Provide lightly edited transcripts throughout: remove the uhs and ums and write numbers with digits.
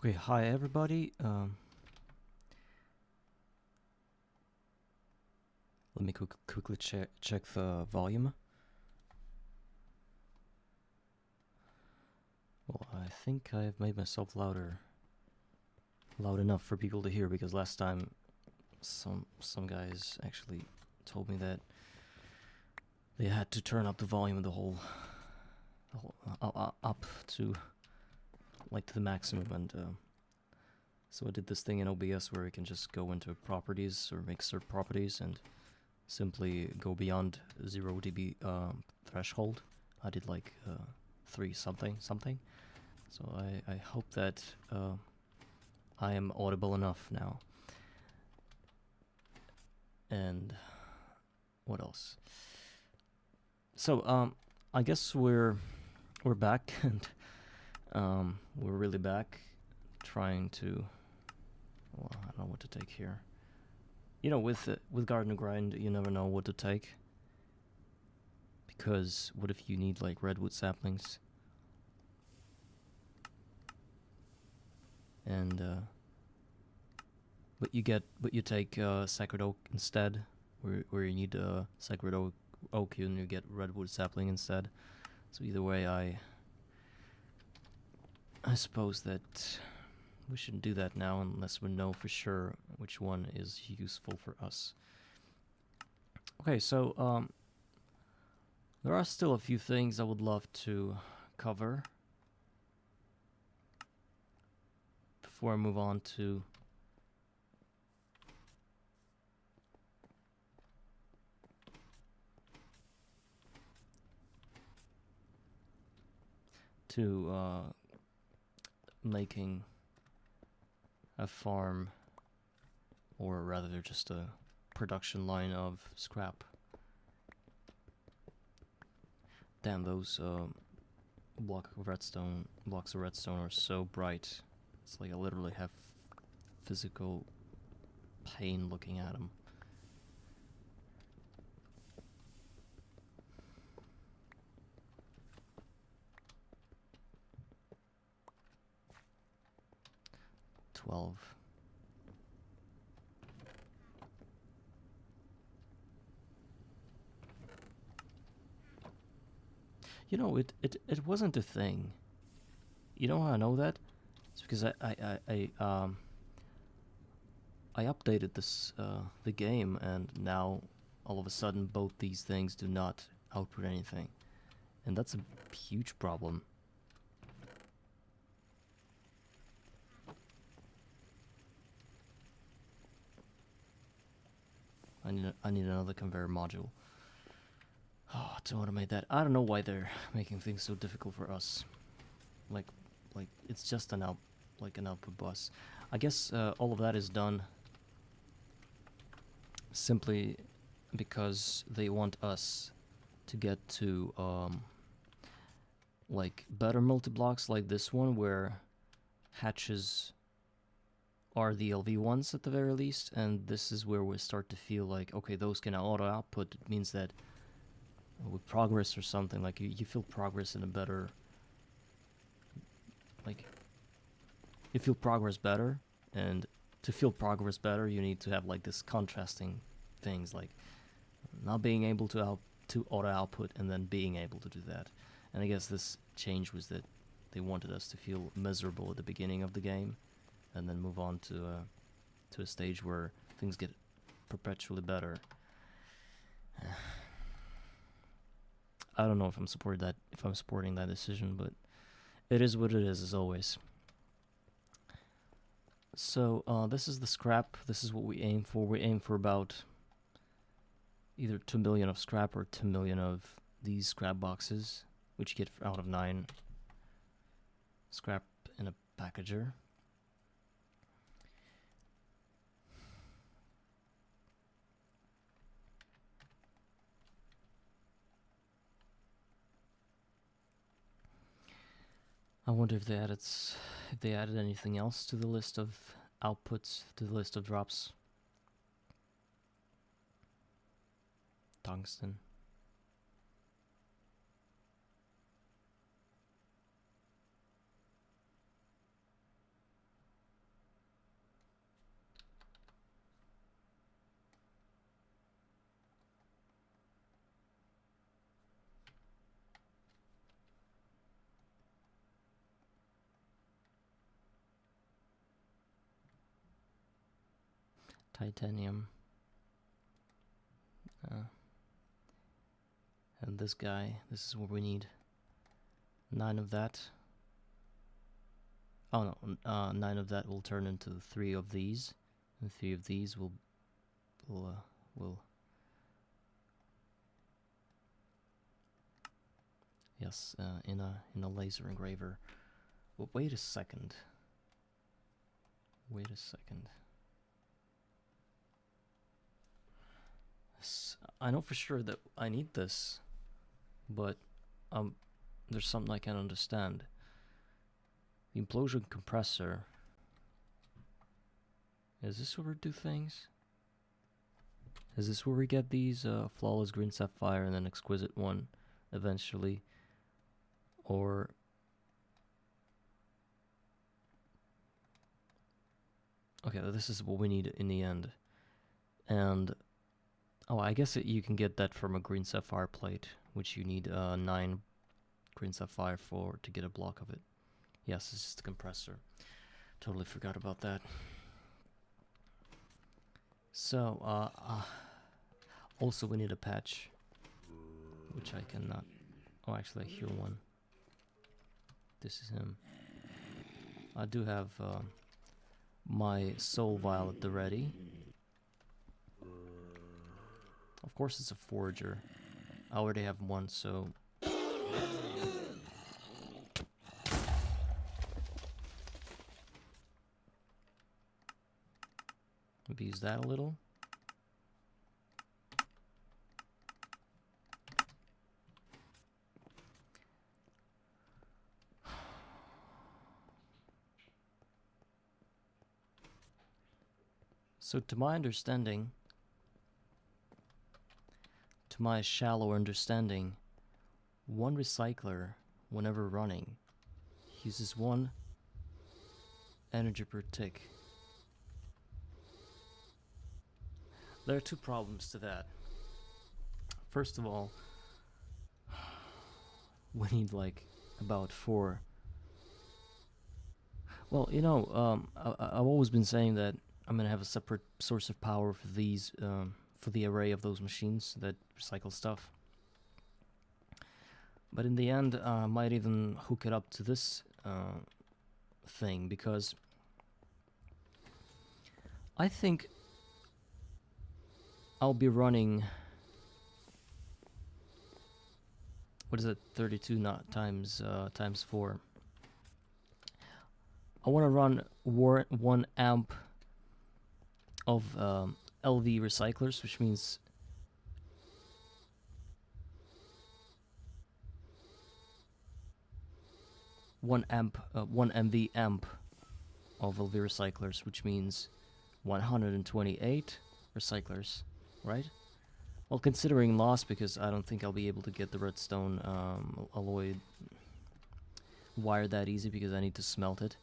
Okay, hi everybody. Let me quickly check the volume. Well, I think I've made myself loud enough for people to hear, because last time some guys actually told me that they had to turn up the volume of the whole up to the maximum, and so I did this thing in OBS where you can just go into properties or mixer properties and simply go beyond 0 dB threshold. I did like 3 something. So I hope that I am audible enough now. And what else? So I guess we're back, and we're really back, trying to. Well, I don't know what to take here. You know, with Garden of Grind, you never know what to take. Because what if you need like redwood saplings? And but you take sacred oak instead, where you need sacred oak and you get redwood sapling instead. So either way, I suppose that we shouldn't do that now unless we know for sure which one is useful for us. Okay, so there are still a few things I would love to cover before I move on to making a farm, or rather just a production line of scrap. Damn, those blocks of redstone are so bright. It's like I literally have physical pain looking at them. You know, it wasn't a thing. You know how I know that? It's because I updated this the game, and now all of a sudden both these things do not output anything, and that's a huge problem. I need another conveyor module. Oh, to automate that. I don't know why they're making things so difficult for us. Like it's just an output bus. I guess all of that is done simply because they want us to get to like better multi-blocks like this one, where hatches are the LV ones at the very least, and this is where we start to feel like, okay, those can auto output. It means that with progress or something, like you feel progress in a better, like you feel progress better, and to feel progress better you need to have like this contrasting things, like not being able to auto output and then being able to do that. And I guess this change was that they wanted us to feel miserable at the beginning of the game, and then move on to a stage where things get perpetually better. I don't know if I'm supporting that decision, but it is what it is, as always. So this is the scrap. This is what we aim for. We aim for about either 2 million of scrap or 2 million of these scrap boxes, which you get out of 9 scrap in a packager. I wonder if they added anything else to the list of outputs, to the list of drops. Tungsten. titanium. And this guy, this is what we need. 9 of that. Oh no, 9 of that will turn into 3 of these, and 3 of these will yes, in a laser engraver. But wait a second. Wait a second. I know for sure that I need this, but there's something I can't understand. The implosion compressor. Is this where we do things? Is this where we get these flawless green sapphire and then exquisite one eventually? Or okay, this is what we need in the end. And oh, I guess you can get that from a green sapphire plate, which you need 9 green sapphire for to get a block of it. Yes, this is the compressor. Totally forgot about that. So, also we need a patch, which I cannot. Oh, actually I hear one. This is him. I do have my soul vial at the ready. Of course it's a forager. I already have one, so... maybe use that a little. So to my understanding, to my shallow understanding, one recycler, whenever running, uses 1 energy per tick. There are 2 problems to that. First of all, we need like about 4. Well, you know, I've always been saying that I'm gonna have a separate source of power for these, for the array of those machines that recycle stuff. But in the end, I might even hook it up to this thing, because I think I'll be running, what is it, 32 times 4. I want to run 1 amp of LV recyclers, which means one MV amp of LV recyclers, which means 128 recyclers, right? Well, considering loss, because I don't think I'll be able to get the redstone alloy wire that easy, because I need to smelt it.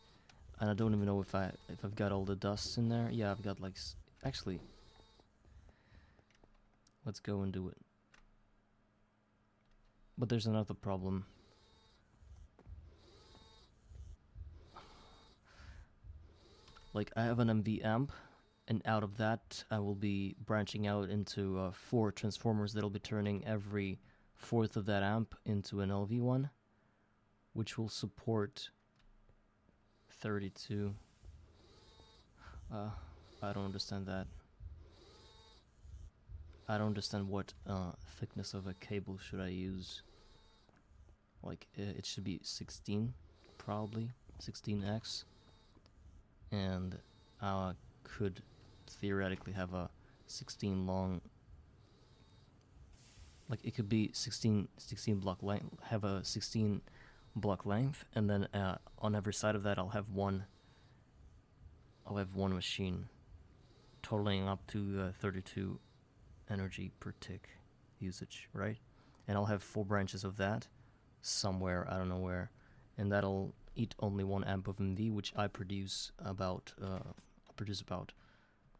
And I don't even know if I've got all the dusts in there. Yeah, I've got like... actually, let's go and do it. But there's another problem. Like, I have an MV amp, and out of that I will be branching out into 4 transformers that'll be turning every 4th of that amp into an LV one, which will support 32. I don't understand that. I don't understand what thickness of a cable should I use. Like, it should be 16, probably 16x, and I could theoretically have a 16 long, like it could be 16 block length, have a 16 block length, and then on every side of that I'll have one machine, totaling up to 32 energy per tick usage, right? And I'll have 4 branches of that somewhere, I don't know where, and that'll eat only 1 amp of MV, which I produce about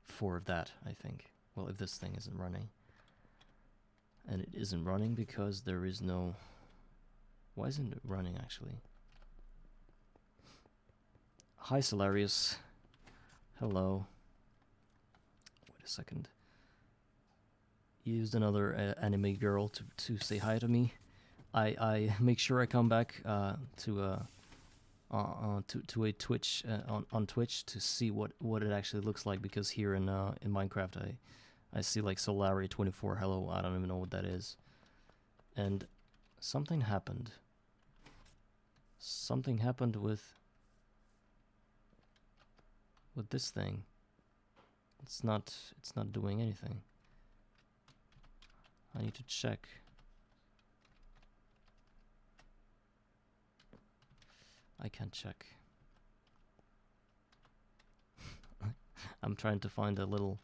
4 of that, I think. Well, if this thing isn't running. And it isn't running because there is no... Why isn't it running, actually? Hi, Solarius. Hello. second. Used another anime girl to say hi to me. I make sure I come back to a Twitch on Twitch to see what it actually looks like, because here in Minecraft I see like Solari24 hello, I don't even know what that is. And something happened. Something happened with this thing. It's not doing anything. I need to check. I can't check. I'm trying to find a little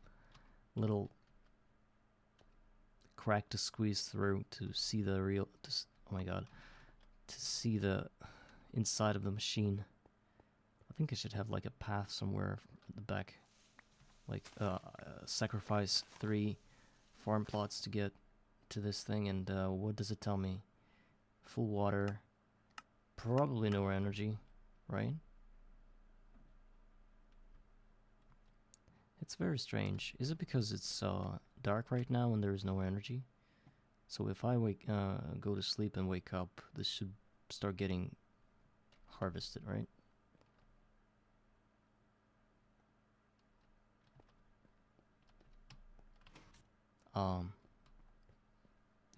crack to squeeze through to see the real. Oh my god, to see the inside of the machine. I think I should have like a path somewhere at the back, like sacrifice 3 farm plots to get to this thing. And what does it tell me? Full water. Probably no energy, right? It's very strange. Is it because it's dark right now and there is no energy? So if I go to sleep and wake up, this should start getting harvested, right?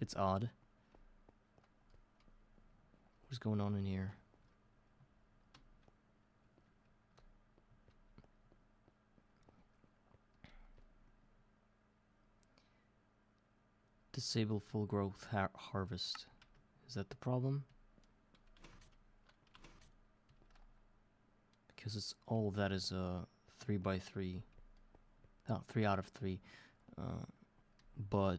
It's odd. What's going on in here? Disable full growth harvest. Is that the problem? Because it's all of that is 3x3. Oh, 3 out of 3. But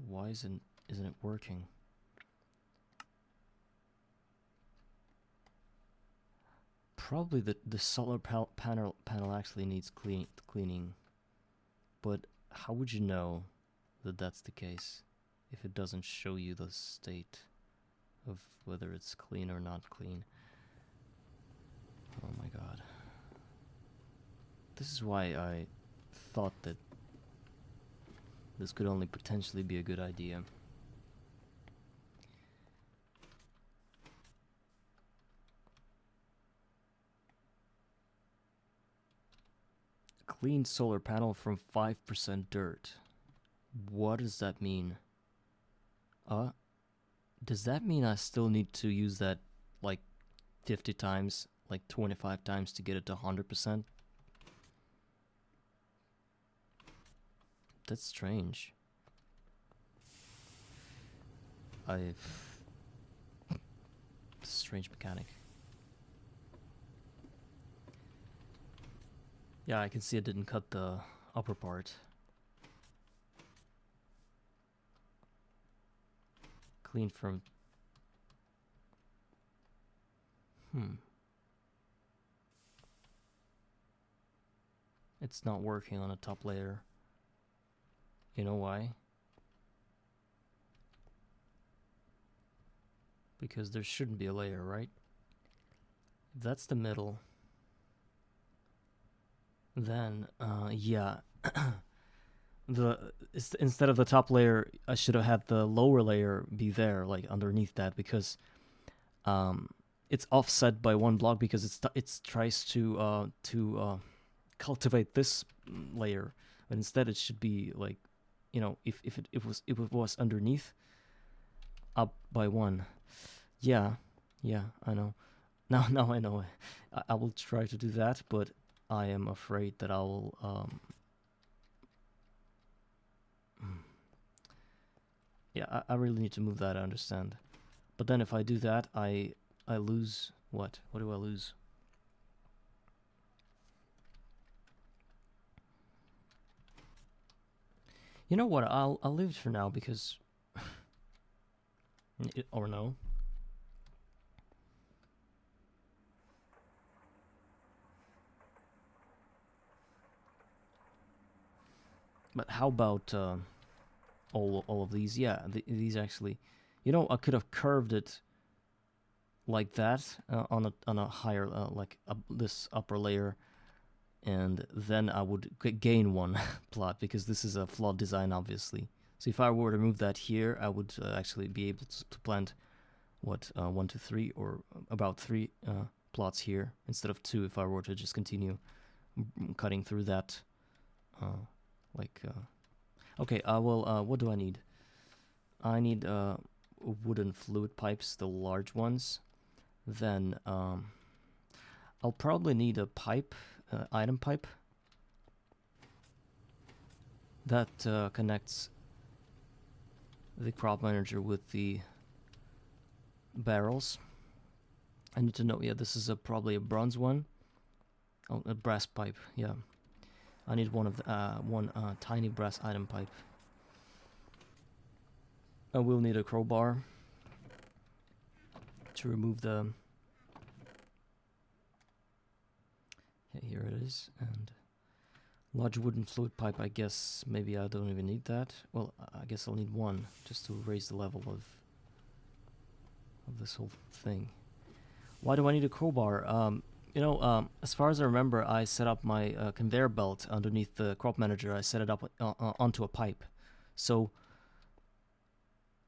why isn't it working? Probably the solar panel actually needs cleaning. But how would you know that that's the case if it doesn't show you the state of whether it's clean or not clean? Oh my god. This is why I thought that this could only potentially be a good idea. Clean solar panel from 5% dirt. What does that mean? Does that mean I still need to use that like 50 times, like 25 times to get it to 100%? That's strange. Strange mechanic. Yeah, I can see it didn't cut the upper part. Clean from... It's not working on a top layer. You know why? Because there shouldn't be a layer, right? If that's the middle, then yeah. Instead of the top layer, I should have had the lower layer be there, like underneath that, because it's offset by 1 block because it tries to cultivate this layer, but instead it should be like, you know, if it was underneath, up by 1. Yeah, I know. Now I know. I will try to do that, but I am afraid that I will yeah, I really need to move that, I understand. But then if I do that, I lose what? What do I lose? You know what? I'll leave it for now because or no. But how about all of these? Yeah, these actually, you know, I could have curved it like that on a higher like this upper layer, and then I would gain one plot, because this is a flawed design, obviously. So if I were to move that here, I would actually be able to plant, what, 1, 2, 3, or about 3 plots here, instead of 2 if I were to just continue cutting through that. Okay, what do I need? I need wooden fluid pipes, the large ones. Then I'll probably need a pipe, item pipe, that connects the crop manager with the barrels. I need to know, yeah, this is probably a bronze one. Oh, a brass pipe, yeah. I need one tiny brass item pipe. I will need a crowbar to remove the... Okay, here it is. And large wooden fluid pipe, I guess maybe I don't even need that. Well, I guess I'll need one just to raise the level of this whole thing. Why do I need a crowbar? As far as I remember, I set up my conveyor belt underneath the crop manager. I set it up onto a pipe. So...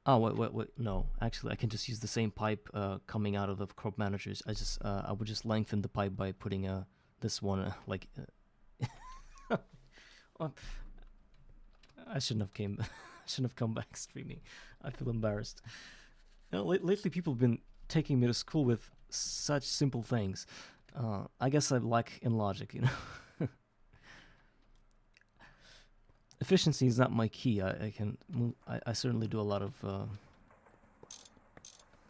Oh, wait, no. Actually, I can just use the same pipe coming out of the crop managers. I would just lengthen the pipe by putting this one, I shouldn't have come back streaming. I feel embarrassed. Lately, people have been taking me to school with such simple things. I guess I lack in logic, Efficiency is not my key. I certainly do a lot of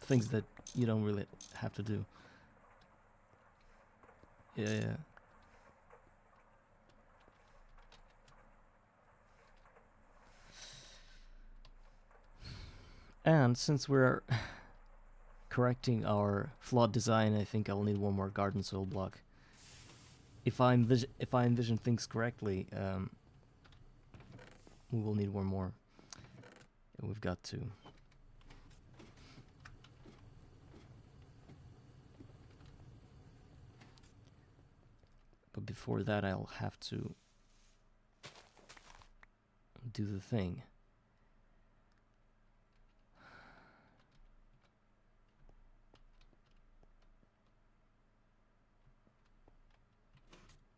things that you don't really have to do. Yeah. And since we're correcting our flawed design, I think I'll need one more garden soil block. If I envision things correctly, we will need one more. And we've got to. But before that, I'll have to do the thing.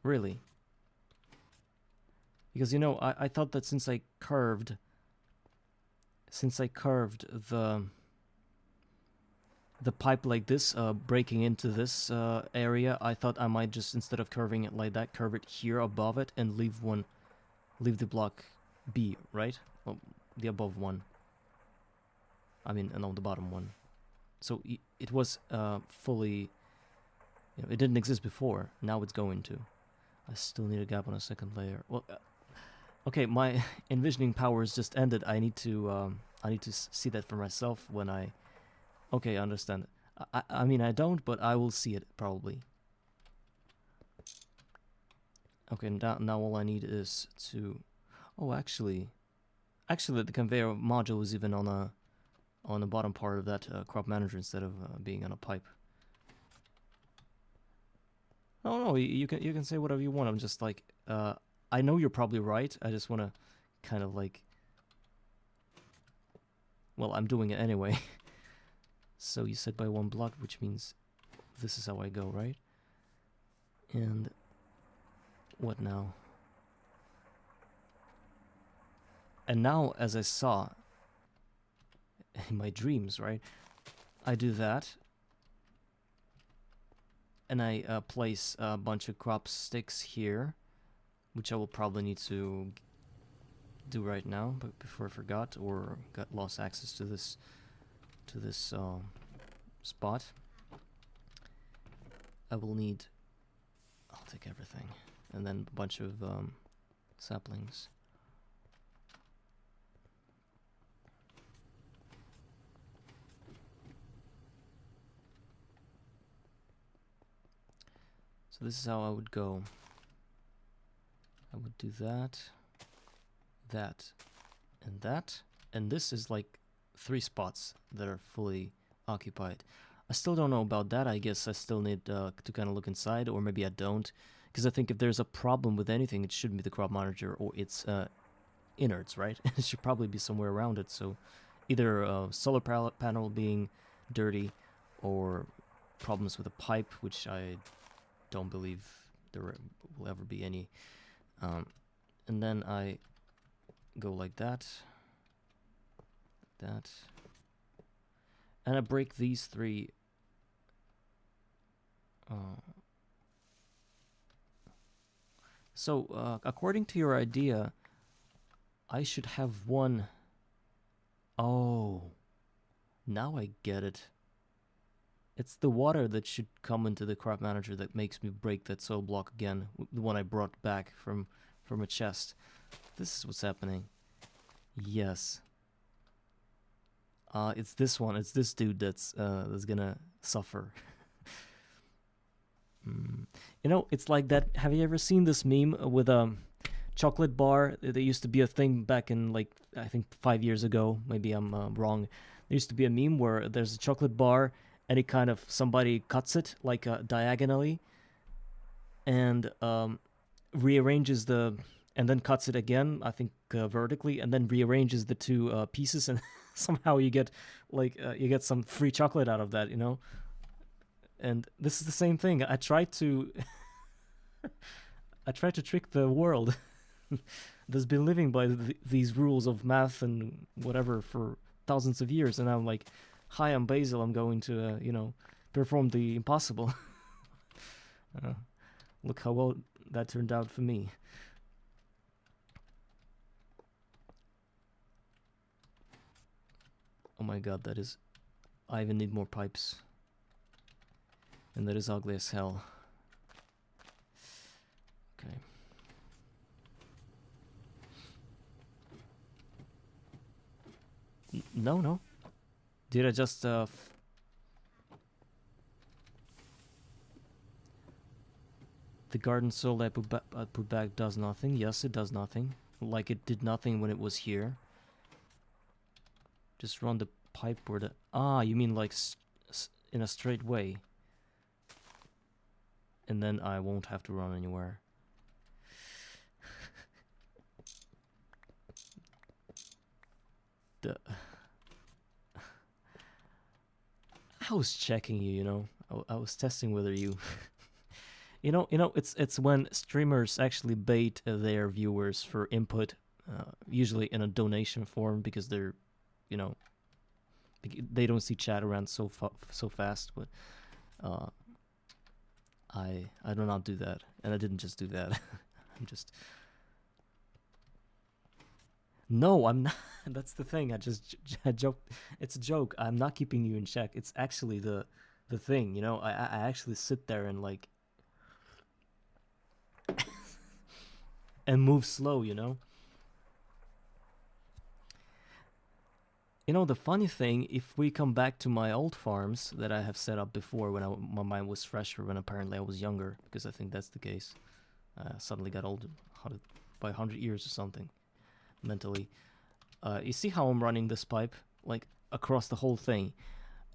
Really? Because I thought that since I curved the pipe like this, breaking into this area, I thought I might just, instead of curving it like that, curve it here above it and leave the block B, right? Well, the above one. I mean, no, the bottom one. So it was fully, it didn't exist before. Now it's going to. I still need a gap on a second layer. Well, okay, my envisioning powers just ended. I need to see that for myself when I... Okay, I understand. I mean, I don't, but I will see it, probably. Okay, now all I need is to... Oh, actually, the conveyor module is even on the bottom part of that crop manager instead of being on a pipe. No, you can say whatever you want. I'm just like, I know you're probably right. I just want to kind of like... Well, I'm doing it anyway. So you said by one block, which means this is how I go, right? And what now? And now, as I saw in my dreams, right? I do that. And I place a bunch of crop sticks here, which I will probably need to do right now, but before I forgot or got lost access to this spot. I'll take everything, and then a bunch of saplings. So this is how I would go. I would do that, and that, and this is like 3 spots that are fully occupied. I still don't know about that. I guess I still need to kind of look inside, or maybe I don't, Because I think if there's a problem with anything, it shouldn't be the crop manager or its innards, right? It should probably be somewhere around it. So either a solar panel being dirty or problems with a pipe, which I don't believe there will ever be any. And then I go like that, and I break these three. So according to your idea, I should have one. Oh, now I get it. It's the water that should come into the crop manager that makes me break that soil block again, the one I brought back from a chest. This is what's happening. Yes. It's this one. It's this dude that's gonna suffer. You know, it's like that. Have you ever seen this meme with a chocolate bar? There used to be a thing back in, like, I think 5 years ago. Maybe I'm wrong. There used to be a meme where there's a chocolate bar and it kind of, somebody cuts it like diagonally and rearranges and then cuts it again, I think vertically, and then rearranges the two pieces, and somehow you get you get some free chocolate out of that, you know. And this is the same thing. I tried to trick the world that's been living by these rules of math and whatever for thousands of years, and I'm like, hi, I'm Basil, I'm going to you know, perform the impossible. Look how well that turned out for me. Oh my god, that is... I even need more pipes. And that is ugly as hell. Okay. No. Did I just the garden soil I put back does nothing? Yes, it does nothing. Like it did nothing when it was here. Just run the pipe where the... Ah, you mean like in a straight way. And then I won't have to run anywhere. I was checking you, you know. I was testing whether you... you know, it's when streamers actually bait their viewers for input, usually in a donation form, because they're, you know, they don't see chat around so fast. But I do not do that, and I didn't just do that. I'm just... No, I'm not. That's the thing. I joked. It's a joke. I'm not keeping you in check. It's actually the thing, you know. I actually sit there and like and move slow, you know. You know, the funny thing, if we come back to my old farms that I have set up before when my mind was fresher, when apparently I was younger, because I think that's the case. I suddenly got older by 100 years or something, mentally. You see how I'm running this pipe, like, across the whole thing?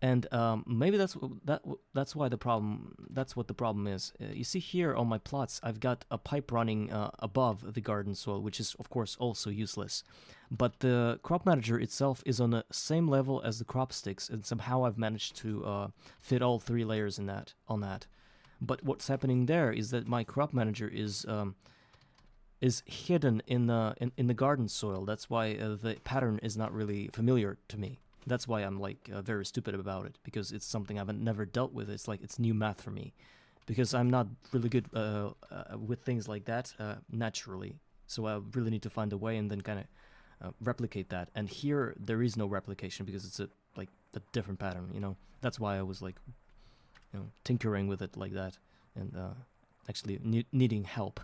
And maybe that's why the problem... That's what the problem is. You see here on my plots, I've got a pipe running above the garden soil, which is, of course, also useless. But the crop manager itself is on the same level as the crop sticks, and somehow I've managed to fit all 3 layers on that. But what's happening there is that my crop manager is hidden in the garden soil. That's why the pattern is not really familiar to me. That's why I'm like very stupid about it, because it's something I've never dealt with. It's like it's new math for me, because I'm not really good with things like that naturally. So I really need to find a way and then kind of replicate that. And here there is no replication because it's a different pattern. You know, that's why I was like, you know, tinkering with it like that, and actually needing help.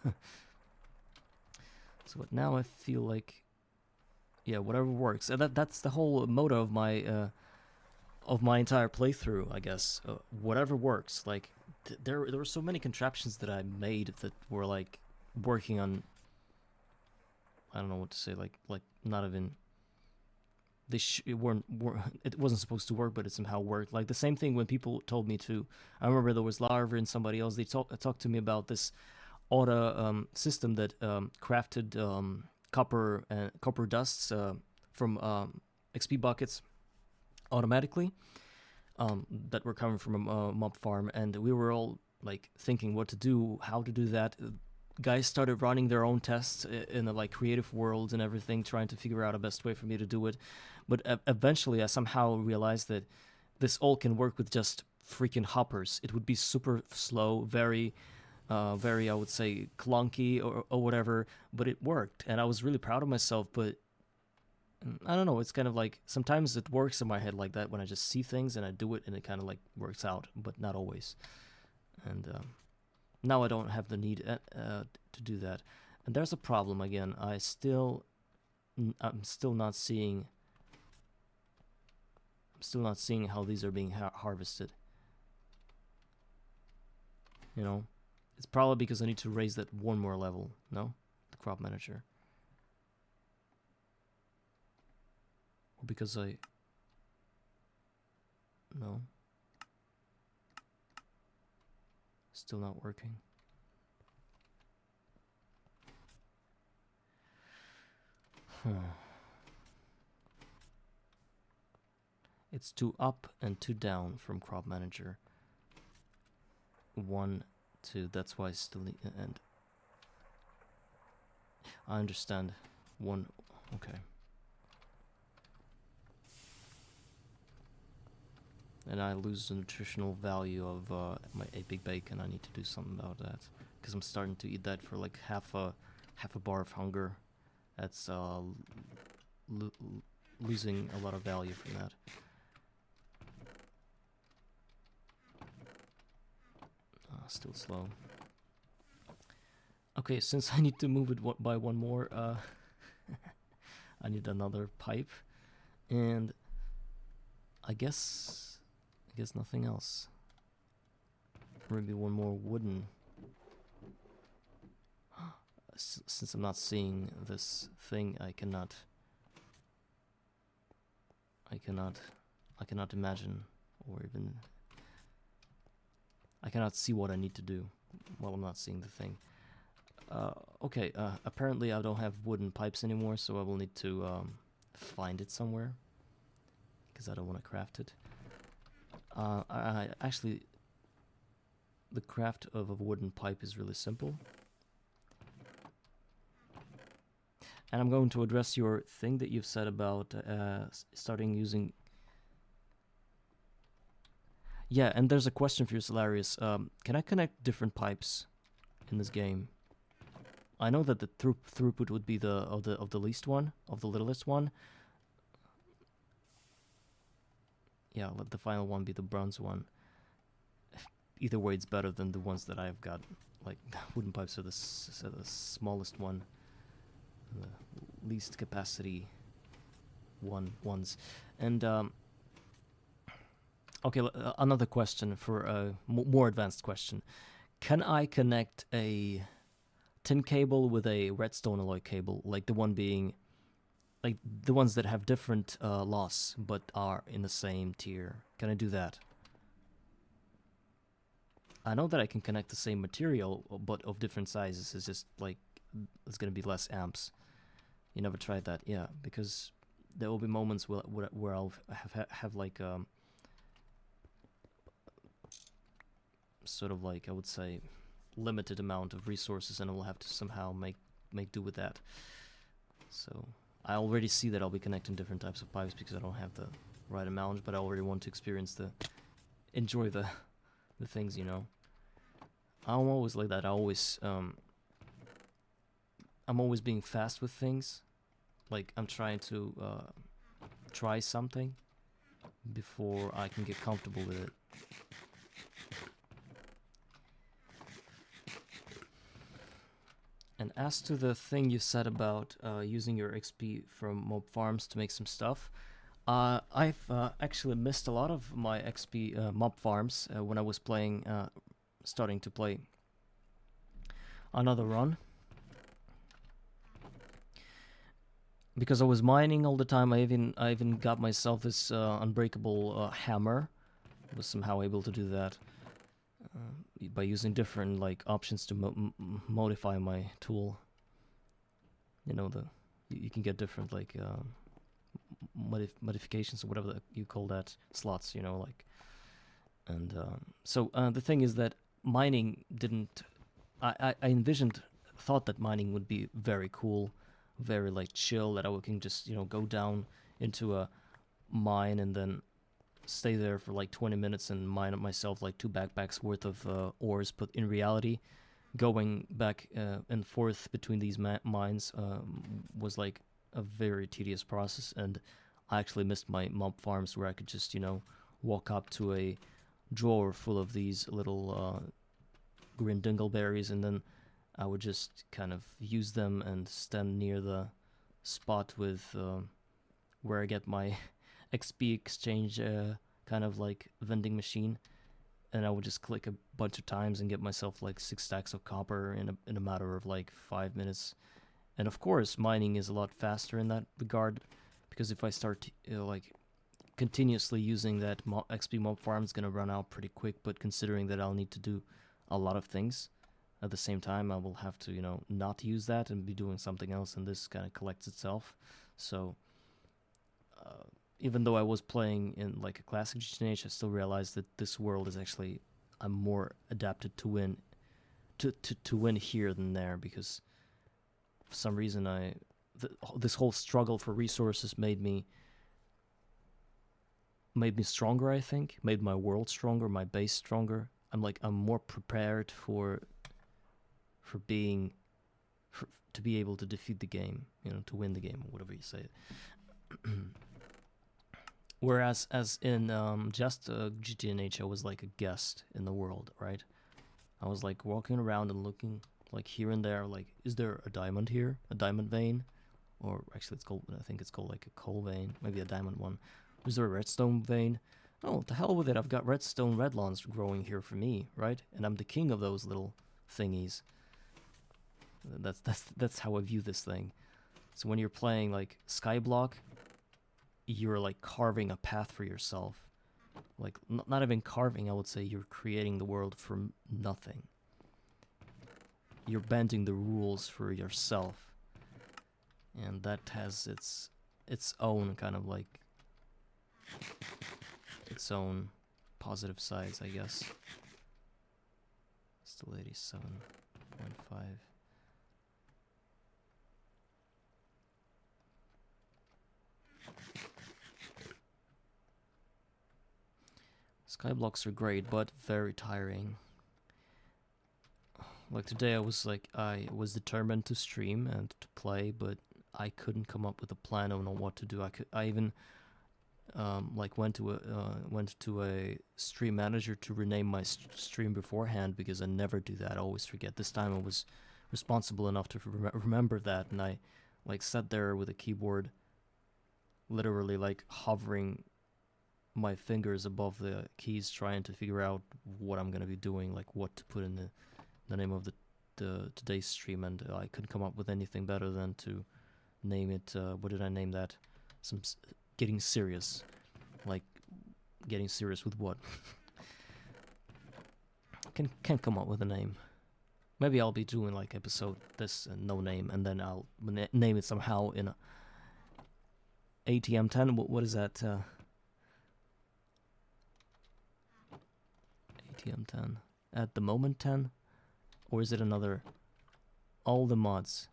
So now I feel like, yeah, whatever works. That's the whole motto of my entire playthrough, I guess. Whatever works. Like there were so many contraptions that I made that were like working on... I don't know what to say. Like not even... It wasn't supposed to work, but it somehow worked. Like the same thing when people told me to... I remember there was Larva and somebody else. They talked to me about this auto system that crafted copper dusts from XP buckets automatically that were coming from a mob farm, and we were all like thinking what to do, how to do that. Guys started running their own tests in the like creative world and everything, trying to figure out a best way for me to do it. But eventually I somehow realized that this all can work with just freaking hoppers. It would be super slow, very I would say clunky or whatever, but it worked, and I was really proud of myself. But I don't know, it's kind of like sometimes it works in my head like that when I just see things and I do it and it kind of like works out, but not always. And now I don't have the need to do that. And there's a problem again. I'm still not seeing how these are being harvested. You know, it's probably because I need to raise that one more level. No, the crop manager. Or because no. Still not working. It's 2 up and 2 down from crop manager. 1, 2. That's why I still need. And I understand. 1. Okay. And I lose the nutritional value of my big bacon. I need to do something about that because I'm starting to eat that for like half a bar of hunger. That's losing a lot of value from that. Still slow. Okay, since I need to move it by 1 more, I need another pipe, and I guess nothing else. Maybe 1 more wooden. Since I'm not seeing this thing, I cannot imagine, or even I cannot see what I need to do while I'm not seeing the thing. Okay, apparently I don't have wooden pipes anymore, so I will need to find it somewhere, because I don't want to craft it. Actually, the craft of a wooden pipe is really simple. And I'm going to address your thing that you've said about starting using... Yeah, and there's a question for you, Solarius. Can I connect different pipes in this game? I know that the throughput would be of the least one, of the littlest one. Yeah, let the final one be the bronze one. Either way, it's better than the ones that I've got. Like, wooden pipes are the smallest one. The least capacity ones. And, okay, another question for a more advanced question. Can I connect a tin cable with a redstone alloy cable, like the one being... like the ones that have different loss but are in the same tier? Can I do that? I know that I can connect the same material but of different sizes. It's just like it's gonna be less amps. You never tried that? Yeah, because there will be moments where I'll have like sort of like, I would say, limited amount of resources, and I will have to somehow make do with that. So I already see that I'll be connecting different types of pipes because I don't have the right amount, but I already want to enjoy the things, you know. I'm always like that. I'm always being fast with things. Like, I'm trying to try something before I can get comfortable with it. And as to the thing you said about using your XP from mob farms to make some stuff, I've actually missed a lot of my XP mob farms when I was playing, starting to play another run. Because I was mining all the time. I even got myself this unbreakable hammer. I was somehow able to do that. by using different like options to modify my tool. You know, you can get different like modifications or whatever you call that, slots. You know, like, and so the thing is that mining didn't. I thought that mining would be very cool, very like chill, that I can just go down into a mine and then stay there for like 20 minutes and mine up myself like 2 backpacks worth of ores. But in reality, going back and forth between these mines was like a very tedious process, and I actually missed my mob farms where I could just walk up to a drawer full of these little green dingleberries, and then I would just kind of use them and stand near the spot with where I get my XP exchange kind of like vending machine, and I would just click a bunch of times and get myself like 6 stacks of copper in a matter of like 5 minutes. And of course, mining is a lot faster in that regard, because if I start like continuously using that XP mob farm, is gonna run out pretty quick. But considering that I'll need to do a lot of things at the same time, I will have to not use that and be doing something else, and this kind of collects itself. So even though I was playing in like a classic GTNH, I still realized that this world is actually, I'm more adapted to win to win here than there, because for some reason this whole struggle for resources made me stronger. I think made my world stronger, my base stronger. I'm more prepared to be able to defeat the game, to win the game, or whatever you say. Whereas as in just GTNH, I was like a guest in the world, right? I was like walking around and looking like here and there, like, is there a diamond here? A diamond vein? Or actually I think it's called like a coal vein, maybe a diamond one. Is there a redstone vein? Oh, the hell with it, I've got redstone redlawns growing here for me, right? And I'm the king of those little thingies. That's how I view this thing. So when you're playing like Skyblock, you're like carving a path for yourself. Like not even carving, I would say you're creating the world from nothing. You're bending the rules for yourself, and that has its own kind of like its own positive sides, I guess. Still 87.5. Skyblocks are great, but very tiring. Like today, I was determined to stream and to play, but I couldn't come up with a plan on what to do. I even like went to a stream manager to rename my stream beforehand, because I never do that. I always forget. This time I was responsible enough to remember that, and I like sat there with a keyboard, literally like hovering my fingers above the keys, trying to figure out what I'm gonna be doing, like what to put in the name of the today's stream, and I couldn't come up with anything better than to name it. What did I name that? Getting serious. Like getting serious with what? Can't come up with a name. Maybe I'll be doing like episode this and no name, and then I'll name it somehow in a ATM 10. What is that? ATM 10. At the moment 10? Or is it another? All the mods.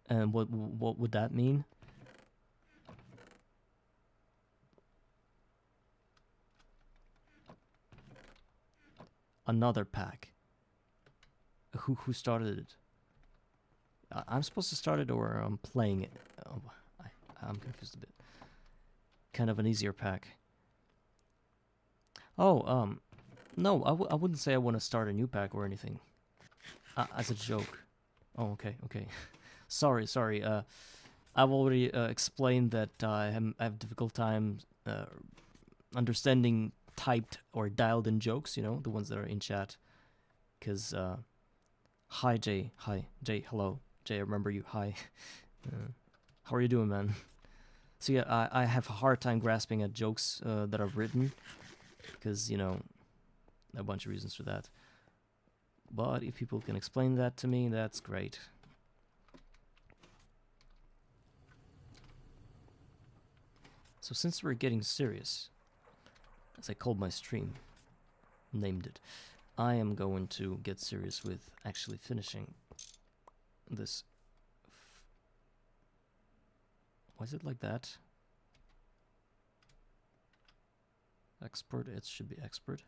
And what would that mean? Another pack. Who started it? I'm supposed to start it, or I'm playing it. Oh, I'm confused a bit. Kind of an easier pack. Oh, no, I wouldn't say I want to start a new pack or anything. As a joke. Oh, okay. sorry. I've already explained that I have difficult time understanding typed or dialed in jokes, the ones that are in chat. Because, hi, Jay. Hi, Jay. Hello. Jay, I remember you. Hi. How are you doing, man? So, yeah, I have a hard time grasping at jokes that are written. Because, a bunch of reasons for that. But if people can explain that to me, that's great. So since we're getting serious, as I called my stream, named it, I am going to get serious with actually finishing this. Why is it like that? Export, it should be export.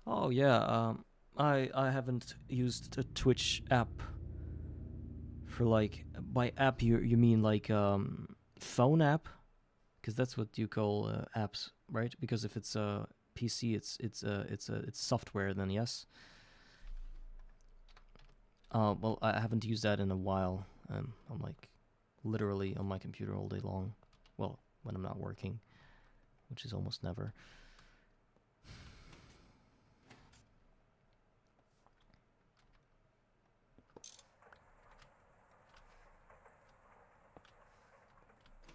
Oh yeah, I haven't used a Twitch app for like, by app you mean like phone app, because that's what you call apps, right? Because if it's a PC, it's software, then yes. Well, I haven't used that in a while. I'm like literally on my computer all day long. Well, when I'm not working, which is almost never.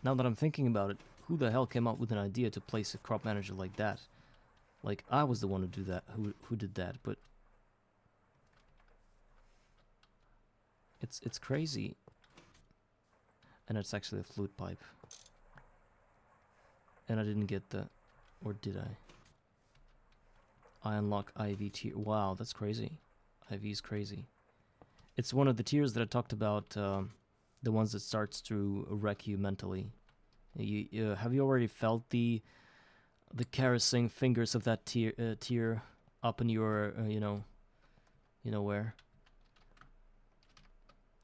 Now that I'm thinking about it, who the hell came up with an idea to place a crop manager like that? Like, I was the one to do that, who did that, but it's crazy. And it's actually a flute pipe. And I didn't get the, or did I? I unlock IV tier. Wow, that's crazy. IV is crazy. It's one of the tiers that I talked about, the ones that starts to wreck you mentally. Have you already felt the caressing fingers of that tier up in your, you know where?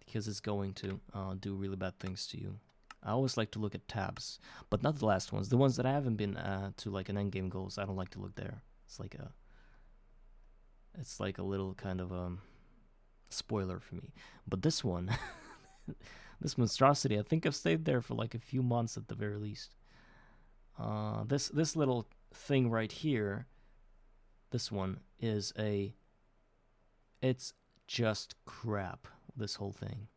Because it's going to do really bad things to you. I always like to look at tabs, but not the last ones. The ones that I haven't been to like an endgame goals, I don't like to look there. It's like a little kind of spoiler for me. But this one, this monstrosity, I think I've stayed there for like a few months at the very least. This little thing right here, this one is it's just crap, this whole thing.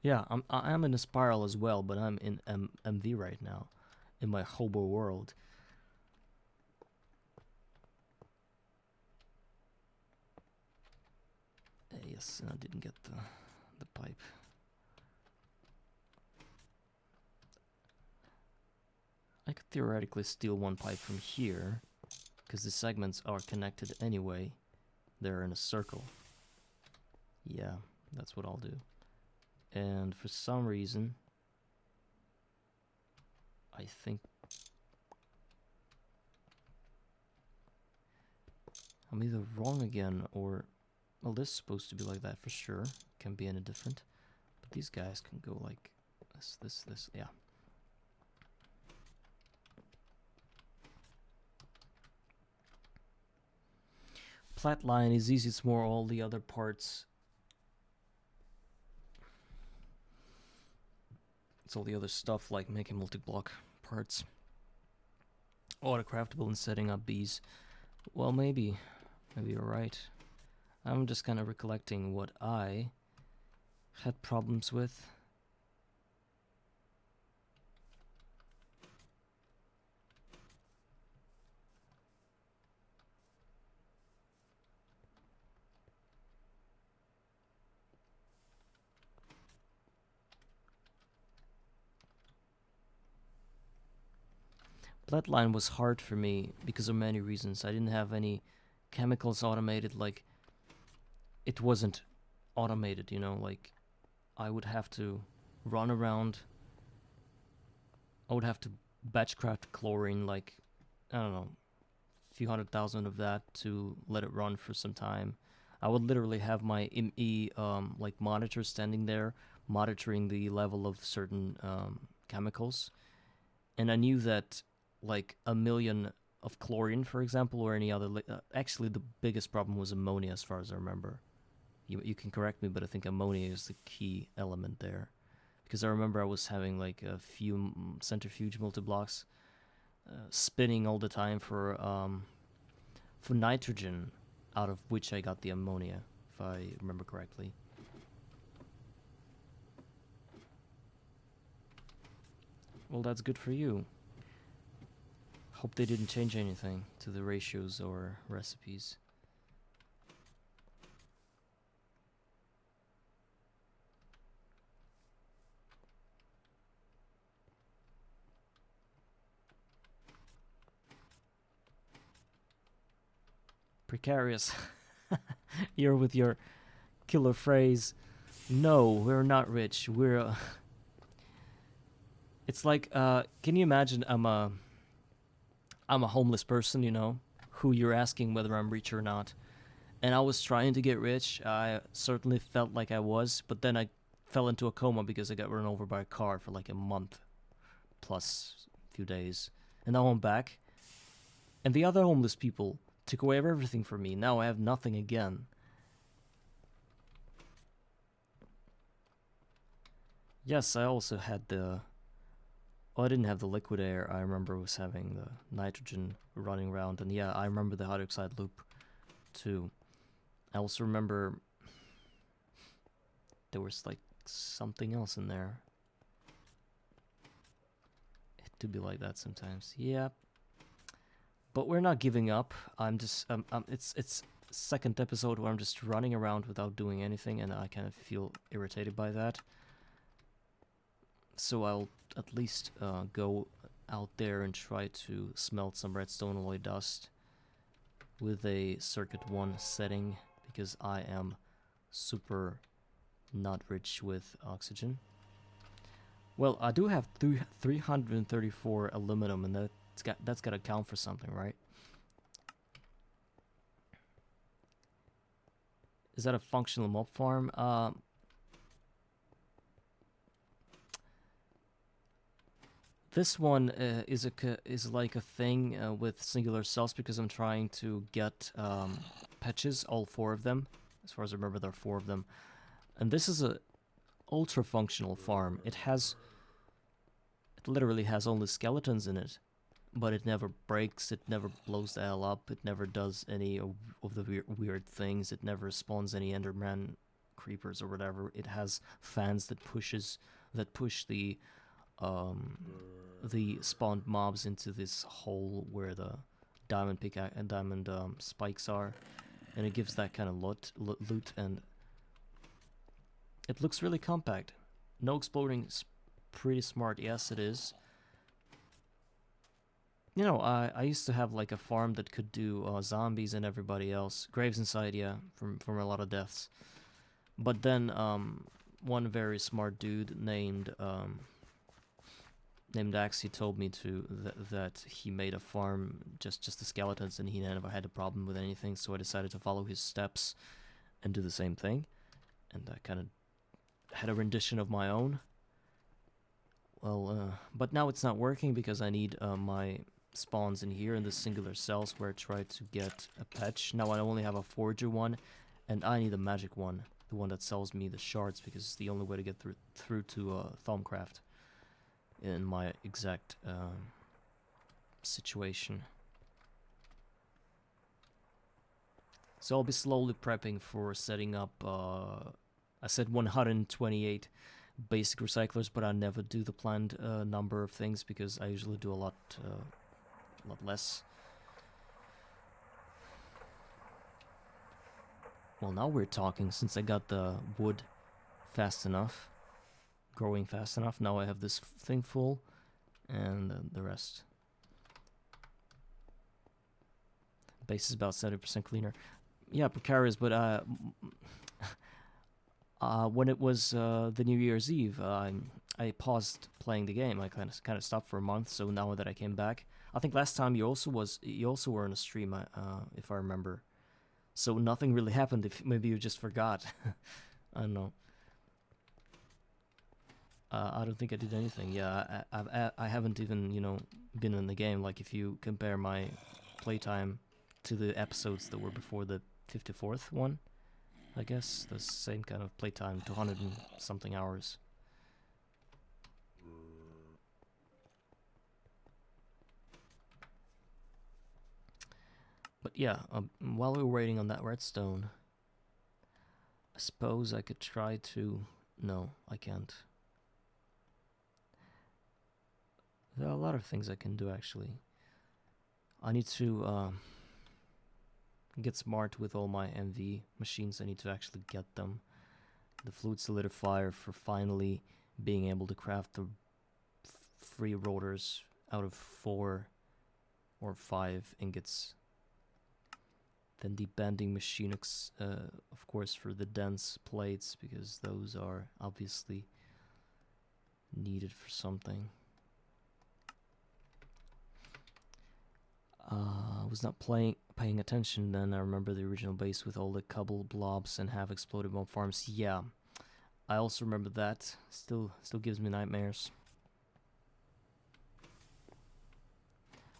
Yeah, I'm in a spiral as well, but I'm in MV right now, in my hobo world. Yes, and I didn't get the pipe. I could theoretically steal one pipe from here, because the segments are connected anyway. They're in a circle. Yeah, that's what I'll do. And for some reason, I think I'm either wrong again or, well, this is supposed to be like that for sure. Can be any different. But these guys can go like this, yeah. Flat line is easy, it's more all the other parts. It's all the other stuff like making multi-block parts. Auto-craftable and setting up bees. Well, maybe you're right. I'm just kind of recollecting what I had problems with. Bloodline was hard for me because of many reasons. I didn't have any chemicals automated, like it wasn't automated, you know, like I would have to run around. I would have to batch craft chlorine, like, I don't know, a few 100,000 of that to let it run for some time. I would literally have my ME like monitor standing there monitoring the level of certain chemicals, and I knew that like a million of chlorine, for example, or any other actually the biggest problem was ammonia, as far as I remember. You can correct me, but I think ammonia is the key element there, because I remember I was having like a few centrifuge multi-blocks spinning all the time for nitrogen. out of which I got the ammonia, if I remember correctly. Well, that's good for you. Hope they didn't change anything to the ratios or recipes. Precarious. You're with your killer phrase. No, we're not rich. We're it's like can you imagine I'm a homeless person, you know, who you're asking whether I'm rich or not. And I was trying to get rich. I certainly felt like I was, but then I fell into a coma because I got run over by a car for like a month plus a few days. And now I'm back. And the other homeless people took away everything from me. Now I have nothing again. Yes, I also had the... Oh, I didn't have the liquid air. I remember was having the nitrogen running around. And yeah, I remember the hydroxide loop too. I also remember there was like something else in there. It do be like that sometimes. Yeah. But we're not giving up. I'm just it's second episode where I'm just running around without doing anything, and I kind of feel irritated by that. So I'll at least go out there and try to smelt some redstone alloy dust with a circuit 1 setting, because I am super not rich with oxygen. Well, I do have 334 aluminum, and that's got to count for something, right? Is that a functional mob farm? This one is like a thing with singular cells, because I'm trying to get patches, all 4 of them. As far as I remember, there are 4 of them. And this is a ultra functional farm. It literally has only skeletons in it, but it never breaks, it never blows the hell up, it never does any of the weird things, it never spawns any Enderman creepers or whatever. It has fans that push the spawned mobs into this hole where the diamond pickaxe and diamond spikes are, and it gives that kind of loot, and it looks really compact. No exploding is pretty smart. Yes, it is. You know, I used to have like a farm that could do zombies and everybody else. Graves inside, yeah, from a lot of deaths. But then one very smart dude named Axie told me that he made a farm just the skeletons, and he never had a problem with anything. So I decided to follow his steps and do the same thing, and I kind of had a rendition of my own. Well, but now it's not working because I need my spawns in here in the singular cells where I tried to get a patch. Now I only have a forger one, and I need a magic one, the one that sells me the shards, because it's the only way to get through to Thaumcraft in my exact situation. So I'll be slowly prepping for setting up, I said 128 basic recyclers, but I never do the planned number of things, because I usually do a lot less. Well, now we're talking, since I got the wood fast enough, growing fast enough. Now I have this thing full, and the rest. Base is about 70% cleaner. Yeah, precarious, but when it was the New Year's Eve, I paused playing the game. I kind of stopped for a month. So now that I came back, I think last time you also were on a stream, if I remember. So nothing really happened. If maybe you just forgot, I don't know. I don't think I did anything. Yeah, I haven't even been in the game. Like if you compare my playtime to the episodes that were before the 54th one, I guess the same kind of playtime, 200 and something hours. But yeah, while we were waiting on that redstone, I suppose I could try to... No, I can't. There are a lot of things I can do, actually. I need to get smart with all my MV machines. I need to actually get them. The fluid solidifier for finally being able to craft the 3 rotors out of 4 or 5 ingots. Then the bending machine, of course, for the dense plates, because those are obviously needed for something. I was not paying attention then. I remember the original base with all the cobble blobs and half exploded bomb farms. Yeah, I also remember that. Still gives me nightmares.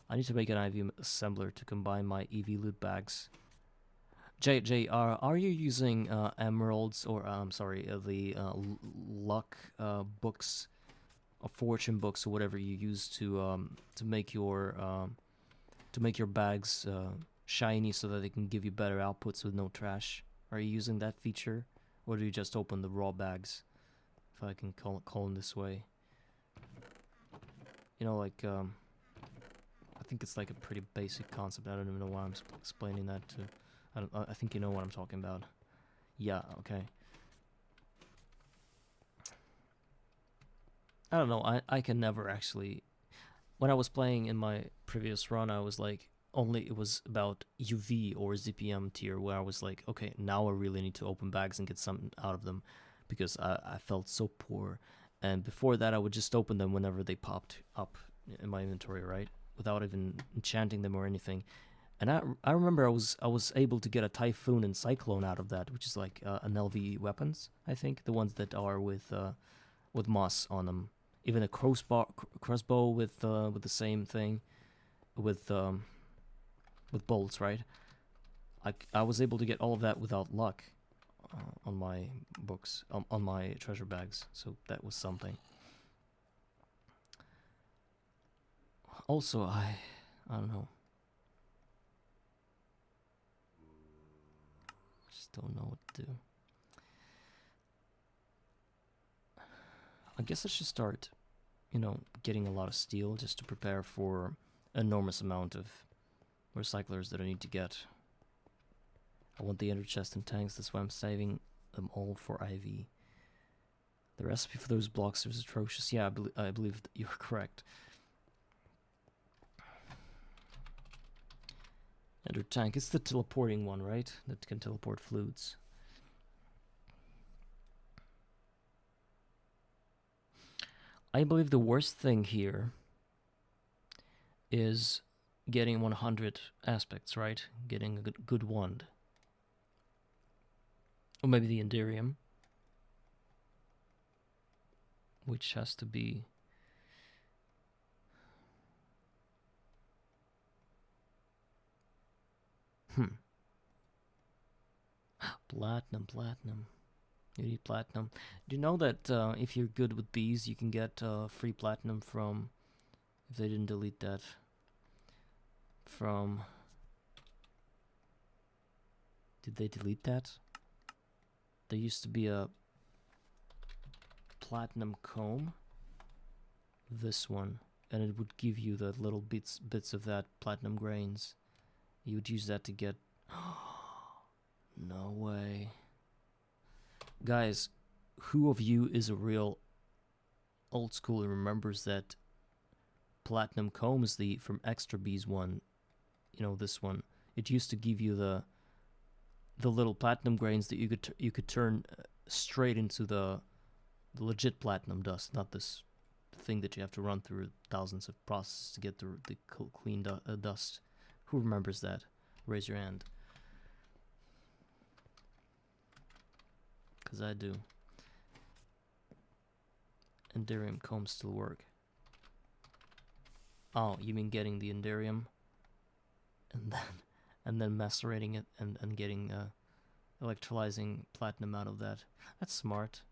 I need to make an IV assembler to combine my EV loot bags. Jay, are you using emeralds or the luck books, or fortune books, or whatever you use to make your bags shiny so that they can give you better outputs with no trash? Are you using that feature, or do you just open the raw bags, if I can call them this way? You know, like I think it's like a pretty basic concept. I don't even know why I'm explaining that to. I think you know what I'm talking about. Yeah, okay. I don't know. I can never actually. When I was playing in my previous run, I was like, it was about UV or ZPM tier, where I was like, okay, now I really need to open bags and get something out of them, because I felt so poor. And before that, I would just open them whenever they popped up in my inventory, right? Without even enchanting them or anything. And I remember I was able to get a Typhoon and Cyclone out of that, which is like an LV weapons, I think, the ones that are with moss on them. Even a crossbow with the same thing, with bolts, right? I was able to get all of that without luck on my books, on my treasure bags. So that was something. Also, I don't know. Just don't know what to do. I guess I should start, getting a lot of steel just to prepare for enormous amount of recyclers that I need to get. I want the ender chest and tanks, that's why I'm saving them all for IV. The recipe for those blocks is atrocious. Yeah, I believe that you're correct. Ender tank, it's the teleporting one, right? That can teleport fluids. I believe the worst thing here is getting 100 aspects, right? Getting a good wand. Or maybe the Enderium, which has to be... Platinum. You need platinum. Do you know that if you're good with these, you can get free platinum from... If they didn't delete that. From... Did they delete that? There used to be a platinum comb. This one. And it would give you the little bits of that platinum grains. You would use that to get... No way. Guys, who of you is a real old school and remembers that platinum comb is the from Extra Bees one? This one. It used to give you the little platinum grains that you could turn straight into the legit platinum dust, not this thing that you have to run through thousands of processes to get the clean dust. Who remembers that? Raise your hand. Because I do. Enderium combs still work. Oh, you mean getting the Enderium and then macerating it and getting electrolyzing platinum out of that. That's smart.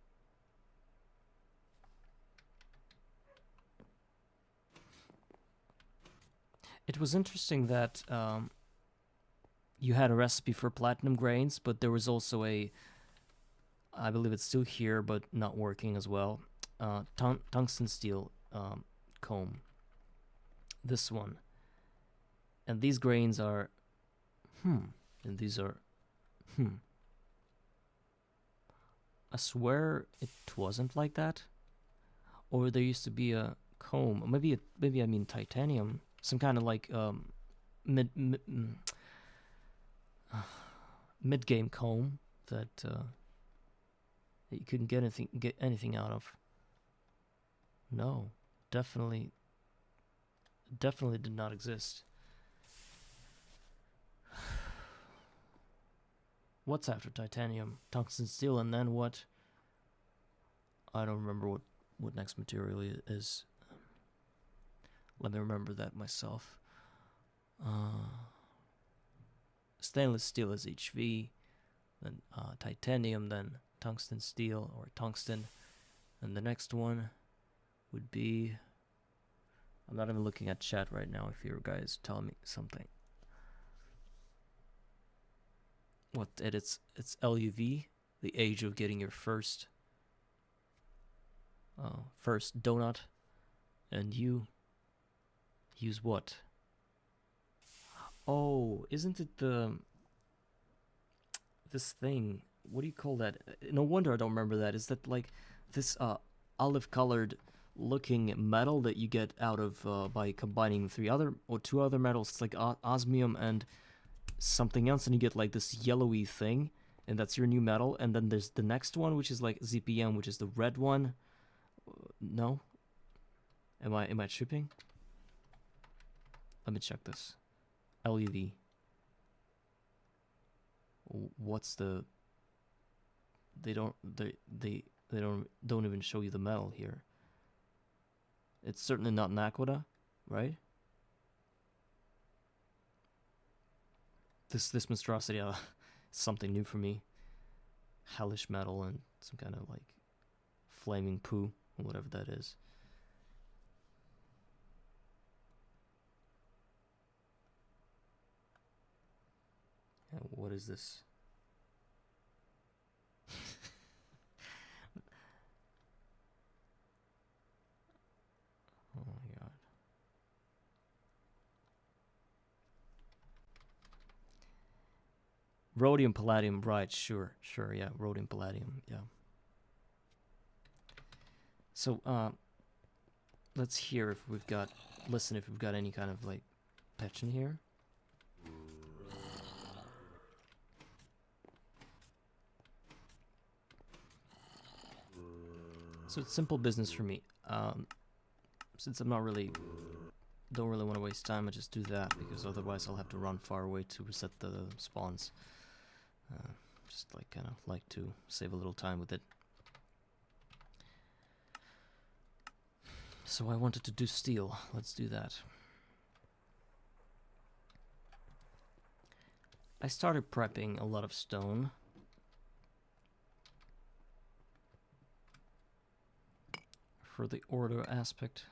It was interesting that you had a recipe for platinum grains, but there was also a, I believe it's still here, but not working as well. Tungsten steel comb. This one. And these grains are, and these are, I swear it wasn't like that. Or there used to be a comb. Maybe I mean titanium. Some kind of like mid-game comb that you couldn't get anything out of. No, definitely did not exist. What's after titanium? Tungsten steel, and then what? I don't remember what next material is. Let me remember that myself. Stainless steel is HV, then titanium, then tungsten steel or tungsten, and the next one would be, I'm not even looking at chat right now if you guys tell me something. What it's LUV, the age of getting your first donut, and you use what? Oh, isn't it this thing? What do you call that? No wonder I don't remember that. Is that like this olive colored looking metal that you get out of by combining two other metals? It's like osmium and something else, and you get like this yellowy thing, and that's your new metal. And then there's the next one, which is like ZPM, which is the red one. No? Am I tripping? Let me check this. LUV. What's the? They don't even show you the metal here. It's certainly not Nakoda, right? This monstrosity is something new for me. Hellish metal and some kind of like flaming poo or whatever that is. And what is this? Oh my god. Rhodium, palladium, right, sure, yeah, rhodium, palladium, yeah. So, let's hear if we've got, listen if we've got any kind of, like, patch in here. So it's simple business for me. Since I'm not really, don't really want to waste time, I just do that, because otherwise I'll have to run far away to reset the spawns. Just like kind of like to save a little time with it. So I wanted to do steel. Let's do that. I started prepping a lot of stone. For the order aspect.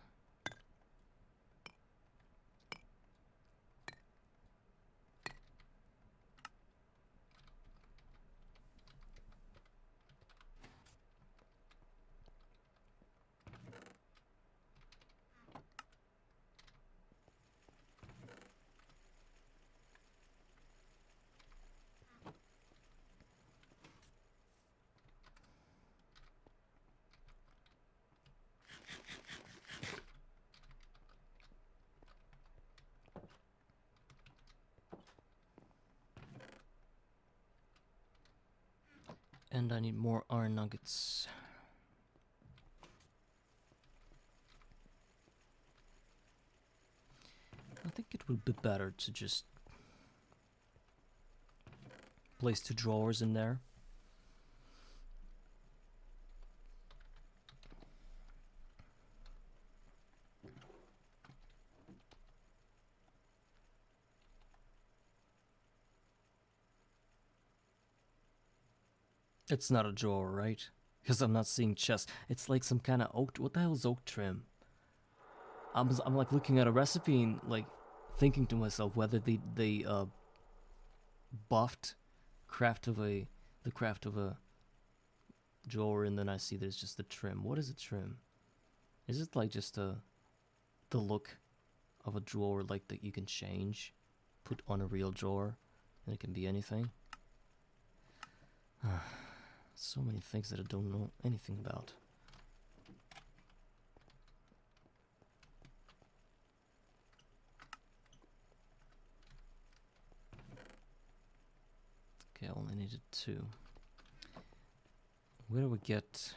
And I need more iron nuggets. I think it would be better to just place 2 drawers in there. It's not a drawer, right? Because I'm not seeing chest. It's like some kind of oak. What the hell is oak trim? I'm like looking at a recipe and like thinking to myself whether they buffed craft of a the craft of a drawer, and then I see there's just the trim. What is a trim? Is it like just the look of a drawer, like that you can change, put on a real drawer, and it can be anything? So many things that I don't know anything about. Okay, I only needed 2. Where do we get...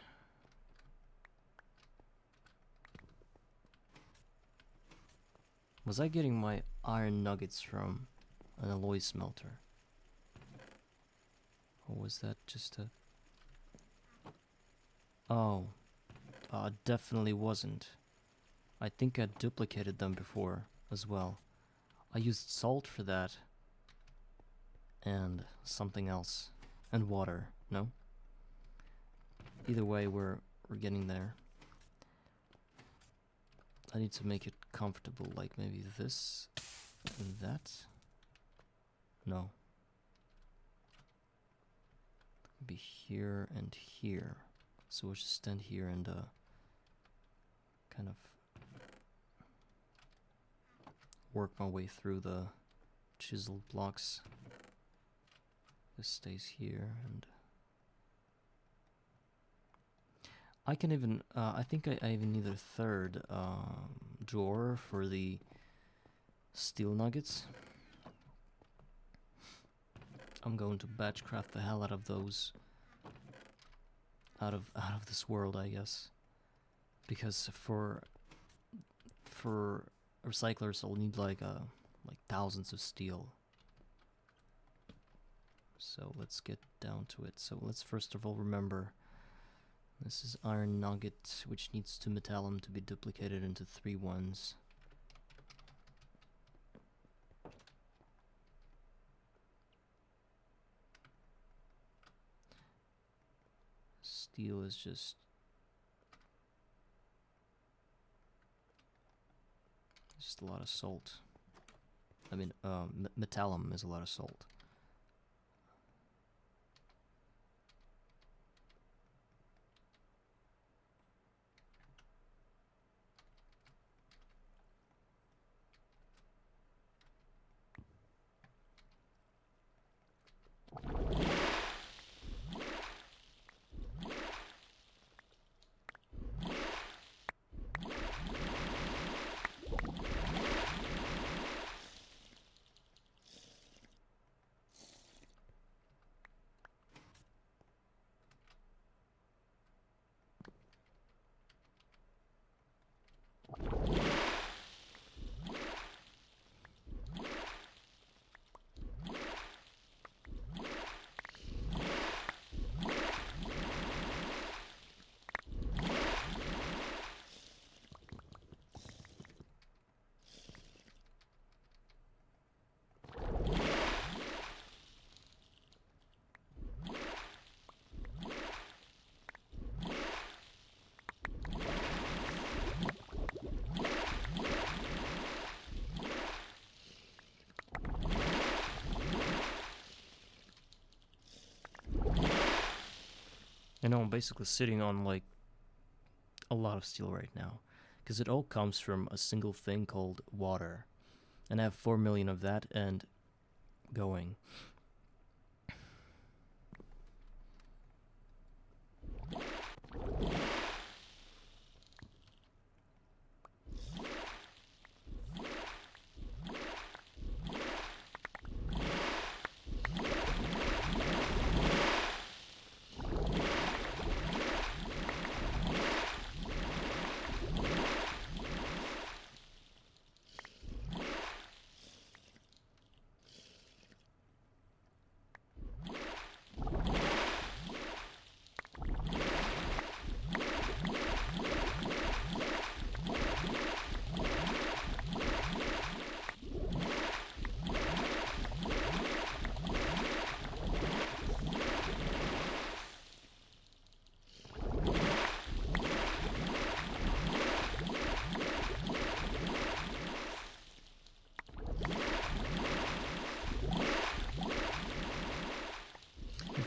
Was I getting my iron nuggets from an alloy smelter? Or was that just a... Oh, definitely wasn't. I think I duplicated them before as well. I used salt for that. And something else. And water, no? Either way, we're getting there. I need to make it comfortable, like maybe this and that. No. Be here and here. So we'll just stand here and kind of work my way through the chiseled blocks. This stays here, and I can even, I think I even need a third drawer for the steel nuggets. I'm going to batch craft the hell out of those, out of this world, I guess, because for recyclers I'll need like thousands of steel. So let's get down to it. So let's first of all remember this is iron nugget, which needs 2 metallum to be duplicated into 3 ones. Steel is just a lot of salt. I mean, metallum is a lot of salt. I know I'm basically sitting on like a lot of steel right now, because it all comes from a single thing called water, and I have 4 million of that and going.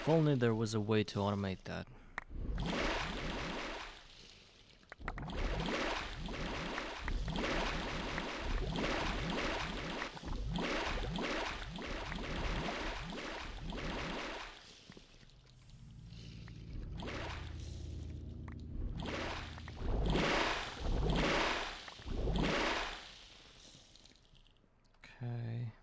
If only there was a way to automate that. Okay.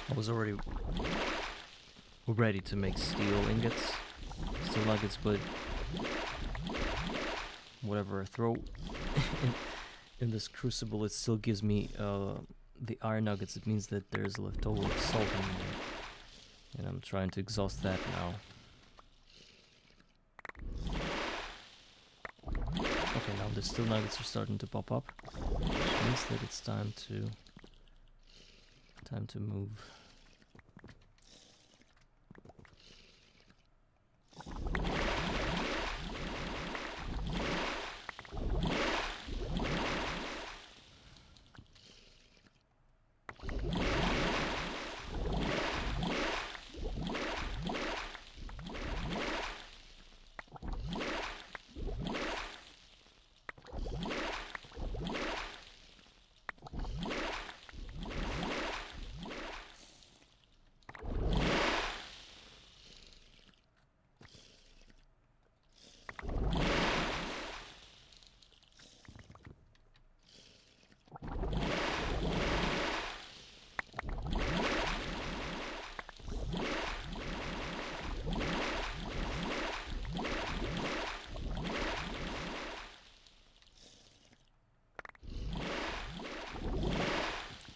I was already ready to make steel ingots, steel nuggets, but whatever I throw in this crucible, it still gives me the iron nuggets. It means that there's leftover salt in there, and I'm trying to exhaust that now. Okay, now the steel nuggets are starting to pop up, which means that it's time to move.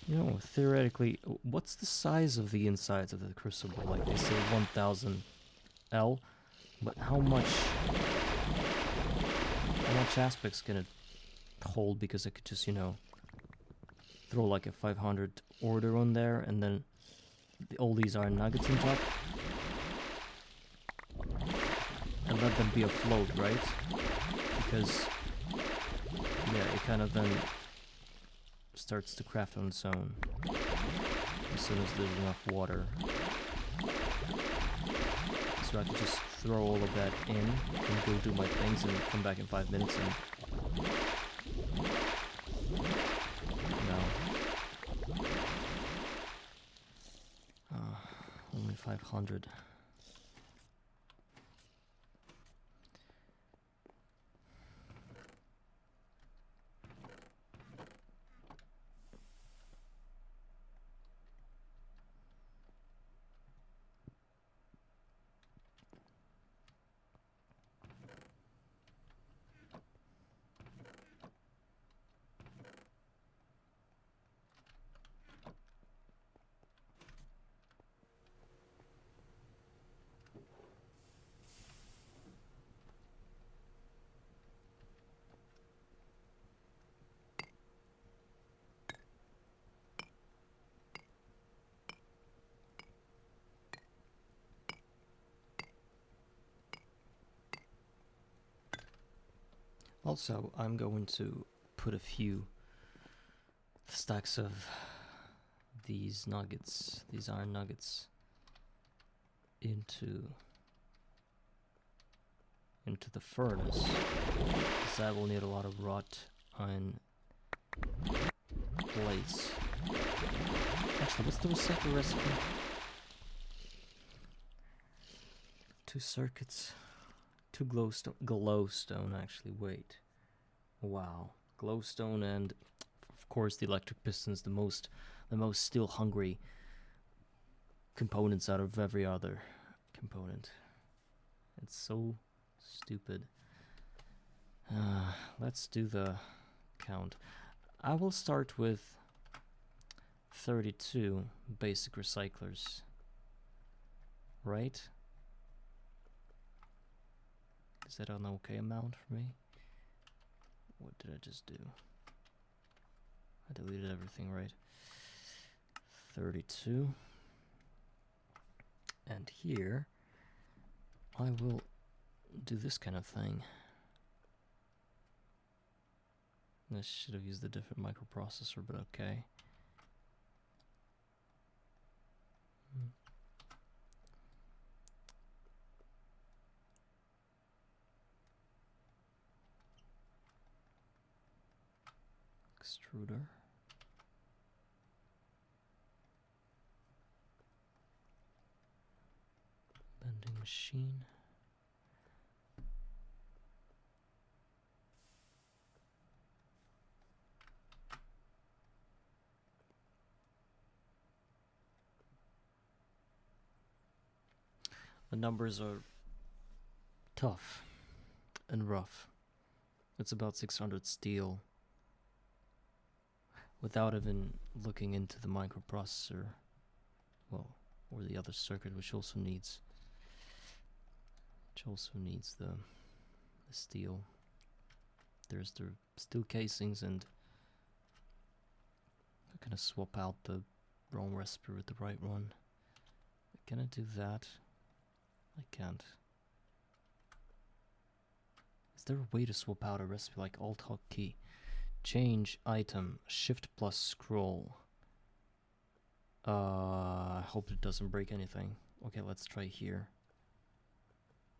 You know, theoretically, what's the size of the insides of the crucible? Like they say 1000 L, but how much aspects can it hold? Because I could just, you know, throw like a 500 order on there and then all these iron nuggets on top and let them be afloat, right? Because yeah, it kind of then starts to craft on its own as soon as there's enough water. So I can just throw all of that in and go do my things and come back in 5 minutes and... No. Only 500. Also, I'm going to put a few stacks of these nuggets, these iron nuggets, into the furnace, because I will need a lot of wrought iron plates. Actually, what's the recycle recipe? 2 circuits. 2 glowstone, actually, wait. Wow. Glowstone and, of course, the electric pistons, the most steel hungry components out of every other component. It's so stupid. Let's do the count. I will start with 32 basic recyclers. Right? Is that an okay amount for me? What did I just do? I deleted everything, right? 32. And here, I will do this kind of thing. I should have used a different microprocessor, but okay. Extruder. Bending machine. The numbers are tough and rough. It's about 600 steel. Without even looking into the microprocessor, well, or the other circuit, which also needs the steel. There's the steel casings, and I'm gonna swap out the wrong recipe with the right one. Can I do that? I can't. Is there a way to swap out a recipe like Alt-Hotkey? Change item, shift plus scroll. I hope it doesn't break anything. Okay, let's try here.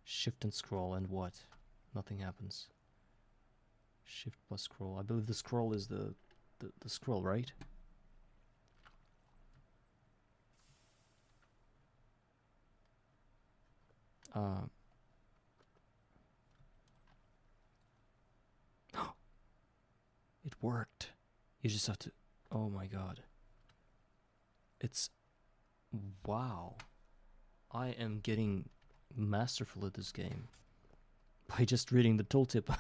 Shift and scroll, and what? Nothing happens. Shift plus scroll. I believe the scroll is the scroll, right? It worked. You just have to... Oh my god. It's... Wow. I am getting masterful at this game. By just reading the tooltip.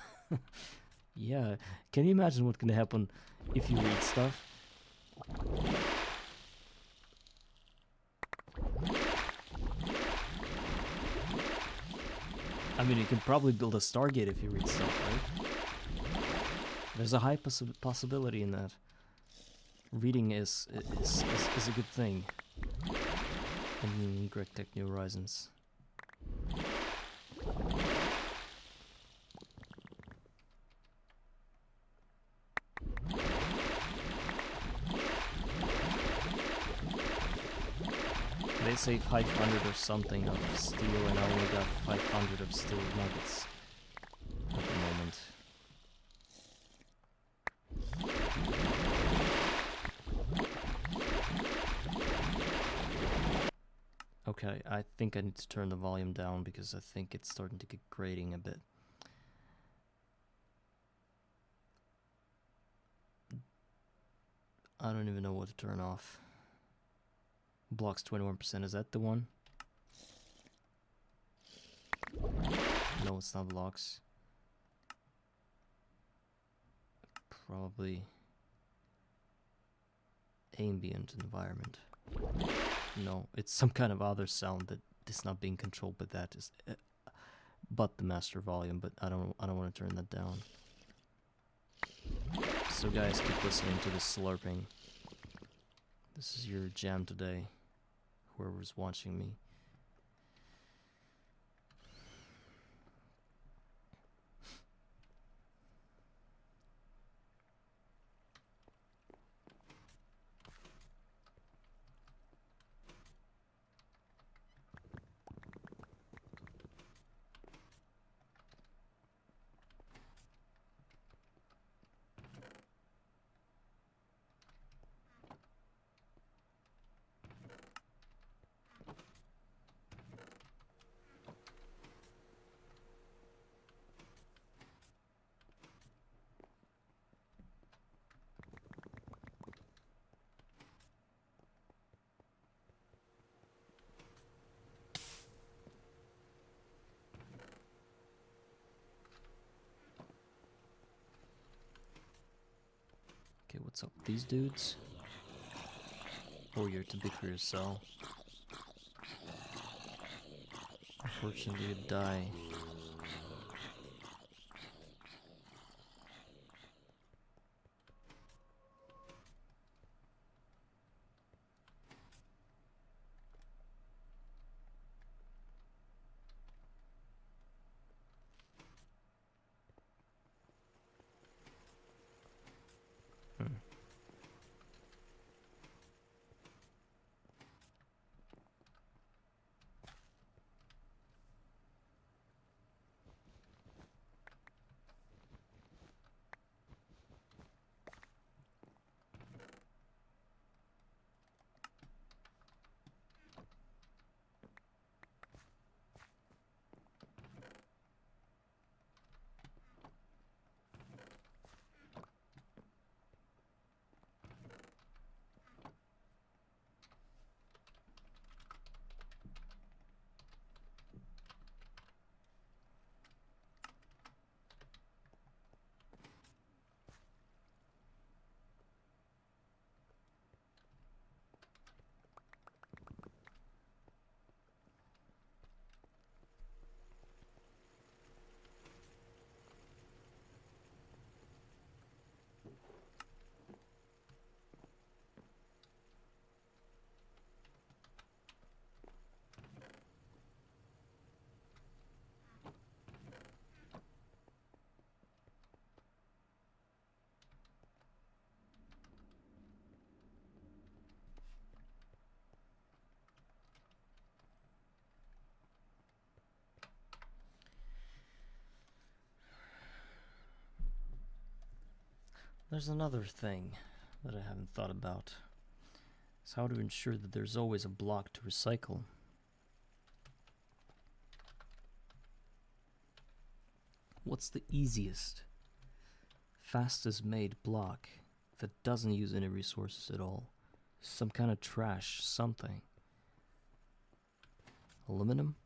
Yeah. Can you imagine what can happen if you read stuff? I mean, you can probably build a Stargate if you read stuff, right? There's a high possibility in that. Reading is a good thing. in Greg Tech New Horizons. They say 500 or something of steel, and I only got 500 of steel nuggets at the moment. Okay, I think I need to turn the volume down because I think it's starting to get grating a bit. I don't even know what to turn off. Blocks 21%, is that the one? No, it's not blocks. Probably ambient environment. No, it's some kind of other sound that is not being controlled by that. Is but the master volume, but I don't want to turn that down. So guys, keep listening to this slurping. This is your jam today, whoever's watching me. Okay, what's up with these dudes? Oh, you're too big for your cell. Unfortunately, you die. There's another thing that I haven't thought about. It's how to ensure that there's always a block to recycle. What's the easiest, fastest made block that doesn't use any resources at all? Some kind of trash, something. Aluminum?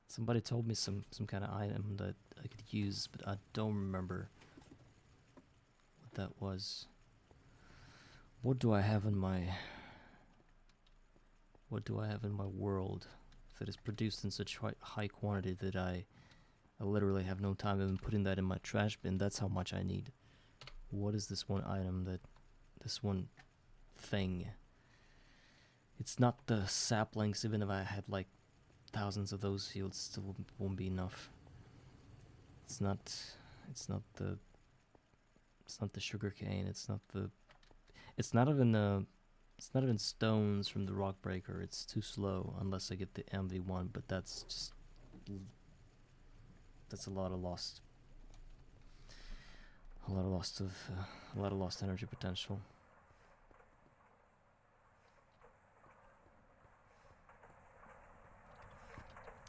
Somebody told me some kind of item that I could use, but I don't remember what that was. What do I have in my world that is produced in such high quantity that I literally have no time even putting that in my trash bin? That's how much I need. What is this one item that, this one thing? It's not the saplings. Even if I had like thousands of those fields, still won't be enough. It's not. It's not the. It's not the sugar cane. It's not the. It's not even It's not even stones from the rock breaker. It's too slow unless I get the MV1. But that's just. That's a lot of lost. A lot of lost energy potential.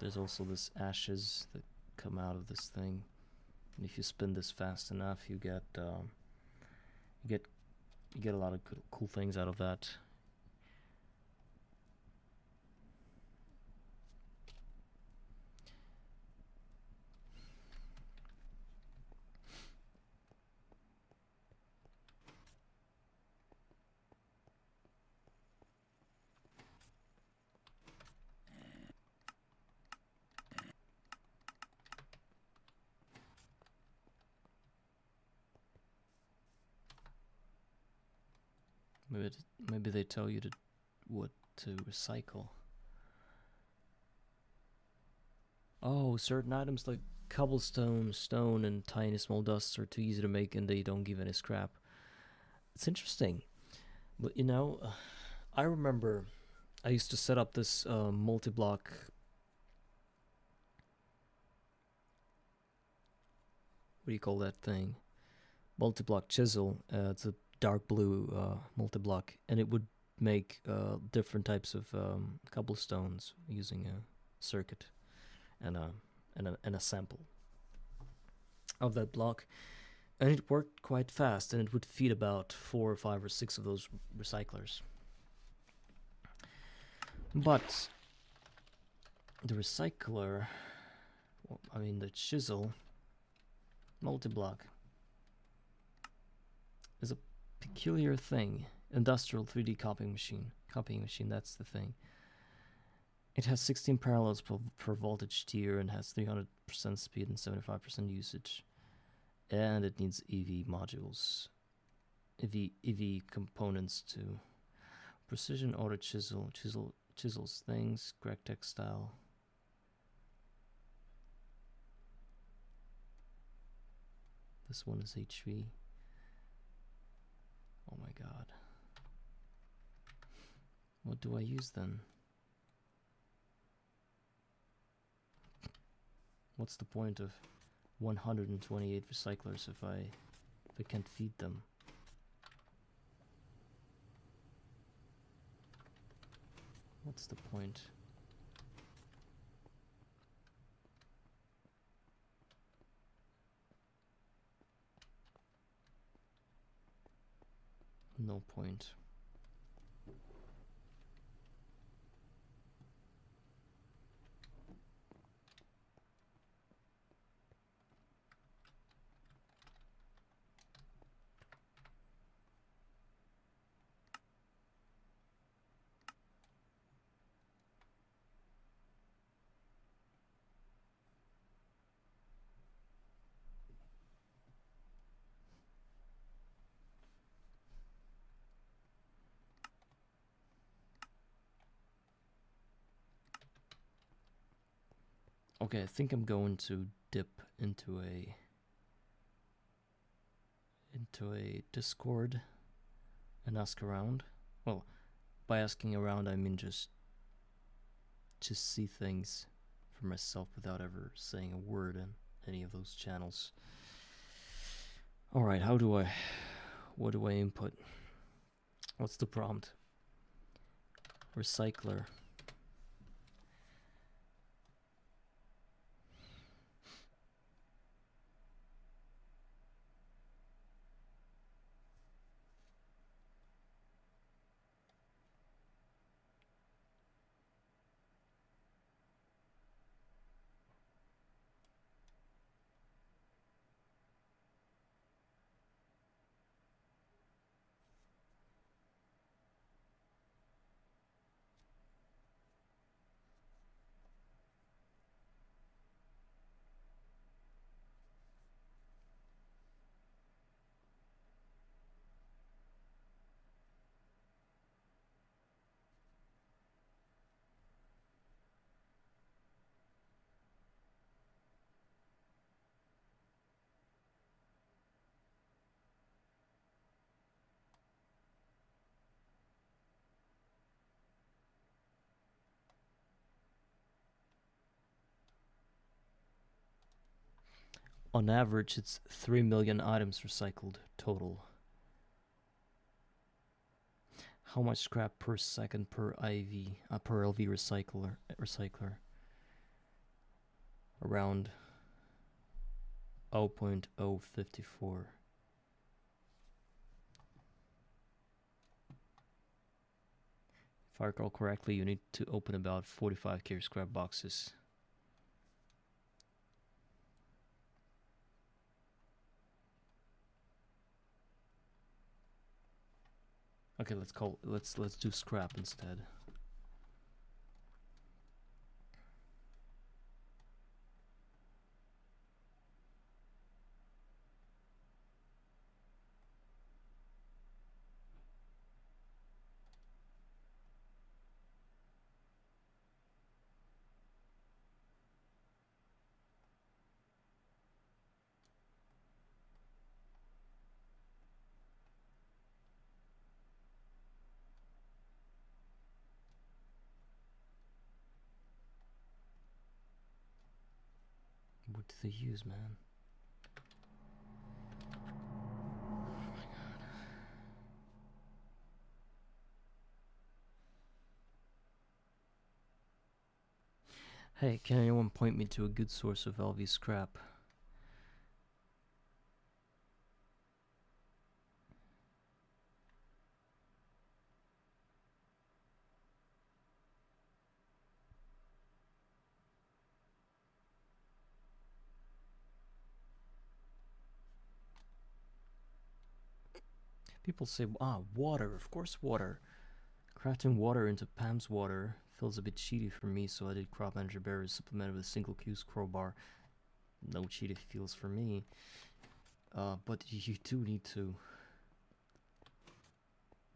There's also this ashes that come out of this thing, and if you spin this fast enough, you get a lot of cool things out of that. Maybe they tell you what to recycle. Oh, certain items like cobblestone, stone, and tiny small dusts are too easy to make, and they don't give any scrap. It's interesting, but I remember I used to set up this multi-block. What do you call that thing? Multi-block chisel. It's a dark blue multi-block, and it would make different types of cobblestones using a circuit and a sample of that block, and it worked quite fast, and it would feed about 4 or 5 or 6 of those recyclers. But the recycler, the chisel multi-block is a peculiar thing. Industrial 3D copying machine, that's the thing. It has 16 parallels per voltage tier and has 300% speed and 75% usage. And it needs EV modules, EV components too. Precision auto chisels things, crack textile. This one is HV. Oh my god. What do I use then? What's the point of 128 recyclers if I can't feed them? What's the point? No point. Okay, I think I'm going to dip into a Discord and ask around. Well, by asking around I mean just see things for myself without ever saying a word in any of those channels. All right, what do I input? What's the prompt? Recycler. On average, it's 3 million items recycled total. How much scrap per second per per LV recycler? Around 0.054. If I recall correctly, you need to open about 45k scrap boxes. Okay, let's do scrap instead. What do they use, man? Hey, can anyone point me to a good source of LV scrap? People say, water, of course water. Crafting water into Pam's water feels a bit cheaty for me, so I did crop manager berries supplemented with a single Q's crowbar. No cheaty feels for me. But you do need to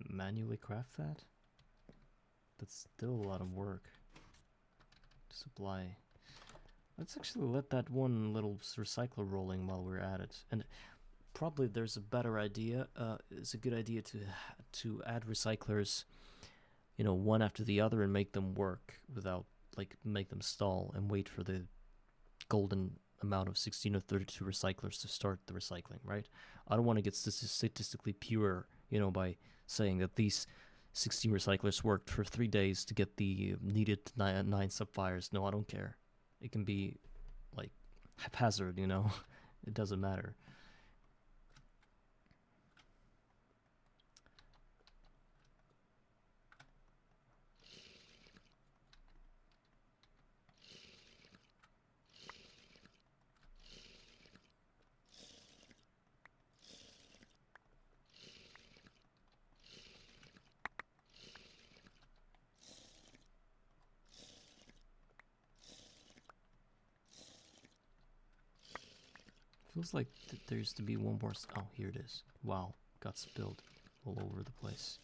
manually craft that? That's still a lot of work to supply. Let's actually let that one little recycler rolling while we're at it. And probably there's a better idea. It's a good idea to add recyclers, you know, one after the other and make them work without, like, make them stall and wait for the golden amount of 16 or 32 recyclers to start the recycling, right? I don't want to get statistically pure, you know, by saying that these 16 recyclers worked for 3 days to get the needed 9 sapphires. No, I don't care. It can be, like, haphazard, you know? It doesn't matter. Feels like there used to be one more. Oh, here it is. Wow, got spilled all over the place.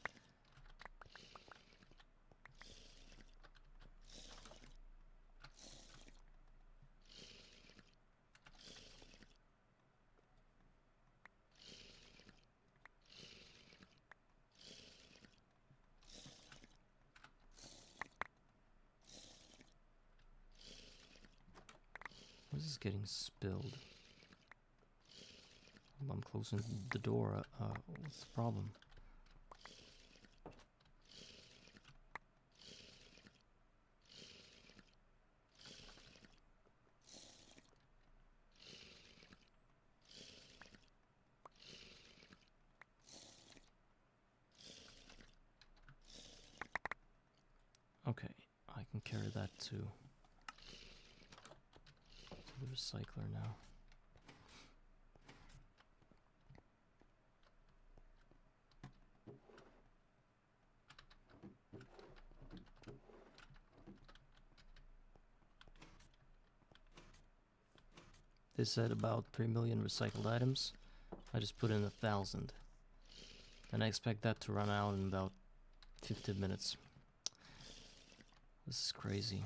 What is this getting spilled? I'm closing the door. What's the problem? Okay, I can carry that to the recycler now. They said about 3 million recycled items. I just put in 1,000. And I expect that to run out in about 15 minutes. This is crazy.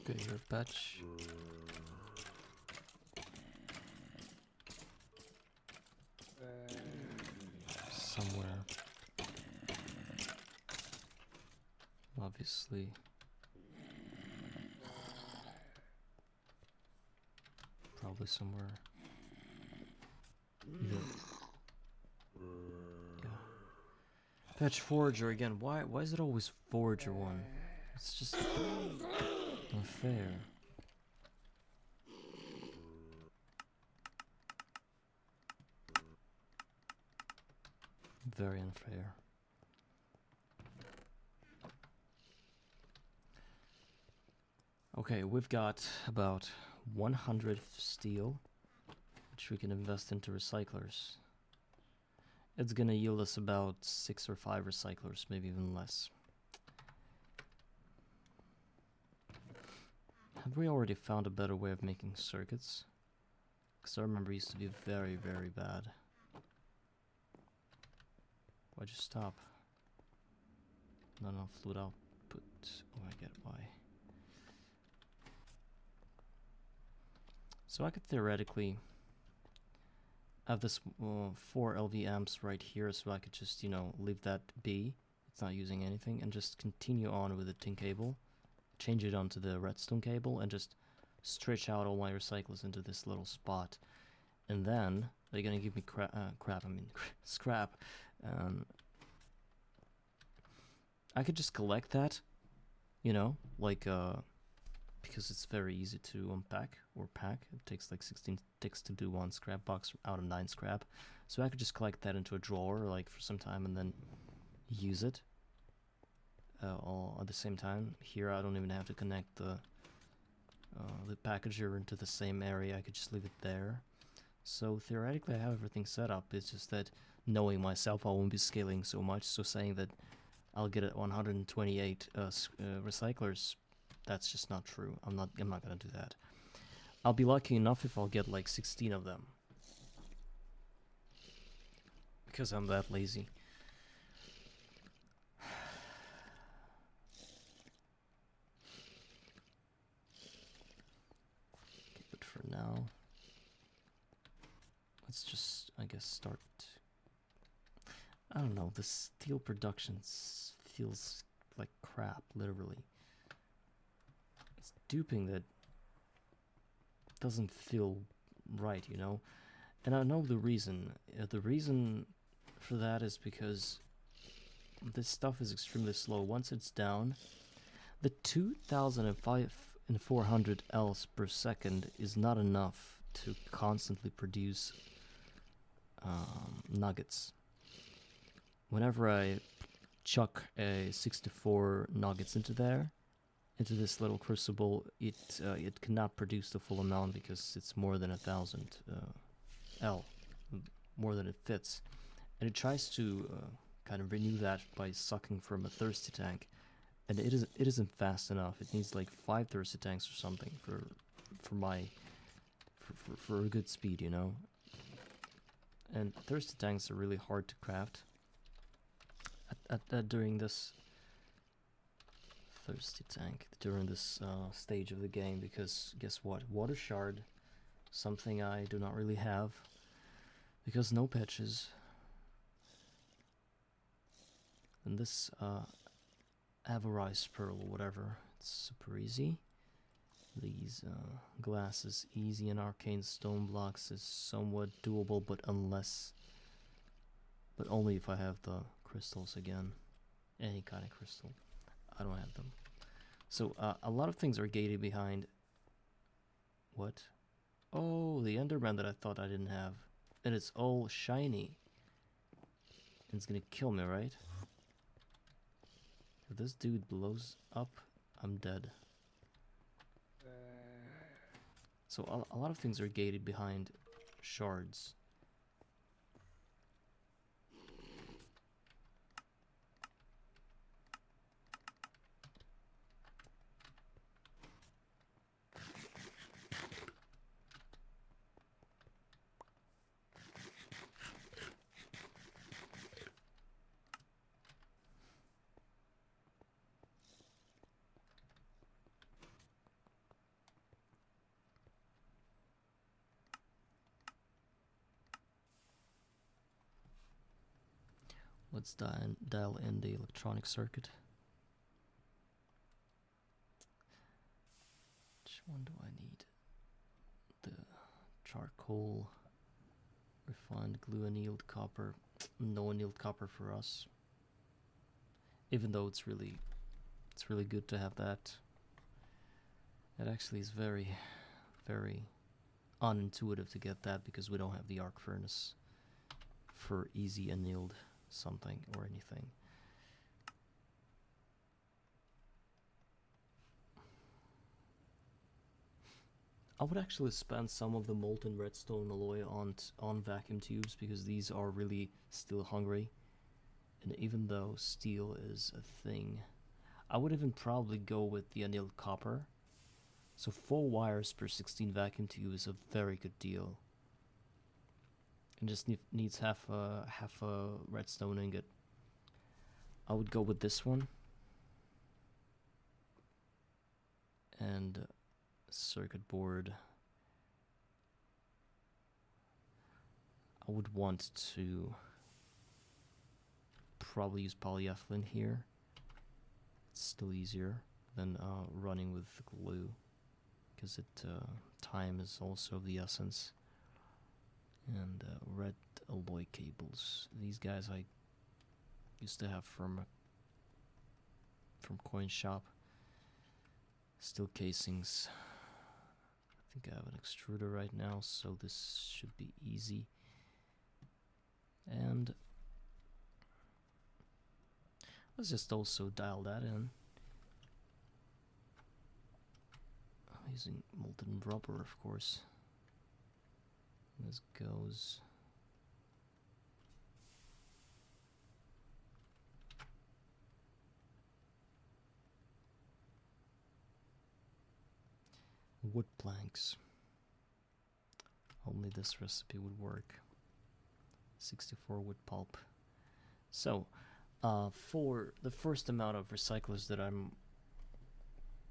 Okay, your patch. Somewhere. Obviously. Probably somewhere. Either. Yeah. Patch Forager again. Why is it always Forager one? It's just unfair. Very unfair. Okay, we've got about 100 steel, which we can invest into recyclers. It's gonna yield us about 6 or 5 recyclers, maybe even less. Have we already found a better way of making circuits? Because I remember it used to be very, very bad. Why'd you stop? Not enough fluid output. Oh, I get why. So I could theoretically have this 4 LV amps right here, so I could just, you know, leave that be. It's not using anything, and just continue on with the tin cable. Change it onto the redstone cable, and just stretch out all my recyclers into this little spot. And then they're gonna give me scrap. I could just collect that, you know, like because it's very easy to unpack or pack. It takes like 16 ticks to do 1 scrap box out of 9 scrap. So I could just collect that into a drawer like for some time and then use it all at the same time. Here I don't even have to connect the packager into the same area. I could just leave it there. So theoretically I have everything set up. It's just that knowing myself I won't be scaling so much. So saying that I'll get at 128 recyclers, that's just not true. I'm not gonna do that. I'll be lucky enough if I'll get like 16 of them, because I'm that lazy. Okay, but for now, let's just, I guess, start. I don't know, the steel production feels like crap, literally. It's duping that doesn't feel right, you know? And I know the reason. The reason for that is because this stuff is extremely slow. Once it's down, the 2,400 Ls per second is not enough to constantly produce nuggets. Whenever I chuck a 64 nuggets into this little crucible, it cannot produce the full amount because it's more than 1,000 L, more than it fits, and it tries to kind of renew that by sucking from a thirsty tank, and it isn't fast enough. It needs like 5 thirsty tanks or something for a good speed, you know. And thirsty tanks are really hard to craft during this stage of the game, because guess what? Water shard, something I do not really have because no patches. And this Avarized pearl or whatever, it's super easy. These glasses, easy, and arcane stone blocks is somewhat doable, but only if I have the crystals again. Any kind of crystal. I don't have them. So a lot of things are gated behind. What? Oh, the Enderman that I thought I didn't have. And it's all shiny. And it's gonna kill me, right? If this dude blows up, I'm dead. So a lot of things are gated behind shards. Let's dial in the electronic circuit. Which one do I need? The charcoal, refined glue, annealed copper. No annealed copper for us. Even though it's really good to have that. It actually is very, very unintuitive to get that because we don't have the arc furnace for easy annealed something or anything. I would actually spend some of the molten redstone alloy on vacuum tubes because these are really still hungry. And even though steel is a thing, I would even probably go with the annealed copper. So 4 wires per 16 vacuum tube is a very good deal. And just needs half a redstone ingot. I would go with this one. And circuit board. I would want to probably use polyethylene here. It's still easier than running with glue, because time is also of the essence. And red alloy cables. These guys I used to have from Coin Shop. Steel casings. I think I have an extruder right now, so this should be easy. And let's just also dial that in. I'm using molten rubber, of course. This goes. Wood planks. Only this recipe would work. 64 wood pulp. So, for the first amount of recyclers that I'm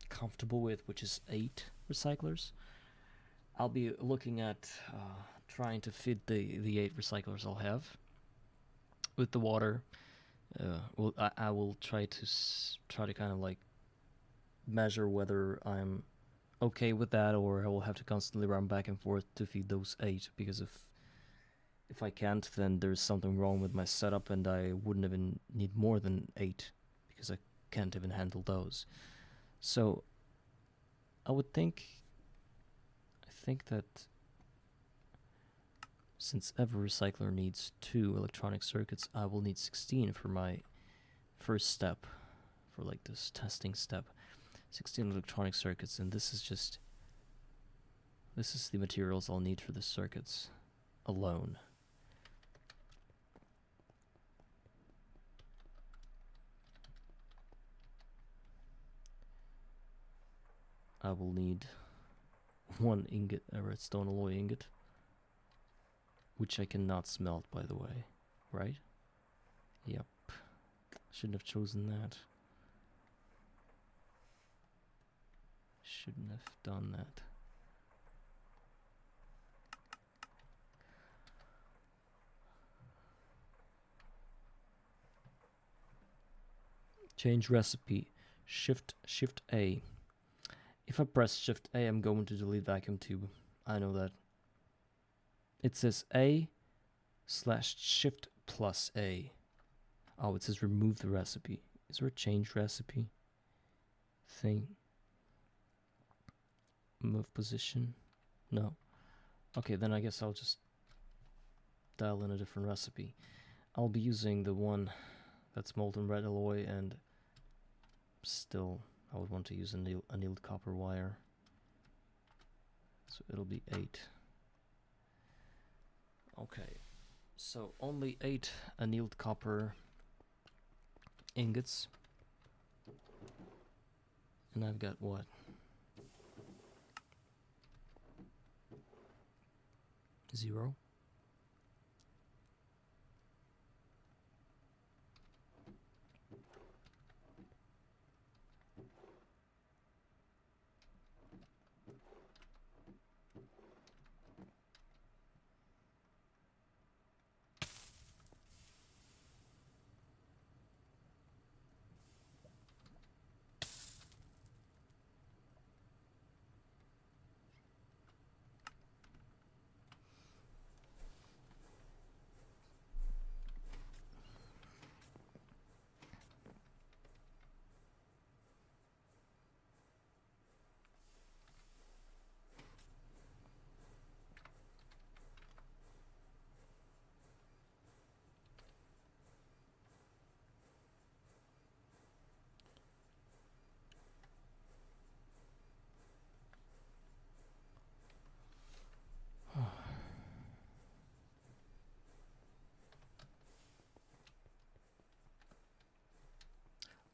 comfortable with, which is 8 recyclers, I'll be looking at trying to fit the 8 recyclers I'll have with the water. Well, I will try to kind of like measure whether I'm okay with that, or I will have to constantly run back and forth to feed those 8, because if I can't, then there's something wrong with my setup and I wouldn't even need more than 8 because I can't even handle those. So I think that since every recycler needs 2 electronic circuits, I will need 16 for my first step, for like this testing step. 16 electronic circuits, and this is the materials I'll need for the circuits alone. I will need 1 ingot, a redstone alloy ingot, which I cannot smelt, by the way, right? Yep. Shouldn't have chosen that. Shouldn't have done that. Change recipe. Shift A. If I press Shift A, I'm going to delete vacuum tube. I know that. It says A/Shift+A. Oh, it says remove the recipe. Is there a change recipe thing? Move position? No. Okay, then I guess I'll just dial in a different recipe. I'll be using the one that's molten red alloy, and still I would want to use annealed copper wire. So it'll be 8. Okay, so only 8 annealed copper ingots. And I've got what? 0.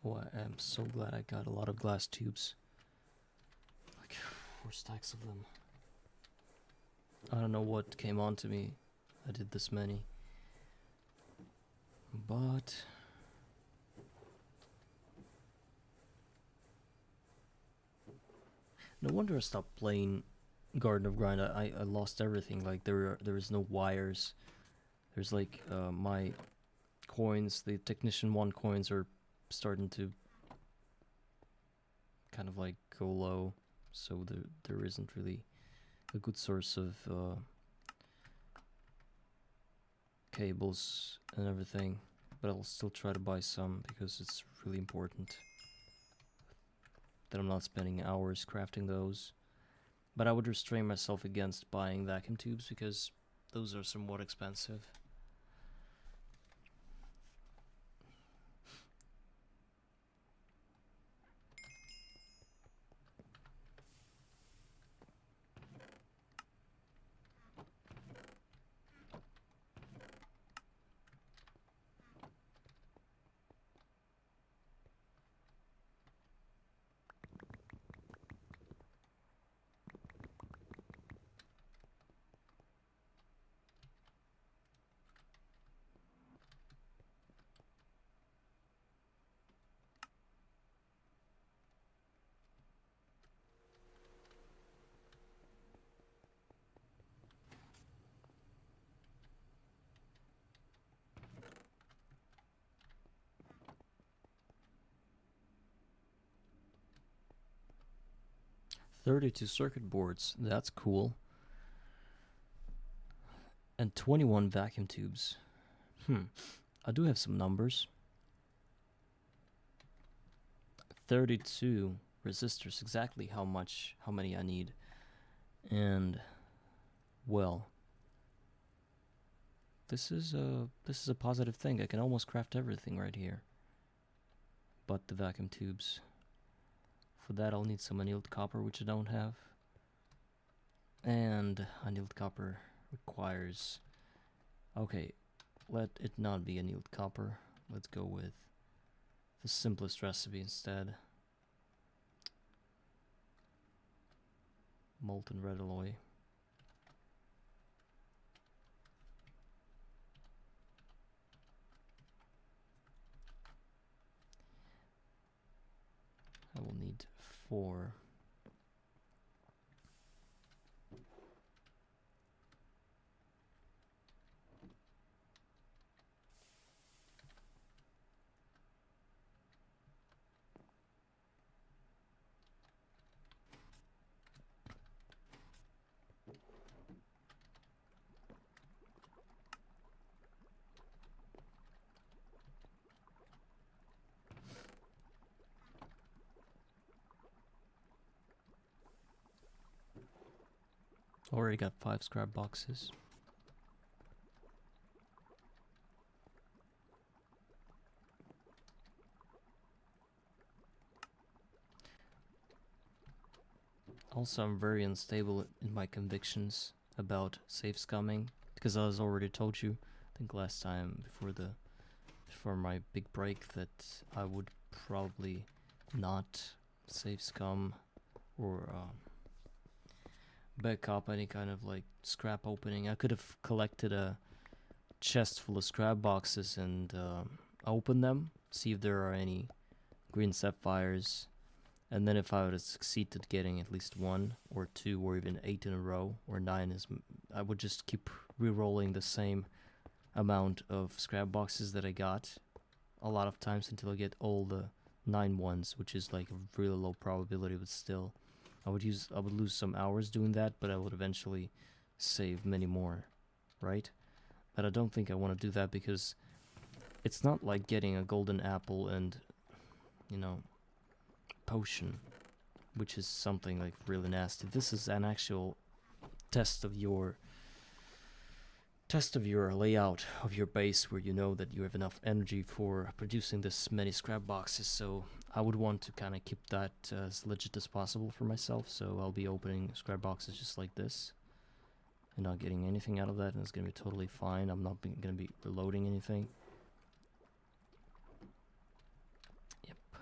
Oh, I am so glad I got a lot of glass tubes. Like 4 stacks of them. I don't know what came on to me. I did this many. But no wonder I stopped playing Garden of Grind. I lost everything. Like there is no wires. There's like my coins, the Technician 1 coins are starting to kind of like go low, so there isn't really a good source of cables and everything, but I'll still try to buy some because it's really important that I'm not spending hours crafting those. But I would restrain myself against buying vacuum tubes because those are somewhat expensive. 32 circuit boards, that's cool. And 21 vacuum tubes. I do have some numbers. 32 resistors, exactly how many I need. And well, this is a positive thing. I can almost craft everything right here. But the vacuum tubes. For that I'll need some annealed copper, which I don't have. And annealed copper requires... Okay, let it not be annealed copper. Let's go with the simplest recipe instead. Molten red alloy. I will need 4. Already got 5 scrap boxes. Also, I'm very unstable in my convictions about safe scumming, because as I already told you, I think last time before my big break, that I would probably not safe scum or back up any kind of like scrap opening. I could have collected a chest full of scrap boxes and open them, see if there are any green sapphires, and then if I would have succeeded getting at least 1 or 2 or even 8 in a row, or 9 I would just keep re-rolling the same amount of scrap boxes that I got a lot of times until I get all the 9 ones, which is like a really low probability, but still I would lose some hours doing that, but I would eventually save many more, right? But I don't think I want to do that because it's not like getting a golden apple and, you know, potion, which is something like really nasty. This is an actual test of your layout of your base, where you know that you have enough energy for producing this many scrap boxes. So I would want to kind of keep that as legit as possible for myself. So I'll be opening scrap boxes just like this and not getting anything out of that, and it's gonna be totally fine. I'm not gonna be reloading anything. Yep.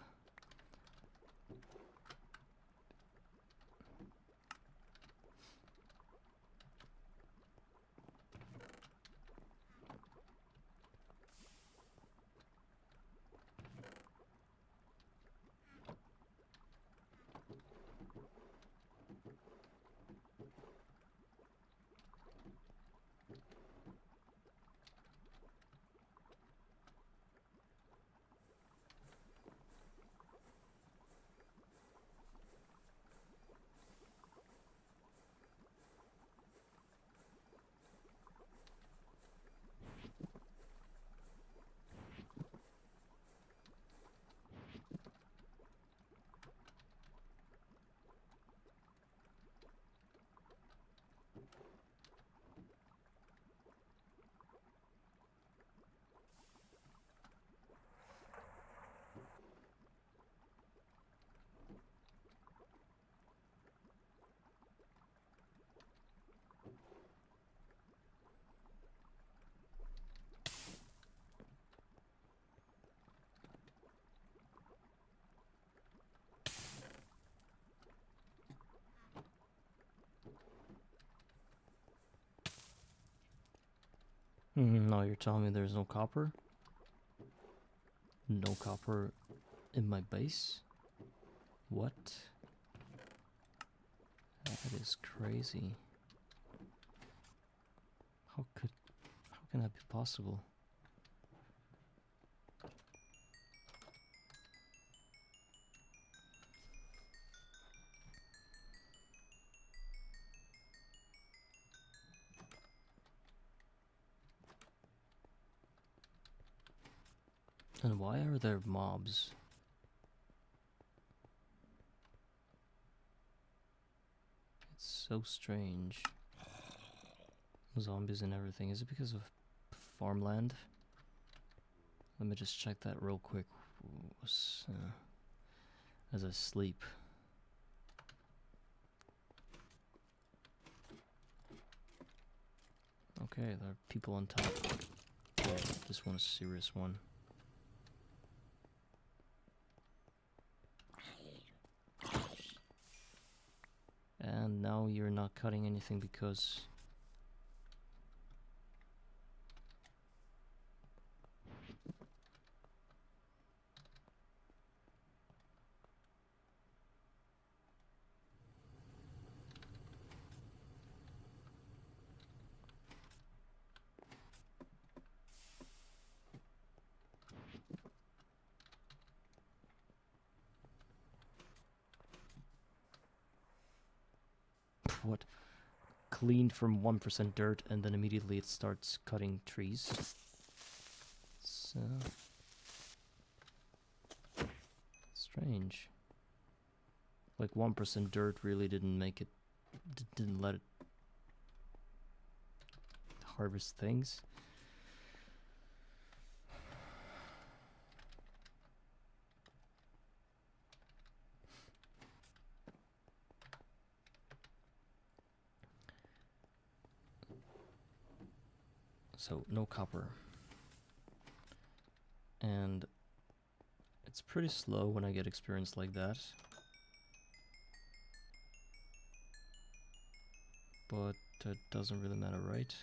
No, you're telling me there's no copper? No copper in my base? What? That is crazy. How can that be possible? And why are there mobs? It's so strange. Zombies and everything. Is it because of farmland? Let me just check that real quick as I sleep. Okay, there are people on top. Oh, this one is a serious one. And now you're not cutting anything because... What? Cleaned from 1% dirt and then immediately it starts cutting trees. So... strange. Like 1% dirt really didn't make it... didn't let it harvest things. So, no copper. And it's pretty slow when I get experience like that. But that doesn't really matter, right?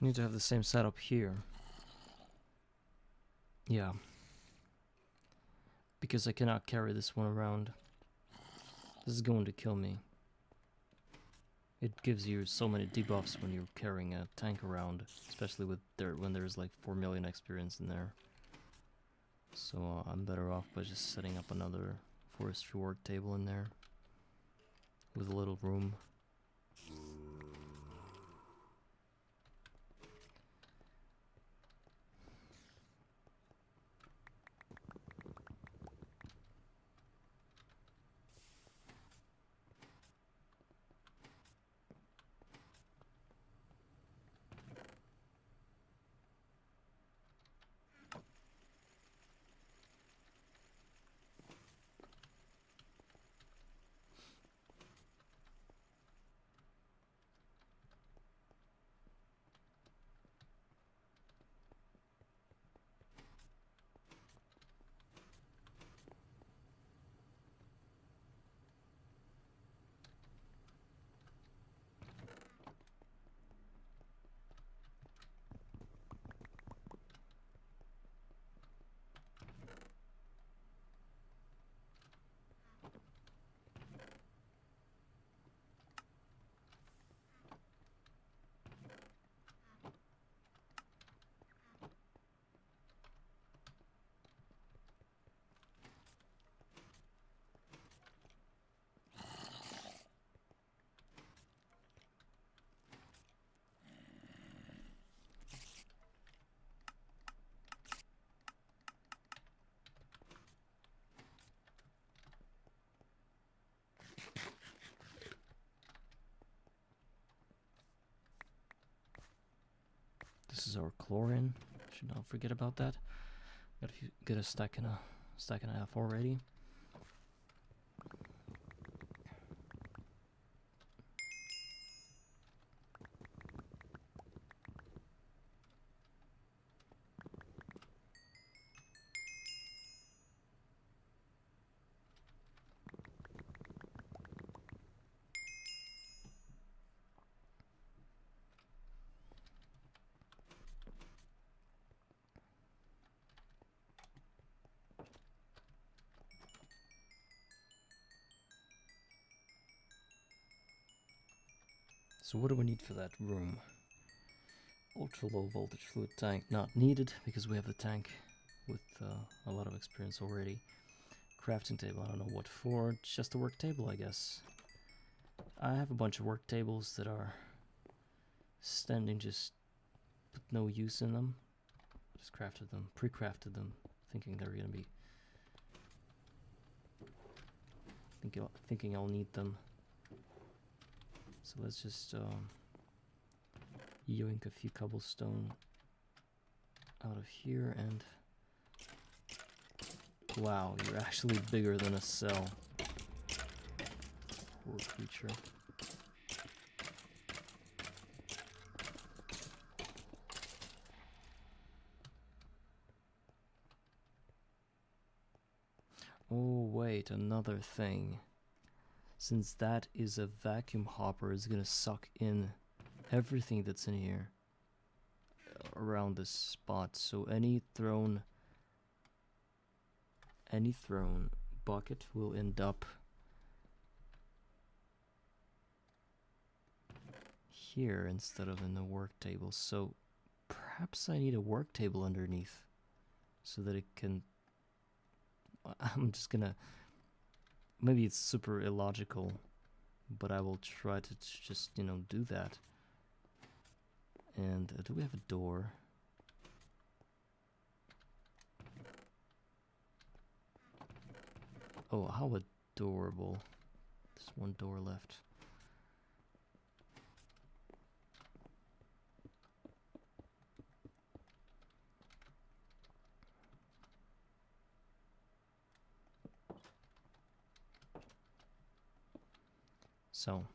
I need to have the same setup here. Yeah. Because I cannot carry this one around. This is going to kill me. It gives you so many debuffs when you're carrying a tank around, especially with when there's like 4 million experience in there. So I'm better off by just setting up another forestry work table in there with a little room. This is our chlorine. Should not forget about that. Get a stack and a half already. So what do we need for that room? Ultra low voltage fluid tank, not needed because we have the tank with a lot of experience already. Crafting table, I don't know what for, just a work table I guess. I have a bunch of work tables that are standing just with no use in them. Just crafted them, pre-crafted them, thinking they're gonna be, thinking I'll need them. So let's just yoink a few cobblestone out of here, and wow, you're actually bigger than a cell. Poor creature. Oh wait, another thing. Since that is a vacuum hopper, it's gonna suck in everything that's in here around this spot. So any thrown bucket will end up here instead of in the work table. So perhaps I need a work table underneath so that it can, I'm just gonna, maybe it's super illogical, but I will try to just, you know, do that. And do we have a door? Oh, how adorable. There's one door left. So,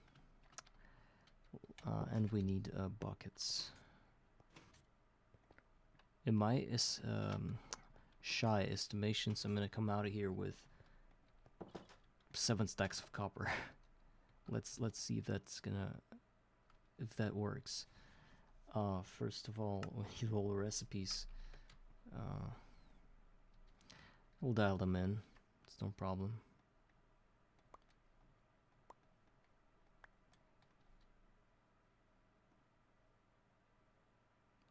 and we need buckets. In my shy estimations, I'm gonna come out of here with 7 stacks of copper. let's see if that's gonna, if that works. First of all, we need all the recipes. We'll dial them in. It's no problem.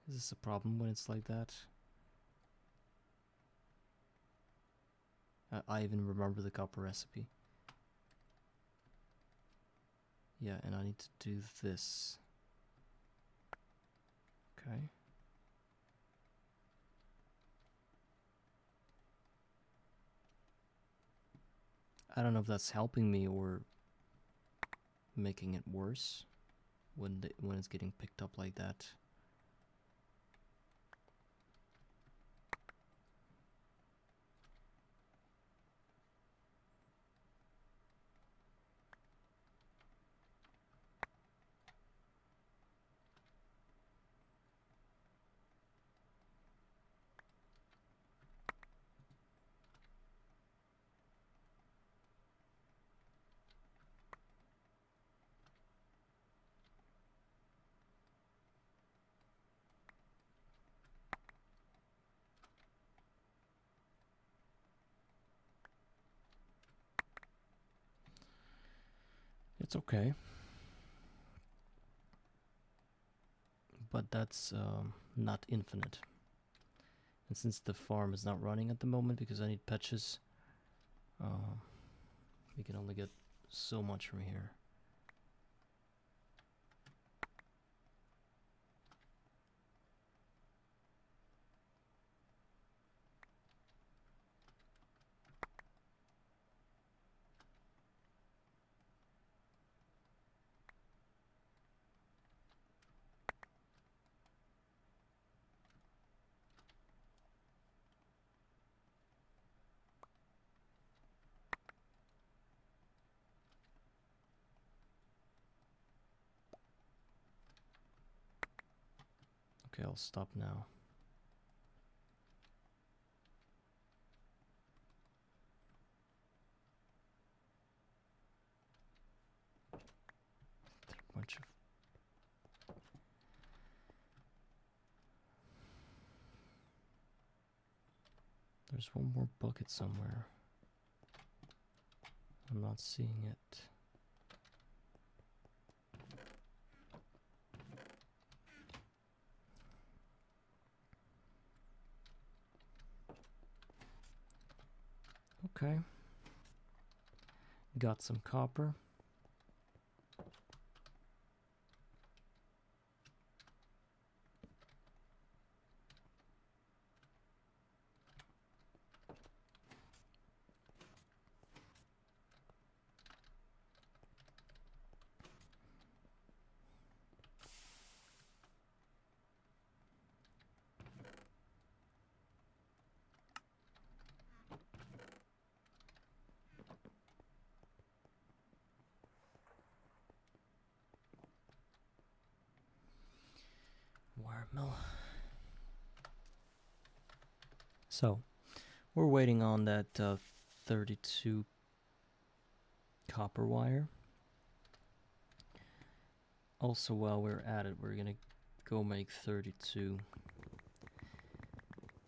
Is this a problem when it's like that? I even remember the copper recipe. Yeah, and I need to do this. Okay. I don't know if that's helping me or making it worse when it's getting picked up like that. It's okay. But that's not infinite. And since the farm is not running at the moment because I need patches, we can only get so much from here. Okay, I'll stop now. Bunch of There's one more bucket somewhere. I'm not seeing it. Okay. Got some copper. Wire mill. So, we're waiting on that 32 copper wire. Also, while we're at it, we're gonna go make 32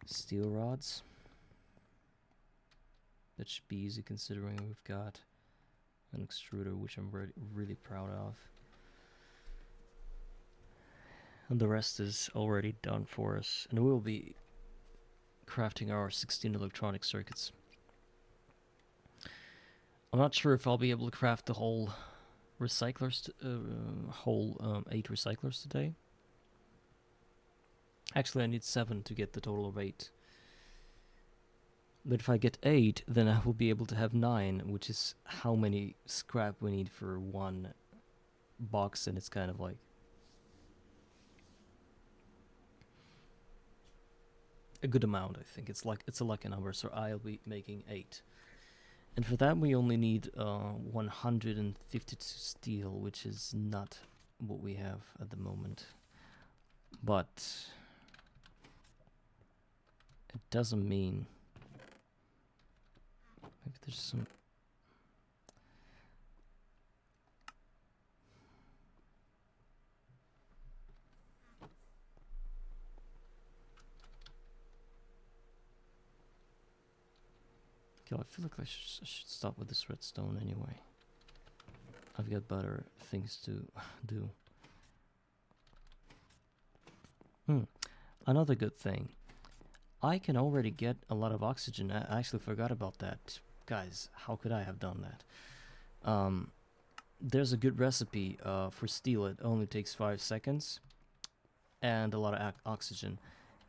steel rods. That should be easy considering we've got an extruder, which I'm really proud of. And the rest is already done for us. And we'll be crafting our 16 electronic circuits. I'm not sure if I'll be able to craft the whole recyclers, 8 recyclers today. Actually, I need 7 to get the total of 8. But if I get 8, then I will be able to have 9, which is how many scrap we need for one box, and it's kind of like a good amount, I think. It's a lucky number, so I'll be making 8. And for that we only need 152 steel, which is not what we have at the moment. But it doesn't mean... Maybe there's some... I feel like I should stop with this redstone anyway. I've got better things to do. Another good thing. I can already get a lot of oxygen. I actually forgot about that. Guys, how could I have done that? There's a good recipe for steel. It only takes 5 seconds. And a lot of oxygen.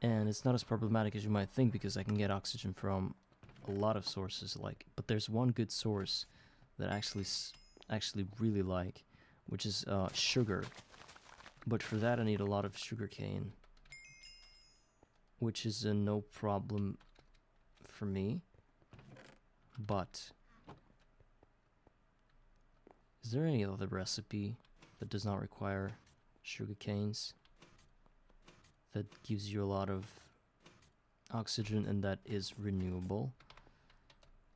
And it's not as problematic as you might think, because I can get oxygen from a lot of sources, but there's one good source that I actually really like, which is sugar. But for that I need a lot of sugar cane, which is no problem for me. But is there any other recipe that does not require sugar canes, that gives you a lot of oxygen and that is renewable?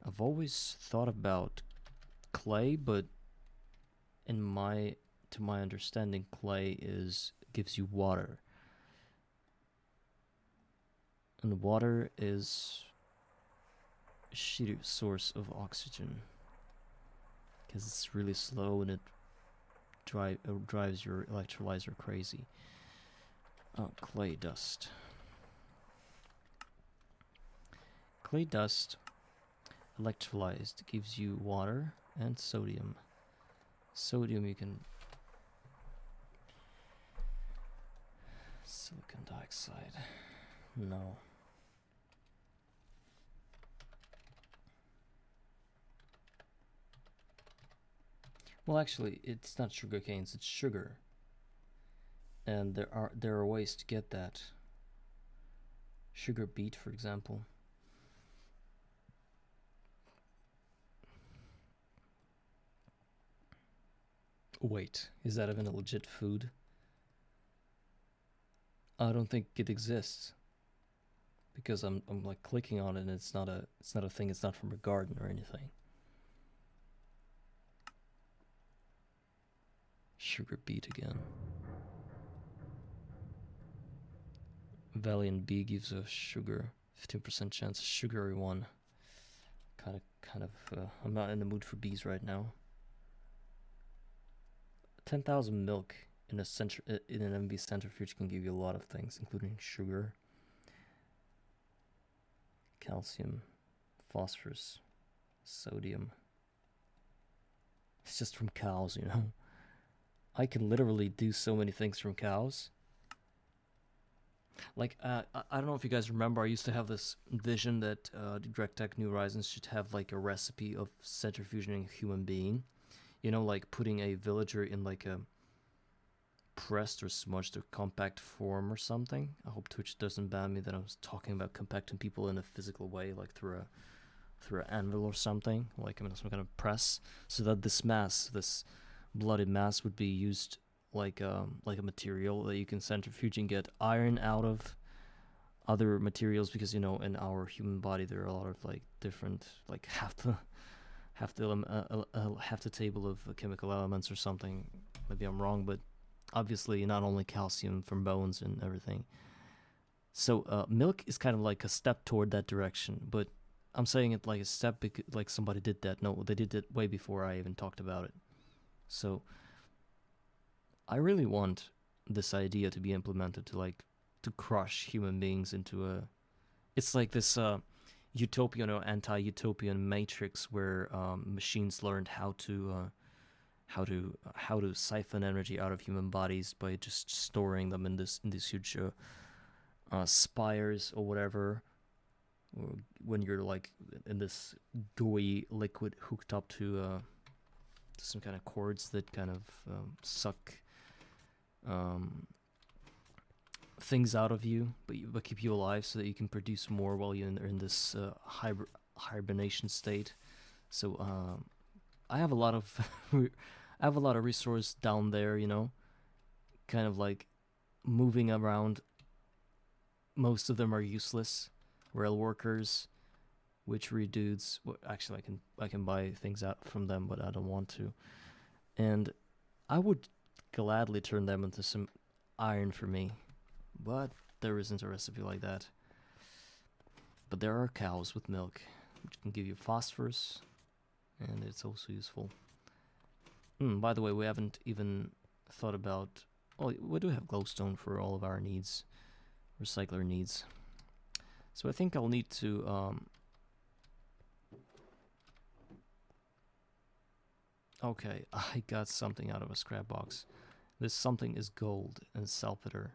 I've always thought about clay, but to my understanding, clay gives you water, and water is a shitty source of oxygen because it's really slow and it drives your electrolyzer crazy. Clay dust. Clay dust, electrolyzed, gives you water and sodium. Sodium you can... Silicon dioxide. No. Well, actually, it's not sugar canes, it's sugar. And there are ways to get that. Sugar beet, for example. Wait, is that even a legit food? I don't think it exists because I'm like clicking on it and it's not a thing. It's not from a garden or anything. Sugar beet again. Valiant bee gives a sugar 15% chance, a sugary one. Kind of. I'm not in the mood for bees right now. 10,000 milk in an MV centrifuge can give you a lot of things, including sugar, calcium, phosphorus, sodium. It's just from cows, you know. I can literally do so many things from cows. Like, I don't know if you guys remember, I used to have this vision that Direct Tech New Horizons should have like a recipe of centrifuging a human being. You know, like putting a villager in like a pressed or smudged or compact form or something. I hope Twitch doesn't ban me that I was talking about compacting people in a physical way, like through an anvil or something, like I'm some kind of press, so that this bloody mass would be used like a material that you can centrifuge and get iron out of other materials, because you know in our human body there are a lot of like different, like half the table of chemical elements or something. Maybe I'm wrong, but obviously not only calcium from bones and everything. So milk is kind of like a step toward that direction, but I'm saying it like a step because like somebody did that. No, they did it way before I even talked about it. So I really want this idea to be implemented to crush human beings into a. It's like this utopian or anti-utopian matrix where machines learned how to siphon energy out of human bodies by just storing them in these huge spires or whatever. When you're like in this gooey liquid hooked up to some kind of cords that kind of suck things out of you, but keep you alive so that you can produce more while you're in this hibernation state. So I have a lot of I have a lot of resource down there, you know, kind of like moving around. Most of them are useless. Rail workers, witchery dudes. Well, actually, I can buy things out from them, but I don't want to. And I would gladly turn them into some iron for me, but there isn't a recipe like that. But there are cows with milk, which can give you phosphorus, and it's also useful. By the way, we haven't even thought about. Oh, we do have glowstone for all of our needs, recycler needs. So I think I'll need to. Okay, I got something out of a scrap box. This something is gold and salpeter.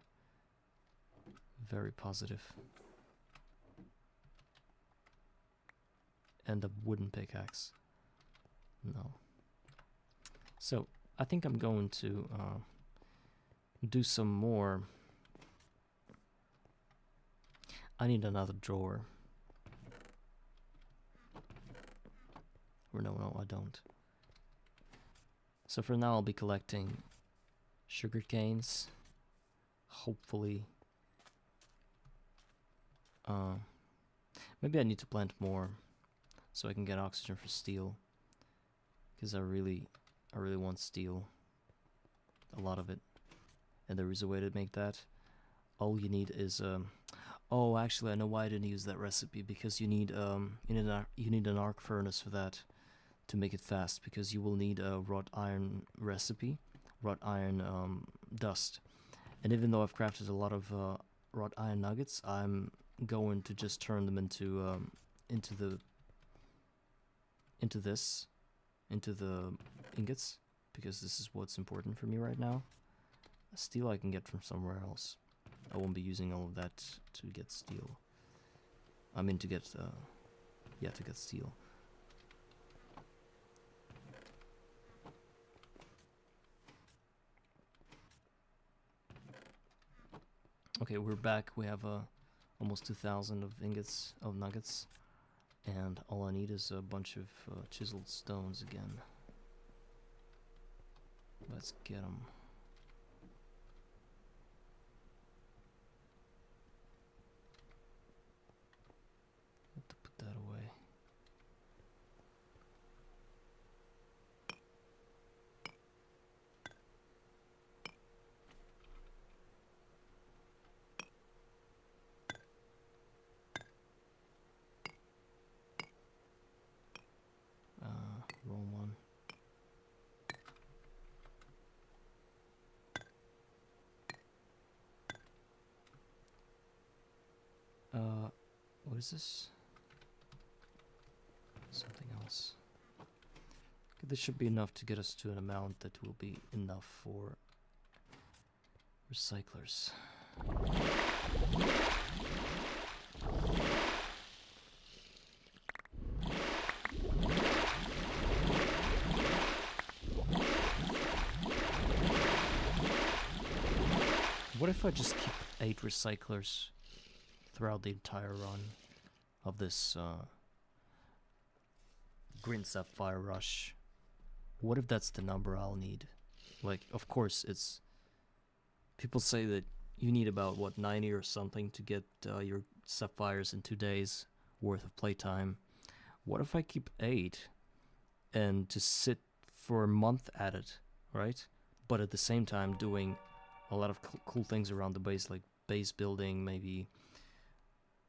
Very positive. And a wooden pickaxe. No. So I think I'm going to do some more. I need another drawer. Or no, I don't. So for now I'll be collecting sugar canes. Hopefully. Maybe I need to plant more so I can get oxygen for steel. Because I really want steel. A lot of it. And there is a way to make that. All you need is oh, actually, I know why I didn't use that recipe, because you need an arc furnace for that to make it fast, because you will need a wrought iron recipe, wrought iron dust. And even though I've crafted a lot of wrought iron nuggets, I'm going to just turn them into the ingots, because this is what's important for me right now. Steel I can get from somewhere else. I won't be using all of that to get steel. I mean to get steel. Okay, we're back. We have almost 2,000 of ingots of nuggets, and all I need is a bunch of chiseled stones again. Let's get them. What is this? Something else. Okay, this should be enough to get us to an amount that will be enough for recyclers. What if I just keep 8 recyclers throughout the entire run of this Green Sapphire Rush? What if that's the number I'll need? Like, of course, it's... People say that you need about, what, 90 or something to get your Sapphires in 2 days worth of playtime. What if I keep 8 and just sit for a month at it, right? But at the same time doing a lot of cool things around the base, like base building, maybe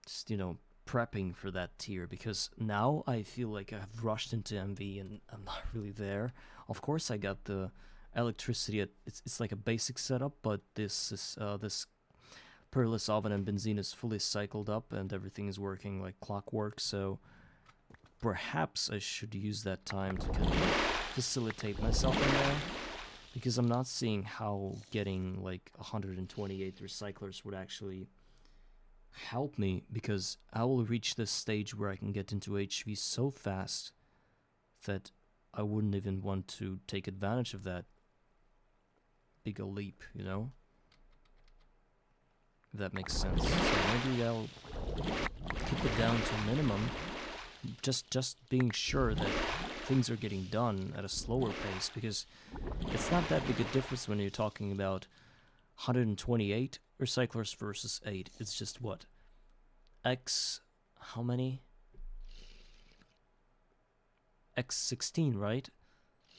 just, you know, prepping for that tier, because now I feel like I've rushed into MV and I'm not really there. Of course I got the electricity at, it's like a basic setup, but this is this Perilous Oven and Benzene is fully cycled up and everything is working like clockwork, so perhaps I should use that time to kind of facilitate myself in there, because I'm not seeing how getting like 128 recyclers would actually help me, because I will reach this stage where I can get into HV so fast that I wouldn't even want to take advantage of that big a leap, you know? If that makes sense. So maybe I'll keep it down to a minimum, just being sure that things are getting done at a slower pace, because it's not that big a difference when you're talking about 128 recyclers versus 8. It's just what? X, how many? X 16, right?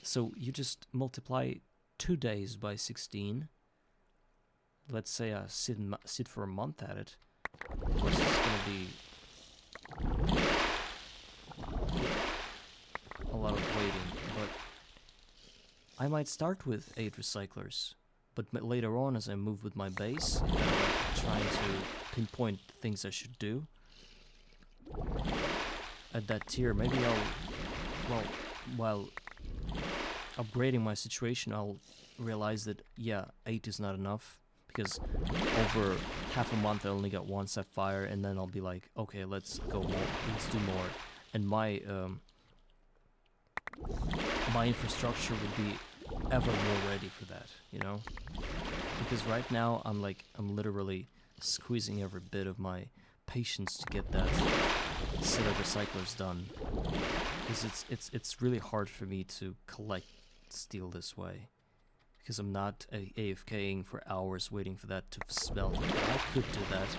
So you just multiply 2 days by 16. Let's say I sit for a month at it. Of course it's gonna be a lot of waiting, but I might start with 8 recyclers, but later on as I move with my base, and like trying to pinpoint the things I should do at that tier, maybe I'll, well, while upgrading my situation, I'll realize that, yeah, 8 is not enough, because over half a month I only got 1 Sapphire, and then I'll be like, okay, let's go more, let's do more, and my my infrastructure would be ever more ready for that, you know? Because right now I'm literally squeezing every bit of my patience to get that set of recyclers done, because it's really hard for me to collect steel this way, because I'm not AFKing for hours waiting for that to smelt. But I could do that.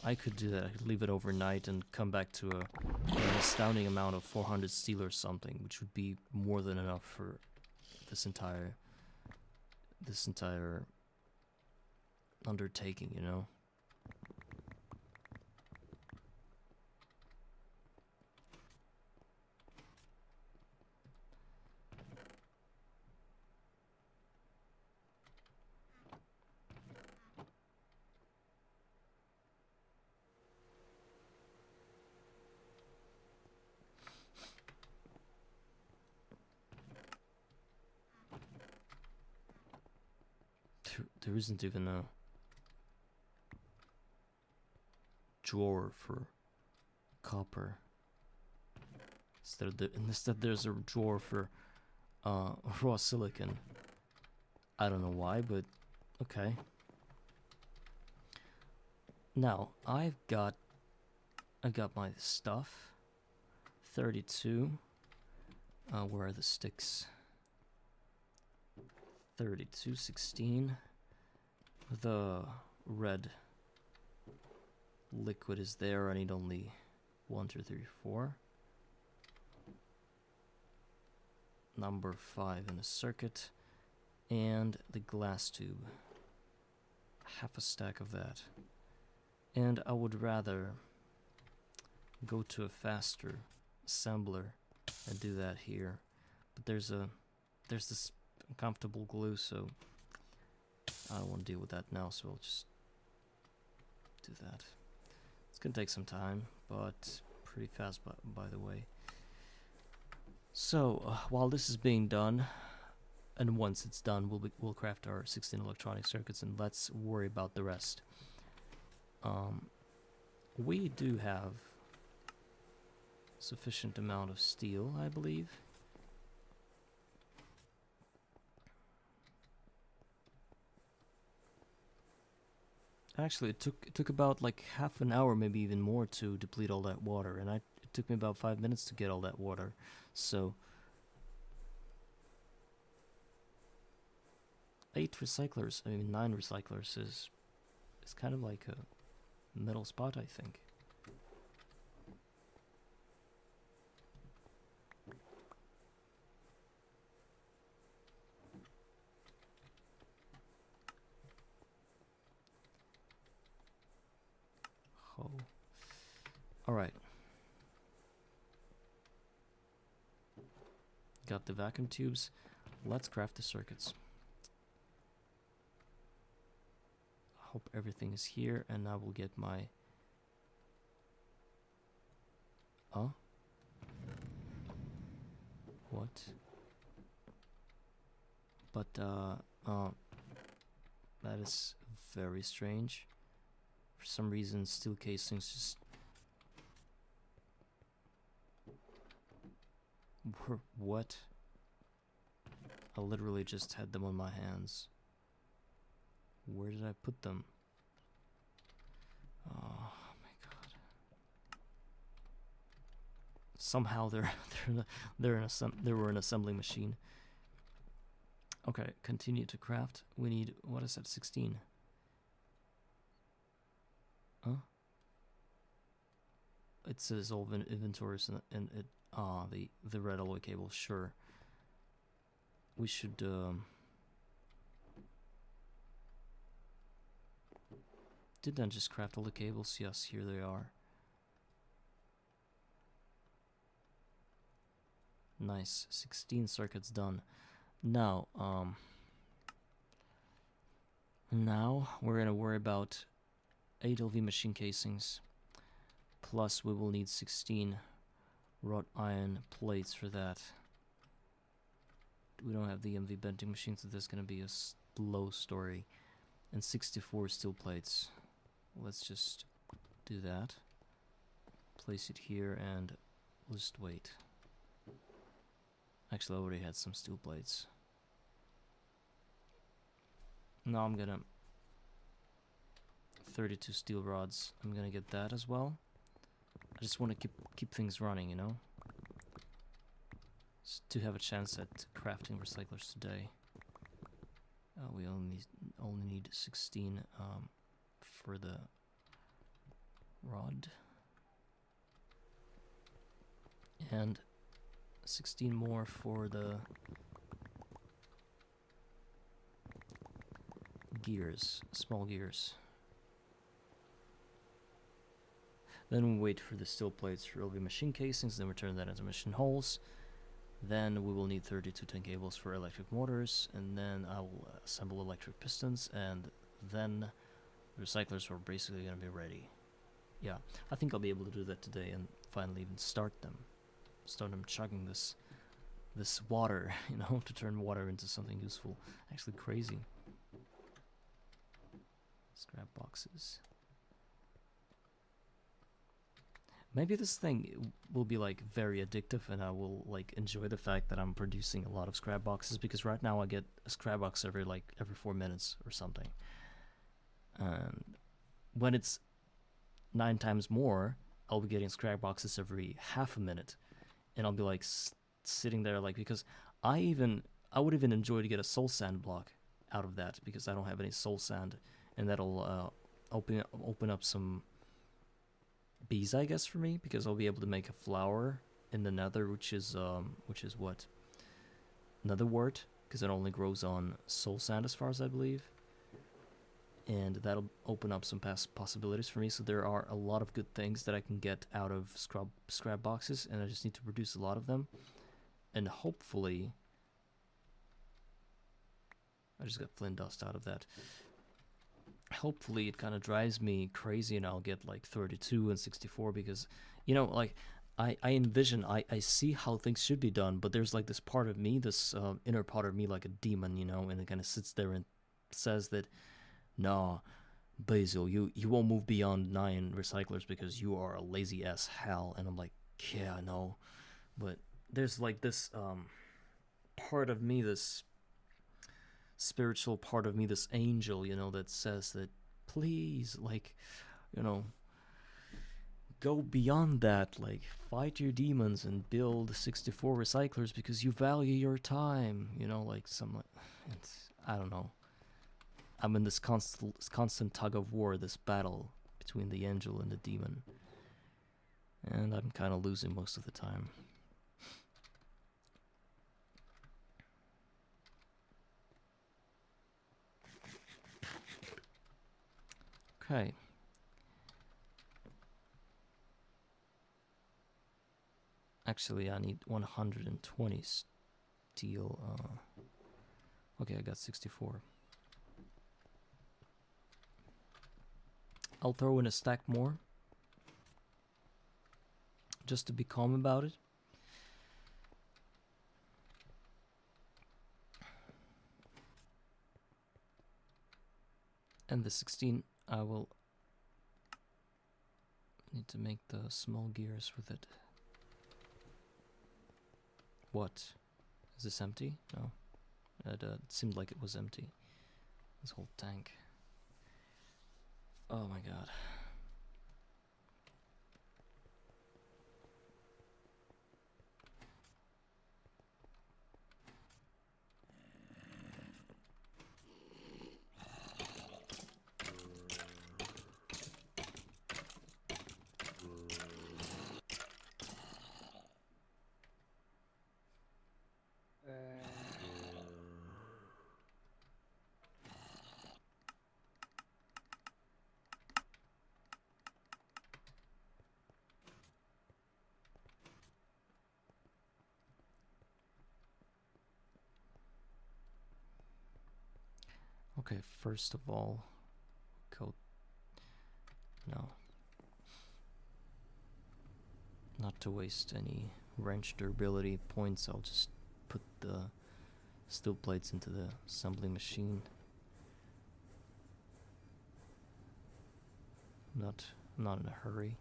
I could leave it overnight and come back to an astounding amount of 400 steel or something, which would be more than enough for this entire undertaking, you know? There isn't even a drawer for copper. Instead there's a drawer for raw silicon. I don't know why, but okay. Now I got my stuff. 32. Where are the sticks? 32, 16. The red liquid is there. I need only 1, 2, 3, 4. Number 5 in the circuit. And the glass tube. Half a stack of that. And I would rather go to a faster assembler and do that here. But there's this uncomfortable glue, so I don't want to deal with that now, so I'll just do that. It's gonna take some time, but pretty fast by the way. So while this is being done, and once it's done, we'll craft our 16 electronic circuits, and let's worry about the rest. We do have sufficient amount of steel, I believe. Actually, it took about like half an hour, maybe even more, to deplete all that water, and it took me about 5 minutes to get all that water. So 8 recyclers, I mean 9 recyclers is kind of like a middle spot, I think. Oh. All right. Got the vacuum tubes. Let's craft the circuits. Hope everything is here, and I will get my... Huh? What? But, that is very strange. For some reason, steel casings just... What? I literally just had them on my hands. Where did I put them? Oh my god! Somehow they were an assembling machine. Okay, continue to craft. We need, what is that? 16. Huh? It says all inventories and it the red alloy cable. Sure. We should did I just craft all the cables? Yes, here they are. Nice, 16 circuits done. Now, now we're gonna worry about 8 LV machine casings. Plus, we will need 16 wrought iron plates for that. We don't have the MV benting machine, so there's gonna be a slow story. And 64 steel plates. Let's just do that. Place it here and we'll just wait. Actually, I already had some steel plates. Now I'm gonna 32 steel rods. I'm gonna get that as well. I just want to keep things running, you know, just to have a chance at crafting recyclers today. We only need 16 for the rod, and 16 more for the gears, small gears. Then we wait for the steel plates for LV machine casings, then we turn that into machine holes. Then we will need 32 tin cables for electric motors, and then I will assemble electric pistons, and then the recyclers are basically going to be ready. Yeah, I think I'll be able to do that today and finally even start them chugging this water, you know, to turn water into something useful. Actually crazy. Scrap boxes. Maybe this thing will be like very addictive, and I will like enjoy the fact that I'm producing a lot of scrap boxes, because right now I get a scrap box every 4 minutes or something. And when it's 9 times more, I'll be getting scrap boxes every half a minute, and I'll be like sitting there like, because I would even enjoy to get a soul sand block out of that, because I don't have any soul sand, and that'll open up some bees, I guess, for me, because I'll be able to make a flower in the nether, which is what? Nether wart, because it only grows on soul sand as far as I believe. And that'll open up some possibilities for me, so there are a lot of good things that I can get out of scrap boxes, and I just need to produce a lot of them. And hopefully... I just got flint dust out of that. hopefully it kind of drives me crazy and I'll get like 32 and 64 because, you know, like I envision, I see how things should be done, but there's like this part of me, this inner part of me, like a demon, you know, and it kind of sits there and says that, no, Basil, you won't move beyond 9 recyclers because you are a lazy ass hell. And I'm like, yeah, I know, but there's like this part of me, this spiritual part of me, this angel, you know, that says that please, like, you know, go beyond that, like fight your demons and build 64 recyclers because you value your time, you know, like some, it's, I don't know. I'm in this constant tug of war, this battle between the angel and the demon, and I'm kind of losing most of the time. Okay. Actually, I need 120 steel. Okay, I got 64. I'll throw in a stack more, just to be calm about it. And the 16, I will need to make the small gears with it. What? Is this empty? No. It seemed like it was empty. This whole tank. Oh my god. Okay, first of all, go. No. Not to waste any wrench durability points, I'll just put the steel plates into the assembly machine. Not in a hurry.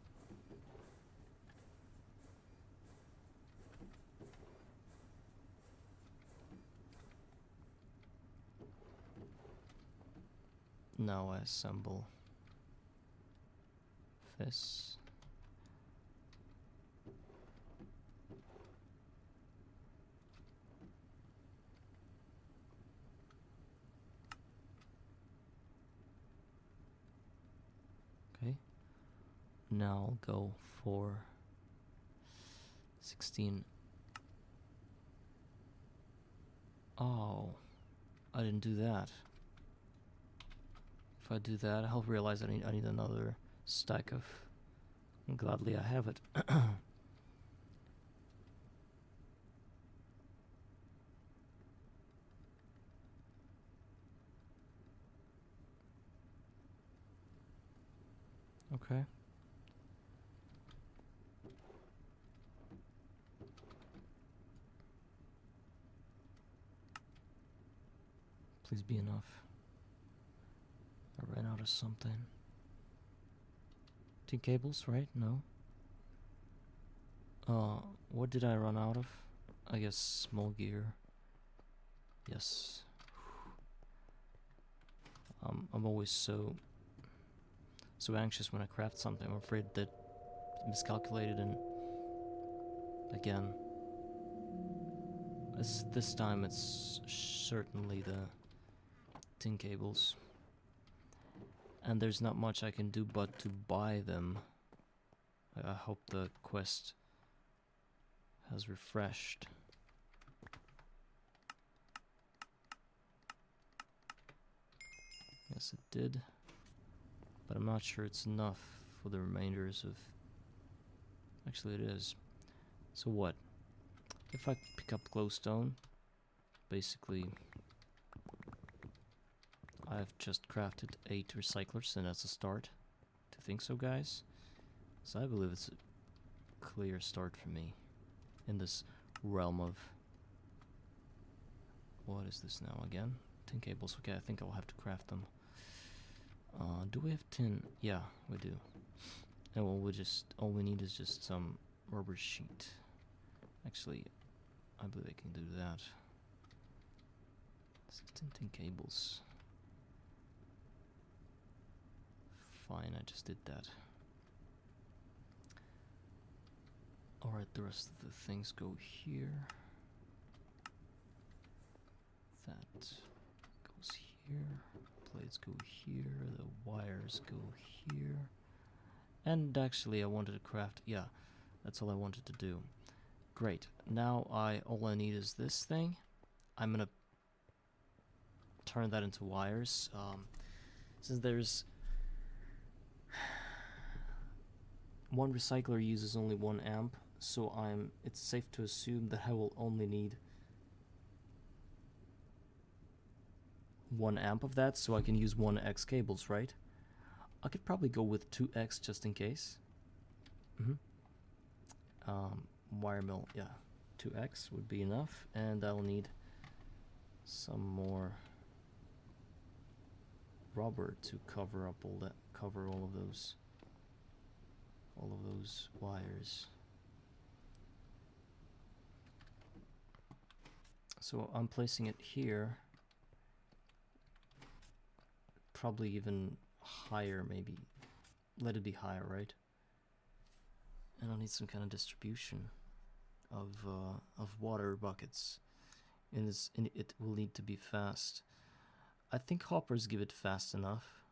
Now I assemble this. Okay. Now I'll go for 16. Oh, I didn't do that. If I do that, I'll realize I need another stack of. And gladly I have it. Okay. Please be enough. I ran out of something. 2 cables, right? No. What did I run out of? I guess small gear. Yes. I'm always so anxious when I craft something. I'm afraid that I miscalculated, and again, this time it's certainly the tin cables, and there's not much I can do but to buy them. I hope the quest has refreshed. Yes, it did. But I'm not sure it's enough for the remainders of... Actually, it is. So what? If I pick up glowstone, basically, I've just crafted 8 recyclers, and that's a start to think so, guys. So I believe it's a clear start for me in this realm of... What is this now again? Tin cables. Okay, I think I'll have to craft them. Do we have tin? Yeah, we do. And well, all we need is just some rubber sheet. Actually, I believe I can do that. 16 tin cables. Fine, I just did that. Alright, the rest of the things go here. That goes here. Plates go here. The wires go here. And actually, I wanted to craft... Yeah, that's all I wanted to do. Great. Now all I need is this thing. I'm gonna turn that into wires. Since there's... one recycler uses only 1 amp, so it's safe to assume that I will only need 1 amp of that, so I can use 1x cables, right? I could probably go with 2x just in case. Wire mill, yeah, 2x would be enough, and I'll need some more rubber to cover up all of those wires. So I'm placing it here, probably even higher, maybe. Let it be higher, right? And I'll need some kind of distribution of water buckets, and it will need to be fast. I think hoppers give it fast enough,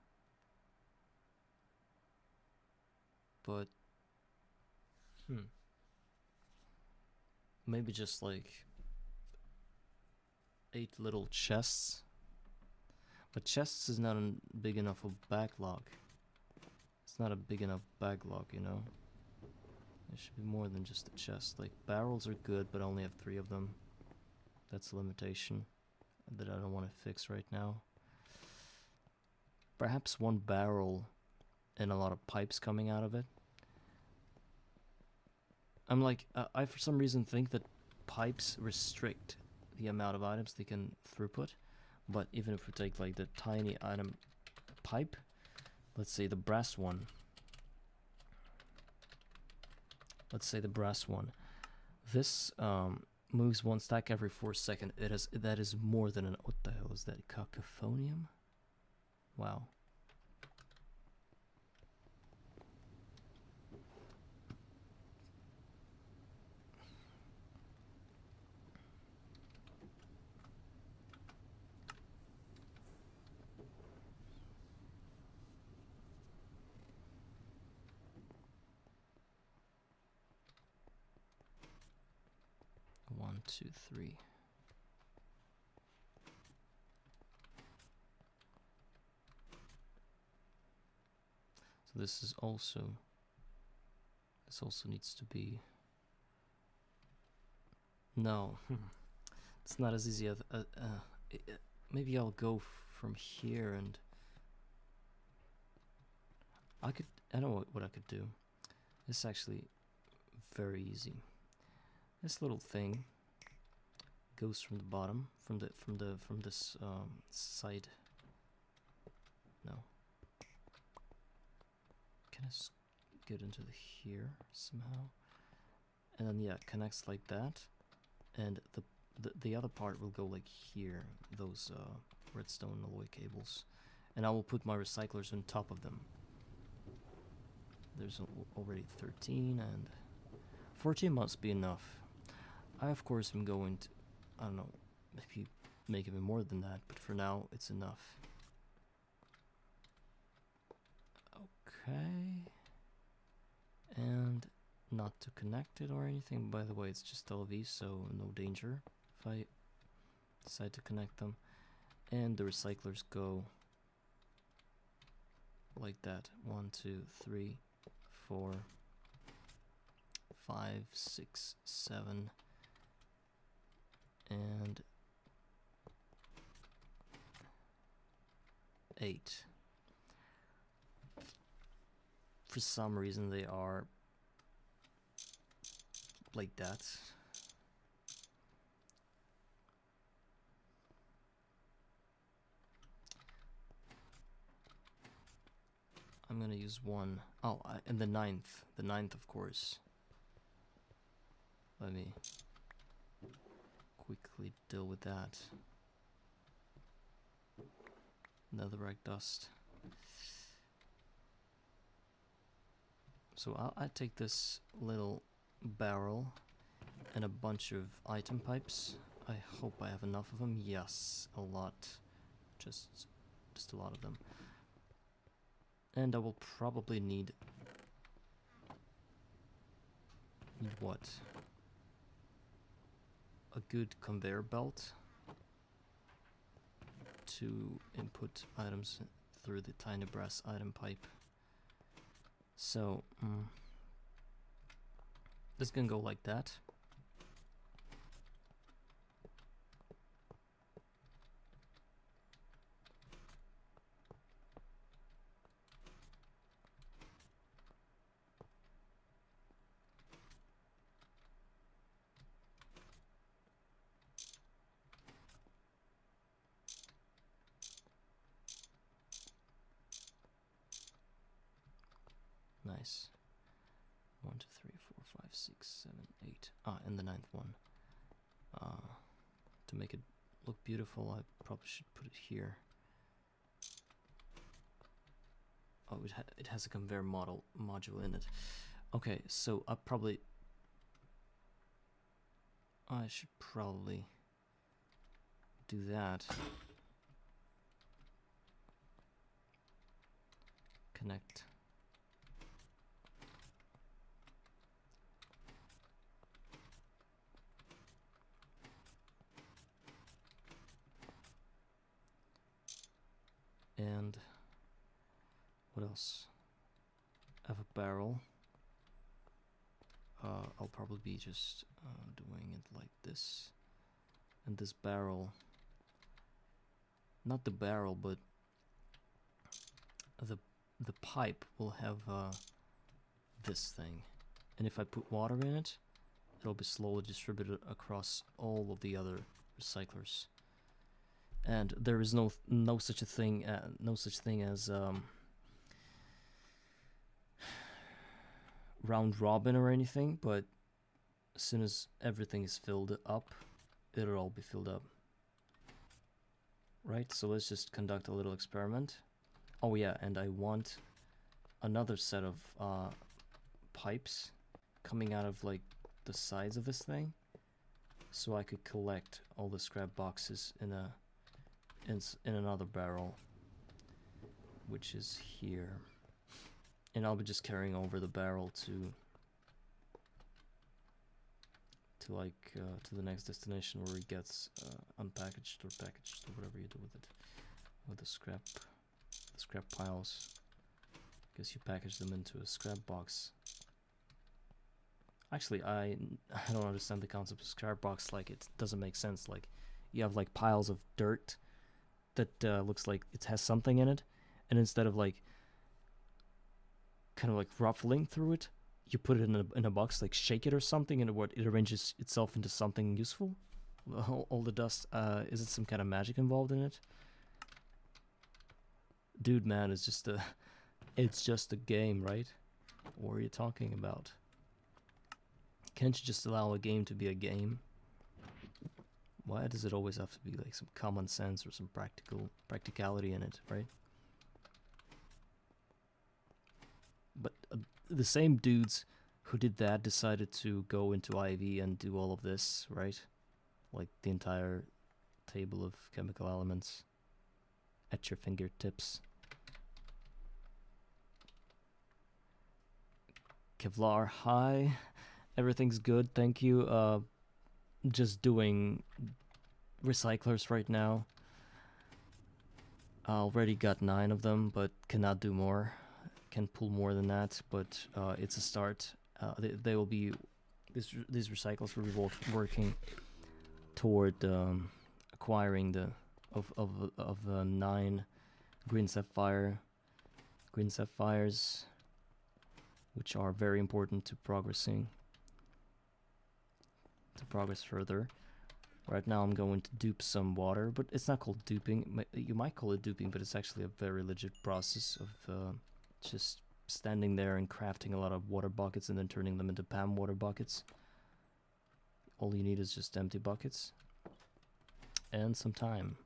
but maybe just like 8 little chests. But chests is not a big enough of backlog. It's not a big enough backlog, you know. There should be more than just a chest. Like, barrels are good, but I only have 3 of them. That's a limitation that I don't want to fix right now. Perhaps 1 barrel and a lot of pipes coming out of it. I'm like, I for some reason think that pipes restrict the amount of items they can throughput. But even if we take like the tiny item pipe, let's say the brass one. Let's say the brass one. This moves 1 stack every 4 seconds. That is more than an... What the hell is that? Cacophonium? Wow. One, two, three. So this also needs to be... No, it's not as easy as... maybe I'll go from here and... I know what I could do. It's actually very easy. This little thing goes from the bottom, from this side. No. Can I get into here somehow? And then yeah, it connects like that, and the other part will go like here. Those redstone alloy cables, and I will put my recyclers on top of them. There's already 13, and 14 must be enough. I, of course, am going to, I don't know, maybe make even more than that, but for now, it's enough. Okay. And not to connect it or anything. By the way, it's just LV, so no danger if I decide to connect them. And the recyclers go like that. 1, 2, 3, 4, 5, 6, 7, and 8. For some reason they are like that. I'm gonna use one. Oh, and the ninth. The ninth, of course. Let me quickly deal with that. Netherrack dust. So I take this little barrel and a bunch of item pipes. I hope I have enough of them. Yes, a lot. Just a lot of them. And I will probably need what? A good conveyor belt to input items through the tiny brass item pipe. So this can go like that. Nice. 1, 2, 3, 4, 5, 6, 7, 8. And the ninth one. To make it look beautiful, I probably should put it here. Oh, it has a conveyor module in it. Okay, so I should probably do that. Connect. And what else? I have a barrel. I'll probably be just doing it like this. And this barrel, not the barrel, but the pipe will have this thing. And if I put water in it, it'll be slowly distributed across all of the other recyclers. And there is no such thing as round robin or anything, but as soon as everything is filled up, it'll all be filled up. Right, so let's just conduct a little experiment. Oh yeah, and I want another set of pipes coming out of like the sides of this thing, so I could collect all the scrap boxes in another barrel, which is here. And I'll be just carrying over the barrel to the next destination where it gets unpackaged or packaged or whatever you do with it, with the scrap piles. Guess you package them into a scrap box. Actually, I don't understand the concept of scrap box. Like, it doesn't make sense. Like, you have like piles of dirt that looks like it has something in it, and instead of like kind of like ruffling through it, you put it in a box, like shake it or something, and it arranges itself into something useful. All the dust. Is it some kind of magic involved in it? Dude, man, it's just a game, right? What are you talking about? Can't you just allow a game to be a game? Why does it always have to be like some common sense or some practicality in it, right? But the same dudes who did that decided to go into IV and do all of this, right? Like the entire table of chemical elements at your fingertips. Kevlar, hi. Everything's good, thank you. Just doing recyclers right now. I already got 9 of them, but cannot do more. Can pull more than that, but it's a start. They will be these recyclers will be working toward acquiring the 9 green sapphire, green sapphires, which are very important to progress further. Right now I'm going to dupe some water, but it's not called duping. You might call it duping, but it's actually a very legit process of just standing there and crafting a lot of water buckets and then turning them into PAM water buckets. All you need is just empty buckets and some time.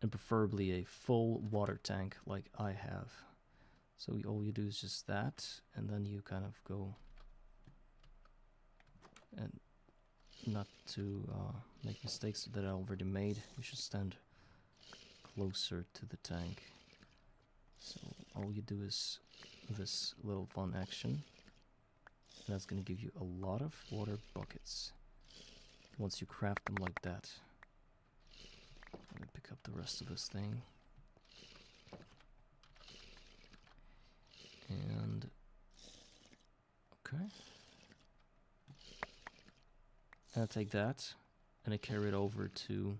And preferably a full water tank like I have. So all you do is just that, and then you kind of go, and not to make mistakes that I already made, you should stand closer to the tank. So all you do is this little fun action, and that's going to give you a lot of water buckets once you craft them like that. Let me pick up the rest of this thing. And okay, and I take that and I carry it over to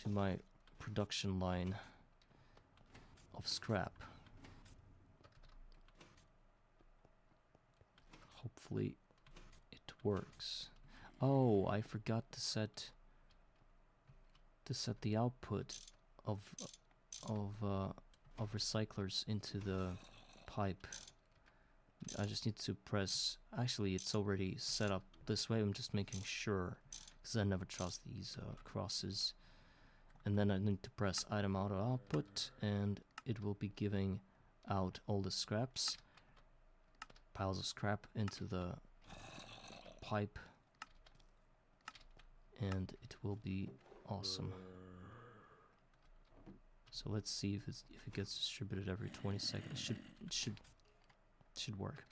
my production line of scrap. Hopefully it works. Oh, I forgot to set the output of recyclers into the pipe. I just need to press, actually it's already set up this way, I'm just making sure, because I never trust these crosses. And then I need to press item auto output, and it will be giving out all the scraps, piles of scrap into the pipe, and it will be awesome. So let's see if it gets distributed every 20 seconds. It should work.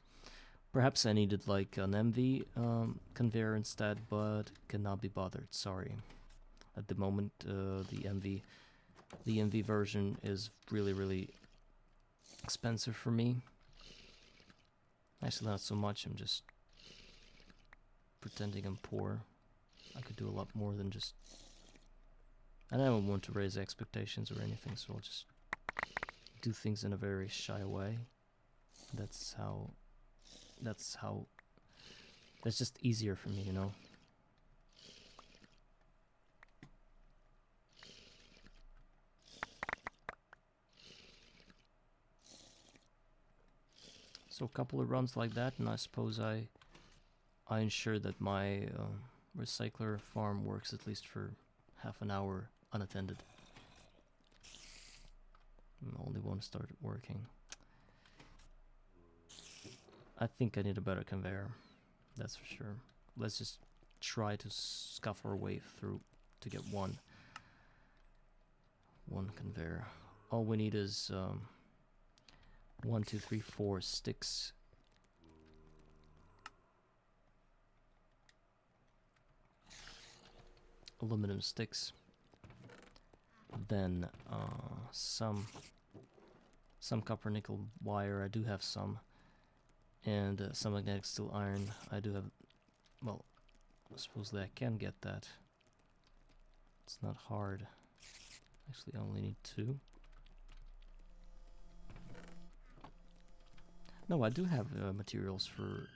Perhaps I needed like an MV conveyor instead, but cannot be bothered. Sorry. At the moment, the MV version is really expensive for me. Actually, not so much. I'm just pretending I'm poor. I could do a lot more than just. I don't want to raise expectations or anything, so I'll just do things in a very shy way. That's just easier for me, you know. So a couple of runs like that, and I suppose I ensure that my recycler farm works at least for half an hour unattended. I only want to start working. I think I need a better conveyor, that's for sure. Let's just try to scuff our way through to get one conveyor. All we need is 1, 2, 3, 4 sticks. Aluminum sticks. Then some copper nickel wire. I do have some. And some magnetic steel iron. I do have. Well, supposedly I can get that. It's not hard. Actually, I only need 2. No, I do have materials for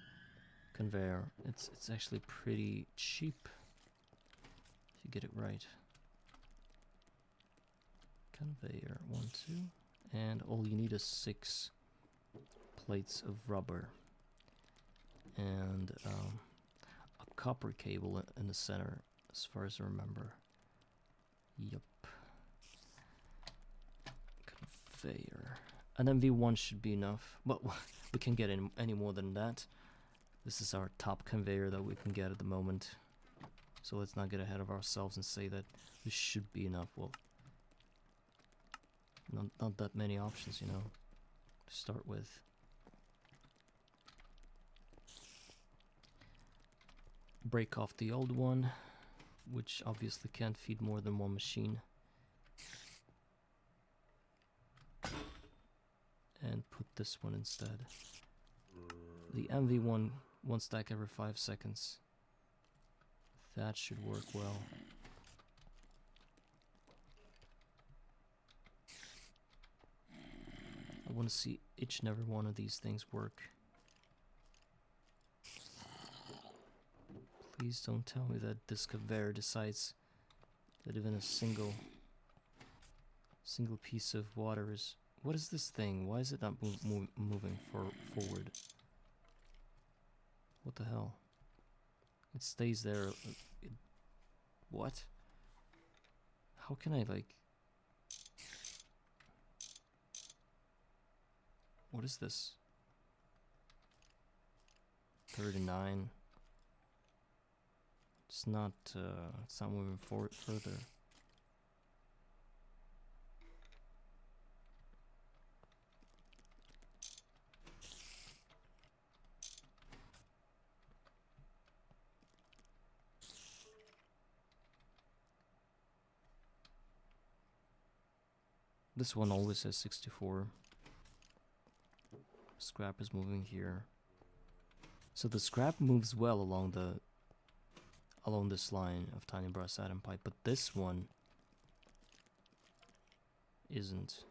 conveyor. It's actually pretty cheap if you get it right. Conveyor 1, 2, and all you need is 6 plates of rubber and a copper cable in the center, as far as I remember. Yup. Conveyor. An MV1 should be enough. Well, we can't get any more than that. This is our top conveyor that we can get at the moment. So let's not get ahead of ourselves and say that this should be enough. Well, not that many options, you know, to start with. Break off the old one, which obviously can't feed more than one machine. And put this one instead. The MV1, 1 stack every 5 seconds. That should work well. I want to see each and every one of these things work. Please don't tell me that this conveyor decides that even a single piece of water is... What is this thing? Why is it not moving forward? What the hell? It stays there. What? How can I, like... What is this? 39. It's not moving forward further. This one always says 64. Scrap is moving here. So the scrap moves well along this line of tiny brass atom pipe, but this one isn't.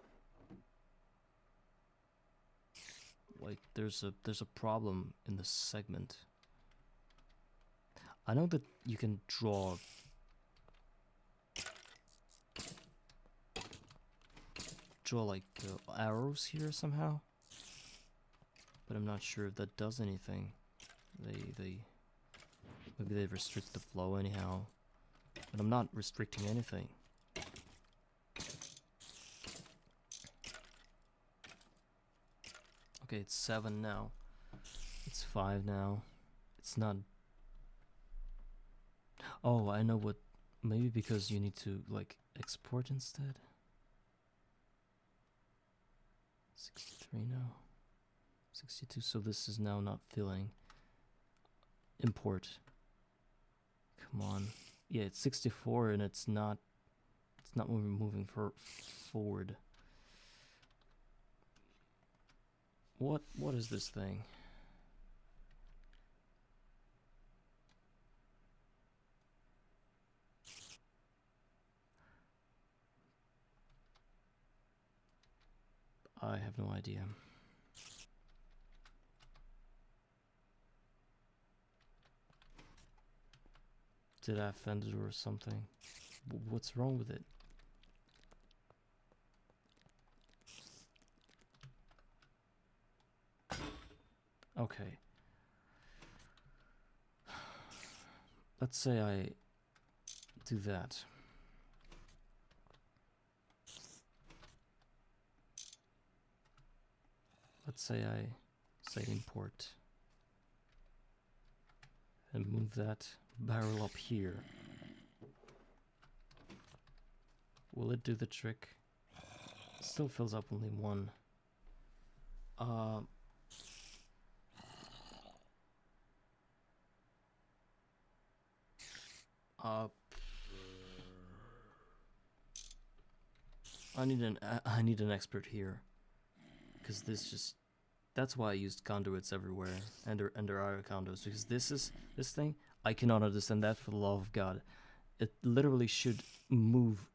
Like there's a problem in the segment. I know that you can draw like arrows here somehow, but I'm not sure if that does anything. Maybe they restrict the flow anyhow, but I'm not restricting anything. Okay, it's 7 now. It's 5 now. It's not... Oh, I know what... Maybe because you need to, like, export instead? 63 now. 62, so this is now not filling. Import. Come on. Yeah, it's 64 and it's not moving forward. What is this thing? I have no idea. Did I offend it or something? What's wrong with it? Okay. Let's say I do that. Let's say I say import and move that barrel up here. Will it do the trick? It still fills up only one. I need an expert here, because that's why I used conduits everywhere, and there are conduits, because this thing, I cannot understand that for the love of God. It literally should move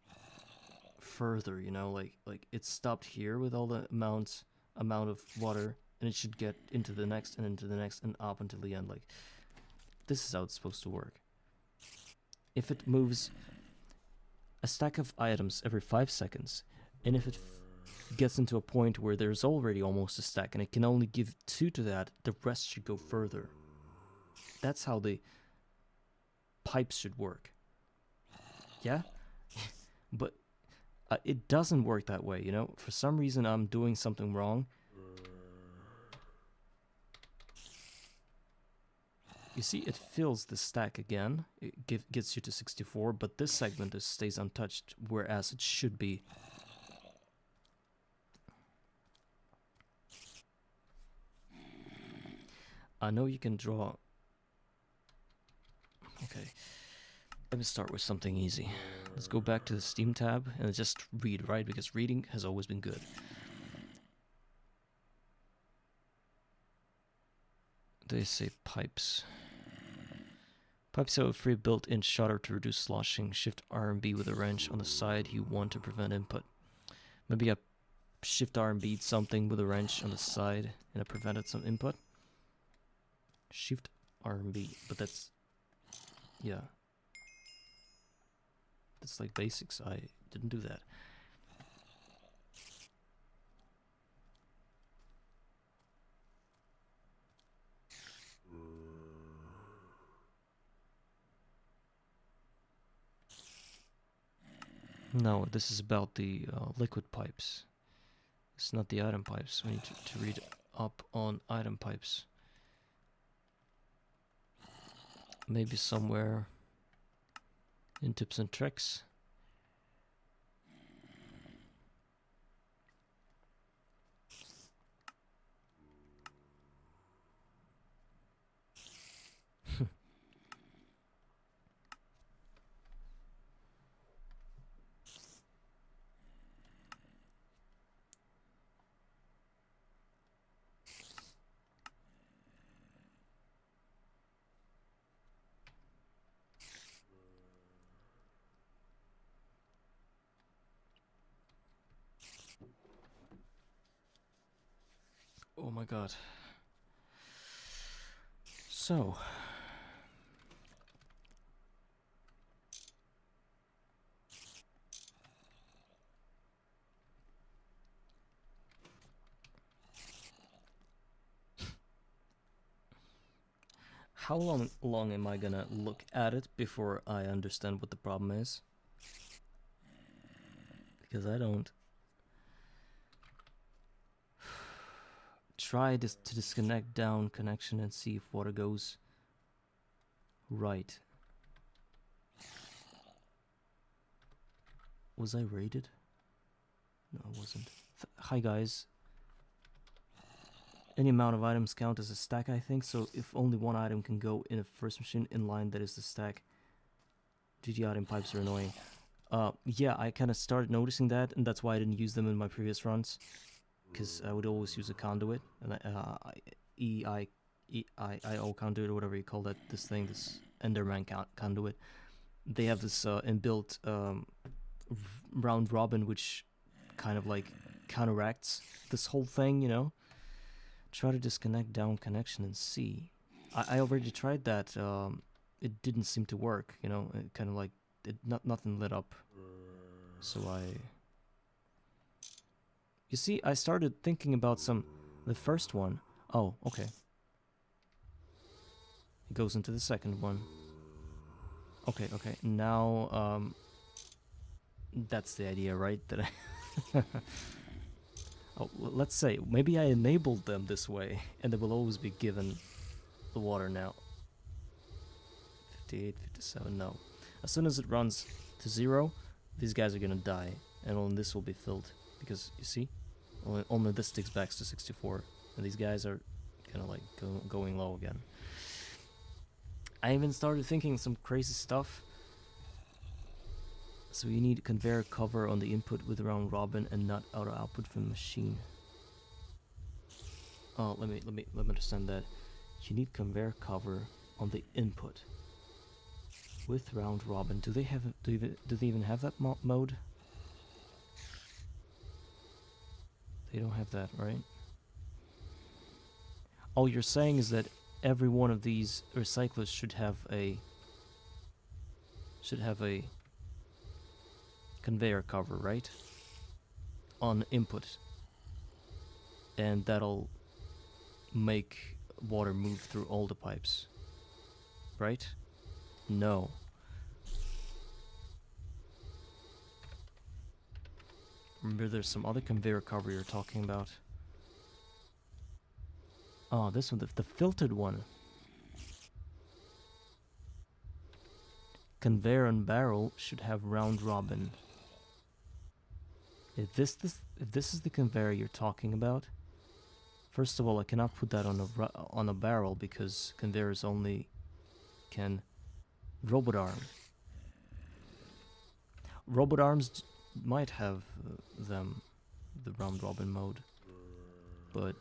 further, you know, like it stopped here with all the amount of water, and it should get into the next and into the next and up until the end. Like, this is how it's supposed to work. If it moves a stack of items every 5 seconds, and if it gets into a point where there's already almost a stack and it can only give 2 to that, the rest should go further. That's how the pipes should work. Yeah? But it doesn't work that way, you know? For some reason I'm doing something wrong. You see, it fills the stack again. It gets you to 64, but this segment stays untouched, whereas it should be. I know you can draw... Okay, let me start with something easy. Let's go back to the Steam tab and just read, right? Because reading has always been good. They say pipes. Pipes have a free built-in shutter to reduce sloshing. Shift R and B with a wrench on the side you want to prevent input. Maybe I shift R and beat something with a wrench on the side and it prevented some input. Shift R and B, but that's, yeah. That's like basics. I didn't do that. No, this is about the liquid pipes. It's not the item pipes. We need to read up on item pipes. Maybe somewhere in tips and tricks. Oh my god. So. How long am I gonna look at it before I understand what the problem is? Because I don't. Try this to disconnect down connection and see if water goes right. Was I rated? No, I wasn't. Hi guys. Any amount of items count as a stack, I think, so if only one item can go in a first machine in line, that is the stack. GT item pipes are annoying. Yeah, I kind of started noticing that, and that's why I didn't use them in my previous runs. Because I would always use a conduit, and EIO conduit, or whatever you call that, this thing, this Enderman conduit. They have this inbuilt round robin, which kind of like counteracts this whole thing, you know? Try to disconnect down connection and see. I already tried that. It didn't seem to work, you know? It kind of like, nothing lit up. So you see, I started thinking about the first one. Oh, okay. It goes into the second one. Okay. Now, that's the idea, right? That I... Oh, let's say, maybe I enabled them this way, and they will always be given the water now. 58, 57, no. As soon as it runs to 0, these guys are gonna die, and only this will be filled. Because, you see, only this ticks back to 64, and these guys are kind of like going low again. I even started thinking some crazy stuff. So you need conveyor cover on the input with round robin and not auto output from the machine. Oh, let me understand that. You need conveyor cover on the input with round robin. Do they have? Do they even have that mode? They don't have that, right? All you're saying is that every one of these recyclers should have a conveyor cover, right? On input. And that'll make water move through all the pipes. Right? No. Remember, there's some other conveyor cover you're talking about. Oh, this one, the filtered one. Conveyor and barrel should have round robin. If this is the conveyor you're talking about, first of all, I cannot put that on a barrel because conveyors only can robot arm. Robot arms might have the round robin mode, but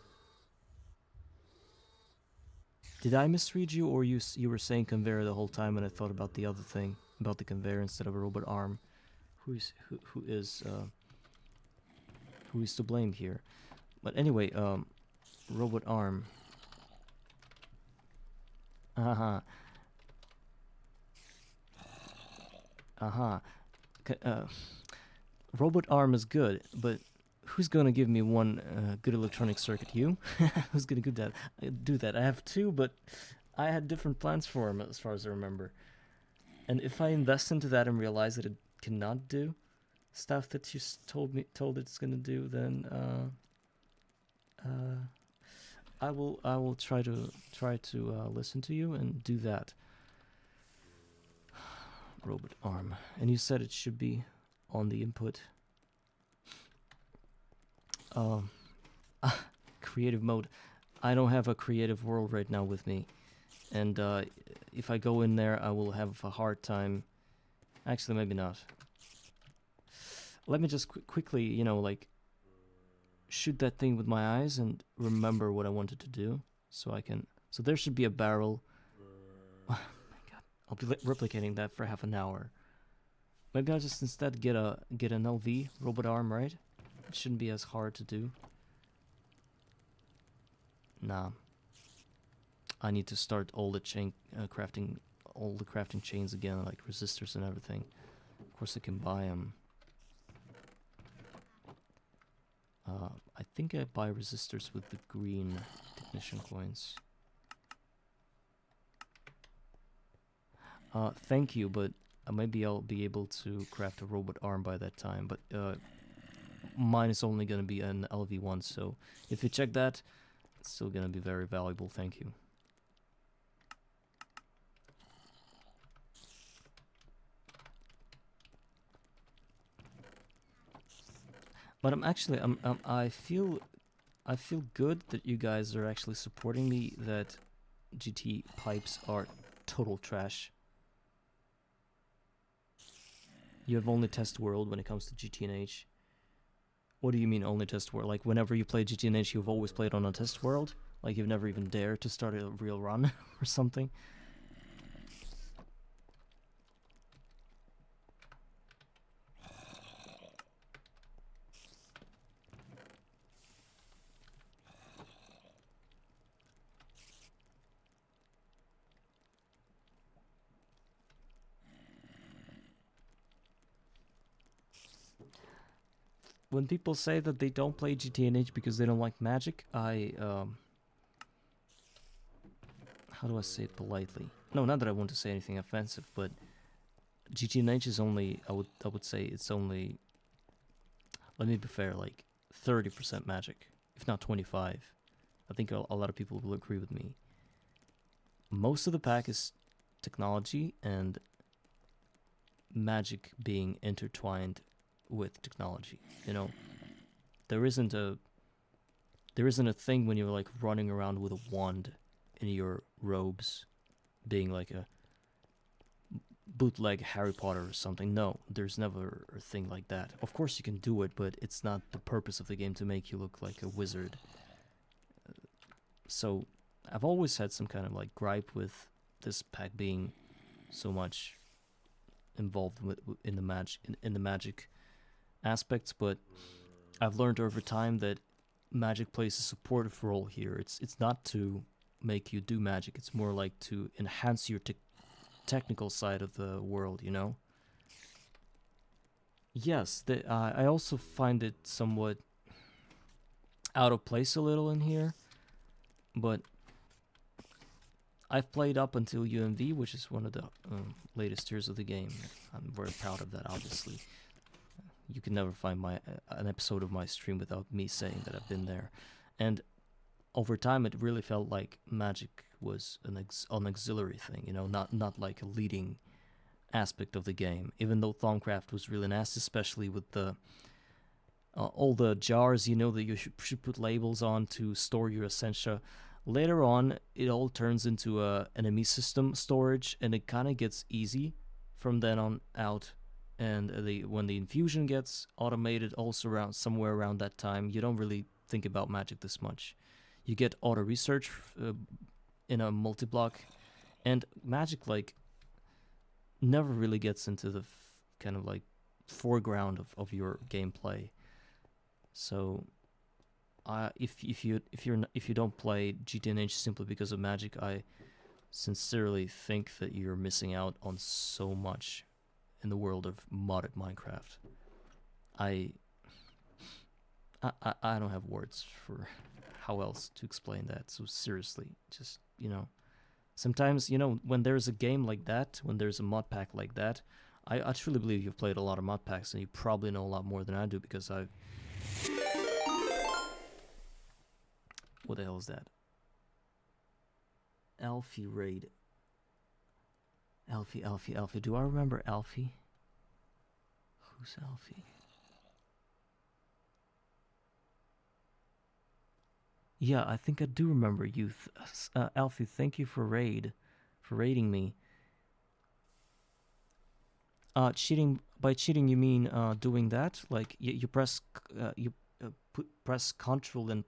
did I misread you, or you were saying conveyor the whole time and I thought about the other thing, about the conveyor instead of a robot arm? Who who is to blame here? But anyway, robot arm. Uh-huh. Uh-huh. Robot arm is good, but who's gonna give me one good electronic circuit? You? Who's gonna do that? I have two, but I had different plans for him as far as I remember. And if I invest into that and realize that it cannot do stuff that you told it's gonna do, then I will try to listen to you and do that. Robot arm, and you said it should be on the input. Creative mode. I don't have a creative world right now with me, and if I go in there, I will have a hard time. Actually, maybe not. Let me just quickly, you know, like, shoot that thing with my eyes and remember what I wanted to do, so I can. So there should be a barrel. Oh my god! I'll be replicating that for half an hour. Maybe I'll just instead get an LV robot arm, right? It shouldn't be as hard to do. Nah. I need to start all the crafting chains again, like resistors and everything. Of course, I can buy them. I think I buy resistors with the green technician coins. Thank you, but maybe I'll be able to craft a robot arm by that time. But mine is only going to be an LV1, so if you check that, it's still going to be very valuable. Thank you. But I feel good that you guys are actually supporting me, that GT pipes are total trash. You have only test world when it comes to GTNH. What do you mean only test world? Like, whenever you play GTNH, you've always played on a test world? Like, you've never even dared to start a real run or something? When people say that they don't play GTNH because they don't like magic, how do I say it politely? No, not that I want to say anything offensive, but GTNH is only, I would say it's only, let me be fair, like 30% magic, if not 25. I think a lot of people will agree with me. Most of the pack is technology and magic being intertwined with technology. You know, there isn't a thing when you're like running around with a wand in your robes being like a bootleg Harry Potter or something. No, there's never a thing like that. Of course you can do it, but it's not the purpose of the game to make you look like a wizard. So I've always had some kind of like gripe with this pack being so much involved in the magic aspects, but I've learned over time that magic plays a supportive role here. It's not to make you do magic, it's more like to enhance your technical side of the world, you know? Yes, I also find it somewhat out of place a little in here, but I've played up until UMV, which is one of the latest tiers of the game. I'm very proud of that, obviously. You can never find an episode of my stream without me saying that I've been there. And over time, it really felt like magic was an auxiliary thing, you know, not like a leading aspect of the game. Even though Thaumcraft was really nasty, especially with the all the jars, you know, that you should put labels on to store your essentia. Later on, it all turns into a enemy system storage, and it kind of gets easy from then on out. And when the infusion gets automated, also somewhere around that time, you don't really think about magic this much. You get auto research in a multi-block, and magic like never really gets into the kind of like foreground of your gameplay. So if you don't play GTNH simply because of magic, I sincerely think that you're missing out on so much in the world of modded Minecraft. I I don't have words for how else to explain that. So seriously, just sometimes when there's a game like that, when there's a mod pack like that, I truly believe you've played a lot of mod packs and you probably know a lot more than I do because I. What the hell is that? Alfie raid. Alfie. Do I remember Alfie? Who's Alfie? Yeah, I think I do remember you. Alfie, thank you for raiding me. Cheating, by cheating you mean doing that? Like you press press Control and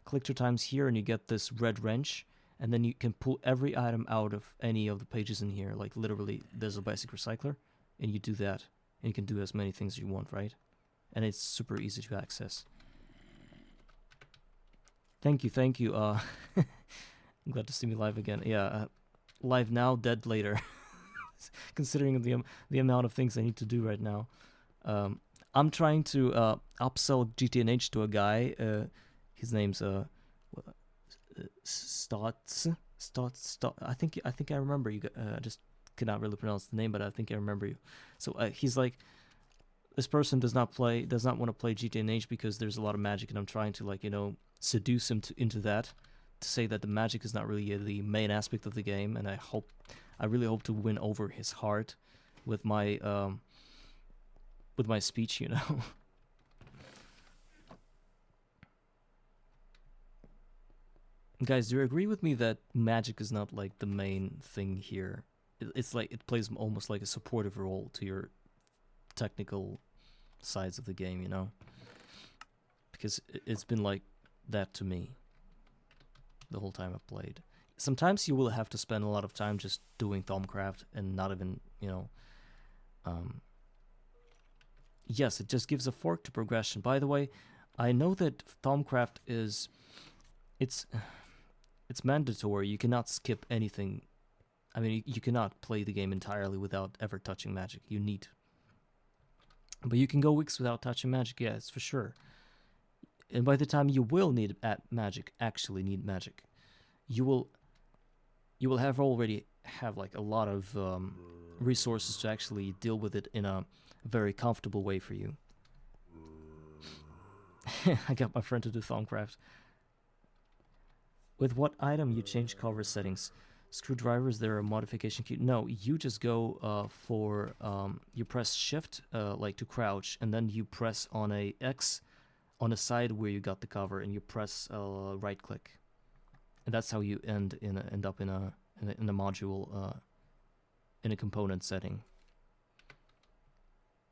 click 2 times here, and you get this red wrench, and then you can pull every item out of any of the pages in here. Like literally, there's a basic recycler, and you do that, and you can do as many things as you want, right? And it's super easy to access. Thank you. I'm glad to see me live again. Yeah, live now, dead later. Considering the amount of things I need to do right now. I'm trying to upsell GTNH to a guy. His name's Stotts. I think I remember you. I just cannot really pronounce the name, but I think I remember you. So he's like, this person does not want to play GTNH because there's a lot of magic, and I'm trying to seduce him into that, to say that the magic is not really the main aspect of the game, and I really hope to win over his heart with my speech, Guys, do you agree with me that magic is not like the main thing here? It's like it plays almost like a supportive role to your technical sides of the game, Because it's been like that to me the whole time I've played. Sometimes you will have to spend a lot of time just doing Thaumcraft and not even, yes, it just gives a fork to progression. By the way, I know that Thaumcraft it's mandatory. You cannot skip anything. I mean, you cannot play the game entirely without ever touching magic. You need. But you can go weeks without touching magic, yeah, it's for sure. And by the time you will need actually need magic, you will already have like a lot of resources to actually deal with it in a very comfortable way for you. I got my friend to do Thaumcraft. With what item you change cover settings? Screwdrivers, there are modification key. No, you just go for you press shift like to crouch, and then you press on a X on the side where you got the cover, and you press right click, and that's how you end up in a module in a component setting.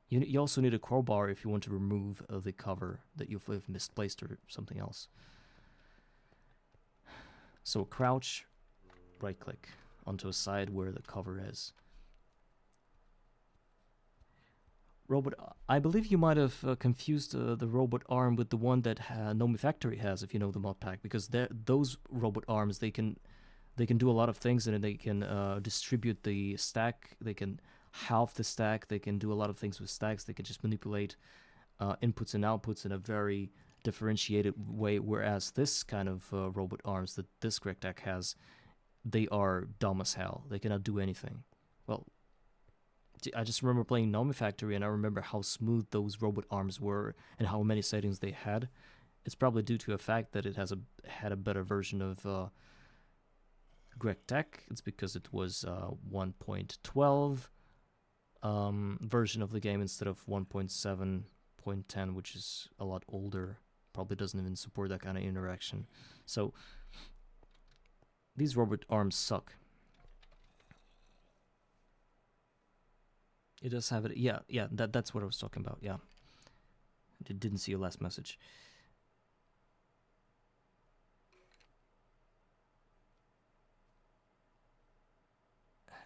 You also need a crowbar if you want to remove the cover that you've misplaced or something else. So crouch, right click onto a side where the cover is. Robot, I believe you might have confused the robot arm with the one that Nomi Factory has, if you know the mod pack, because those robot arms, they can do a lot of things, and they can distribute the stack, they can halve the stack, they can do a lot of things with stacks, they can just manipulate inputs and outputs in a very differentiated way, whereas this kind of robot arms that this Greg deck has, they are dumb as hell. They cannot do anything. Well, I just remember playing Nomi Factory, and I remember how smooth those robot arms were and how many settings they had. It's probably due to the fact that it had a better version of Greg Tech. It's because it was 1.12 version of the game instead of 1.7.10, which is a lot older. Probably doesn't even support that kind of interaction. So these robot arms suck. It does have it. Yeah. That's what I was talking about. Yeah. I didn't see your last message.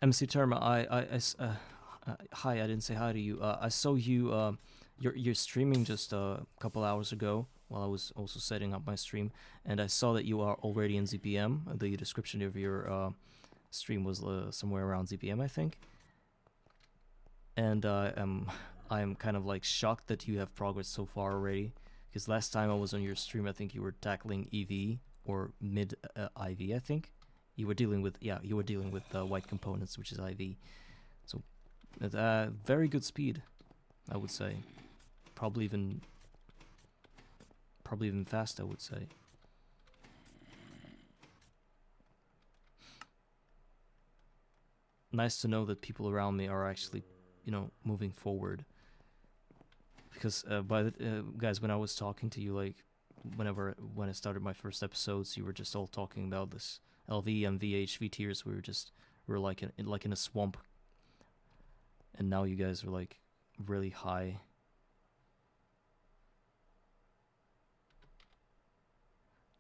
MC Terma, hi. I didn't say hi to you. I saw you You're streaming just a couple hours ago while I was also setting up my stream, and I saw that you are already in ZPM. The description of your stream was somewhere around ZPM, I think. And I'm kind of like shocked that you have progress so far already. Because last time I was on your stream, I think you were tackling EV or mid IV. I think you were dealing with white components, which is IV. So very good speed, I would say. Probably even fast, I would say. Nice to know that people around me are actually, moving forward. Because guys, when I was talking to you, like when I started my first episodes, you were just all talking about this LV, MVH, V tiers. We were like in a swamp, and now you guys are like really high.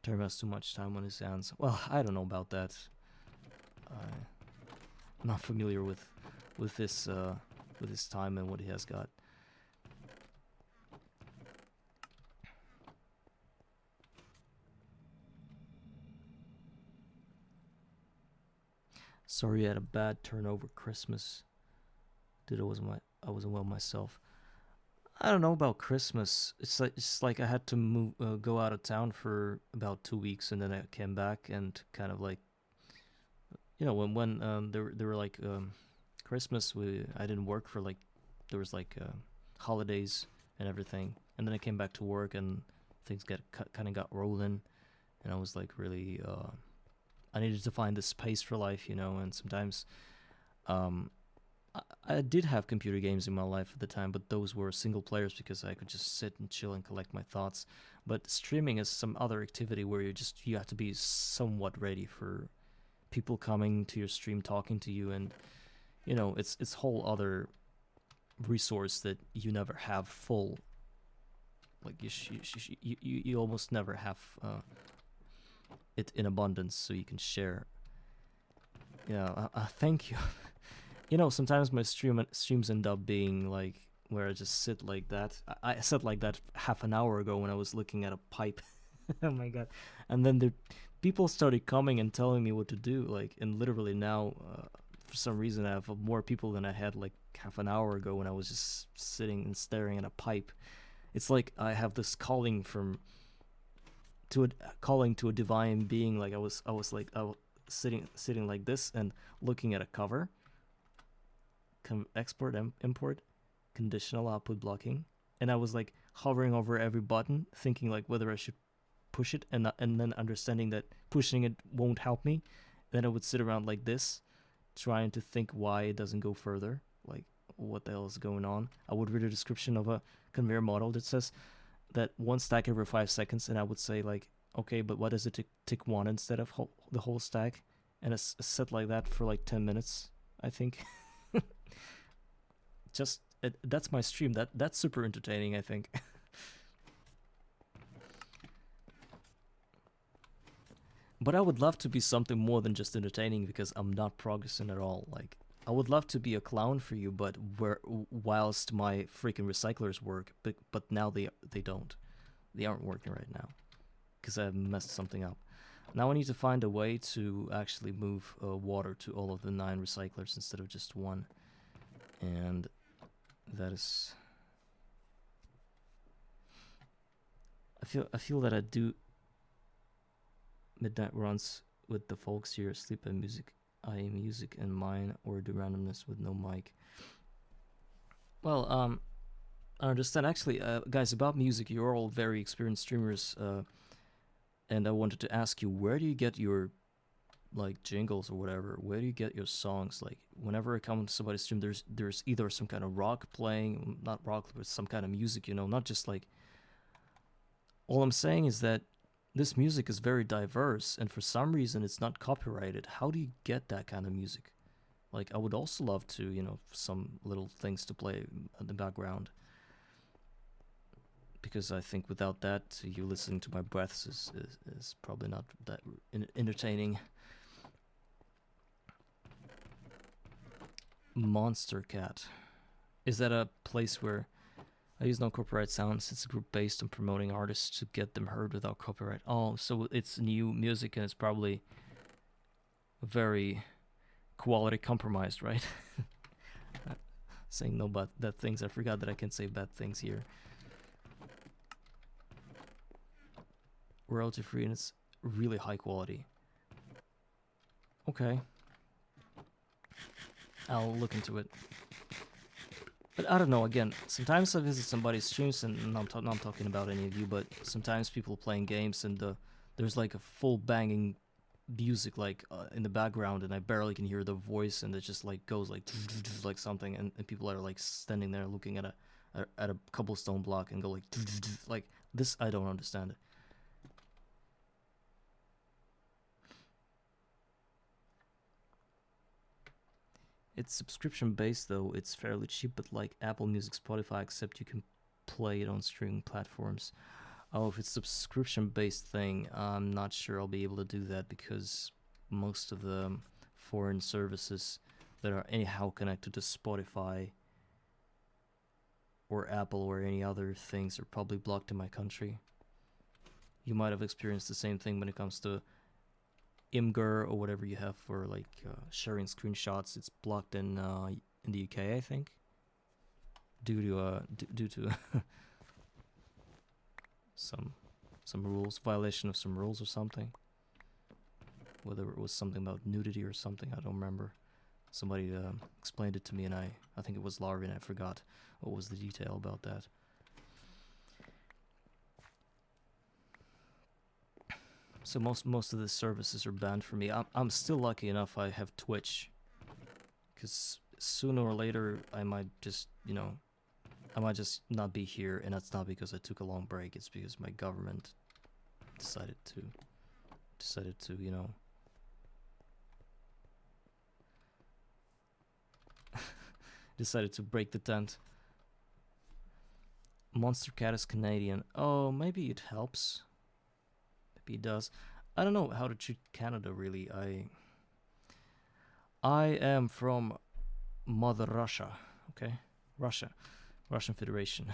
Term has too much time on his hands. Well, I don't know about that. I'm not familiar with this time and what he has got. Sorry, I had a bad turnover Christmas. I wasn't well myself. I don't know about Christmas. It's like I had to go out of town for about 2 weeks, and then I came back and kind of like, when there were like Christmas, I didn't work for like, there was like holidays and everything, and then I came back to work and things kind of got rolling, and I was like really I needed to find this space for life, and sometimes I did have computer games in my life at the time, but those were single players because I could just sit and chill and collect my thoughts. But streaming is some other activity where you have to be somewhat ready for people coming to your stream, talking to you, and it's whole other resource that you never have full. Like you almost never have it in abundance, so you can share. Yeah, thank you. Sometimes my streams end up being like where I just sit like that. I sat like that half an hour ago when I was looking at a pipe. Oh my god! And then the people started coming and telling me what to do. Like, and literally now, for some reason, I have more people than I had like half an hour ago when I was just sitting and staring at a pipe. It's like I have this calling to a divine being. Like I was sitting like this and looking at a cover. Export import conditional output blocking, and I was like hovering over every button, thinking like whether I should push it, and then understanding that pushing it won't help me. Then I would sit around like this, trying to think why it doesn't go further, like what the hell is going on. I would read a description of a conveyor model that says that one stack every 5 seconds, and I would say like, okay, but what does it tick one instead of the whole stack? And it's set like that for like 10 minutes, I think. That's my stream. That's super entertaining, I think. But I would love to be something more than just entertaining, because I'm not progressing at all. Like, I would love to be a clown for you, but whilst my freaking recyclers work, but now they don't. They aren't working right now because I messed something up. Now I need to find a way to actually move water to all of the 9 recyclers instead of just one. And that is... I feel that I do midnight runs with the folks here, sleep and music, music and mine, or do randomness with no mic. Well, I understand. Actually, guys, about music, you're all very experienced streamers, and I wanted to ask you, where do you get your like jingles or whatever? Where do you get your songs? Like, whenever I come to somebody's stream, there's either some kind of rock playing, not rock, but some kind of music, not just like... All I'm saying is that this music is very diverse, and for some reason it's not copyrighted. How do you get that kind of music? Like, I would also love to, some little things to play in the background. Because I think without that, you listening to my breaths is probably not that entertaining. Monster Cat. Is that a place where I use no copyright sounds. It's a group based on promoting artists to get them heard without copyright. Oh, so it's new music and it's probably very quality compromised, right? Saying no bad things. I forgot that I can say bad things here. Royalty free and it's really high quality. Okay. I'll look into it. But I don't know, again, sometimes I visit somebody's streams, and I'm not talking about any of you, but sometimes people playing games and there's like a full banging music like in the background, and I barely can hear the voice, and it just like goes like like something, and people are like standing there looking at a cobblestone block and go like this. I don't understand it. It's subscription based though. It's fairly cheap, but like Apple Music, Spotify, except you can play it on streaming platforms. Oh, if it's subscription based thing, I'm not sure I'll be able to do that because most of the foreign services that are anyhow connected to Spotify or Apple or any other things are probably blocked in my country. You might have experienced the same thing when it comes to Imgur or whatever you have for like sharing screenshots. It's blocked in the UK, I think, due to some rules, violation of some rules or something. Whether it was something about nudity or something, I don't remember. Somebody explained it to me, and I think it was Larry, and I forgot what was the detail about that. So most of the services are banned for me. I'm still lucky enough I have Twitch, because sooner or later I might just not be here, and that's not because I took a long break. It's because my government decided to decided to break the tent. Monster Cat is Canadian. Oh, maybe it helps. Maybe it does. I don't know how to treat Canada really. I am from Mother Russia. Okay, Russian Federation.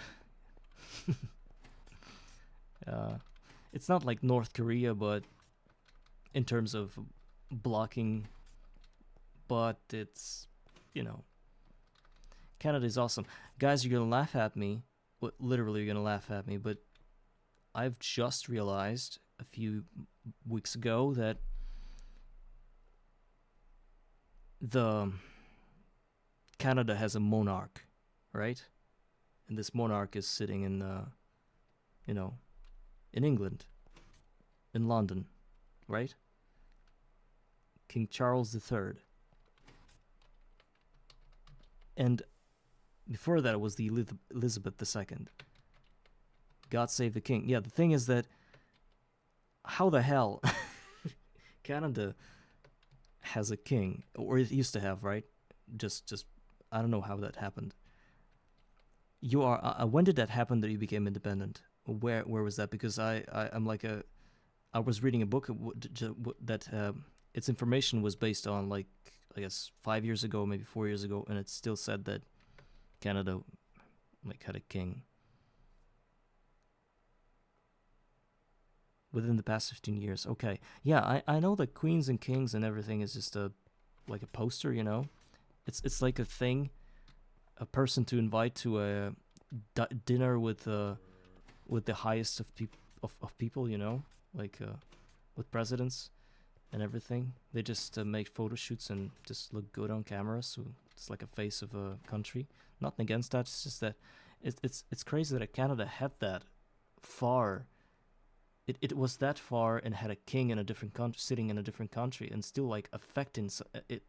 It's not like North Korea, but in terms of blocking, but it's, Canada is awesome. Guys, you're gonna laugh at me. Literally, you're gonna laugh at me, but I've just realized a few weeks ago that the Canada has a monarch, right? And this monarch is sitting in in England, in London, right? King Charles III. And before that, it was the Elizabeth II. God save the king. Yeah, the thing is that how the hell Canada has a king, or it used to have, right? Just I don't know how that happened. You are when did that happen that you became independent? Where was that? Because I'm like I was reading a book that its information was based on like I guess 5 years ago, maybe 4 years ago, and it still said that Canada like had a king within the past 15 years. Okay, yeah, I know that queens and kings and everything is just like a poster, It's like a thing, a person to invite to a dinner with the highest of people, like with presidents and everything. They just make photo shoots and just look good on camera, so it's like a face of a country. Nothing against that. It's just that it's crazy that Canada had that far. It was that far and had a king in a different country, sitting in a different country, and still like affecting it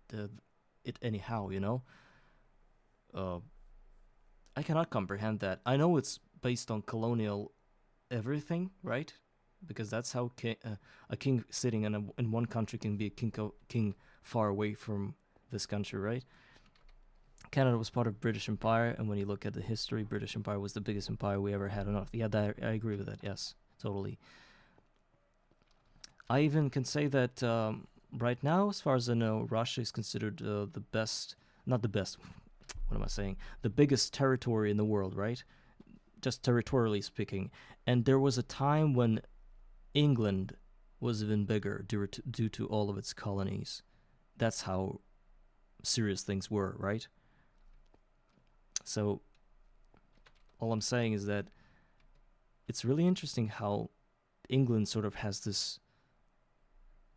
anyhow. I cannot comprehend that. I know it's based on colonial everything, right? Because that's how a king sitting in one country can be a king far away from this country, right? Canada was part of British Empire, and when you look at the history, British Empire was the biggest empire we ever had on Earth. Yeah, I agree with that. Yes, totally. I even can say that right now, as far as I know, Russia is considered the best, not the best. What am I saying? The biggest territory in the world, right? just territorially speaking. And there was a time when England was even bigger due to all of its colonies. That's how serious things were, right? So all I'm saying is that it's really interesting how England sort of has this,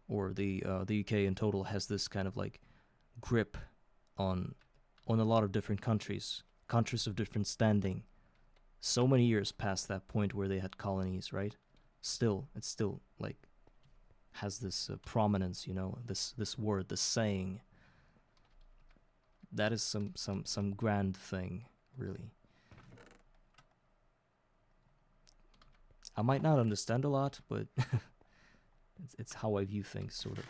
or the UK in total has this kind of like grip on a lot of different countries of different standing. So many years past that point where they had colonies, right? It's still like has this prominence, you know, this word, this saying. That is some grand thing, really. I might not understand a lot, but it's how I view things, sort of.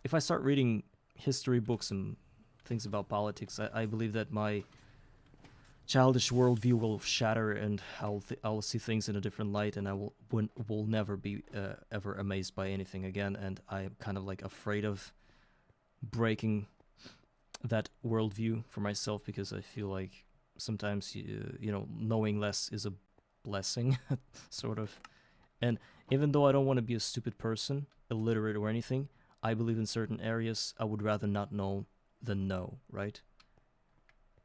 If I start reading history books and things about politics, I believe that my childish worldview will shatter, and I'll see things in a different light, and I will never be ever amazed by anything again. And I'm kind of like afraid of breaking that worldview for myself, because I feel like sometimes you know, knowing less is a blessing, sort of. And even though I don't want to be a stupid person, illiterate or anything, I believe in certain areas I would rather not know than know, right?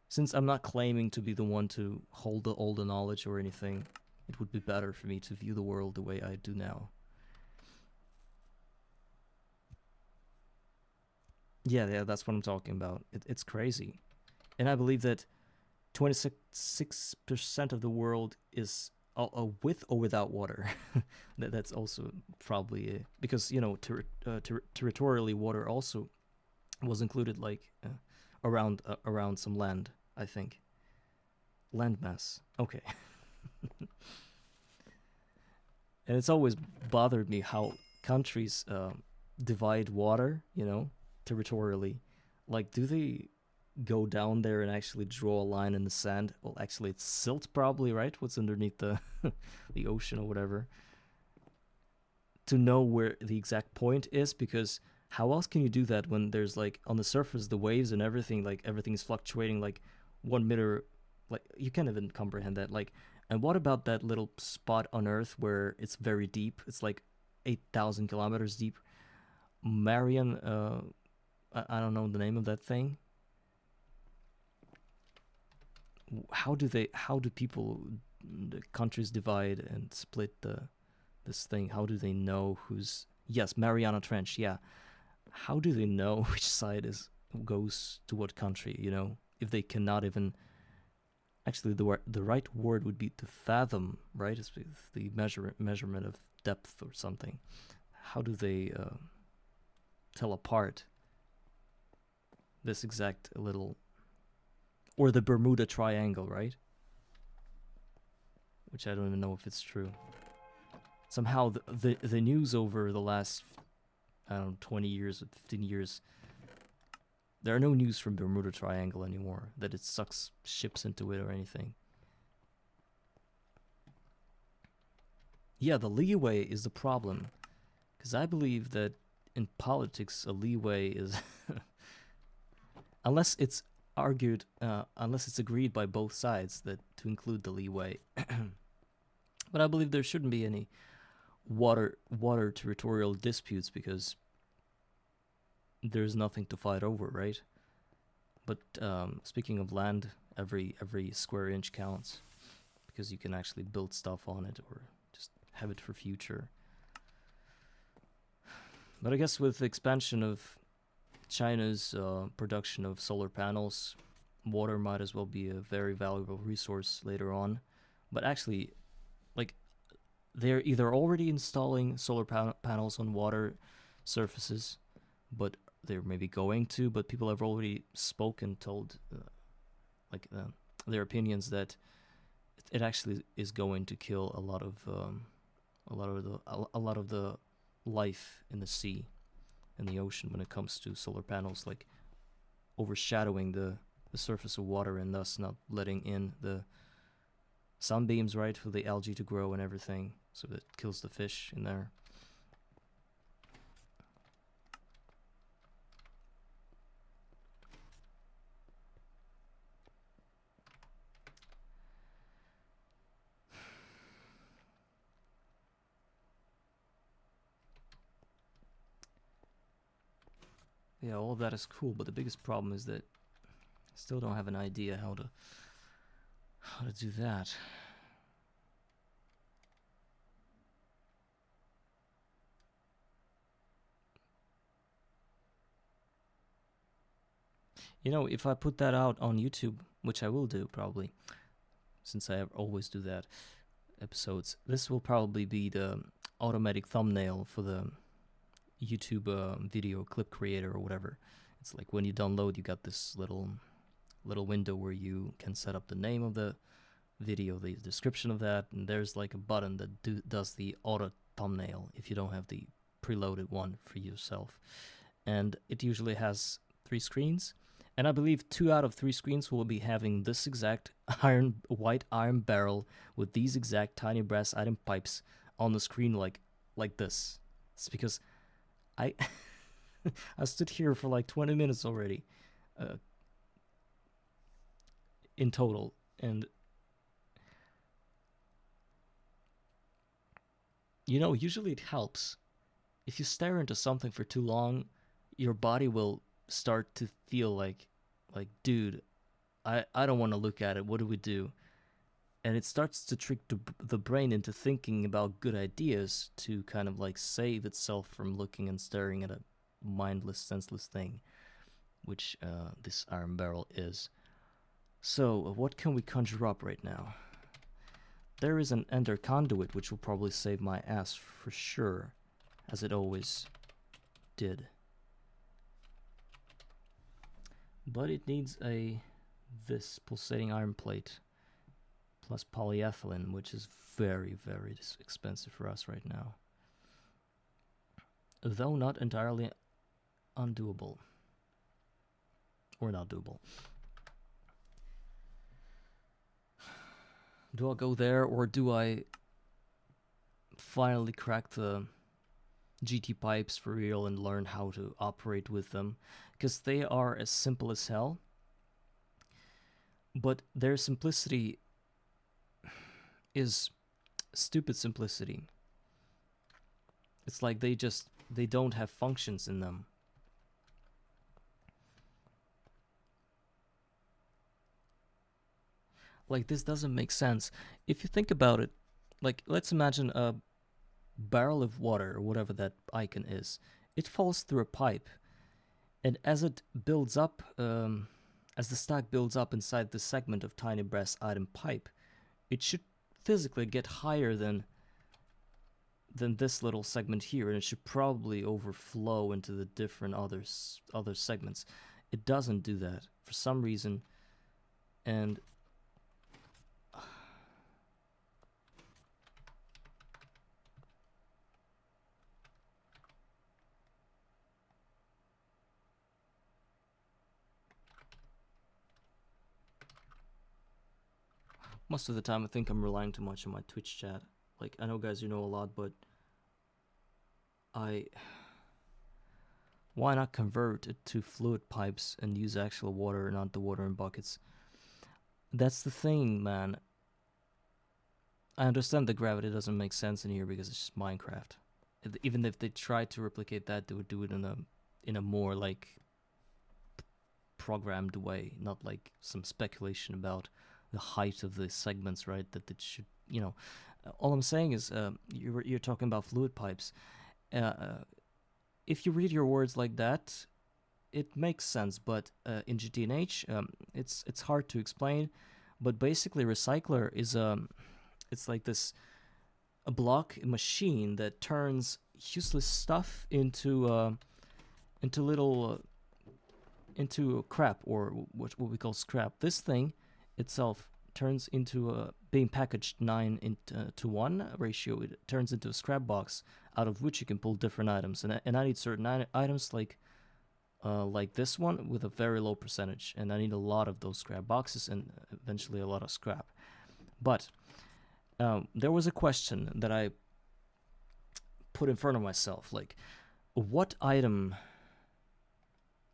Since I'm not claiming to be the one to hold all the knowledge or anything, it would be better for me to view the world the way I do now. Yeah, that's what I'm talking about. It's crazy. And I believe that 26% of the world is with or without water. That's also probably because, you know, territorially, water also was included, like around some land, I think. Landmass. Okay. And it's always bothered me how countries divide water, you know, territorially. Like, do they go down there and actually draw a line in the sand? Well, actually, it's silt, probably, right? What's underneath the the ocean or whatever. To know where the exact point is, because how else can you do that when there's like on the surface the waves and everything, like everything's fluctuating like 1 meter, like you can't even comprehend that. Like, and what about that little spot on Earth where it's very deep? It's like 8,000 kilometers deep. Marian, I don't know the name of that thing. How do people, the countries divide and split this thing? How do they know who's, yes, Mariana Trench, yeah. How do they know which side goes to what country, you know, if they cannot even, actually the right word would be to fathom, right? It's the measurement of depth or something. How do they tell apart this exact little, or the Bermuda Triangle, right? Which I don't even know if it's true. Somehow the news over the last, I don't know, 20 years, 15 years, there are no news from Bermuda Triangle anymore, that it sucks ships into it or anything. Yeah, the leeway is the problem. Because I believe that in politics, a leeway is... unless it's agreed by both sides that to include the leeway. But I believe there shouldn't be any water territorial disputes, because there's nothing to fight over, right? But speaking of land, every square inch counts, because you can actually build stuff on it or just have it for future. But I guess with the expansion of China's production of solar panels, water might as well be a very valuable resource later on. But actually, like, they're either already installing solar panels on water surfaces, but they're maybe going to, but people have already spoken, told their opinions that it actually is going to kill a lot of the life in the sea, in the ocean, when it comes to solar panels, like overshadowing the surface of water and thus not letting in the sunbeams, right, for the algae to grow and everything, so that kills the fish in there. Yeah, all that is cool, but the biggest problem is that I still don't have an idea how to do that. You know, if I put that out on YouTube, which I will do probably, since I always do that episodes, this will probably be the automatic thumbnail for the YouTube video clip creator or whatever. It's like when you download, you got this little window where you can set up the name of the video, the description of that, and there's like a button that does the auto thumbnail if you don't have the preloaded one for yourself. And it usually has 3 screens, and I believe 2 out of 3 screens will be having this exact white iron barrel with these exact tiny brass iron pipes on the screen, like this. It's because I I stood here for like 20 minutes already in total, and you know, usually it helps. If you stare into something for too long, your body will start to feel like dude, I don't want to look at it. What do we do? And it starts to trick the brain into thinking about good ideas to kind of like save itself from looking and staring at a mindless, senseless thing, which this iron barrel is. So, what can we conjure up right now? There is an ender conduit, which will probably save my ass for sure, as it always did. But it needs this pulsating iron plate plus polyethylene, which is very, very expensive for us right now. Though not entirely undoable. Or not doable. Do I go there, or do I finally crack the GT pipes for real and learn how to operate with them? Because they are as simple as hell, but their simplicity is stupid simplicity. It's like they don't have functions in them. Like, this doesn't make sense. If you think about it, like, let's imagine a barrel of water, or whatever that icon is. It falls through a pipe, and as it builds up, as the stack builds up inside the segment of tiny brass iron pipe, it should physically get higher than this little segment here, and it should probably overflow into the different other segments. It doesn't do that for some reason, and most of the time I think I'm relying too much on my Twitch chat. Like, I know, guys, you know a lot, but why not convert it to fluid pipes and use actual water, not the water in buckets? That's the thing, man. I understand the gravity doesn't make sense in here because it's just Minecraft. Even if they tried to replicate that, they would do it in a more like programmed way, not like some speculation about the height of the segments, right? That it should, you know. All I'm saying is, you're talking about fluid pipes. If you read your words like that, it makes sense. But in GTNH, it's hard to explain. But basically, recycler is it's like this a machine that turns useless stuff into little into crap, or what we call scrap. This thing itself turns into being packaged 9:1 ratio. It turns into a scrap box out of which you can pull different items, and I need certain items like this one with a very low percentage, and I need a lot of those scrap boxes and eventually a lot of scrap. But there was a question that I put in front of myself, like, what item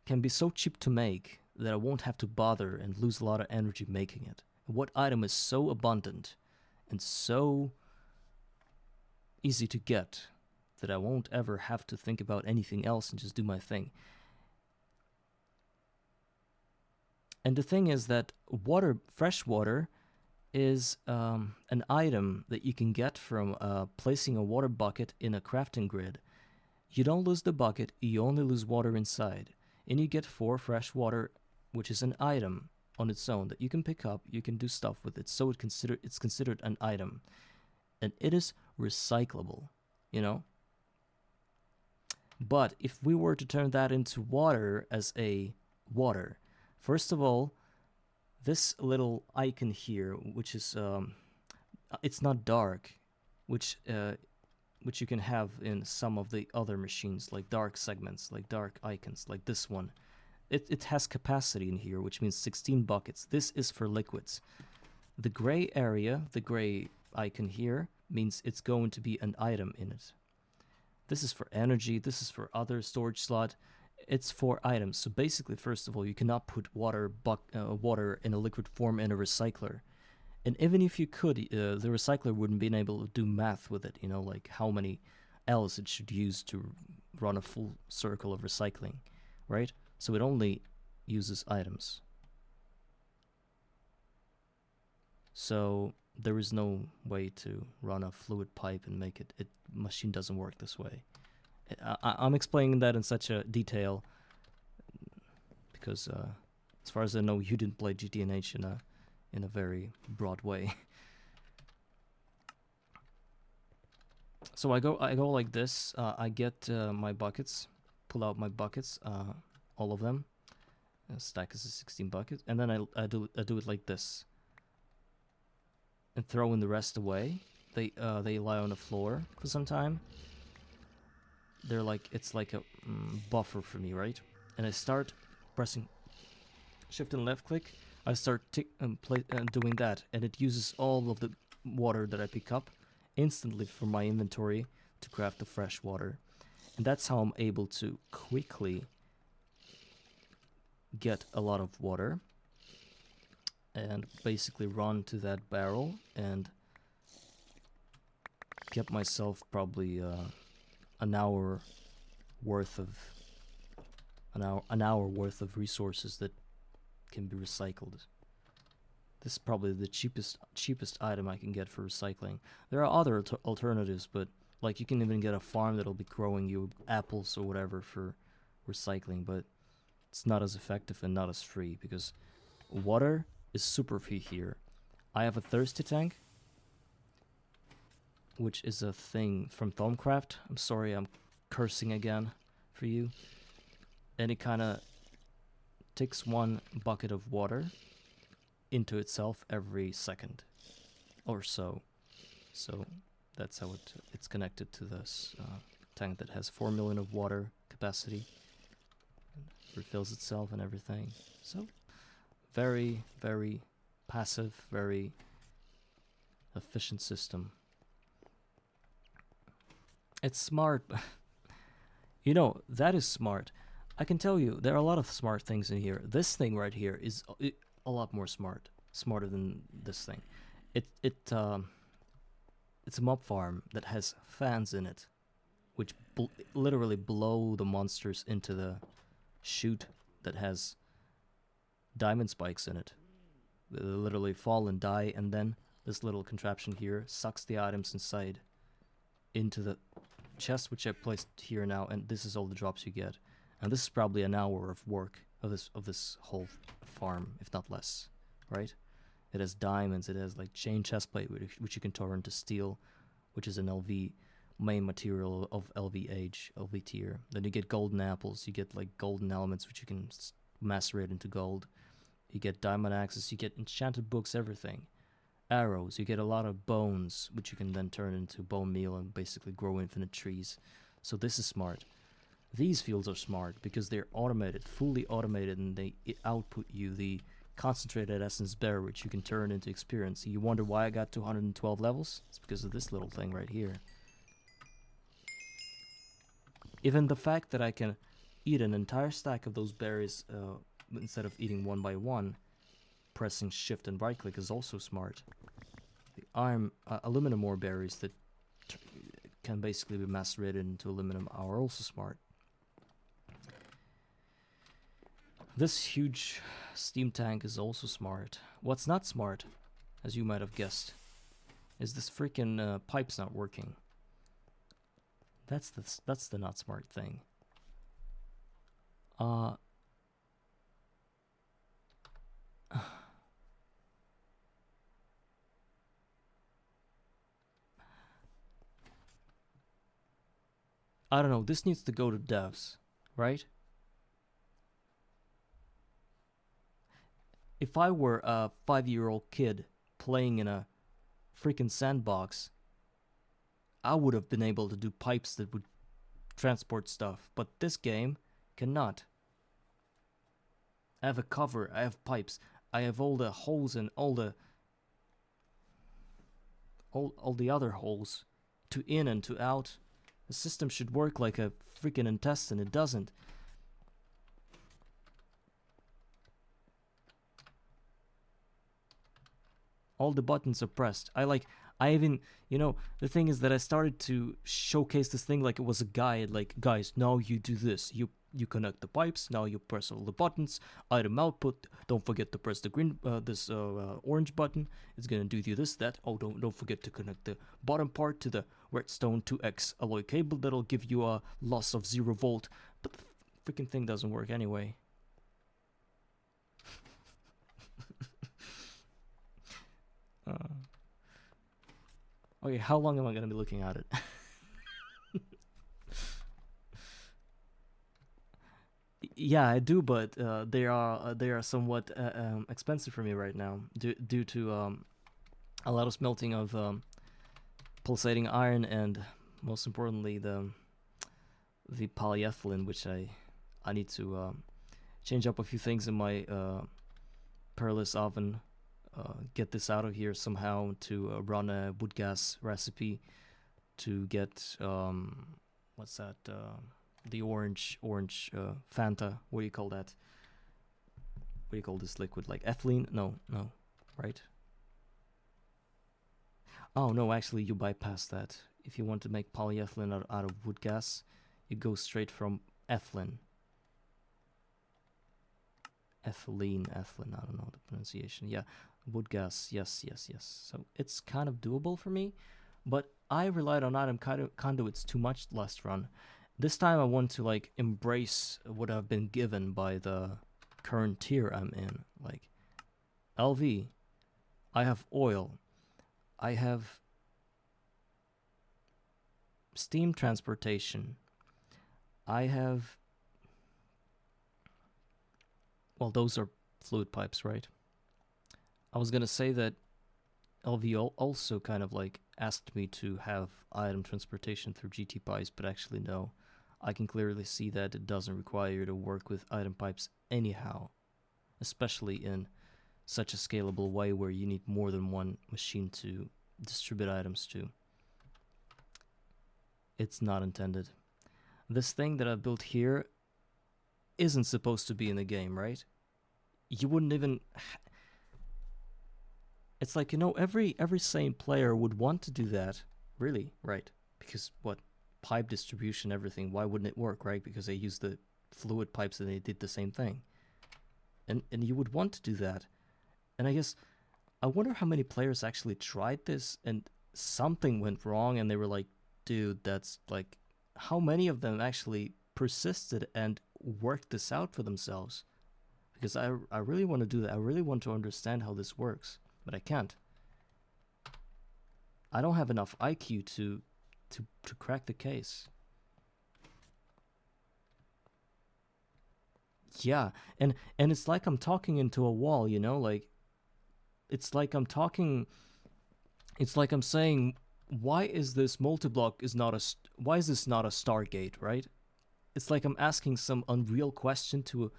can be so cheap to make that I won't have to bother and lose a lot of energy making it? What item is so abundant and so easy to get that I won't ever have to think about anything else and just do my thing? And the thing is that water, fresh water, is an item that you can get from placing a water bucket in a crafting grid. You don't lose the bucket, you only lose water inside. And you get 4 fresh water, which is an item on its own that you can pick up, you can do stuff with it, so it's considered an item. And it is recyclable, you know? But if we were to turn that into water as a water, first of all, this little icon here, which is it's not dark, which you can have in some of the other machines, like dark segments, like dark icons, like this one. It has capacity in here, which means 16 buckets. This is for liquids. The gray area, the gray icon here, means it's going to be an item in it. This is for energy, this is for other storage slot. It's for items. So basically, first of all, you cannot put water in a liquid form in a recycler. And even if you could, the recycler wouldn't be able to do math with it, you know, like how many L's it should use to run a full circle of recycling, right? So it only uses items. So there is no way to run a fluid pipe and make it. Machine doesn't work this way. I'm explaining that in such a detail because, as far as I know, you didn't play GTNH in a very broad way. So I go like this. I get my buckets, pull out my buckets, all of them. Stack is a 16 bucket, and then I do it like this, and throw in the rest away. They lie on the floor for some time. They're like, it's like a buffer for me, right? And I start pressing shift and left click. I start doing that, and it uses all of the water that I pick up instantly from my inventory to craft the fresh water. And that's how I'm able to quickly get a lot of water and basically run to that barrel and get myself probably an hour worth of resources that can be recycled. This is probably the cheapest item I can get for recycling. There are other alternatives, but like you can even get a farm that'll be growing you apples or whatever for recycling, but it's not as effective and not as free because water is super free here. I have a thirsty tank, which is a thing from Thaumcraft. I'm sorry, I'm cursing again for you. And it kind of takes 1 bucket of water into itself every second or so. So that's how it's connected to this tank that has 4 million of water capacity. Refills itself and everything. So very, very passive, very efficient system. It's smart. You know, that is smart. I can tell you, there are a lot of smart things in here. This thing right here is a lot more smarter than this thing. It's a mob farm that has fans in it, which literally blow the monsters into the chute that has diamond spikes in it. They literally fall and die, and then this little contraption here sucks the items inside into the chest, which I placed here now, and this is all the drops you get. And this is probably an hour of work of this whole farm, if not less, right? It has diamonds, it has like chain chestplate, which you can turn into steel, which is an LV main material of LV tier. Then you get golden apples, you get like golden elements, which you can macerate into gold. You get diamond axes, you get enchanted books, everything. Arrows, you get a lot of bones, which you can then turn into bone meal and basically grow infinite trees. So this is smart. These fields are smart because they're automated, fully automated, and they output you the concentrated essence bear, which you can turn into experience. You wonder why I got 212 levels? It's because of this little thing right here. Even the fact that I can eat an entire stack of those berries instead of eating one by one, pressing shift and right click is also smart. The aluminum ore berries that can basically be macerated into aluminum are also smart. This huge Steam tank is also smart. What's not smart, as you might have guessed, is this freaking pipe's not working. That's the not smart thing. I don't know, this needs to go to devs, right? If I were a 5-year-old kid playing in a freaking sandbox, I would have been able to do pipes that would transport stuff, but this game cannot. I have a cover, I have pipes, I have all the holes and all the other holes to in and to out. The system should work like a freaking intestine. It doesn't. All the buttons are pressed. I even, you know, the thing is that I started to showcase this thing like it was a guide, like, guys, now you do this. You connect the pipes, now you press all the buttons, item output, don't forget to press the green, orange button, it's gonna do this, that, oh, don't forget to connect the bottom part to the redstone 2x alloy cable, that'll give you a loss of 0 volt, but the freaking thing doesn't work anyway. Okay, how long am I gonna be looking at it? Yeah, I do, but they are somewhat expensive for me right now due to a lot of smelting of pulsating iron and most importantly the polyethylene, which I need to change up a few things in my perilous oven. Get this out of here somehow to run a wood gas recipe to get what's that? The orange Fanta. What do you call that? What do you call this liquid? Like ethylene? No, right? Oh no, actually you bypass that. If you want to make polyethylene out of wood gas, you go straight from ethylene. Ethylene, I don't know the pronunciation. Yeah, wood gas, yes. So it's kind of doable for me, but I relied on item conduits too much last run. This time I want to like embrace what I've been given by the current tier I'm in. Like LV, I have oil, I have steam transportation, I have, well, those are fluid pipes, right? I was gonna say that LV also kind of like asked me to have item transportation through GT pipes, but actually no. I can clearly see that it doesn't require you to work with item pipes anyhow, especially in such a scalable way where you need more than one machine to distribute items to. It's not intended. This thing that I built here isn't supposed to be in the game, right? You wouldn't even... It's like, you know, every sane player would want to do that, really, right? Because what? Pipe distribution, everything, why wouldn't it work, right? Because they use the fluid pipes and they did the same thing. And you would want to do that. And I guess, I wonder how many players actually tried this and something went wrong and they were like, dude, that's like, how many of them actually persisted and worked this out for themselves? Because I really want to do that. I really want to understand how this works, but I can't. I don't have enough IQ to crack the case. Yeah, and it's like I'm talking into a wall, you know, like it's like I'm saying, why is this multi-block why is this not a Stargate, right? It's like I'm asking some unreal question to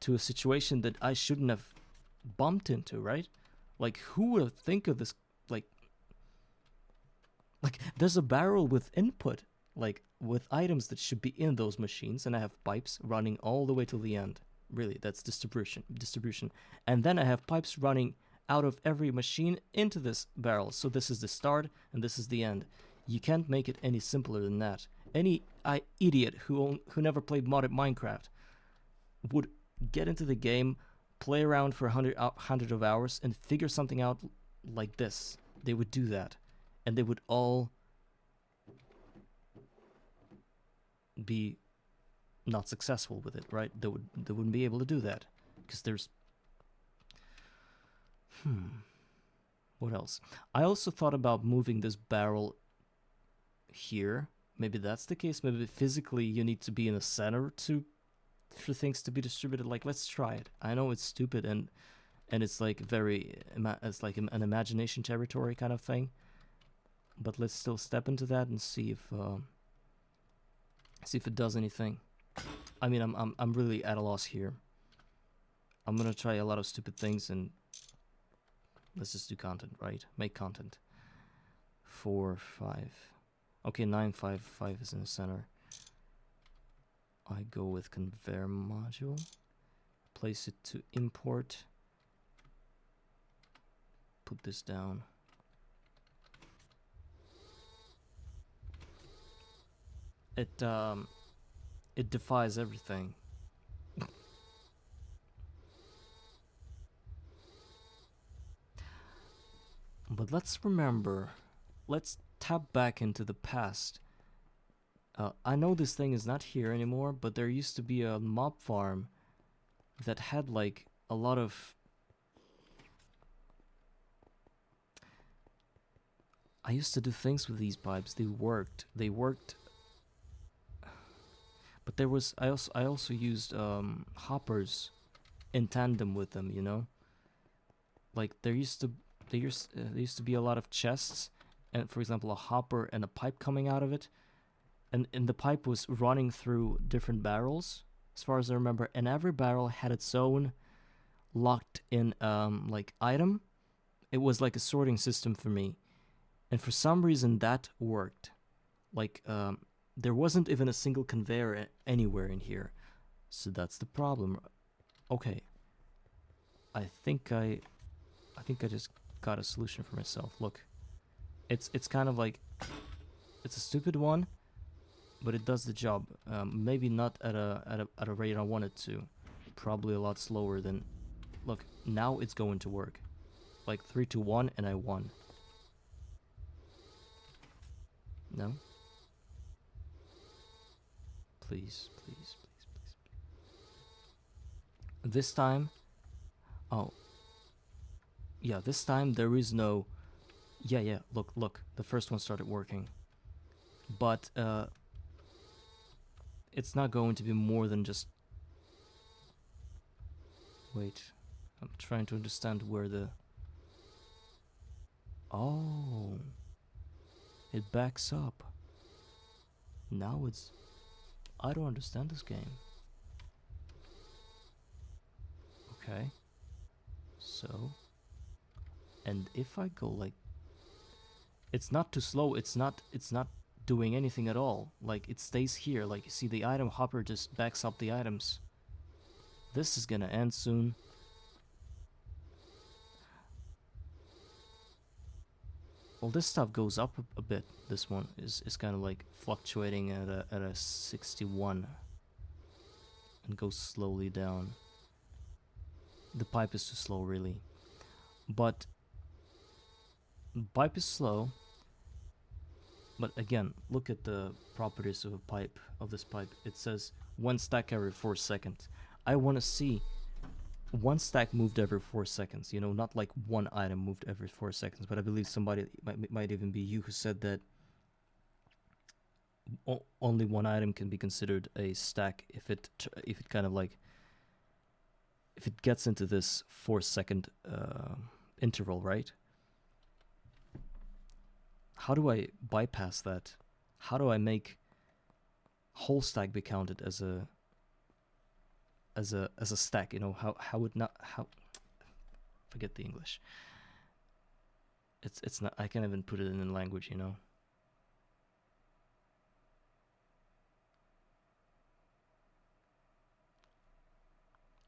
a situation that I shouldn't have bumped into, right? Like, who would think of this? Like, there's a barrel with input, like, with items that should be in those machines, and I have pipes running all the way to the end. Really, that's distribution. And then I have pipes running out of every machine into this barrel. So this is the start, and this is the end. You can't make it any simpler than that. Any idiot who never played modded Minecraft would get into the game, play around for 100 of hours and figure something out like this. They would do that, and they would all be not successful with it, right? They wouldn't be able to do that because there's what else? I also thought about moving this barrel here. Maybe that's the case. Maybe physically you need to be in the center for things to be distributed. Like, let's try it. I know it's stupid and it's like it's like an imagination territory kind of thing, but let's still step into that and see if it does anything. I mean, I'm really at a loss here. I'm gonna try a lot of stupid things and let's just do content, right? Make content. 4, 5. Okay, 9, 5, 5 is in the center. I go with conveyor module. Place it to import. Put this down. It defies everything. But let's remember, let's tap back into the past. I know this thing is not here anymore, but there used to be a mob farm that had like a lot of... I used to do things with these pipes. They worked. But there was I also used hoppers in tandem with them, you know? Like there used to be a lot of chests, and for example a hopper and a pipe coming out of it, and the pipe was running through different barrels as far as I remember, and every barrel had its own locked in like item. It was like a sorting system for me, and for some reason that worked. Like there wasn't even a single conveyor anywhere in here, so that's the problem. Okay, I think I just got a solution for myself. Look, it's kind of like, it's a stupid one, but it does the job. Maybe not at a rate I want it to. Probably a lot slower than. Look, now it's going to work. Like 3, 2, 1, and I won. No. Please, please, please, please. This time. Oh. Yeah, this time there is no... Yeah, look, the first one started working. But, it's not going to be more than just... Wait, I'm trying to understand where the... Oh, it backs up. Now it's... I don't understand this game. Okay. So... And if I go like... It's not too slow, it's not doing anything at all. Like, it stays here. Like, you see the item hopper just backs up the items. This is gonna end soon. Well, this stuff goes up a bit. This one is kind of like fluctuating at a 61 and goes slowly down. The pipe is too slow, really. But the pipe is slow. But again, look at the properties of a pipe, of this pipe. It says 1 stack every 4 seconds. I want to see 1 stack moved every 4 seconds, you know, not like one item moved every 4 seconds. But I believe somebody, might even be you, who said that only one item can be considered a stack if it kind of like, if it gets into this 4 second interval, right? How do I bypass that? How do I make whole stack be counted as a stack? You know, how would not, how, forget the English. It's not, I can't even put it in language, you know.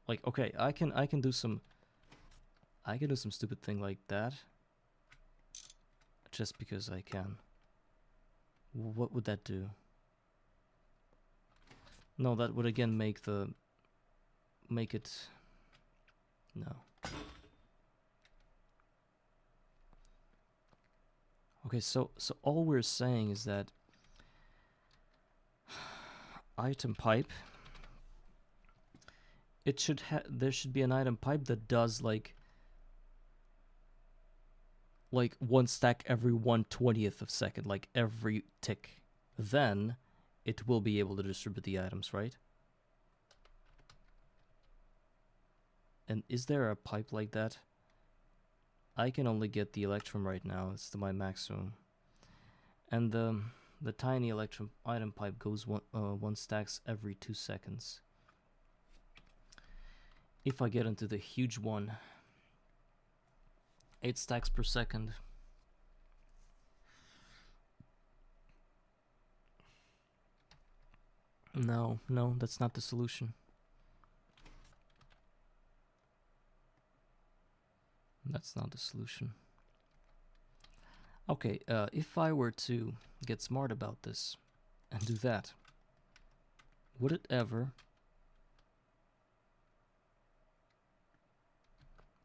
Like, okay, I can do some stupid thing like that. Just because I can. What would that do? No, that would again make it... No. Okay, so all we're saying is that item pipe, it should there should be an item pipe that does like 1 stack every 1/20th of second, like every tick. Then it will be able to distribute the items, right? And is there a pipe like that? I can only get the Electrum right now. It's my maximum. And the tiny Electrum item pipe goes one stacks every 2 seconds. If I get into the huge one, 8 stacks per second. No, that's not the solution. That's not the solution. Okay, if I were to get smart about this and do that, would it ever...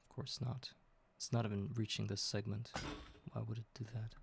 Of course not. It's not even reaching this segment. Why would it do that?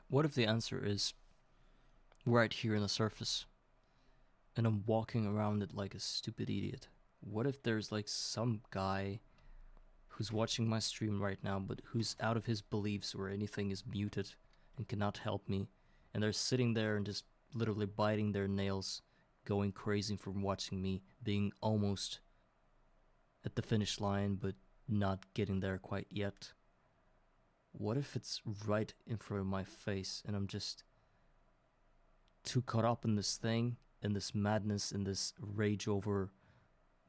What if the answer is right here in the surface and I'm walking around it like a stupid idiot? What if there's like some guy who's watching my stream right now but who's out of his beliefs where anything is muted and cannot help me, and they're sitting there and just literally biting their nails, going crazy from watching me being almost at the finish line but not getting there quite yet? What if it's right in front of my face and I'm just too caught up in this thing, in this madness, in this rage over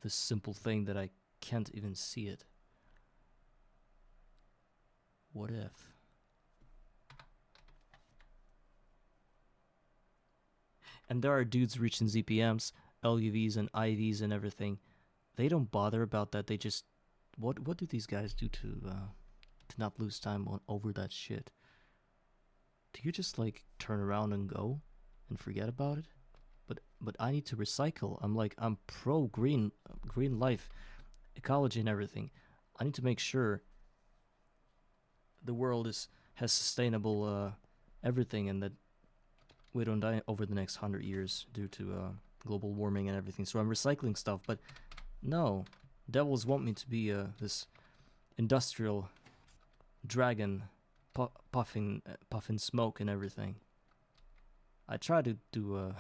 this simple thing that I can't even see it? What if? And there are dudes reaching ZPMs, LUVs and IVs and everything. They don't bother about that. They just... What do these guys do to not lose time over that shit? Do you just like turn around and go and forget about it? But I need to recycle. I'm pro green life, ecology and everything. I need to make sure the world has sustainable everything, and that we don't die over the next 100 years due to global warming and everything. So I'm recycling stuff, but no, devils want me to be this industrial dragon puffing smoke and everything. I try to do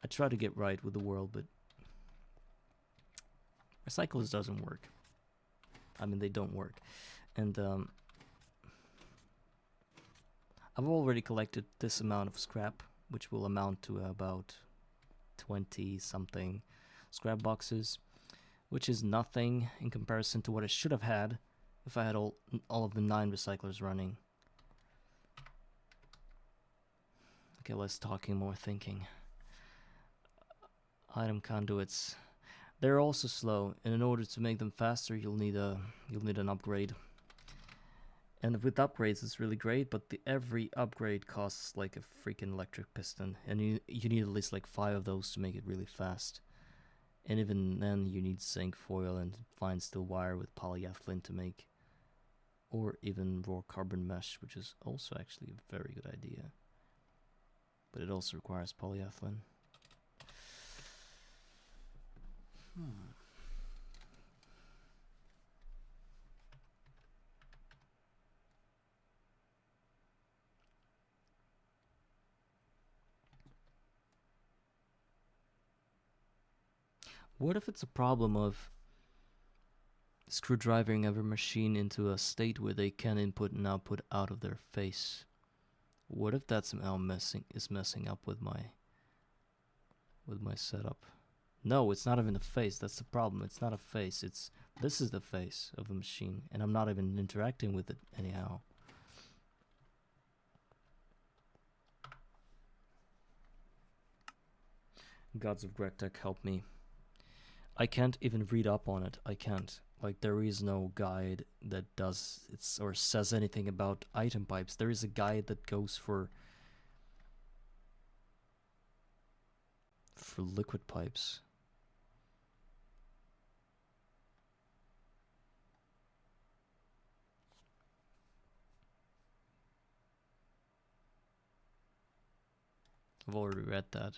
I try to get right with the world, but recyclers doesn't work. I mean, they don't work. And I've already collected this amount of scrap, which will amount to about 20 something scrap boxes, which is nothing in comparison to what I should have had if I had all of the 9 recyclers running. Okay, less talking, more thinking. Item conduits. They're also slow, and in order to make them faster, you'll need an upgrade. And with upgrades, it's really great, but every upgrade costs like a freaking electric piston, and you need at least like 5 of those to make it really fast. And even then, you need zinc foil and fine steel wire with polyethylene to make, or even raw carbon mesh, which is also actually a very good idea. But it also requires polyethylene. What if it's a problem of Screwdriving every machine into a state where they can input and output out of their face. What if that somehow messing up with my setup? No, it's not even a face. That's the problem. It's not a face. This is the face of the machine, and I'm not even interacting with it anyhow. Gods of GregTech, help me. I can't even read up on it. I can't. Like, there is no guide that does it or says anything about item pipes. There is a guide that goes for liquid pipes. I've already read that.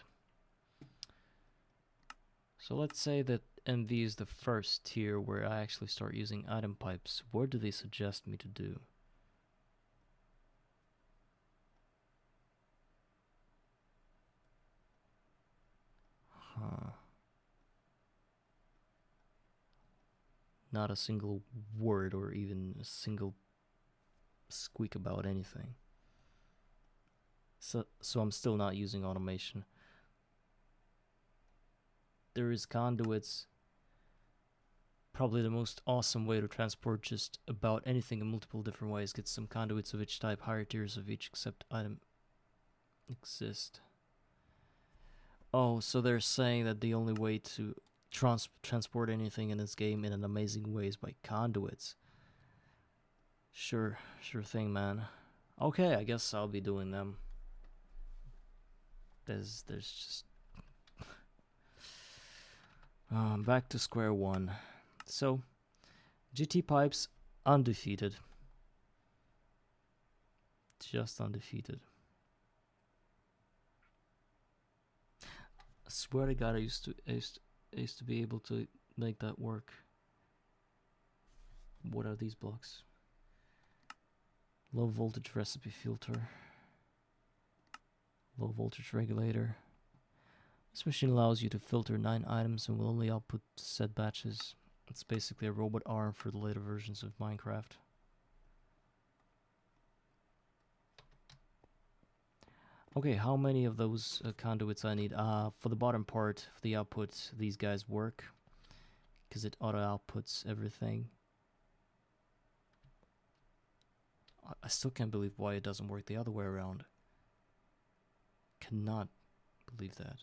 So let's say that MV is the first tier where I actually start using item pipes. What do they suggest me to do? Huh. Not a single word or even a single squeak about anything. So I'm still not using automation. There is conduits. Probably the most awesome way to transport just about anything in multiple different ways. Get some conduits of each type, higher tiers of each except item exist. Oh, so they're saying that the only way to transport anything in this game in an amazing way is by conduits. Sure thing, man. Okay, I guess I'll be doing them. There's just back to square one. So, GT pipes undefeated. Just undefeated. I swear to God, I used to be able to make that work. What are these blocks? Low voltage recipe filter. Low voltage regulator. This machine allows you to filter 9 items and will only output set batches. It's basically a robot arm for the later versions of Minecraft. Okay, how many of those conduits I need? For the bottom part, for the output, these guys work. Because it auto-outputs everything. I still can't believe why it doesn't work the other way around. Cannot believe that.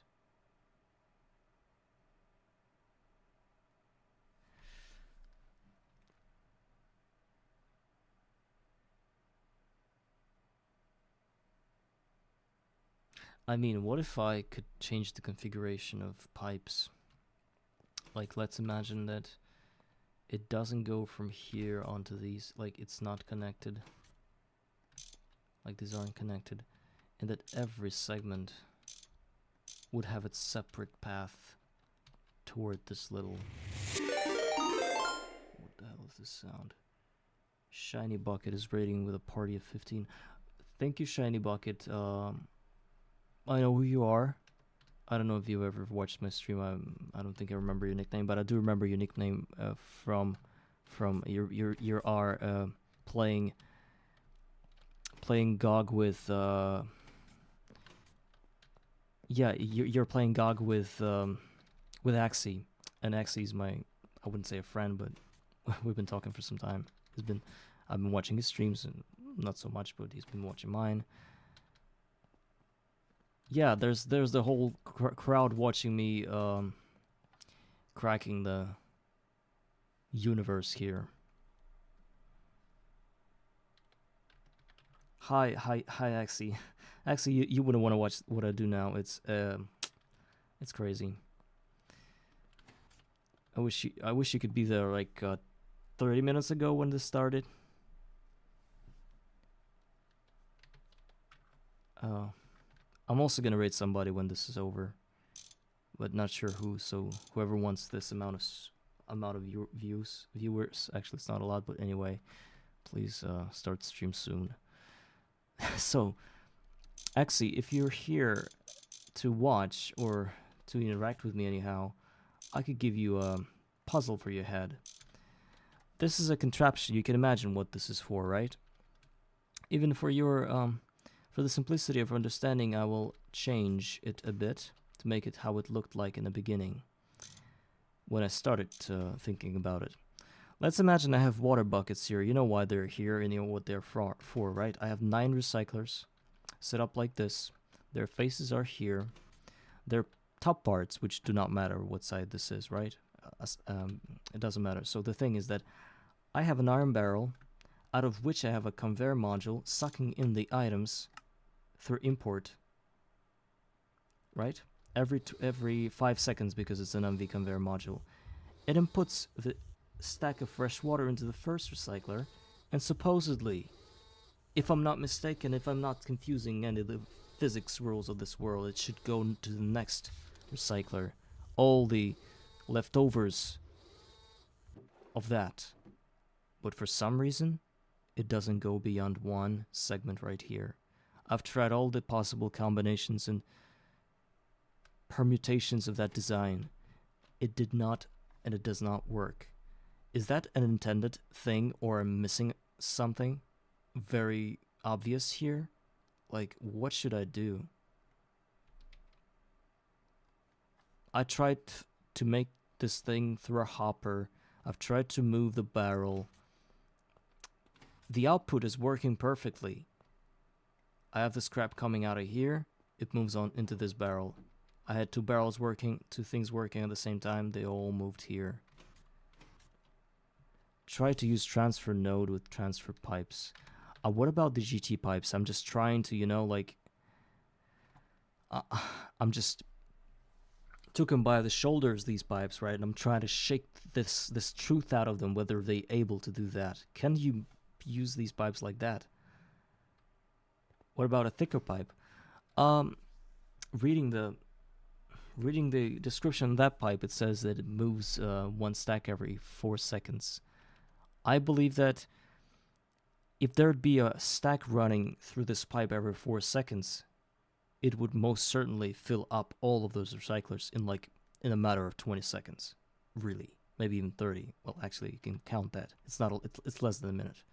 I mean, what if I could change the configuration of pipes? Like, let's imagine that it doesn't go from here onto these, like it's not connected. Like these aren't connected. And that every segment would have its separate path toward this little... What the hell is this sound? Shiny Bucket is rating with a party of 15. Thank you, Shiny Bucket. I know who you are. I don't know if you've ever watched my stream. I don't think I remember your nickname, but I do remember your nickname from your playing GOG with yeah, you're playing GOG with Axie, and Axie's my, I wouldn't say a friend, but we've been talking for some time. I've been watching his streams, and not so much, but he's been watching mine. Yeah, there's the whole crowd watching me cracking the universe here. Hi, Axie. Axie, you wouldn't want to watch what I do now. It's crazy. I wish you could be there like 30 minutes ago when this started. I'm also gonna rate somebody when this is over, but not sure who. So whoever wants this amount of viewers. Actually, it's not a lot, but anyway, please start stream soon. So, Axie, if you're here to watch or to interact with me anyhow, I could give you a puzzle for your head. This is a contraption. You can imagine what this is for, right? Even for your for the simplicity of understanding, I will change it a bit to make it how it looked like in the beginning when I started thinking about it. Let's imagine I have water buckets here. You know why they're here and you know what they're for, right? I have 9 recyclers set up like this. Their faces are here. Their top parts, which do not matter what side this is, right? It doesn't matter. So the thing is that I have an iron barrel out of which I have a conveyor module sucking in the items through import, right? Every 5 seconds, because it's an MV conveyor module. It inputs the stack of fresh water into the first recycler, and supposedly, if I'm not mistaken, if I'm not confusing any of the physics rules of this world, it should go to the next recycler. All the leftovers of that. But for some reason, it doesn't go beyond one segment right here. I've tried all the possible combinations and permutations of that design. It did not, and it does not work. Is that an intended thing, or I'm missing something very obvious here? Like, what should I do? I tried to make this thing through a hopper. I've tried to move the barrel. The output is working perfectly. I have the scrap coming out of here. It moves on into this barrel. I had 2 barrels working, 2 things working at the same time. They all moved here. Try to use transfer node with transfer pipes. What about the GT pipes? I'm just trying to, you know, like... I'm just... took them by the shoulders, these pipes, right? And I'm trying to shake this truth out of them, whether they're able to do that. Can you use these pipes like that? What about a thicker pipe? Reading the description of that pipe, it says that it moves 1 stack every 4 seconds. I believe that if there'd be a stack running through this pipe every 4 seconds, it would most certainly fill up all of those recyclers in a matter of 20 seconds. Really. Maybe even 30. Well, actually, you can count that. It's less than a minute.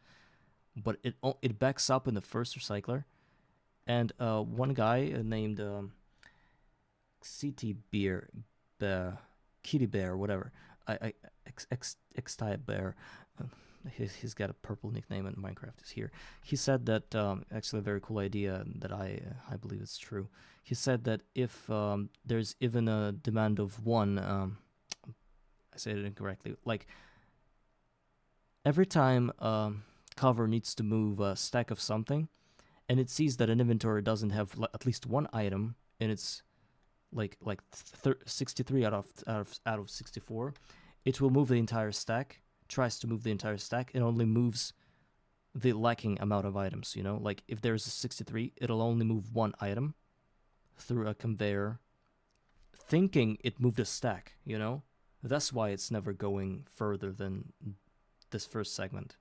But it backs up in the first recycler. And one guy named CT Beer, Kitty Bear, whatever. X-Type Bear. He's got a purple nickname in Minecraft. Is here. He said that actually a very cool idea that I believe it's true. He said that if there's even a demand of 1, I said it incorrectly. Like every time cover needs to move a stack of something, and it sees that an inventory doesn't have at least 1 item, and it's like 63 out of 64, it will move the entire stack. Tries to move the entire stack, and only moves the lacking amount of items, you know? Like, if there's a 63, it'll only move 1 item through a conveyor, thinking it moved a stack, you know? That's why it's never going further than this first segment.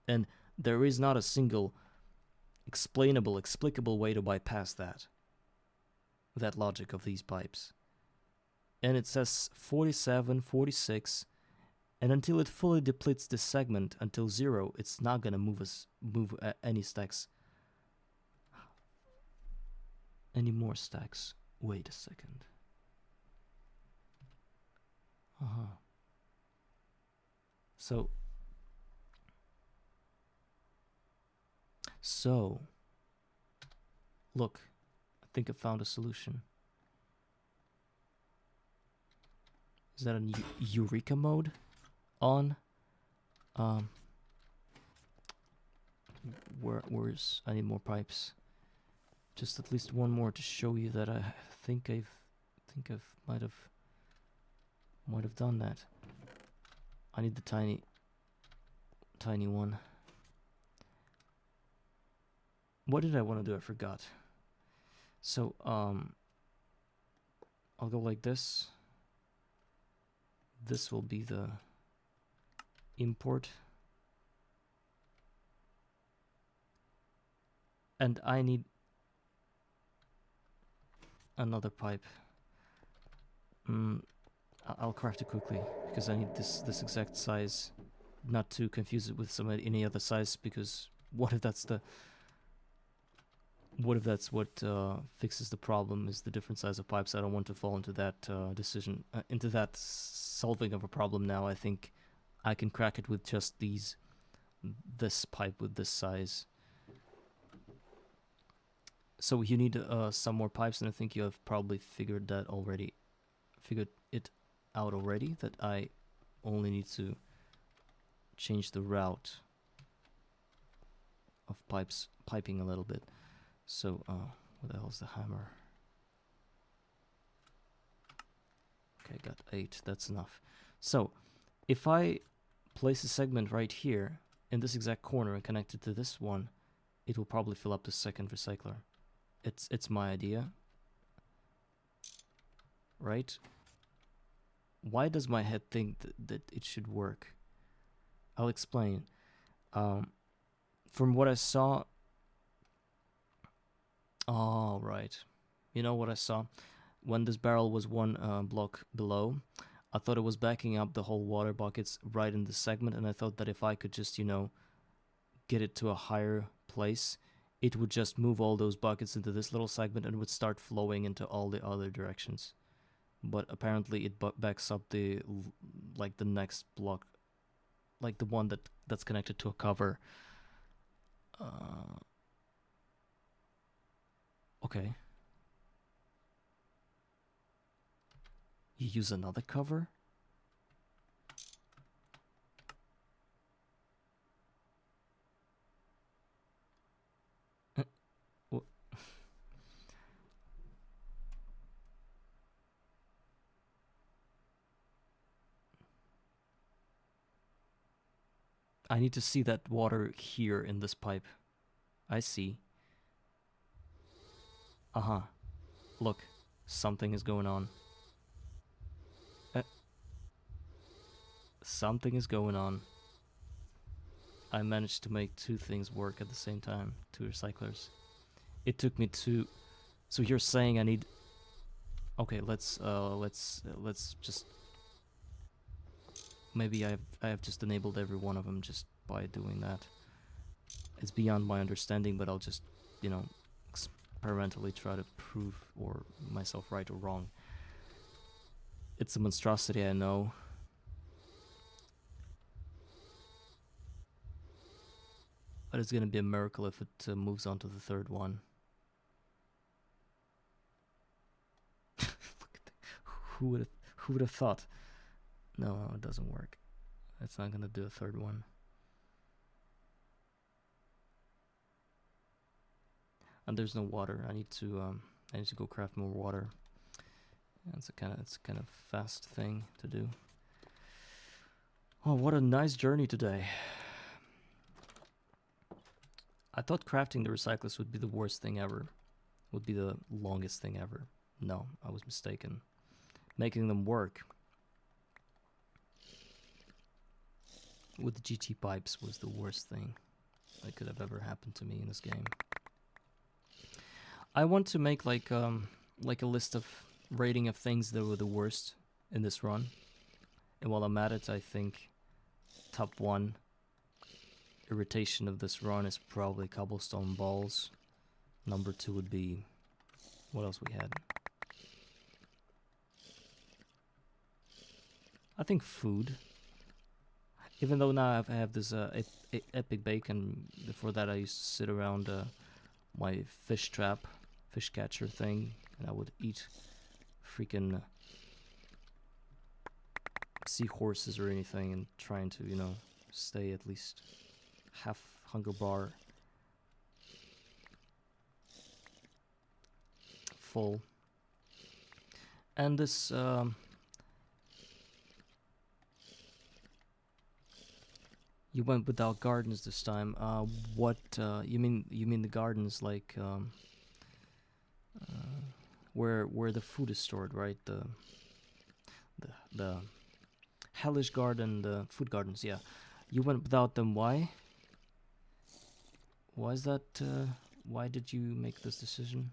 And there is not a single explicable way to bypass that logic of these pipes. And it says 47, 46... And until it fully depletes this segment until 0, it's not gonna move any stacks. Any more stacks? Wait a second. So, look, I think I found a solution. Is that a Eureka mode? On where's I need more pipes. Just at least 1 more to show you that I think I've might have done that. I need the tiny one. What did I want to do? I forgot. So I'll go like this. This will be the import, and I need another pipe. I'll craft it quickly because I need this exact size not to confuse it with any other size, because what if that's what fixes the problem, is the different size of pipes. I don't want to fall into that decision, into that solving of a problem now. I think I can crack it with just this pipe with this size. So you need some more pipes, and I think you have probably figured it out already, that I only need to change the route of piping a little bit. So what the hell is the hammer? Okay, got 8, that's enough. So if I place a segment right here in this exact corner and connect it to this one, it will probably fill up the second recycler. It's my idea, right? Why does my head think that it should work? I'll explain. From what I saw... Oh, right. You know what I saw? When this barrel was one block below, I thought it was backing up the whole water buckets right in the segment, and I thought that if I could just, you know, get it to a higher place, it would just move all those buckets into this little segment and would start flowing into all the other directions. But apparently it backs up the next block, like the one that's connected to a cover. Okay. You use another cover? I need to see that water here in this pipe. I see. Uh-huh. Look, something is going on. Something is going on. I managed to make 2 things work at the same time, 2 recyclers. It took me 2... So you're saying I need... Okay, let's just... Maybe I have just enabled every one of them just by doing that. It's beyond my understanding, but I'll just, you know, experimentally try to prove myself right or wrong. It's a monstrosity, I know. But it's gonna be a miracle if it moves on to the 3rd one. Look at that. Who would have thought? No, it doesn't work. It's not gonna do a 3rd one. And there's no water. I need to go craft more water. It's a kind of fast thing to do. Oh, what a nice journey today. I thought crafting the recyclers would be the worst thing ever. Would be the longest thing ever. No, I was mistaken. Making them work with the GT pipes was the worst thing that could have ever happened to me in this game. I want to make like a list of rating of things that were the worst in this run. And while I'm at it, I think top 1 irritation of this run is probably cobblestone balls. Number 2 would be... What else we had? I think food. Even though now I have this epic bacon, before that I used to sit around my fish catcher thing, and I would eat freaking seahorses or anything, and trying to, you know, stay at least half hunger bar full. And this you went without gardens this time. What you mean the gardens like where the food is stored, right? The hellish garden, the food gardens, yeah. You went without them. Why? Why is that? Why did you make this decision?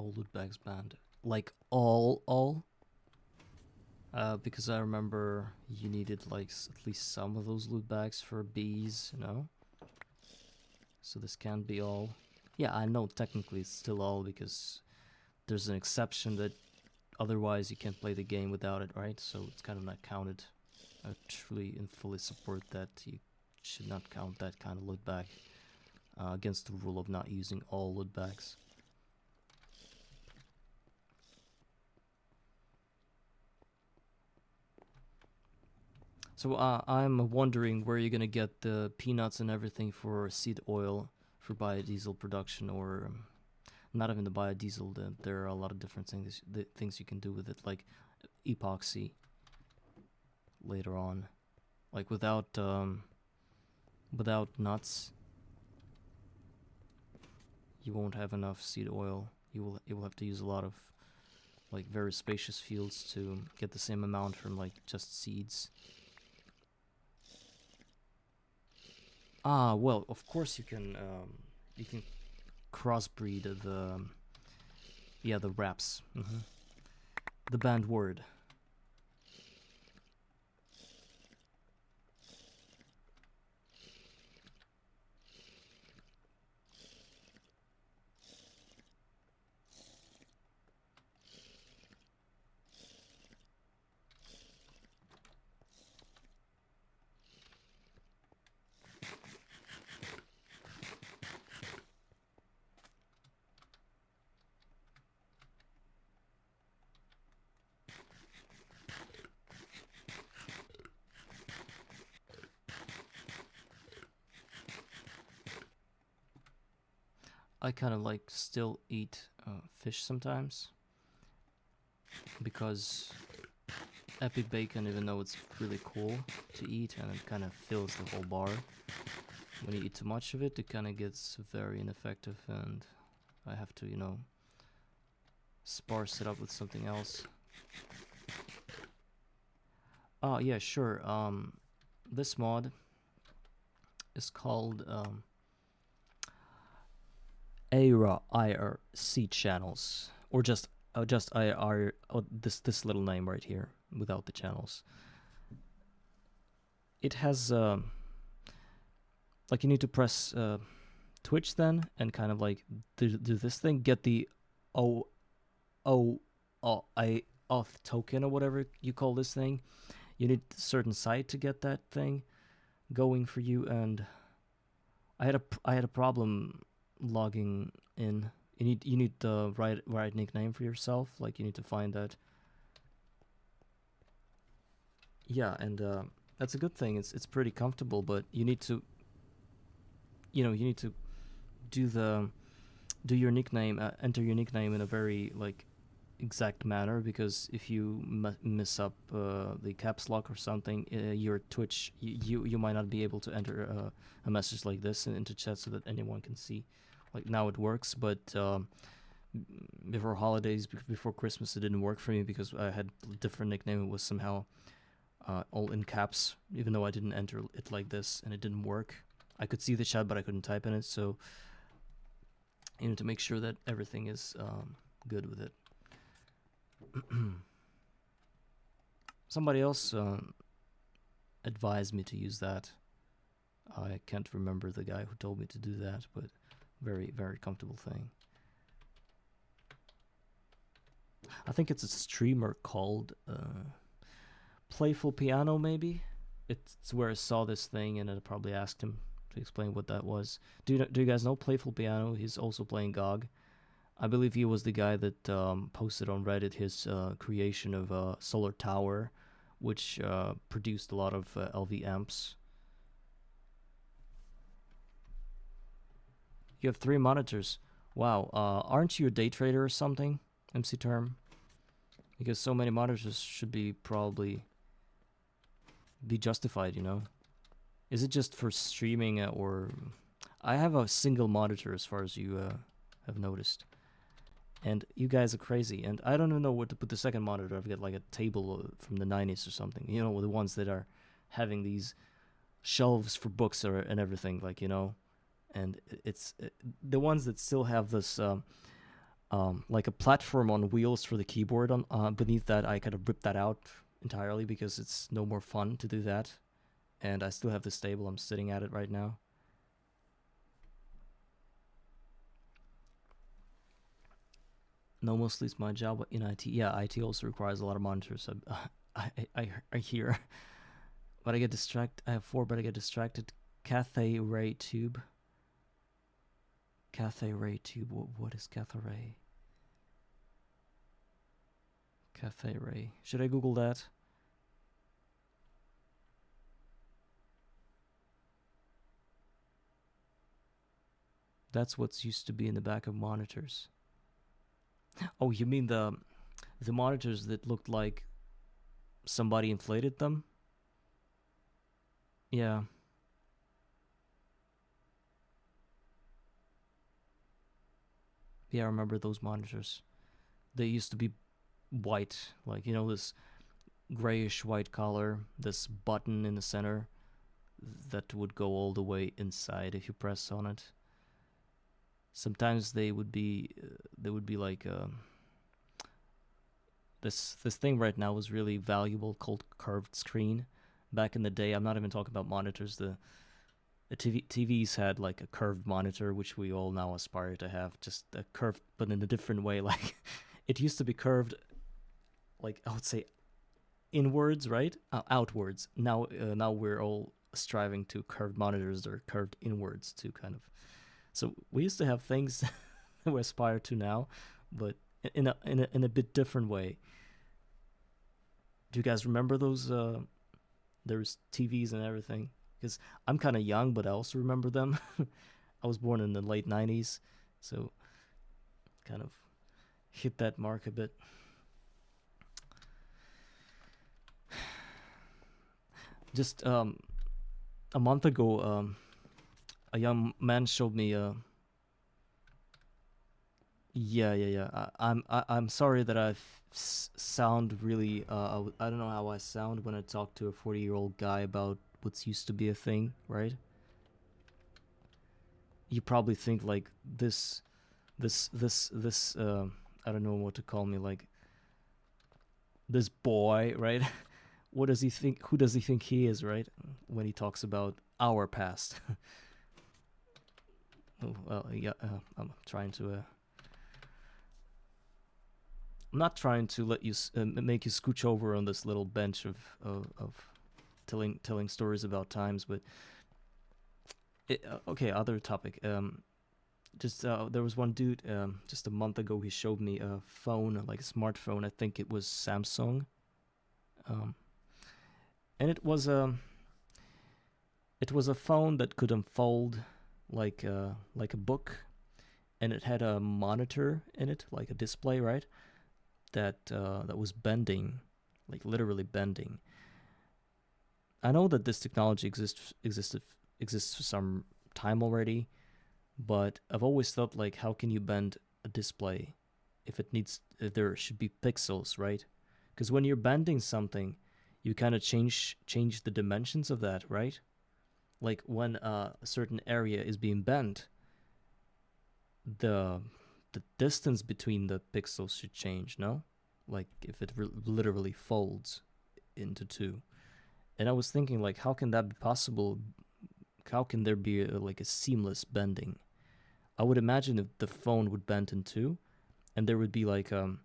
all loot bags banned. Like all? Because I remember you needed like at least some of those loot bags for bees, you know? So this can't be all. Yeah, I know technically it's still all because there's an exception that otherwise you can't play the game without it, right? So it's kind of not counted. I truly and fully support that. You should not count that kind of loot bag against the rule of not using all loot bags. So I'm wondering where you're gonna get the peanuts and everything for seed oil for biodiesel production, or not even the biodiesel. There are a lot of different things you can do with it, like epoxy later on, like without nuts you won't have enough seed oil. You will have to use a lot of like very spacious fields to get the same amount from like just seeds. Well, of course you can crossbreed the wraps. The banned word. I kind of like still eat fish sometimes because epic bacon, even though it's really cool to eat and it kind of fills the whole bar, when you eat too much of it, it kind of gets very ineffective, and I have to, you know, sparse it up with something else. Oh yeah, sure. This mod is called IRC channels, or just IR. This little name right here without the channels. It has like you need to press Twitch then and kind of like do this thing, get the auth token or whatever you call this thing. You need a certain site to get that thing going for you, and I had a problem logging in. You need the right nickname for yourself. Like you need to find that. Yeah, and that's a good thing. It's pretty comfortable, but you need to, you know, you need to do your nickname, enter your nickname in a very like exact manner, because if you miss up the caps lock or something, your Twitch, you might not be able to enter a message like this into chat so that anyone can see. Like now it works, but before holidays, before Christmas, it didn't work for me because I had a different nickname. It was somehow all in caps, even though I didn't enter it like this, and it didn't work. I could see the chat, but I couldn't type in it, so you need to make sure that everything is good with it. Somebody else advised me to use that. I can't remember the guy who told me to do that, but very, very comfortable thing. I think it's a streamer called Playful Piano, maybe? It's where I saw this thing and I probably asked him to explain what that was. Do you guys know Playful Piano? He's also playing GOG. I believe he was the guy that posted on Reddit his creation of a solar tower, which produced a lot of LV amps. You have 3 monitors. Wow, aren't you a day trader or something, MC Term? Because so many monitors should be probably be justified, you know? Is it just for streaming or... I have a single monitor as far as you have noticed. And you guys are crazy. And I don't even know where to put the second monitor. I've got like a table from the 90s or something. You know, the ones that are having these shelves for books and everything, like, you know. And it's the ones that still have this like a platform on wheels for the keyboard. On beneath that, I kind of ripped that out entirely because it's no more fun to do that. And I still have this table. I'm sitting at it right now. No, mostly it's my job in IT. Yeah, IT also requires a lot of monitors. I hear. But I get distracted. I have 4, but I get distracted. Cathode ray tube. Cathode ray tube. What is cathode ray? Cathode ray. Should I Google that? That's what's used to be in the back of monitors. Oh, you mean the monitors that looked like somebody inflated them? Yeah. Yeah, I remember those monitors. They used to be white, like, you know, this grayish white color, this button in the center that would go all the way inside if you press on it. Sometimes they would be like this thing right now was really valuable called curved screen. Back in the day, I'm not even talking about monitors. The TVs had like a curved monitor, which we all now aspire to have, just a curved, but in a different way. Like it used to be curved, like I would say, inwards, right? Outwards. Now we're all striving to curved monitors that are curved inwards to kind of. So we used to have things that we aspire to now, but in a bit different way. Do you guys remember those? There's TVs and everything. Because I'm kind of young, but I also remember them. I was born in the late 90s, so kind of hit that mark a bit. Just a month ago, a young man showed me yeah. I'm sorry that I sound really I don't know how I sound when I talk to a 40-year-old guy about what's used to be a thing, right? You probably think like this I don't know what to call me, like this boy, right? What does he think? Who does he think he is, right? When he talks about our past. Oh, well, yeah, I'm trying to. I'm not trying to let you make you scooch over on this little bench of telling stories about times, but okay. Other topic. Just there was one dude just a month ago. He showed me a phone, like a smartphone. I think it was Samsung, and it was a phone that could unfold like a book, and it had a monitor in it, like a display, right? That was bending, like literally bending. I know that this technology exists for some time already, but I've always thought like, how can you bend a display if there should be pixels, right? Because when you're bending something, you kind of change the dimensions of that, right? Like when a certain area is being bent, the distance between the pixels should change, no? Like if it literally folds into two. And I was thinking like, how can that be possible? How can there be like a seamless bending? I would imagine if the phone would bend in two, and there would be like a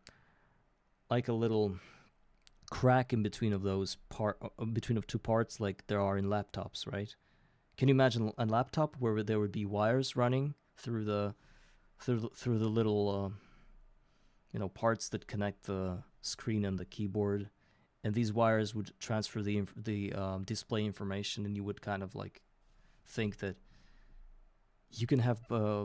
little crack in between of those between of two parts, like there are in laptops, right? Can you imagine a laptop where there would be wires running through the little parts that connect the screen and the keyboard, and these wires would transfer the display information, and you would kind of like think that you can have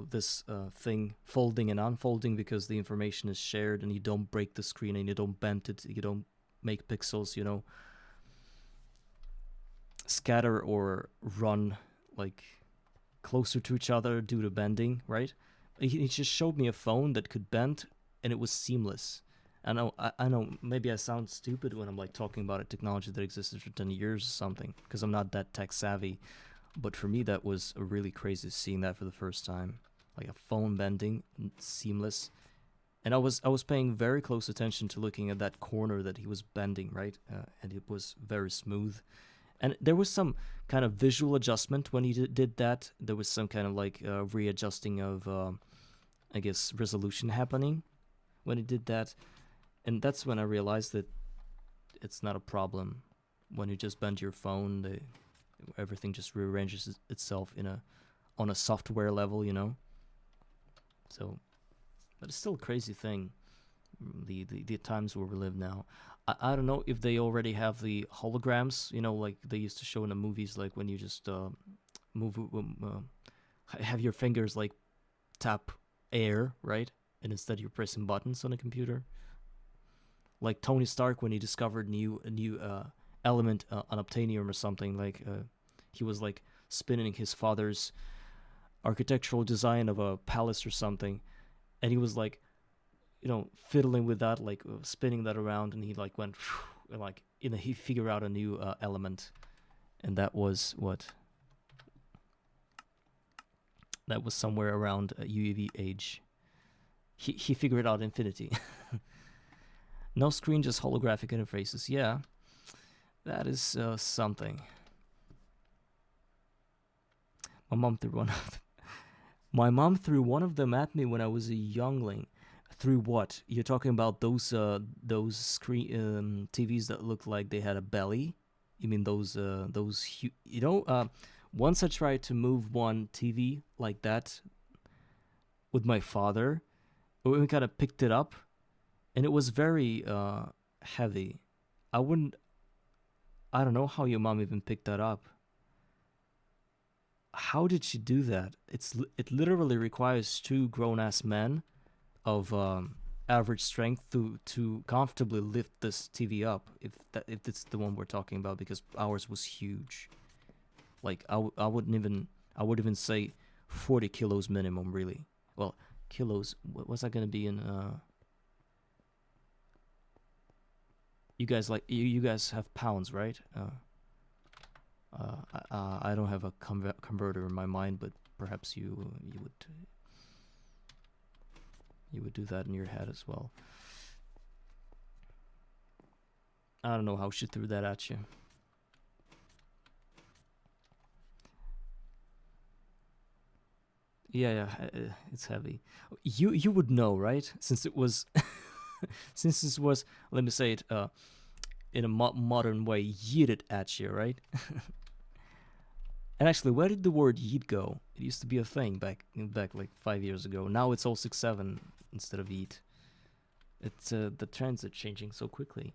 this thing folding and unfolding because the information is shared, and you don't break the screen, and you don't bend it, you don't make pixels, scatter or run like closer to each other due to bending, right? He just showed me a phone that could bend, and it was seamless. I know. Maybe I sound stupid when I'm like talking about a technology that existed for 10 years or something, because I'm not that tech savvy. But for me, that was really crazy seeing that for the first time, like a phone bending, seamless, And I was paying very close attention to looking at that corner that he was bending, right? And it was very smooth. And there was some kind of visual adjustment when he did that. There was some kind of like readjusting of, I guess, resolution happening when he did that. And that's when I realized that it's not a problem. When you just bend your phone, everything just rearranges itself on a software level, you know. So, but it's still a crazy thing. The times where we live now. I don't know if they already have the holograms, you know, like they used to show in the movies, like when you just move, have your fingers like tap air, right? And instead you're pressing buttons on a computer. Like Tony Stark when he discovered a new element, unobtainium or something. Like he was like spinning his father's architectural design of a palace or something, and he was like, you know, fiddling with that, like spinning that around, and he like went, and like he figured out a new element, and that was what. That was somewhere around UEV age. He figured out infinity. No screen, just holographic interfaces. Yeah, that is something. My mom threw one of them. My mom threw one of them at me when I was a youngling. Through what? You're talking about those screen TVs that looked like they had a belly? You mean those you know? Once I tried to move one TV like that with my father, we kind of picked it up, and it was very heavy. I wouldn't. I don't know how your mom even picked that up. How did she do that? It literally requires two grown ass men of average strength to comfortably lift this TV up, if it's the one we're talking about, because ours was huge. Like I would even say 40 kilos minimum, really. Well, kilos. What's that gonna be in? You guys like you guys have pounds, right? I don't have a converter in my mind, but perhaps you would do that in your head as well. I don't know how she threw that at you. Yeah, it's heavy. You would know, right? Since it was, since this was, let me say it, in a modern way, yeeted at you, right? And actually, where did the word yeet go? It used to be a thing back like 5 years ago. Now it's all 6-7 instead of yeet. It's the trends are changing so quickly.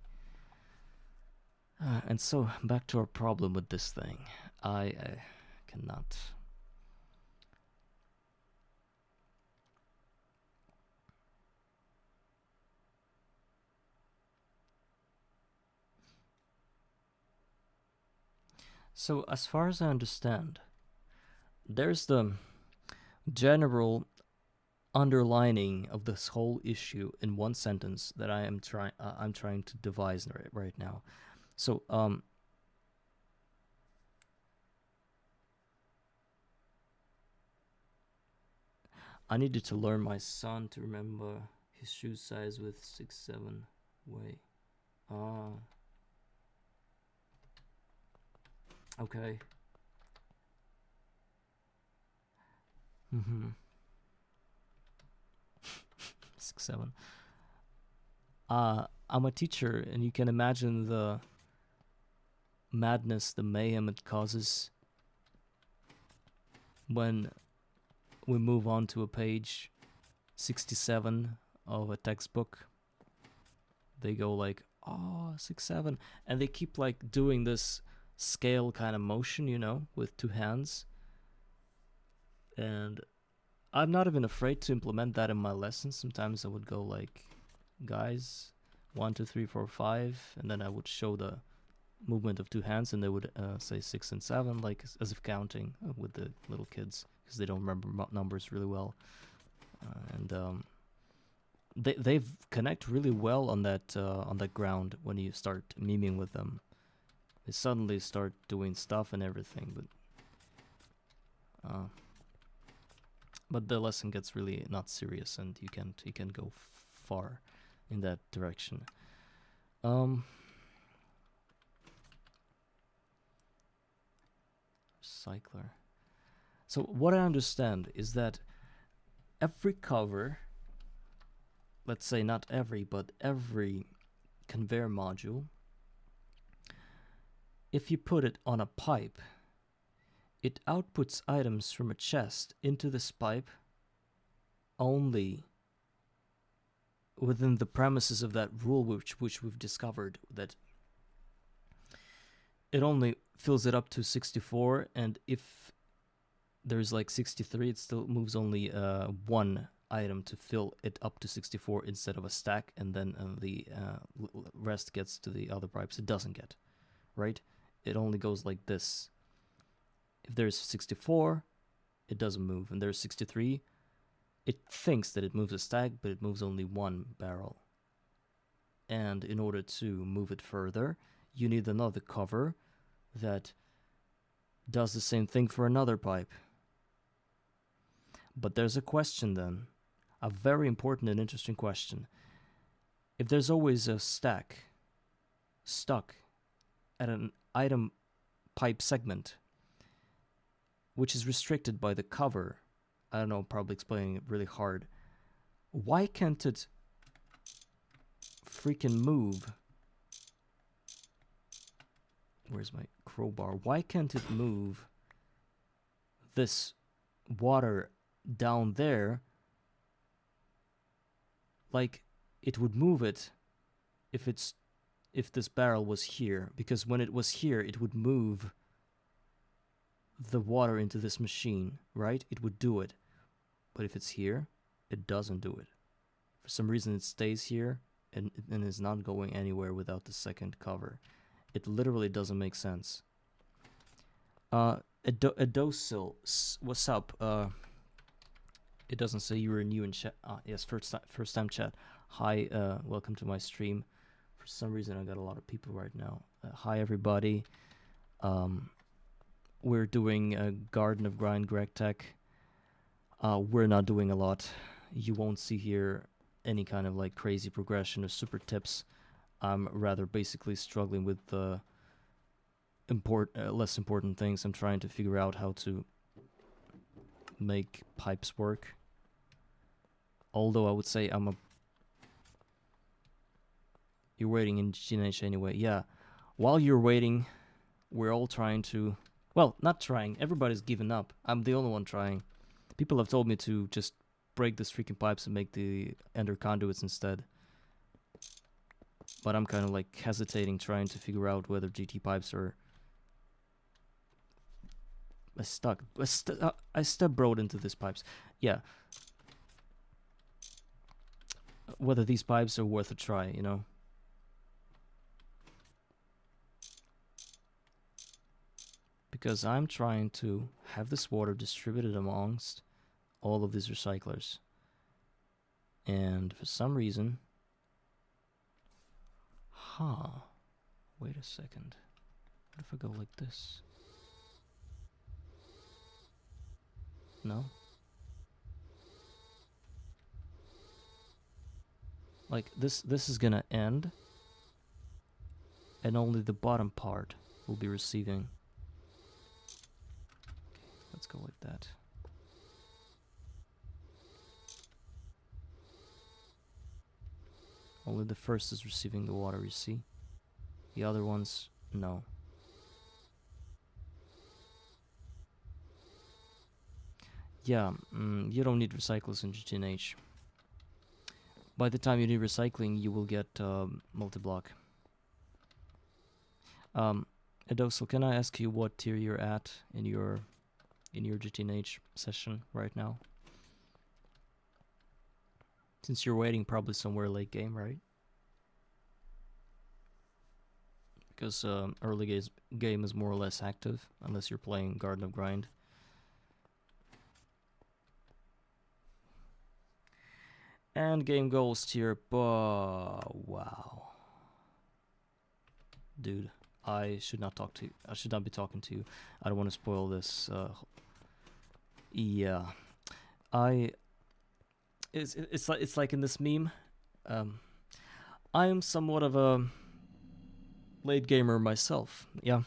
And so back to our problem with this thing. I cannot. So as far as I understand, there's the general underlining of this whole issue in one sentence that I'm trying to devise right now. So I needed to learn my son to remember his shoe size with 6-7 way. Okay. 6-7. I'm a teacher, and you can imagine the madness, the mayhem it causes when we move on to a page 67 of a textbook. They go like, oh, 6-7, and they keep like doing this scale kind of motion, you know, with two hands. And I'm not even afraid to implement that in my lessons. Sometimes I would go like, guys, 1, 2, 3, 4, 5, and then I would show the movement of two hands, and they would say 6 and 7, like as if counting with the little kids, because they don't remember numbers really well. And they connect really well on that ground when you start memeing with them. They suddenly start doing stuff and everything, but the lesson gets really not serious, and you can go far in that direction. Recycler. So what I understand is that every cover, let's say not every, but every conveyor module, if you put it on a pipe, it outputs items from a chest into this pipe only within the premises of that rule which we've discovered, that it only fills it up to 64, and if there's like 63, it still moves only one item to fill it up to 64 instead of a stack, and then the rest gets to the other pipes. It doesn't get, right? It only goes like this. If there's 64, it doesn't move, and there's 63, it thinks that it moves a stack, but it moves only one barrel. And in order to move it further, you need another cover that does the same thing for another pipe. But there's a question then, a very important and interesting question. If there's always a stack stuck at an item pipe segment, which is restricted by the cover, I don't know, I'm probably explaining it really hard, why can't it freaking move? Where's my crowbar? Why can't it move this water down there like it would move it if this barrel was here? Because when it was here, it would move the water into this machine, right? It would do it. But if it's here, it doesn't do it. For some reason, it stays here and is not going anywhere without the second cover. It literally doesn't make sense. Adosil, what's up? It doesn't say you were new in chat. Yes, first time chat. Hi, welcome to my stream. For some reason, I got a lot of people right now. Hi, everybody. We're doing a Garden of Grind Greg Tech. We're not doing a lot. You won't see here any kind of like crazy progression or super tips. I'm rather basically struggling with the less important things. I'm trying to figure out how to make pipes work. Although I would say you're waiting in GTNH anyway. Yeah. While you're waiting, we're all trying to... Well, not trying. Everybody's given up. I'm the only one trying. People have told me to just break these freaking pipes and make the ender conduits instead. But I'm kind of like hesitating, trying to figure out whether GT pipes are... I step broad into these pipes. Yeah. Whether these pipes are worth a try, you know? Because I'm trying to have this water distributed amongst all of these recyclers. And for some reason... Wait a second. What if I go like this? No? Like this is gonna end, and only the bottom part will be receiving. Okay, let's go like that. Only the first is receiving the water, you see? The other ones, no. Yeah, you don't need recyclers in GTNH. By the time you need recycling, you will get multi-block. Adosel, can I ask you what tier you're at in your GTNH session right now? Since you're waiting probably somewhere late game, right? Because early game is more or less active, unless you're playing Garden of Grind. And game goals tier, wow. Dude, I should not be talking to you. I don't want to spoil this. Yeah. It's like in this meme I am somewhat of a late gamer myself. Yeah,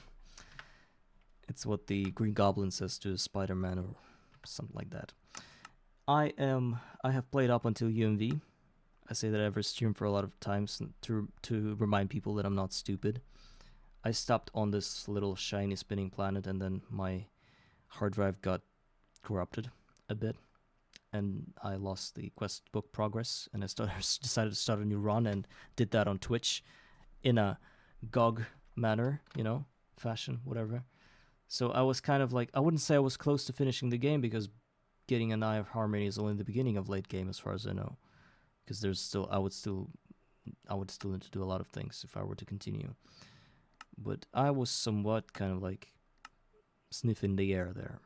it's what the Green Goblin says to Spider-Man or something like that. I have played up until UMV. I say that I ever stream for a lot of times to remind people that I'm not stupid. I stopped on this little shiny spinning planet, and then my hard drive got corrupted a bit, and I lost the quest book progress, and I decided to start a new run, and did that on Twitch in a GOG manner, fashion, whatever. So I was kind of like, I wouldn't say I was close to finishing the game, because getting an Eye of Harmony is only the beginning of late game as far as I know, because I would still need to do a lot of things if I were to continue. But I was somewhat kind of like sniffing the air there.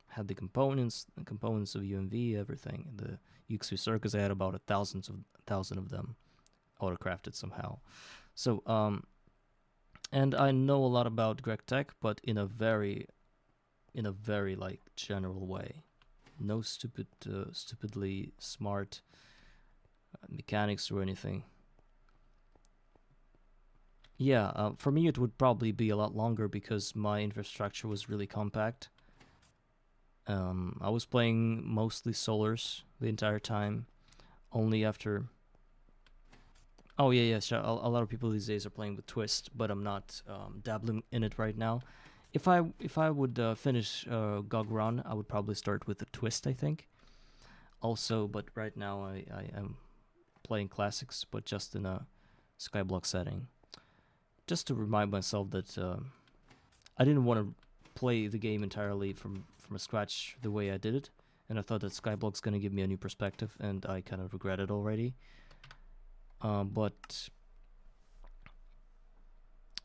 Had the components of UMV, everything. The Yuxu Circus, I had about 1,000 of them autocrafted somehow. So and I know a lot about Greg Tech, but in a very like general way. No stupidly smart mechanics or anything. Yeah, for me it would probably be a lot longer because my infrastructure was really compact. I was playing mostly solars the entire time. Only after... Oh yeah, sure. A lot of people these days are playing with Twist, but I'm not dabbling in it right now. If I would finish GOG Run, I would probably start with the Twist, I think. Also, but right now I am playing classics, but just in a Skyblock setting. Just to remind myself that I didn't want to play the game entirely from scratch the way I did it, and I thought that Skyblock's gonna give me a new perspective, and I kind of regret it already. But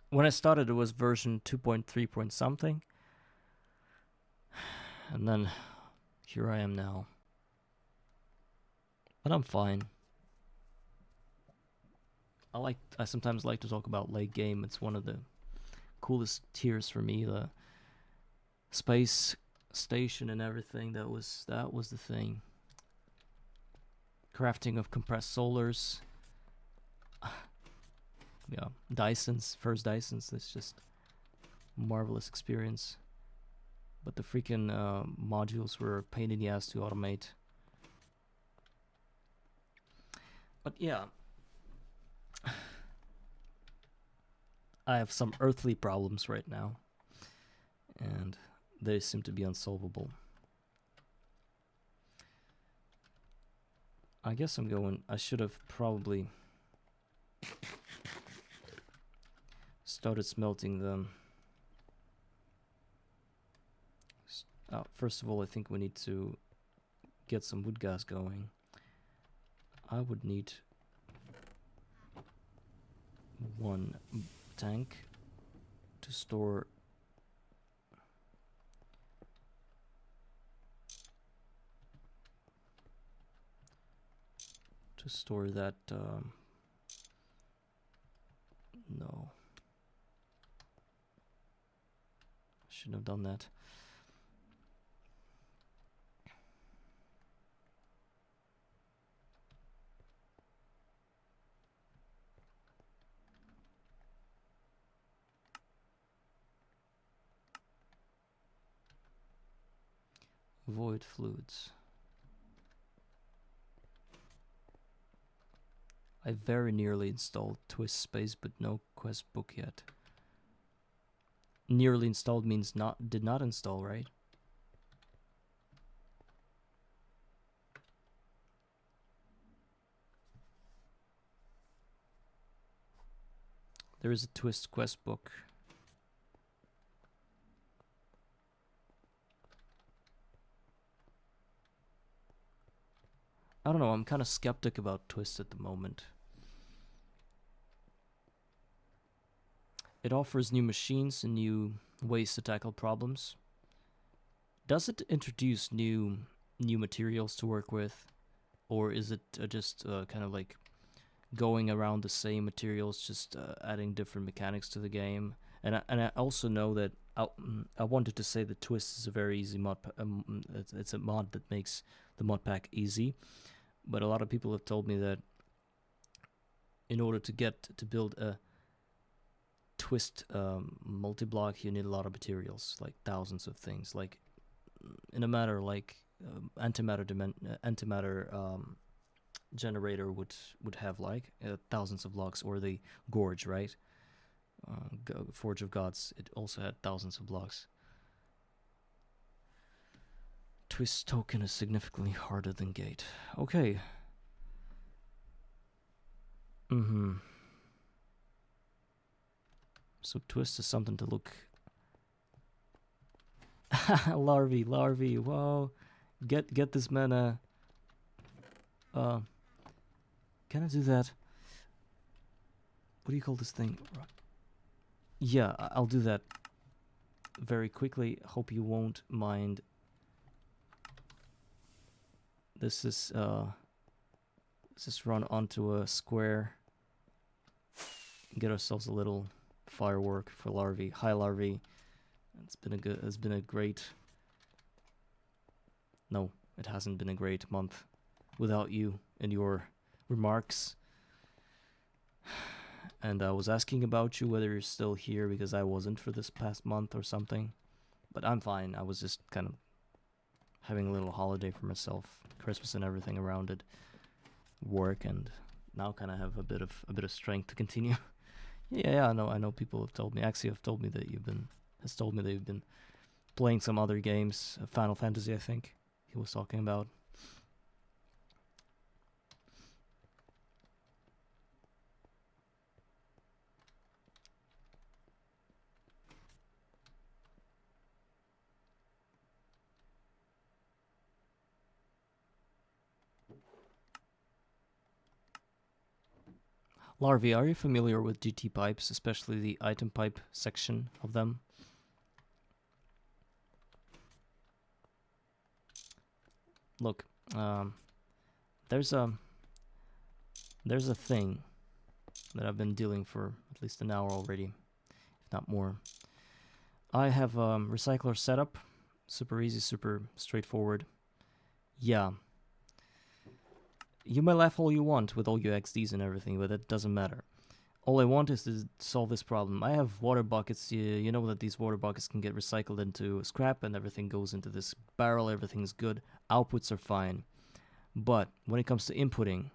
when I started, it was version 2.3 point something, and then here I am now. But I'm fine. I sometimes like to talk about late game. It's one of the coolest tiers for me. The space station and everything, that was the thing. Crafting of compressed solars. Yeah, first Dysons, it's just marvelous experience. But the freaking modules were a pain in the ass to automate. But yeah, I have some earthly problems right now, and they seem to be unsolvable. I guess I should have probably started smelting them. First of all, I think we need to get some wood gas going. I would need one tank to store that. No, shouldn't have done that. Void fluids. I very nearly installed Twist Space, but no quest book yet. Nearly installed means did not install, right? There is a Twist quest book. I don't know, I'm kind of skeptic about Twist at the moment. It offers new machines and new ways to tackle problems. Does it introduce new materials to work with? Or is it just kind of like going around the same materials, just adding different mechanics to the game? And I also know that I wanted to say that Twist is a very easy mod. It's a mod that makes the mod pack easy. But a lot of people have told me that in order to build a twist multi-block, you need a lot of materials, like thousands of things. Like in a matter like antimatter generator would have like thousands of blocks, or the Gorge, right? Forge of Gods, it also had thousands of blocks. Twist token is significantly harder than gate. Okay. So twist is something to look. larvae, whoa. Get this mana. Can I do that? What do you call this thing? Yeah, I'll do that very quickly. Hope you won't mind. This is let's just run onto a square. Get ourselves a little firework for larvae. Hi larvae. It's been a great. No, it hasn't been a great month without you and your remarks. And I was asking about you, whether you're still here, because I wasn't for this past month or something. But I'm fine. I was just kind of having a little holiday for myself, Christmas and everything around it, work, and now kind of have a bit of strength to continue. yeah, I know. People have told me. Actually, have told me that you've been playing some other games, Final Fantasy, I think he was talking about. Larvae, are you familiar with GT pipes, especially the item pipe section of them? Look, there's a thing that I've been dealing for at least an hour already, if not more. I have a recycler setup, super easy, super straightforward. Yeah. You may laugh all you want with all your XDs and everything, but it doesn't matter. All I want is to solve this problem. I have water buckets. You know that these water buckets can get recycled into scrap, and everything goes into this barrel. Everything's good. Outputs are fine. But when it comes to inputting,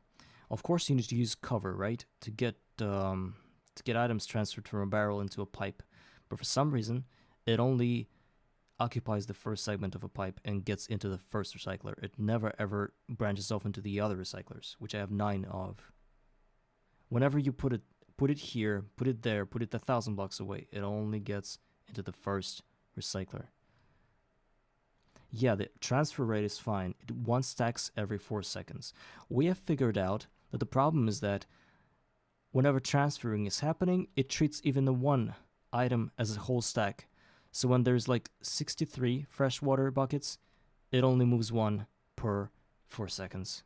of course you need to use cover, right? To get items transferred from a barrel into a pipe. But for some reason, it only occupies the first segment of a pipe and gets into the first recycler. It never ever branches off into the other recyclers, which I have 9 of. Whenever you put it here, put it there, put it 1,000 blocks away, it only gets into the first recycler. Yeah, the transfer rate is fine. It one stacks every 4 seconds. We have figured out that the problem is that whenever transferring is happening, it treats even the one item as a whole stack. So when there's like 63 freshwater buckets, it only moves 1 per 4 seconds.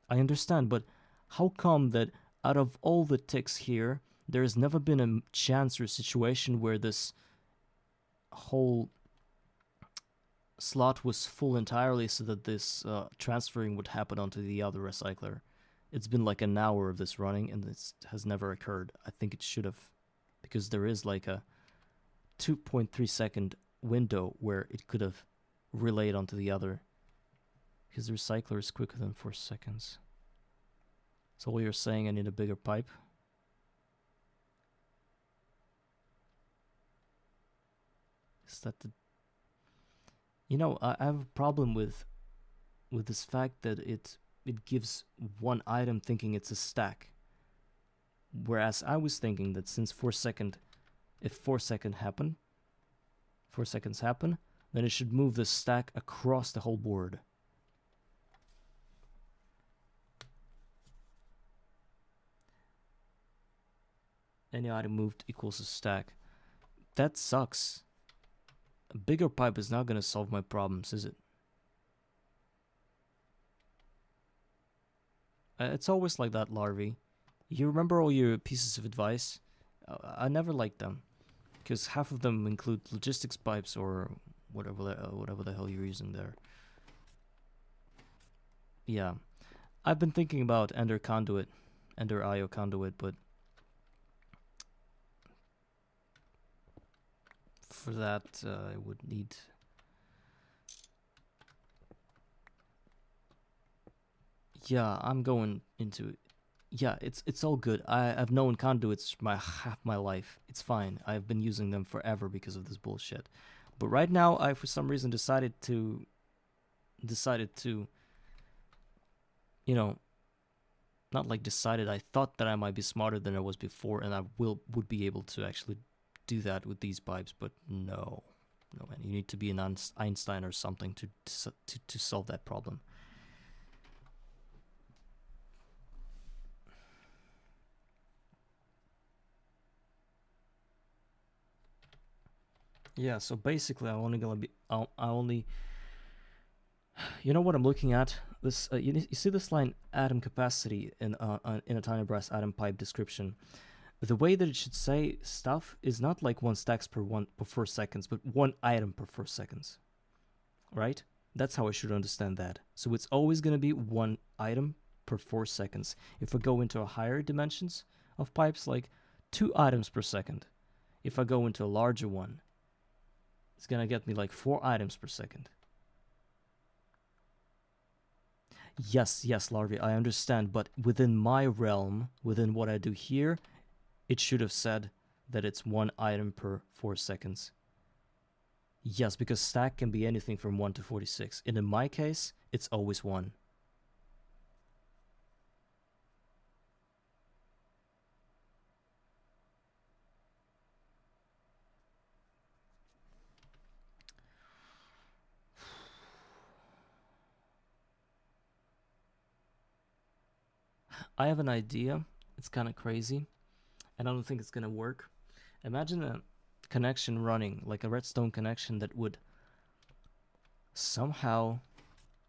I understand, but how come that out of all the ticks here, there has never been a chance or situation where this whole slot was full entirely so that this transferring would happen onto the other recycler? It's been like an hour of this running, and this has never occurred. I think it should have, because there is like a 2.3 second window where it could have relayed onto the other, because the recycler is quicker than 4 seconds. So what you're saying, I need a bigger pipe? Is that the... You know, I have a problem with this fact that it gives one item thinking it's a stack. Whereas I was thinking that since if 4 seconds happen, then it should move the stack across the whole board. Any item moved equals a stack. That sucks. A bigger pipe is not gonna solve my problems, is it? It's always like that, Larvae. You remember all your pieces of advice? I never liked them, because half of them include logistics pipes or whatever the hell you're using there. Yeah, I've been thinking about Ender conduit, Ender IO conduit, but for that I would need. Yeah, I'm going into. Yeah, it's all good. I've known conduits half my life. It's fine. I've been using them forever because of this bullshit. But right now, I for some reason decided to, you know, not like decided. I thought that I might be smarter than I was before, and I would be able to actually do that with these pipes. But no, man, you need to be an Einstein or something to solve that problem. Yeah, so basically, I only, you know what I'm looking at? This, you see this line, atom capacity in a tiny brass atom pipe description. The way that it should say stuff is not like 1 stacks per 4 seconds, but 1 item per 4 seconds, right? That's how I should understand that. So it's always gonna be 1 item per 4 seconds. If I go into a higher dimensions of pipes, like 2 items per second. If I go into a larger one, it's gonna get me like 4 items per second. Yes, Larvae, I understand, but within my realm, within what I do here, it should have said that it's 1 item per 4 seconds. Yes, because stack can be anything from 1 to 46. And in my case, it's always 1. I have an idea. It's kind of crazy, and I don't think it's going to work. Imagine a connection running, like a redstone connection that would somehow,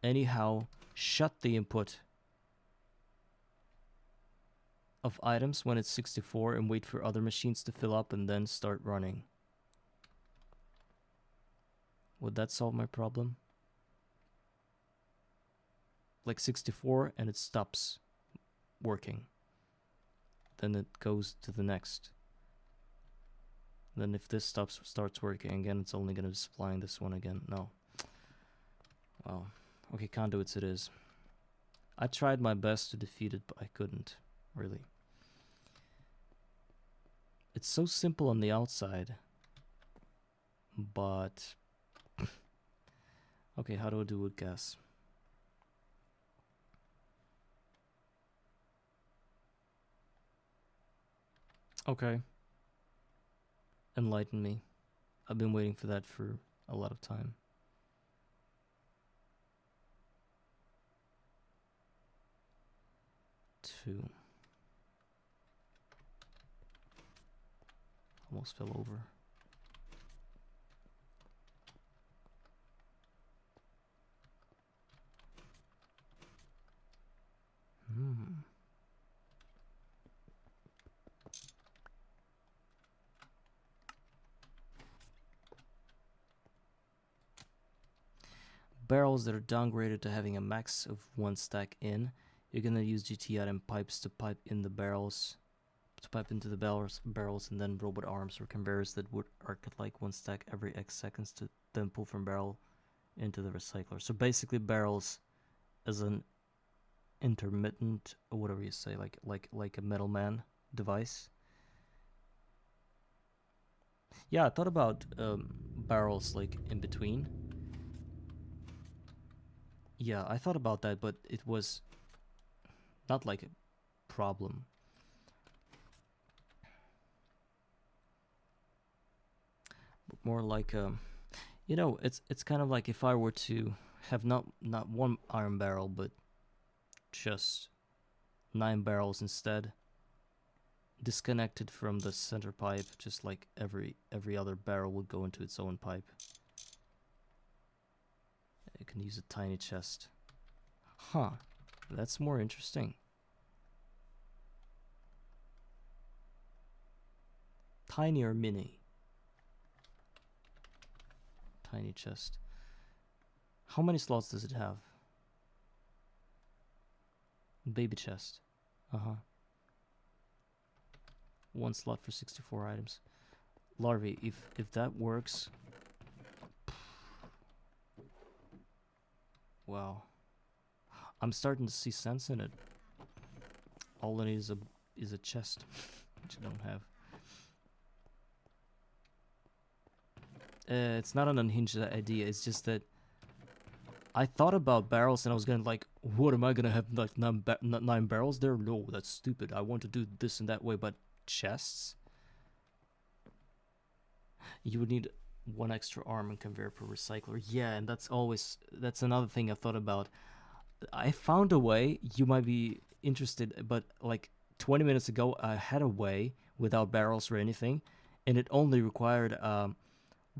anyhow, shut the input of items when it's 64 and wait for other machines to fill up and then start running. Would that solve my problem? Like 64 and it stops working. Then it goes to the next. Then if this starts working again, it's only going to be supplying this one again. No. Well, okay, conduits it is. I tried my best to defeat it, but I couldn't, really. It's so simple on the outside, but... Okay, how do I do wood gas? Okay. Enlighten me. I've been waiting for that for a lot of time. Two. Almost fell over. Barrels that are downgraded to having a max of 1 stack in, you're gonna use GTNH pipes to pipe in the barrels, to pipe into the barrels, and then robot arms or conveyors that would arc like 1 stack every X seconds to then pull from barrel into the recycler. So basically, barrels as an intermittent, or whatever you say, like a middleman device. Yeah, I thought about barrels like in between. Yeah, I thought about that, but it was not like a problem. But more like you know, it's kind of like if I were to have not 1 iron barrel, but just 9 barrels instead, disconnected from the center pipe, just like every other barrel would go into its own pipe. You can use a tiny chest. Huh, that's more interesting. Tiny or mini? Tiny chest. How many slots does it have? Baby chest. Uh-huh. 1 slot for 64 items. Larvae, if that works... Wow. I'm starting to see sense in it. All I need is a chest, which I don't have. It's not an unhinged idea, it's just that I thought about barrels and I was gonna like, what am I gonna have, like 9 barrels there? No, that's stupid. I want to do this and that way, but chests? You would need 1 extra arm and conveyor per recycler. Yeah, and that's another thing I thought about. I found a way, you might be interested, but like 20 minutes ago I had a way without barrels or anything, and it only required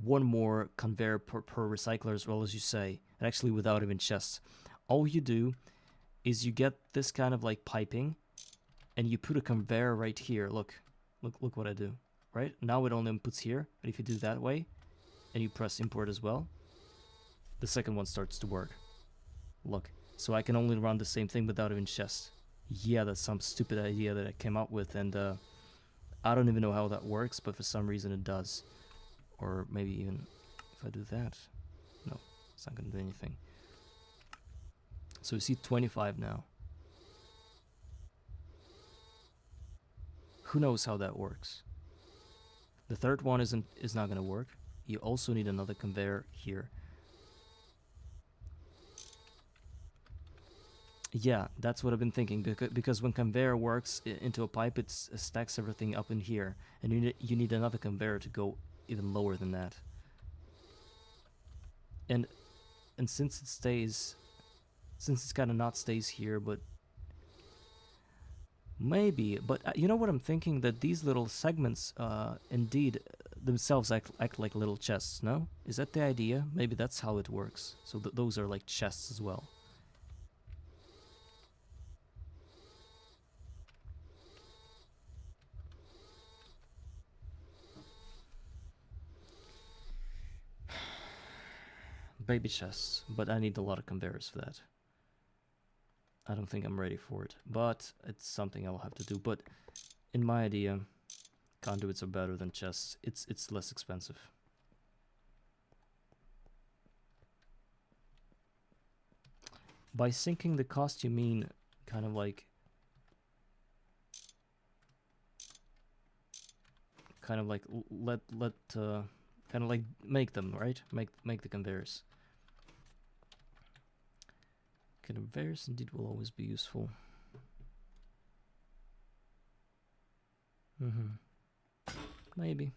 1 more conveyor per recycler, as well as you say, and actually without even chests. All you do is you get this kind of like piping, and you put a conveyor right here. Look what I do. Right now it only inputs here, but if you do that way, and you press import as well, the second one starts to work. Look, so I can only run the same thing without even chests. Yeah, that's some stupid idea that I came up with, and I don't even know how that works, but for some reason it does. Or maybe even if I do that, no, it's not gonna do anything. So you see 25 now. Who knows how that works? The third one is not gonna work. You also need another conveyor here. Yeah, that's what I've been thinking, because when conveyor works into a pipe, it stacks everything up in here, and you need another conveyor to go even lower than that. And since it's kind of not stays here, but maybe, but you know what I'm thinking, that these little segments indeed themselves act like little chests, no? Is that the idea? Maybe that's how it works. So those are like chests as well. Baby chests, but I need a lot of conveyors for that. I don't think I'm ready for it, but it's something I'll have to do. But in my idea, conduits are better than chests. It's less expensive. By sinking the cost, you mean kind of like kind of like make them, right? Make the conveyors. Conveyors indeed will always be useful. Maybe.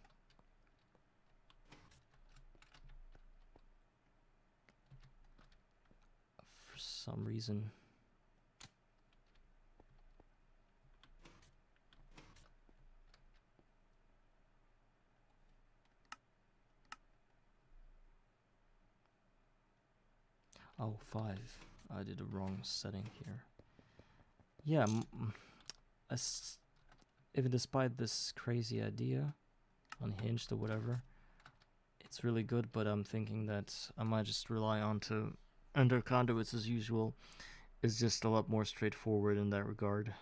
For some reason. Oh, 5. I did a wrong setting here. Yeah, even despite this crazy idea, unhinged or whatever, it's really good, but I'm thinking that I might just rely on to under conduits as usual. It's just a lot more straightforward in that regard.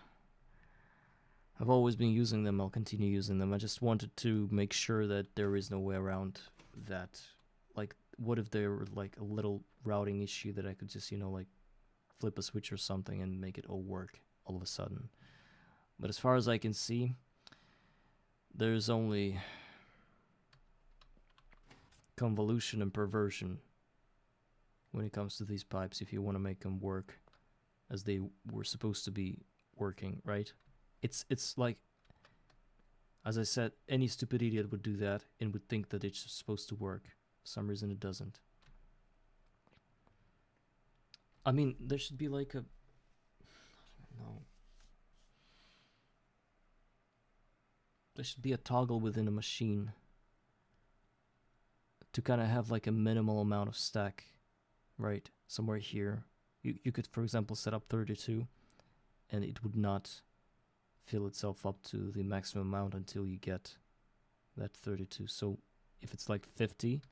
I've always been using them, I'll continue using them. I just wanted to make sure that there is no way around that. Like, what if there were like a little routing issue that I could just, you know, like flip a switch or something and make it all work all of a sudden. But as far as I can see, there's only convolution and perversion when it comes to these pipes if you want to make them work as they were supposed to be working, right? It's like, as I said, any stupid idiot would do that and would think that it's supposed to work. For some reason it doesn't. I mean, there should be like a... I don't know. There should be a toggle within a machine to kind of have like a minimal amount of stack, right? Somewhere here. You could, for example, set up 32 and it would not fill itself up to the maximum amount until you get that 32. So if it's like 50,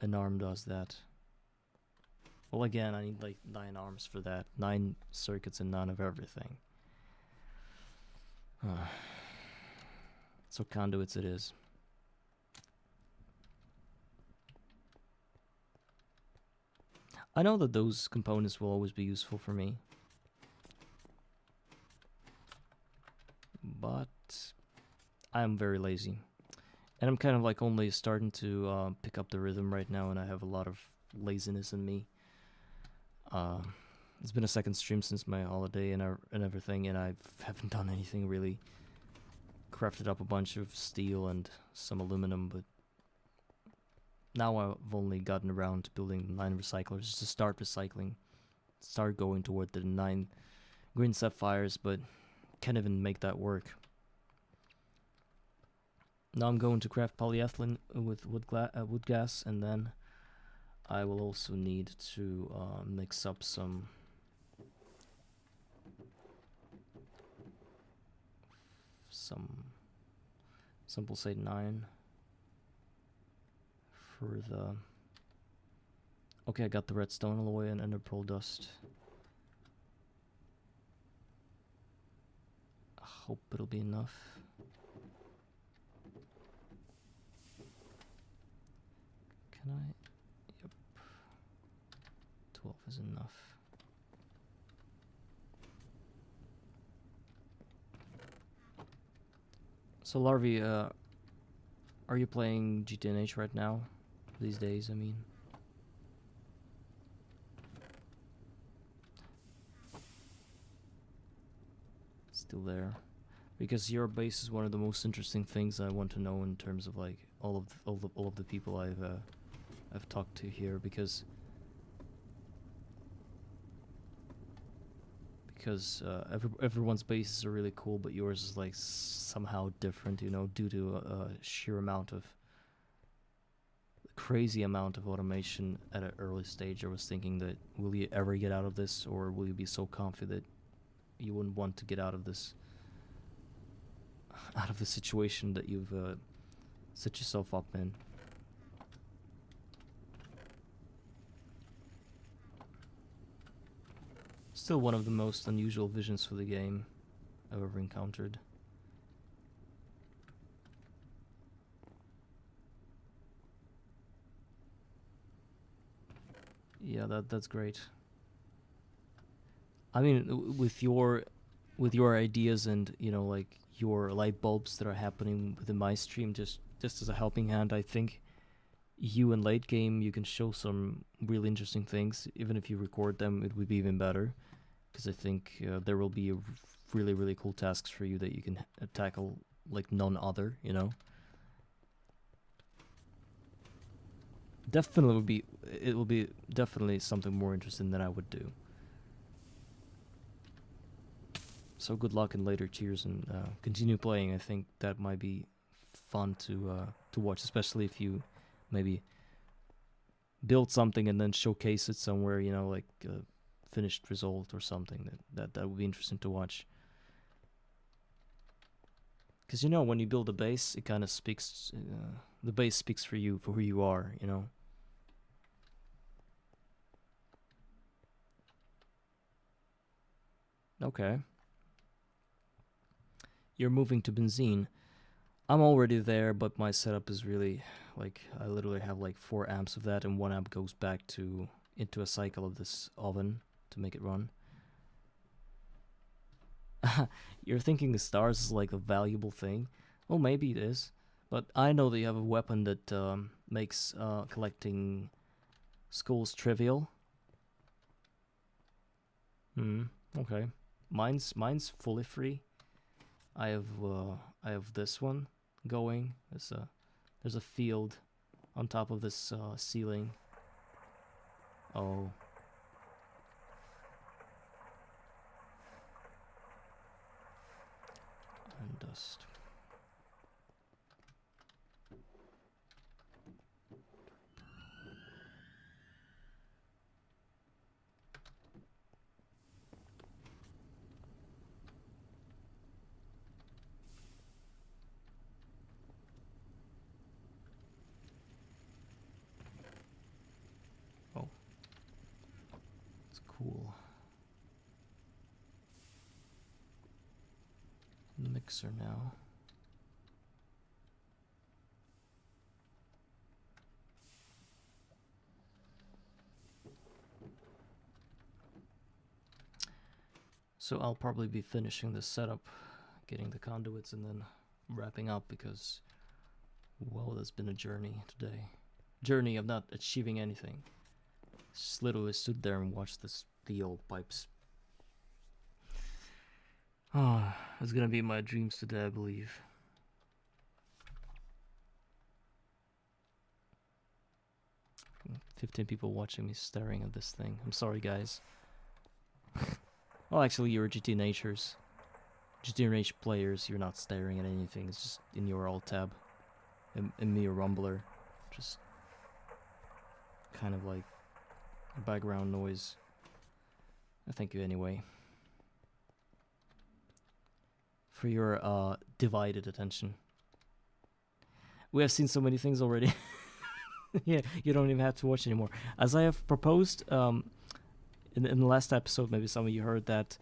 an arm does that. Well, again, I need like 9 arms for that. 9 circuits and none of everything. So conduits it is. I know that those components will always be useful for me. But I'm very lazy. And I'm kind of like only starting to pick up the rhythm right now, and I have a lot of laziness in me. It's been a second stream since my holiday and everything, and I haven't done anything really. Crafted up a bunch of steel and some aluminum, but now I've only gotten around to building 9 recyclers just to start recycling. Start going toward the 9 green sapphires, but can't even make that work. Now I'm going to craft polyethylene with wood gas, and then I will also need to mix up some pulsate 9 for the... Okay, I got the redstone alloy and ender pearl dust. I hope it'll be enough. Can I? Yep. 12 is enough. So Larvae, are you playing GTNH right now? These days, I mean. Still there. Because your base is one of the most interesting things I want to know in terms of like all of the people I've talked to here, because everyone's bases are really cool, but yours is like somehow different, you know, due to a sheer crazy amount of automation at an early stage. I was thinking that will you ever get out of this, or will you be so confident you wouldn't want to get out of this, out of the situation that you've set yourself up in. Still one of the most unusual visions for the game I've ever encountered. Yeah, that's great. I mean, with your ideas and, you know, like your light bulbs that are happening within my stream, just as a helping hand, I think you in late game, you can show some really interesting things. Even if you record them, it would be even better, because I think there will be really, really cool tasks for you that you can tackle like none other, you know. Definitely it will be definitely something more interesting than I would do. So good luck in later tiers, and continue playing. I think that might be fun to watch, especially if you maybe build something and then showcase it somewhere, you know, like a finished result or something. That would be interesting to watch. Because, you know, when you build a base, it kind of speaks, the base speaks for you, for who you are, you know. Okay. You're moving to benzene. I'm already there, but my setup is really, like, I literally have like 4 amps of that, and 1 amp goes back into a cycle of this oven to make it run. You're thinking the stars is like a valuable thing? Well, maybe it is. But I know that you have a weapon that makes collecting skulls trivial. Okay. Mine's fully free. I have this one going. There's a field on top of this ceiling. Oh. And dust. mixer now. So I'll probably be finishing this setup, getting the conduits, and then wrapping up because, well, there's been a journey today. Journey of not achieving anything. Just literally stood there and watched the old pipes. Oh, it's gonna be my dreams today, I believe. "15 people watching me staring at this thing. I'm sorry, guys." Well, actually, you're GTNHers. GTNH players, you're not staring at anything. It's just in your alt tab. And me, a rumbler. Just kind of like background noise. Thank you anyway for your divided attention. We have seen so many things already. Yeah, you don't even have to watch anymore. As I have proposed in the last episode, maybe some of you heard that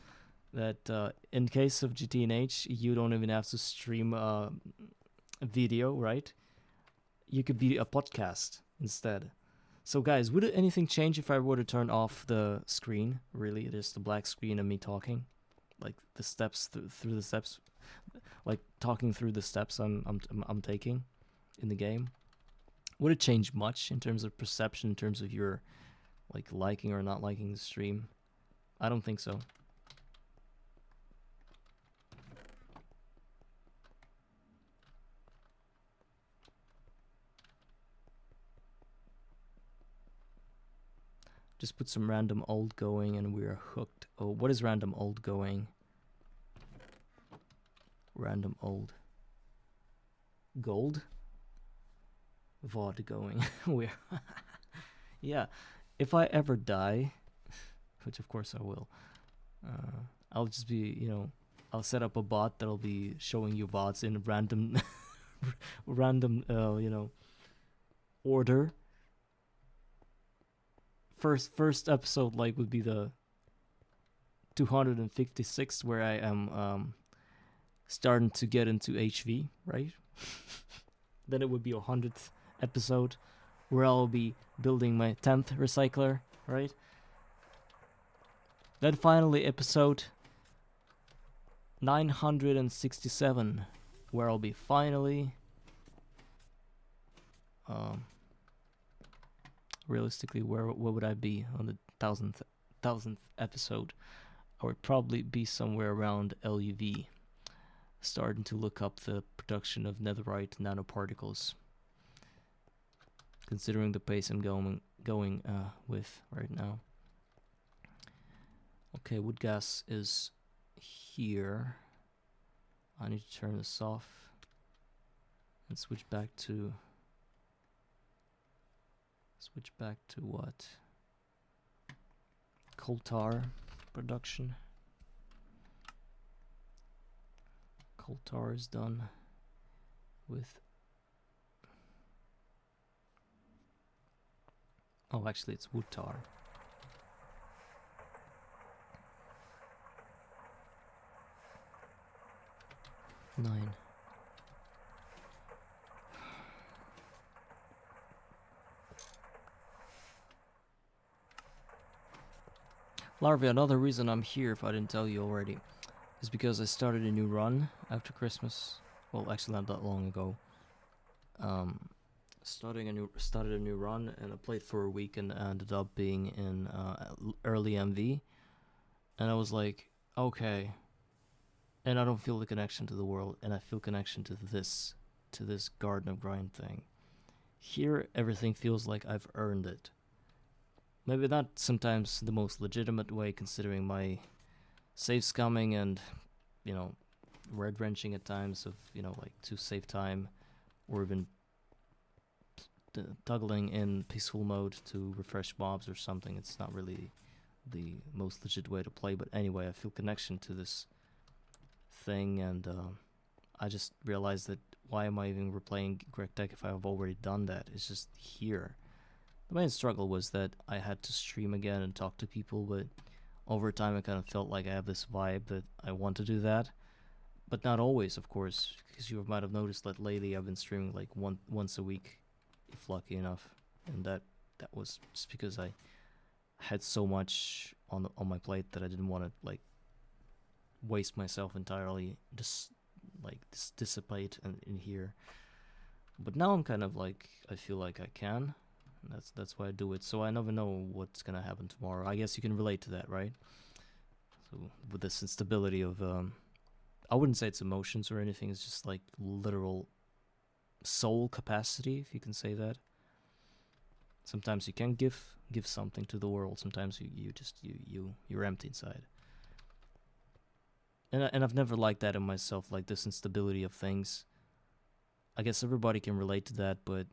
in case of GTNH, you don't even have to stream a video, right? You could be a podcast instead. So guys, would anything change if I were to turn off the screen? Really, just the black screen of me talking, like the steps through the steps, like talking through the steps I'm taking in the game. Would it change much in terms of perception, in terms of your like liking or not liking the stream? I don't think so. Just put some random old going and we're hooked. Oh, what is random old going? Random old. Gold? VOD going. We're yeah. If I ever die, which of course I will, I'll just be, I'll set up a bot that'll be showing you VODs in random, random, order. First episode like would be the 256th, where I am starting to get into HV, right? Then it would be 100th episode, where I'll be building my 10th recycler, right? Then finally episode 967, where I'll be finally realistically, where would I be on the thousandth episode? I would probably be somewhere around LUV, starting to look up the production of netherite nanoparticles, considering the pace I'm going with right now. Okay, wood gas is here. I need to turn this off and switch back to what? Coal tar production. Coal tar is done with. Oh, actually, it's wood tar. Nine. Larvae, another reason I'm here, if I didn't tell you already, is because I started a new run after Christmas. Well, actually not that long ago. Started a new run, and I played for a week and ended up being in early MV. And I was like, okay. And I don't feel the connection to the world, and I feel connection to this Garden of Grind thing. Here, everything feels like I've earned it. Maybe not sometimes the most legitimate way, considering my save scumming and, red wrenching at times of, like to save time, or even toggling in peaceful mode to refresh mobs or something. It's not really the most legit way to play, but anyway, I feel connection to this thing, and I just realized that why am I even replaying Greg Tech if I've already done that? It's just here. The main struggle was that I had to stream again and talk to people, but over time I kind of felt like I have this vibe that I want to do that, but not always, of course, because you might have noticed that lately I've been streaming like once a week, if lucky enough, and that was just because I had so much on my plate that I didn't want to like waste myself entirely, just like dissipate in here. But now I'm kind of like, I feel like I can. And that's why I do it. So I never know what's gonna happen tomorrow. I guess you can relate to that, right? So with this instability of I wouldn't say it's emotions or anything. It's just like literal soul capacity, if you can say that. Sometimes you can give something to the world. Sometimes you're empty inside. And I've never liked that in myself, like this instability of things. I guess everybody can relate to that, but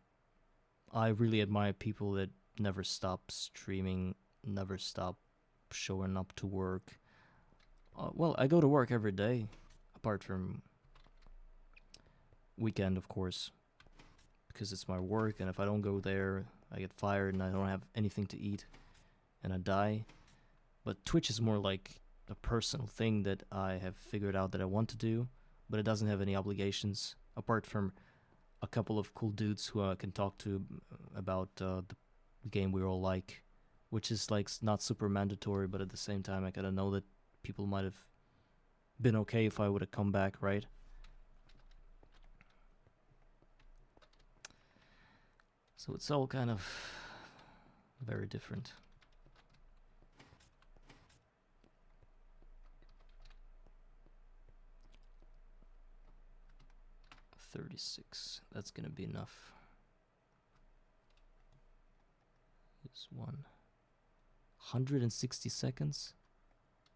I really admire people that never stop streaming, never stop showing up to work. Well, I go to work every day, apart from weekend, of course, because it's my work, and if I don't go there, I get fired and I don't have anything to eat, and I die. But Twitch is more like a personal thing that I have figured out that I want to do, but it doesn't have any obligations, apart from a couple of cool dudes who I can talk to about the game we all like, which is like not super mandatory, but at the same time I gotta know that people might have been okay if I would have come back, right? So it's all kind of very different. $36. That's gonna be enough. This one. 160 seconds.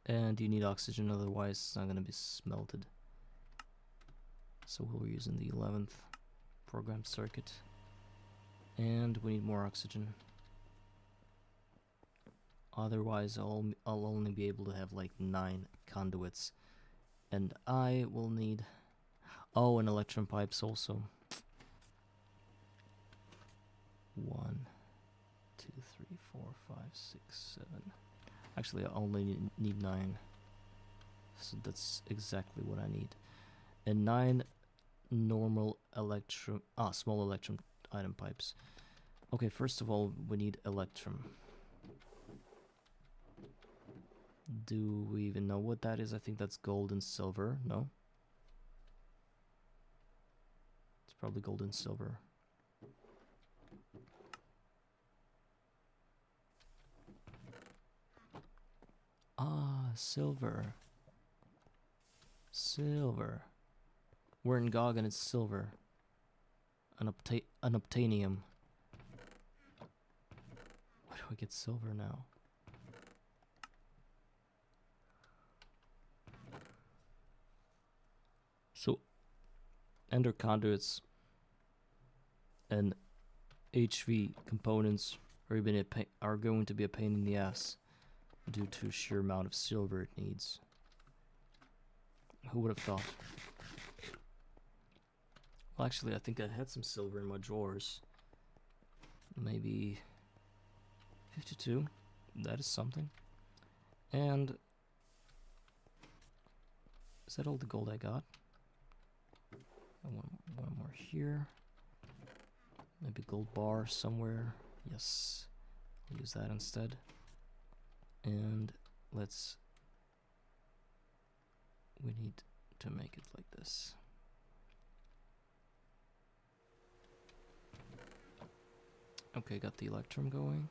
And you need oxygen, otherwise it's not gonna be smelted. So we're using the 11th programmed circuit. And we need more oxygen. Otherwise I'll only be able to have like 9 conduits. And I will need... Oh, and electron pipes also. 1, 2, 3, 4, 5, 6, 7. Actually, I only need 9. So that's exactly what I need. And 9 normal small electrum item pipes. Okay, first of all, we need electrum. Do we even know what that is? I think that's gold and silver. No? It's probably gold and silver. Ah, silver. Silver. We're in GOG and it's silver. An obtainium. Where do I get silver now? So, ender conduits and HV components are going to be a pain in the ass due to sheer amount of silver it needs. Who would have thought? Well, actually, I think I had some silver in my drawers. Maybe 52. That is something. And is that all the gold I got? One more here. Maybe gold bar somewhere. Yes, I'll use that instead. And we need to make it like this. Okay, got the electrum going.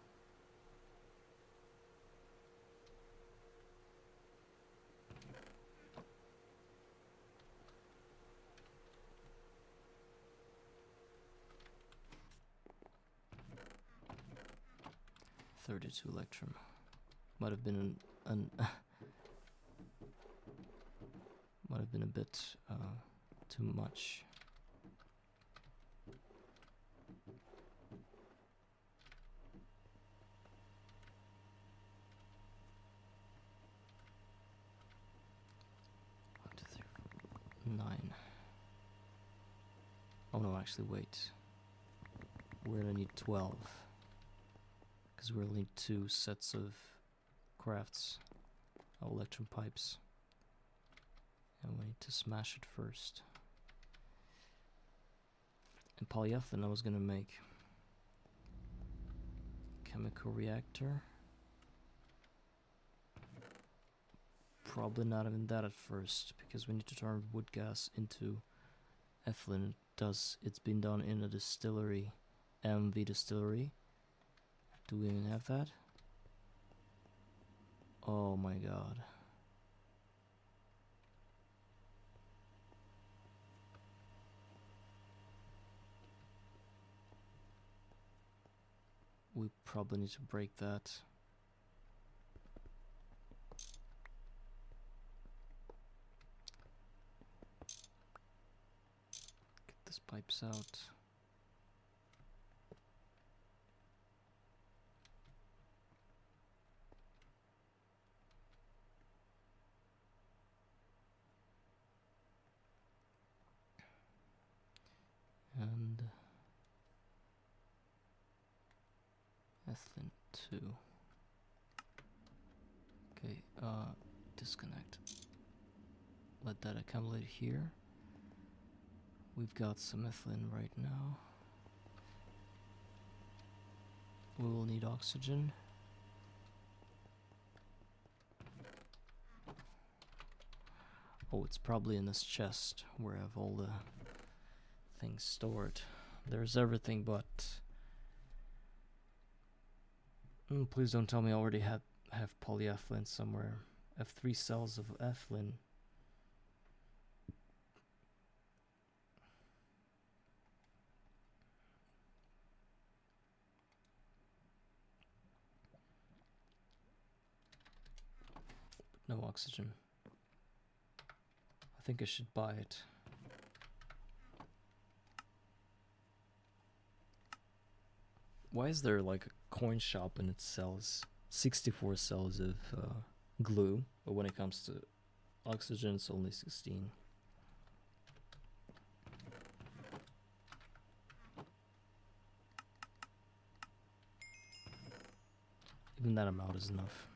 $32 electrum. Might have been might have been a bit too much. One, two, three, four, 9. Oh no, actually wait. We're gonna need 12. Because we'll need 2 sets of crafts of electrum pipes. And we need to smash it first. And polyethylene I was gonna make chemical reactor. Probably not even that at first, because we need to turn wood gas into ethylene. It's been done in a distillery, MV distillery. Do we even have that? Oh my god. We probably need to break that. Get these pipes out. And ethylene 2. Okay, disconnect. Let that accumulate here. We've got some ethylene right now. We will need oxygen. Oh, it's probably in this chest where I have all the things stored. There's everything but... please don't tell me I already have polyethylene somewhere. I have 3 cells of ethylene. No oxygen. I think I should buy it. Why is there like a coin shop and it sells 64 cells of glue, but when it comes to oxygen it's only 16? Even that amount is enough.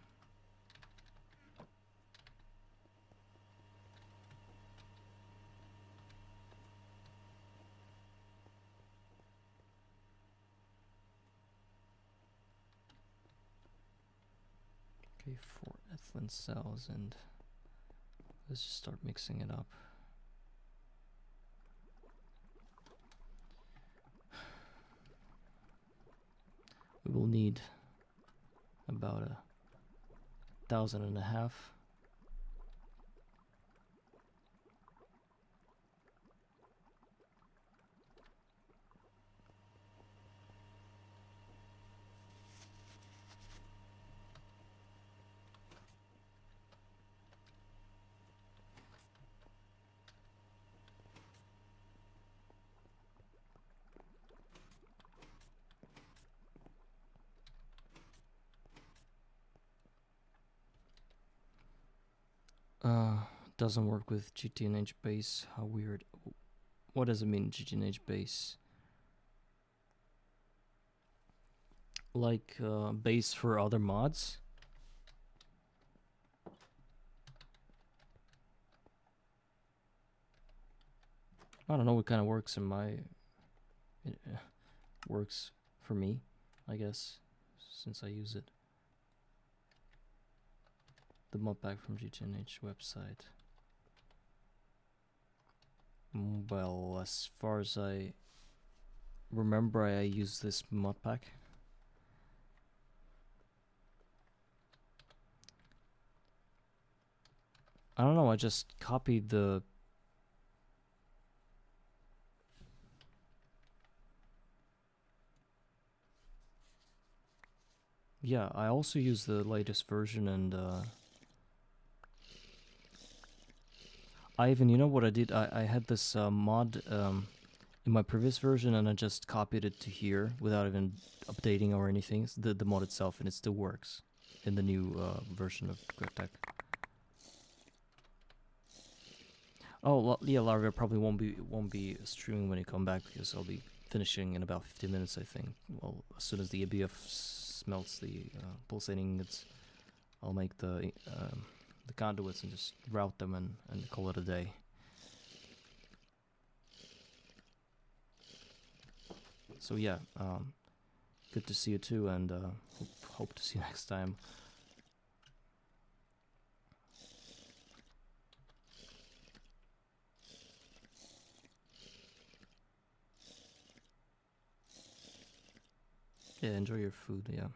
Okay, 4 ethylene cells, and let's just start mixing it up. We will need about 1,500. Doesn't work with GTNH base. How weird. What does it mean, GTNH base? Like base for other mods? I don't know what kind of works in my... It works for me, I guess, since I use it. The mod pack from GTNH website. Well, as far as I remember, I use this mod pack. I don't know, I just copied the... Yeah, I also use the latest version, and I even, you know what I did? I had this mod in my previous version, and I just copied it to here without even updating or anything. It's the mod itself, and it still works in the new version of GridTech. Oh, well, yeah, Larva probably won't be streaming when you come back, because I'll be finishing in about 15 minutes, I think. Well, as soon as the ABF smelts the pulsating ingots, I'll make the the conduits and just route them and call it a day. So yeah, good to see you too, and hope to see you next time. Yeah, enjoy your food, yeah.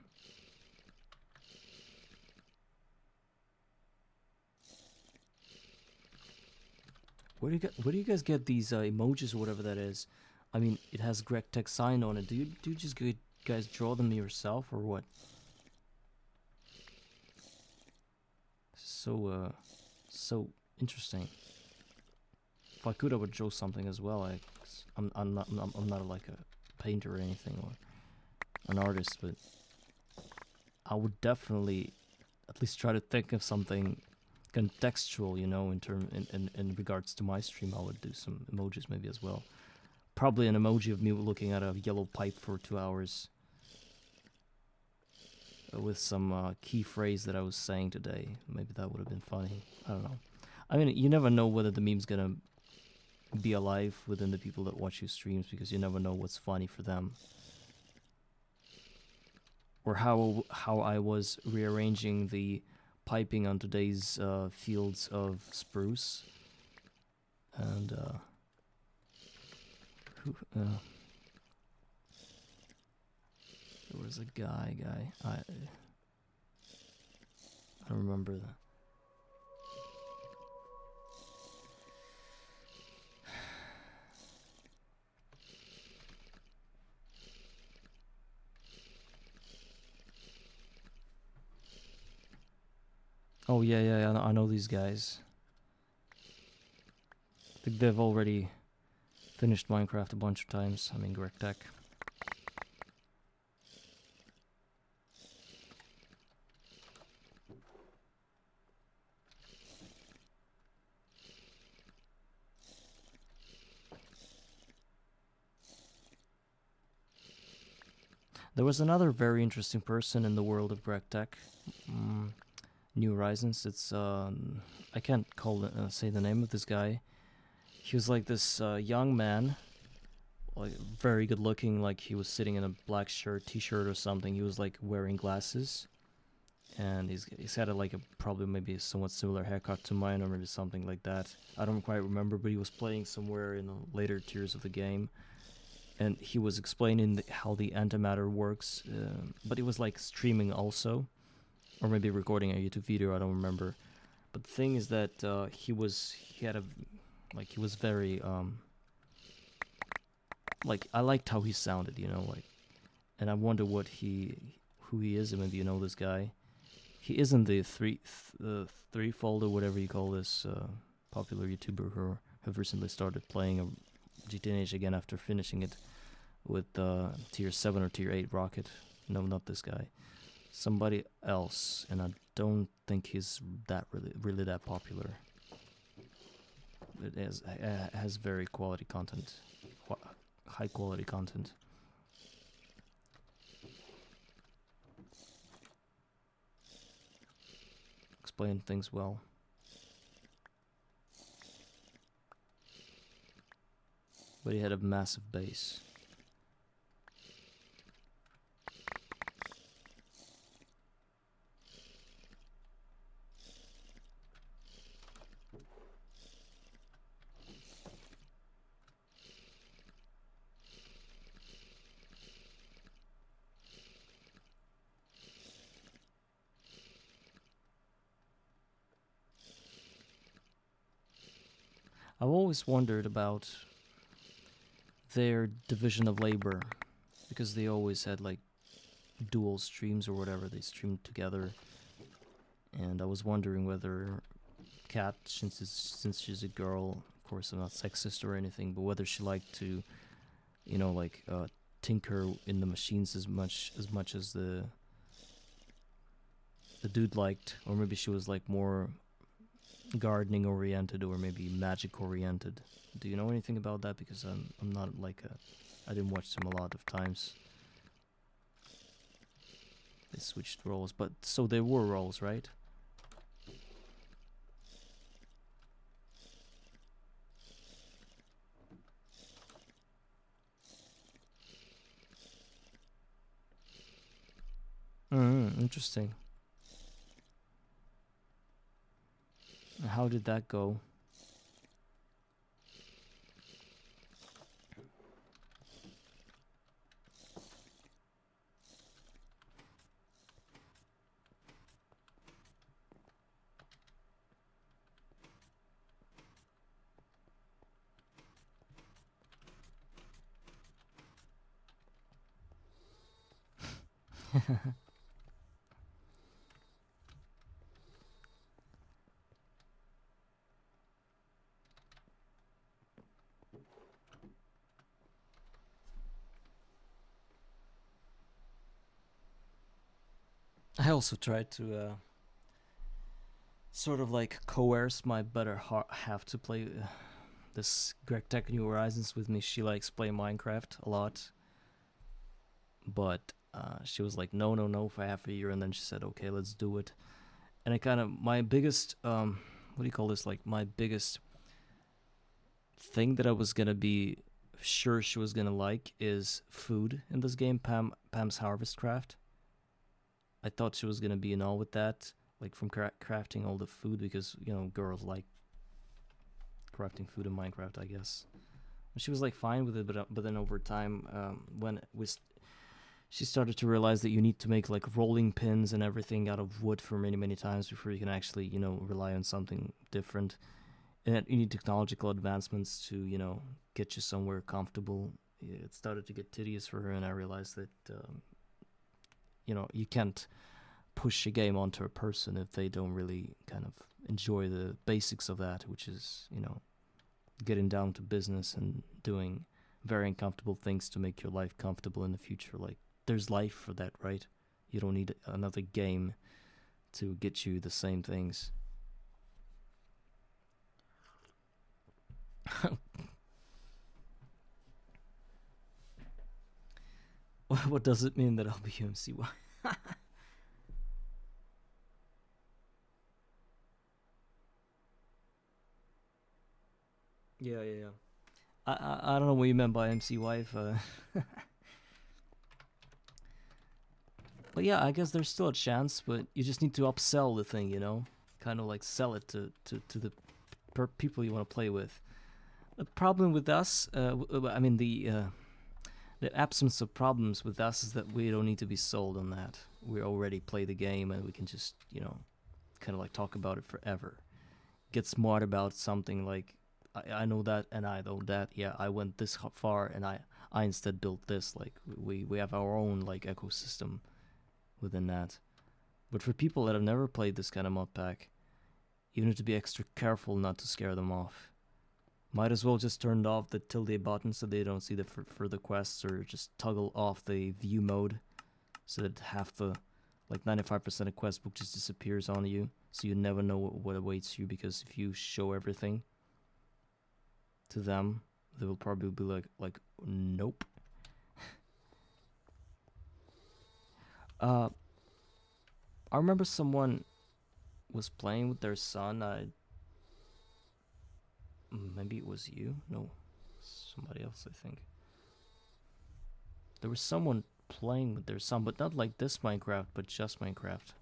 Where do you guys get these emojis or whatever that is? I mean, it has Greg Tech sign on it. Do you just guys draw them yourself or what? So interesting. If I could, I would draw something as well. I'm not like a painter or anything or an artist, but I would definitely at least try to think of something contextual, you know, in regards to my stream. I would do some emojis maybe as well. Probably an emoji of me looking at a yellow pipe for 2 hours with some key phrase that I was saying today. Maybe that would have been funny. I don't know. I mean, you never know whether the meme's gonna be alive within the people that watch your streams, because you never know what's funny for them. Or how I was rearranging the piping on today's fields of spruce. And there was a guy. I don't remember that. Oh yeah, I know these guys. I think they've already finished Minecraft a bunch of times. I mean, Greg Tech. There was another very interesting person in the world of Greg Tech. New Horizons. It's I can't say the name of this guy. He was like this young man, like very good looking. Like he was sitting in a black t-shirt or something. He was like wearing glasses, and he's had like a probably maybe a somewhat similar haircut to mine, or maybe something like that. I don't quite remember, but he was playing somewhere in the later tiers of the game, and he was explaining how the antimatter works. But it was like streaming also, or maybe recording a YouTube video. I don't remember. But the thing is that he was very like I liked how he sounded, you know, like, and I wonder who he is. And maybe you know this guy. He isn't the threefold or whatever you call this popular YouTuber who have recently started playing a GTNH again after finishing it with tier 7 or tier 8 rocket. No, not this guy. Somebody else, and I don't think he's that really that popular. It has very quality content, high quality content. Explain things well. But he had a massive base. I've always wondered about their division of labor, because they always had like dual streams or whatever. They streamed together, and I was wondering whether Kat, since she's a girl, of course I'm not sexist or anything, but whether she liked to, you know, like tinker in the machines as much as the dude liked, or maybe she was like more gardening oriented or maybe magic oriented. Do you know anything about that? Because I'm not like I didn't watch them a lot of times. They switched roles, but so there were roles, right? Interesting. How did that go? I also tried to sort of like coerce my better half to play this GTNH New Horizons with me. She likes playing Minecraft a lot, but she was like, no, no, no, for half a year, and then she said, okay, let's do it. And I kind of, my biggest, what do you call this? Like my biggest thing that I was gonna be sure she was gonna like is food in this game, Pam's Harvest Craft. I thought she was gonna be in all with that, like from crafting all the food, because you know girls like crafting food in Minecraft, I guess. She was like fine with it, but then over time, when she started to realize that you need to make like rolling pins and everything out of wood for many many times before you can actually rely on something different, and you need technological advancements to get you somewhere comfortable. It started to get tedious for her, and I realized that you can't push a game onto a person if they don't really kind of enjoy the basics of that, which is getting down to business and doing very uncomfortable things to make your life comfortable in the future. Like there's life for that, right? You don't need another game to get you the same things. What does it mean that I'll be UMCY? Yeah. I don't know what you meant by MC wife. But yeah, I guess there's still a chance, but you just need to upsell the thing, kind of like sell it to the people you want to play with. The problem with us, I mean the absence of problems with us is that we don't need to be sold on that. We already play the game and we can just kind of like talk about it forever. Get smart about something like I know that and I know that. Yeah, I went this far and I instead built this. Like we have our own like ecosystem within that. But for people that have never played this kind of mod pack, you need to be extra careful not to scare them off. Might as well just turn off the tilde button so they don't see the further quests, or just toggle off the view mode so that half the, like 95% of quest book just disappears on you, so you never know what awaits you, because if you show everything to them, they will probably be like nope. I remember someone was playing with their son. Maybe it was you. No, somebody else. I think there was someone playing with their son, but not like this Minecraft, but just Minecraft.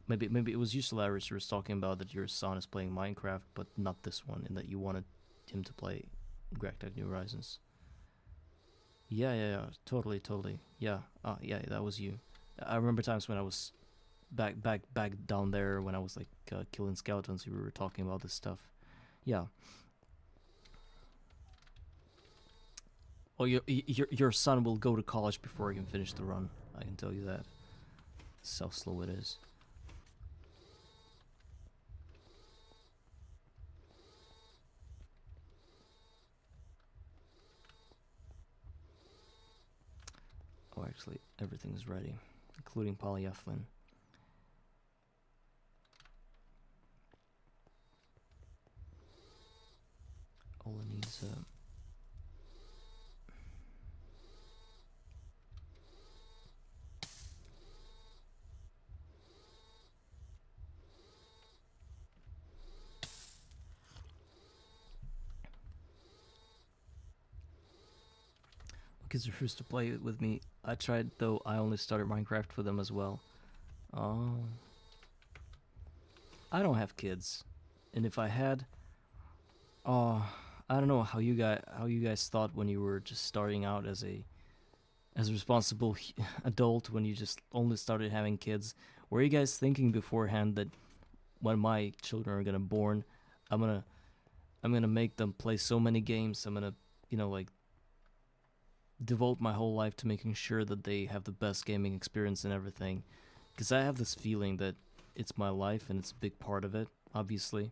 Maybe it was you, Solaris, who was talking about that your son is playing Minecraft, but not this one, and that you wanted him to play GTNH New Horizons. Yeah, totally. Yeah, yeah, that was you. I remember times when I was back down there when I was like killing skeletons. We were talking about this stuff. Yeah. Oh, your son will go to college before he can finish the run. I can tell you that. That's how slow it is. Oh, actually, everything's ready, including polyethylene. All it needs kids refuse to play it with me. I tried, though. I only started Minecraft for them as well. Oh, I don't have kids, and if I had, oh, I don't know how you guys thought when you were just starting out as a responsible adult when you just only started having kids. Were you guys thinking beforehand that when my children are gonna born, I'm gonna I'm gonna make them play so many games. I'm gonna, like devote my whole life to making sure that they have the best gaming experience and everything. Because I have this feeling that it's my life and it's a big part of it, obviously.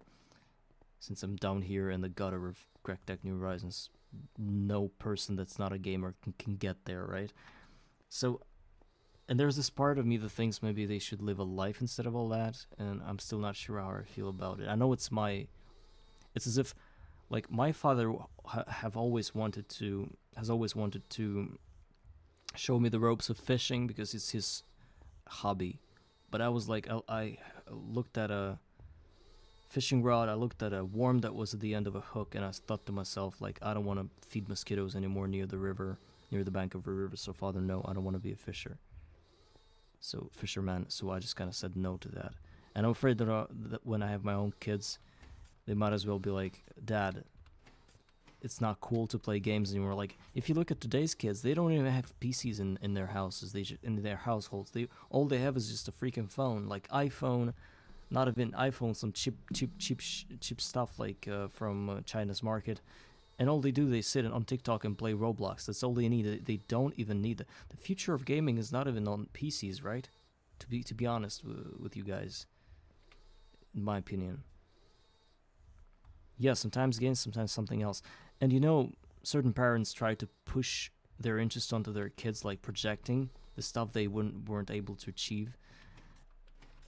Since I'm down here in the gutter of Crack Tech New Horizons, no person that's not a gamer can get there, right? So, and there's this part of me that thinks maybe they should live a life instead of all that, and I'm still not sure how I feel about it. I know it's as if, like, my father has always wanted to show me the ropes of fishing because it's his hobby. But I was like, I looked at a fishing rod, I looked at a worm that was at the end of a hook, and I thought to myself, like, I don't want to feed mosquitoes anymore near the river, near the bank of a river. So, Father, no, I don't want to be a fisherman. So I just kind of said no to that. And I'm afraid that when I have my own kids, they might as well be like, Dad, it's not cool to play games anymore. Like, if you look at today's kids, they don't even have PCs in their houses. In their households, all they have is just a freaking phone, like iPhone. Not even iPhone, some cheap stuff like from China's market. And all they do, they sit on TikTok and play Roblox. That's all they need. They don't even need the future of gaming is not even on PCs, right? To be honest with you guys, in my opinion. Yeah, sometimes games, sometimes something else. And certain parents try to push their interest onto their kids, like projecting the stuff they weren't able to achieve.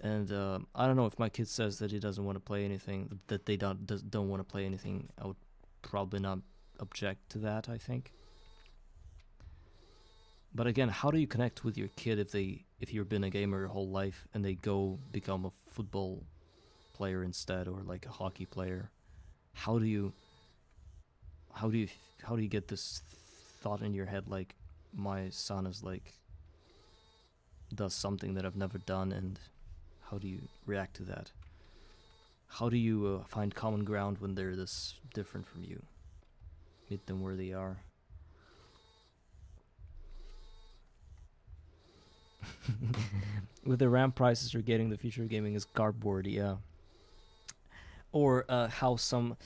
And I don't know, if my kid says that he doesn't want to play anything, that they don't want to play anything, I would probably not object to that, I think. But again, how do you connect with your kid if you've been a gamer your whole life and they go become a football player instead, or like a hockey player? How do you how do you how do you get this thought in your head, like, my son is like does something that I've never done, and how do you react to that? How do you find common ground when they're this different from you? Meet them where they are. With the RAM prices you're getting, the future of gaming is cardboard, yeah. Or how some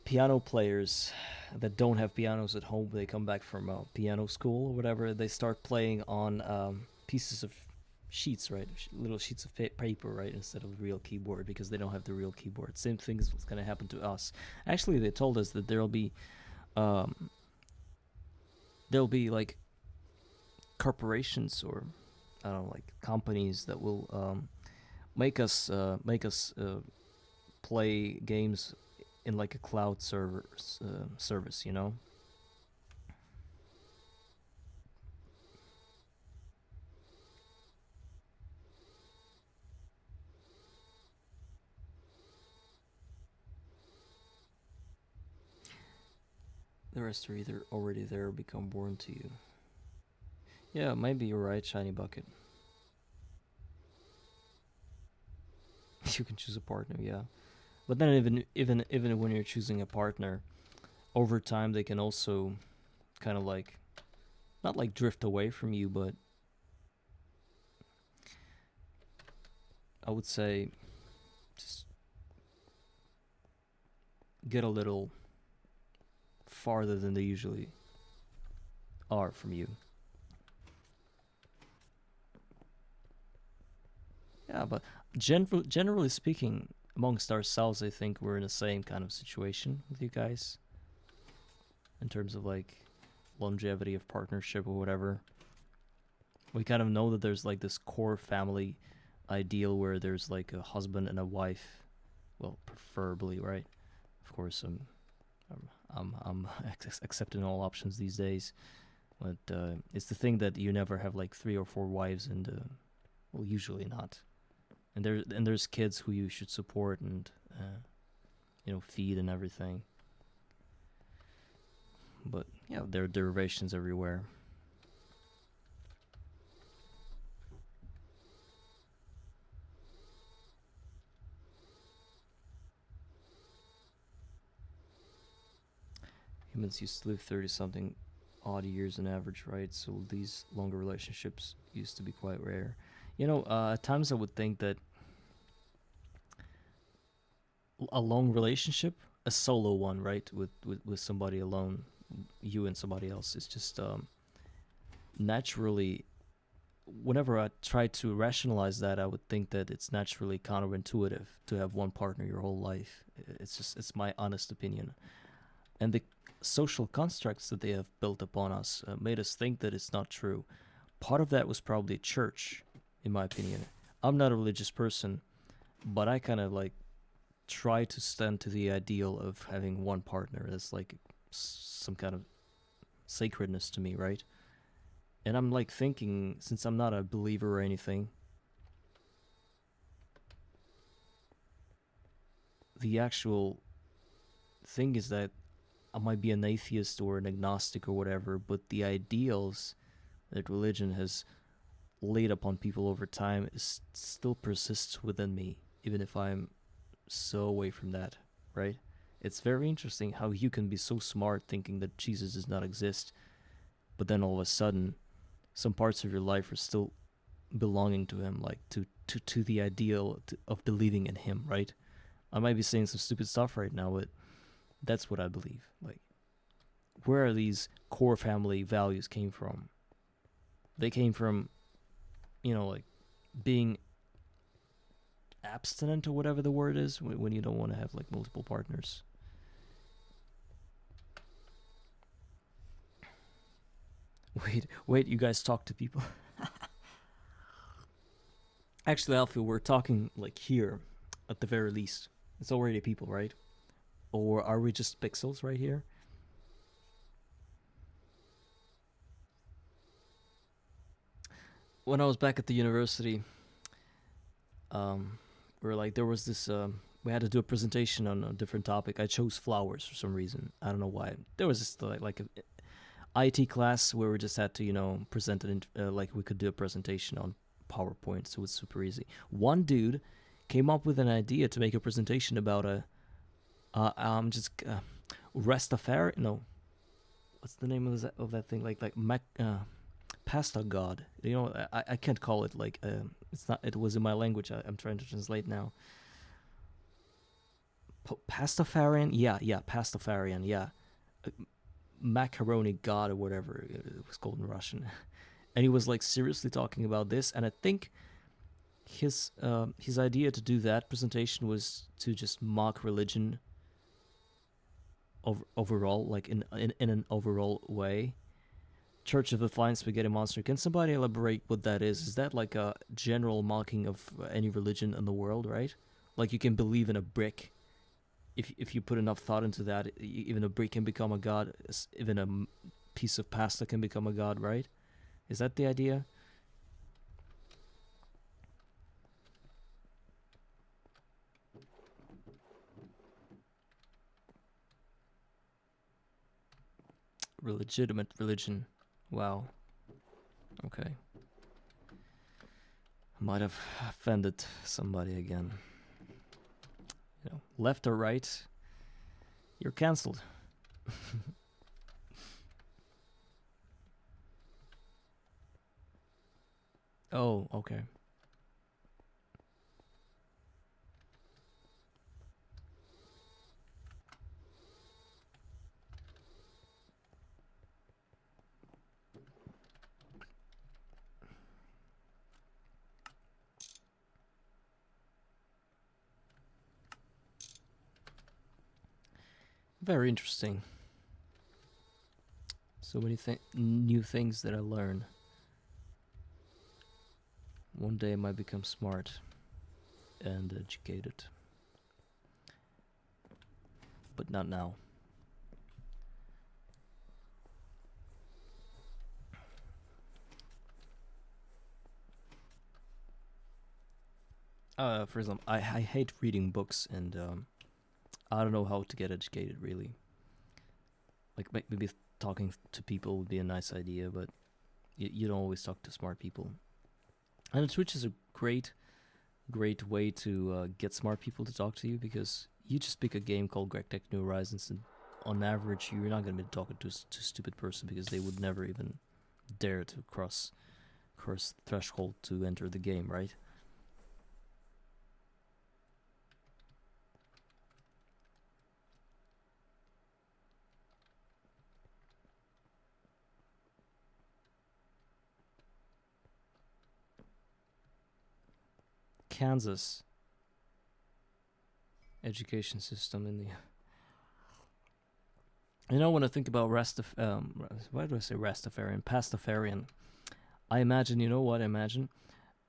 piano players that don't have pianos at home, they come back from piano school or whatever, they start playing on pieces of sheets, right? Little sheets of paper, right? Instead of real keyboard, because they don't have the real keyboard. Same thing is what's going to happen to us. Actually, they told us that there'll be like corporations, or I don't know, like companies that will make us play games in like a cloud service, The rest are either already there or become born to you. Yeah, maybe you're right, Shiny Bucket. You can choose a partner, yeah. But then even when you're choosing a partner, over time they can also kind of like, not like drift away from you, but I would say just get a little farther than they usually are from you. Yeah, but generally speaking, amongst ourselves, I think we're in the same kind of situation with you guys in terms of like longevity of partnership or whatever. We kind of know that there's like this core family ideal where there's like a husband and a wife. Well, preferably, right? Of course, I'm accepting all options these days, but it's the thing that you never have like 3 or 4 wives, and well, usually not. And there's kids who you should support and feed and everything. But yeah, there are derivations everywhere. Humans used to live 30 something odd years on average, right? So these longer relationships used to be quite rare. At times I would think that a long relationship, a solo one, right, with somebody alone, you and somebody else, is just naturally. Whenever I try to rationalize that, I would think that it's naturally counterintuitive to have one partner your whole life. It's my honest opinion, and the social constructs that they have built upon us made us think that it's not true. Part of that was probably church, in my opinion. I'm not a religious person, but I kind of like try to stand to the ideal of having one partner. That's like some kind of sacredness to me, right? And I'm like thinking, since I'm not a believer or anything, the actual thing is that I might be an atheist or an agnostic or whatever, but the ideals that religion has laid upon people over time still persists within me, even if I'm so away from that, right? It's very interesting how you can be so smart thinking that Jesus does not exist, but then all of a sudden, some parts of your life are still belonging to him, like to the ideal of believing in him, right? I might be saying some stupid stuff right now, but that's what I believe. Like, where are these core family values came from? They came from, like being abstinent or whatever the word is when you don't want to have like multiple partners. Wait, you guys talk to people? Actually, Alfie, we're talking like here, at the very least. It's already people, right? Or are we just pixels right here? When I was back at the university, there was this, we had to do a presentation on a different topic. I chose flowers for some reason. I don't know why. There was this like a IT class where we just had to, present it, like we could do a presentation on PowerPoint, so it's super easy. One dude came up with an idea to make a presentation about Rastafari. No, what's the name of that thing? Like pasta god. I can't call it like it's not. It was in my language. I'm trying to translate now. Pastafarian. Yeah, Pastafarian. Yeah, macaroni god or whatever it was called in Russian. And he was like seriously talking about this, and I think his idea to do that presentation was to just mock religion overall, like in an overall way. Church of the Flying Spaghetti Monster. Can somebody elaborate what that is? Is that like a general mocking of any religion in the world, right? Like you can believe in a brick. If you put enough thought into that, even a brick can become a god. Even a piece of pasta can become a god, right? Is that the idea? Legitimate religion. Wow. Okay. Might have offended somebody again. Left or right, you're cancelled. Oh, okay. Very interesting. So many new things that I learn. One day I might become smart and educated. But not now. For example, I hate reading books, and I don't know how to get educated, really. Like, maybe talking to people would be a nice idea, but you don't always talk to smart people. And Twitch is a great way to get smart people to talk to you, because you just pick a game called Greg Tech New Horizons, and on average, you're not gonna be talking to to a stupid person because they would never even dare to cross the threshold to enter the game, right? Kansas education system in the when I think about why do I say Rastafarian? Pastafarian. I imagine, you know what I imagine?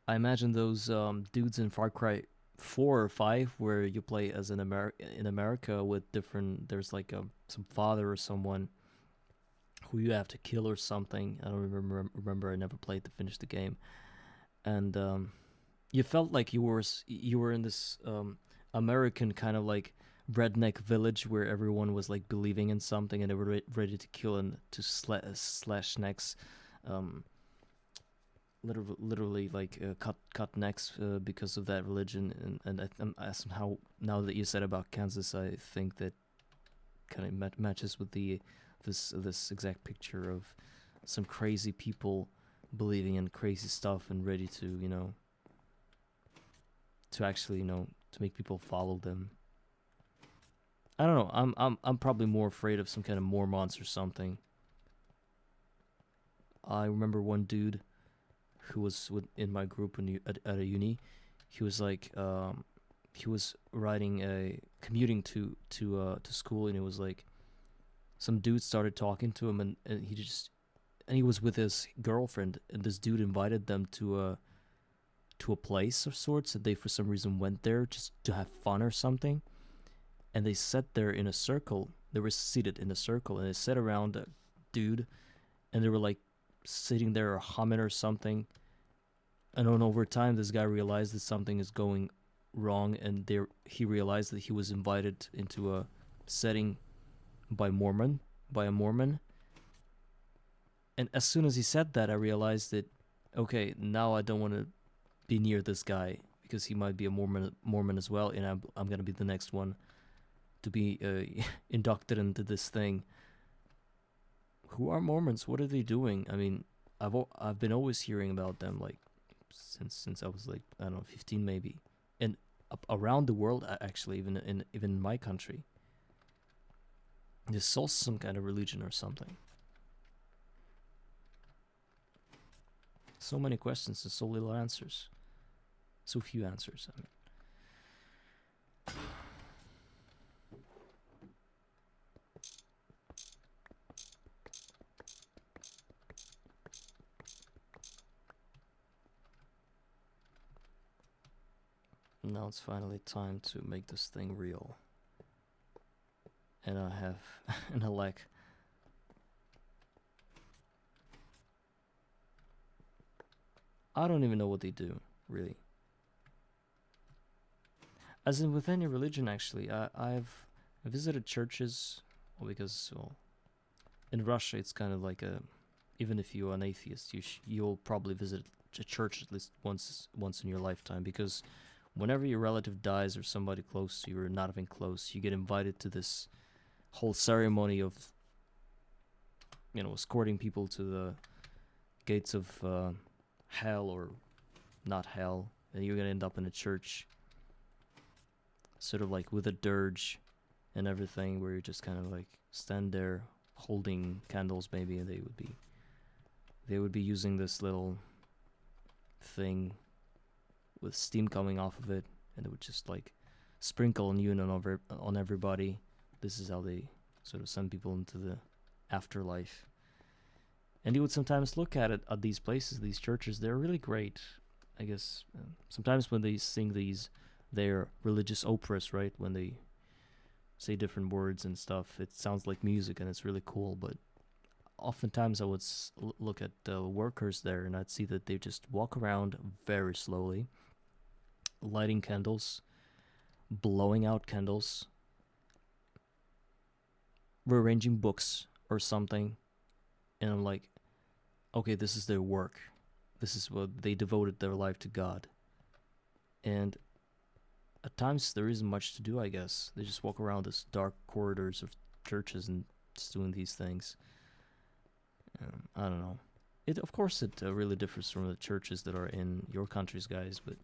I imagine those dudes in Far Cry 4 or 5 where you play as in America with different. There's like some father or someone who you have to kill or something. I don't remember. I never played to finish the game, and you felt like you were in this American kind of like redneck village where everyone was like believing in something and they were ready to kill and to slash necks, um, literally like cut necks because of that religion. I somehow, now that you said about Kansas, I think that kind of matches with the this exact picture of some crazy people believing in crazy stuff and ready to to actually to make people follow them. I don't know. I'm probably more afraid of some kind of Mormons or something. I remember one dude who was in my group at a uni. He was like he was riding a commuting to school, and it was like some dude started talking to him, and he was with his girlfriend, and this dude invited them to a place of sorts, and they for some reason went there just to have fun or something, and they sat there in a circle. They were seated in a circle, and they sat around a dude, and they were like sitting there humming or something. And then over time, this guy realized that something is going wrong, and he realized that he was invited into a setting by a Mormon. And as soon as he said that, I realized that okay, now I don't want to be near this guy because he might be a Mormon as well, and I'm gonna be the next one to be inducted into this thing. Who are Mormons? What are they doing? I mean, I've been always hearing about them like since I was like, I don't know, 15 maybe, and around the world actually, even in my country. There's also some kind of religion or something. So many questions and so little answers. So few answers. I mean. Now it's finally time to make this thing real. And I have an elect. I don't even know what they do, really. As in with any religion, actually, I've visited churches, well, because in Russia it's kind of like even if you're an atheist, you'll probably visit a church at least once in your lifetime, because whenever your relative dies or somebody close to you or not even close, you get invited to this whole ceremony of escorting people to the gates of hell or not hell, and you're gonna end up in a church, sort of like with a dirge and everything, where you just kind of like stand there holding candles maybe, and they would be using this little thing with steam coming off of it, and it would just like sprinkle on you and on everybody. This is how they sort of send people into the afterlife. And you would sometimes look at these places, these churches. They're really great, I guess. Sometimes when they sing their religious operas, right? When they say different words and stuff, it sounds like music and it's really cool. But oftentimes I would look at the workers there, and I'd see that they just walk around very slowly, lighting candles, blowing out candles, rearranging books or something. And I'm like, okay, this is their work. This is what they devoted their life to God. And at times there isn't much to do, I guess. They just walk around these dark corridors of churches and just doing these things. I don't know. Of course, it really differs from the churches that are in your countries, guys. But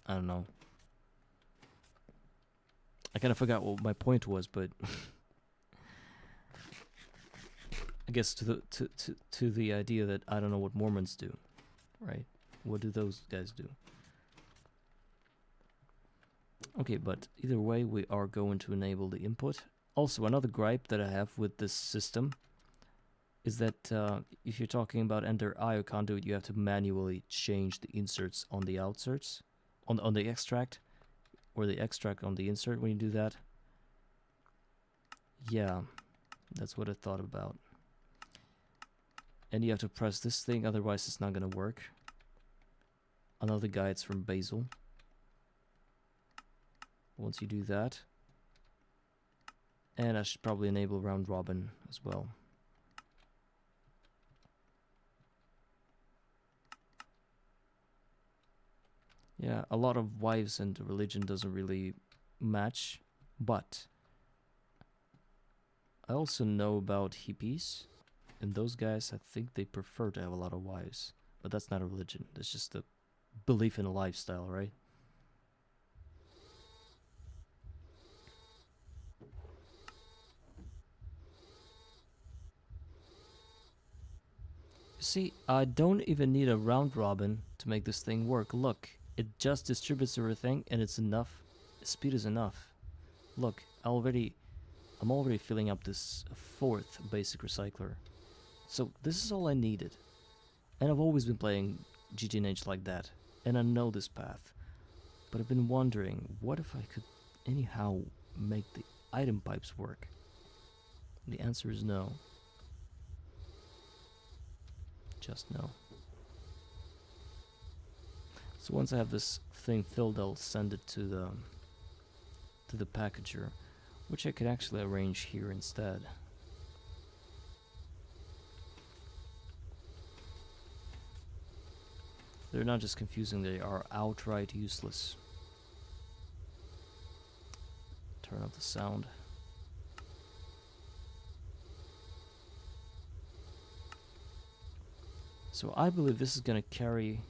I don't know. I kind of forgot what my point was, but I guess to the idea that I don't know what Mormons do, right? What do those guys do? Okay, but either way, we are going to enable the input. Also, another gripe that I have with this system is that if you're talking about enter IO conduit, you have to manually change the inserts on the outserts, on the extract, or the extract on the insert when you do that. Yeah, that's what I thought about. And you have to press this thing, otherwise it's not gonna work. Another guide's from Basil. Once you do that, and I should probably enable round robin as well. Yeah, a lot of wives and religion doesn't really match, but I also know about hippies, and those guys, I think they prefer to have a lot of wives, but that's not a religion. That's just a belief in a lifestyle, right? See, I don't even need a round robin to make this thing work. Look, it just distributes everything and it's enough. Speed is enough. Look, I'm already filling up this fourth basic recycler. So this is all I needed. And I've always been playing GTNH like that. And I know this path. But I've been wondering, what if I could anyhow make the item pipes work? The answer is no. Just no. So once I have this thing filled, I'll send it to the packager, which I could actually arrange here instead. They're not just confusing, they are outright useless. Turn off the sound. So I believe this is gonna carry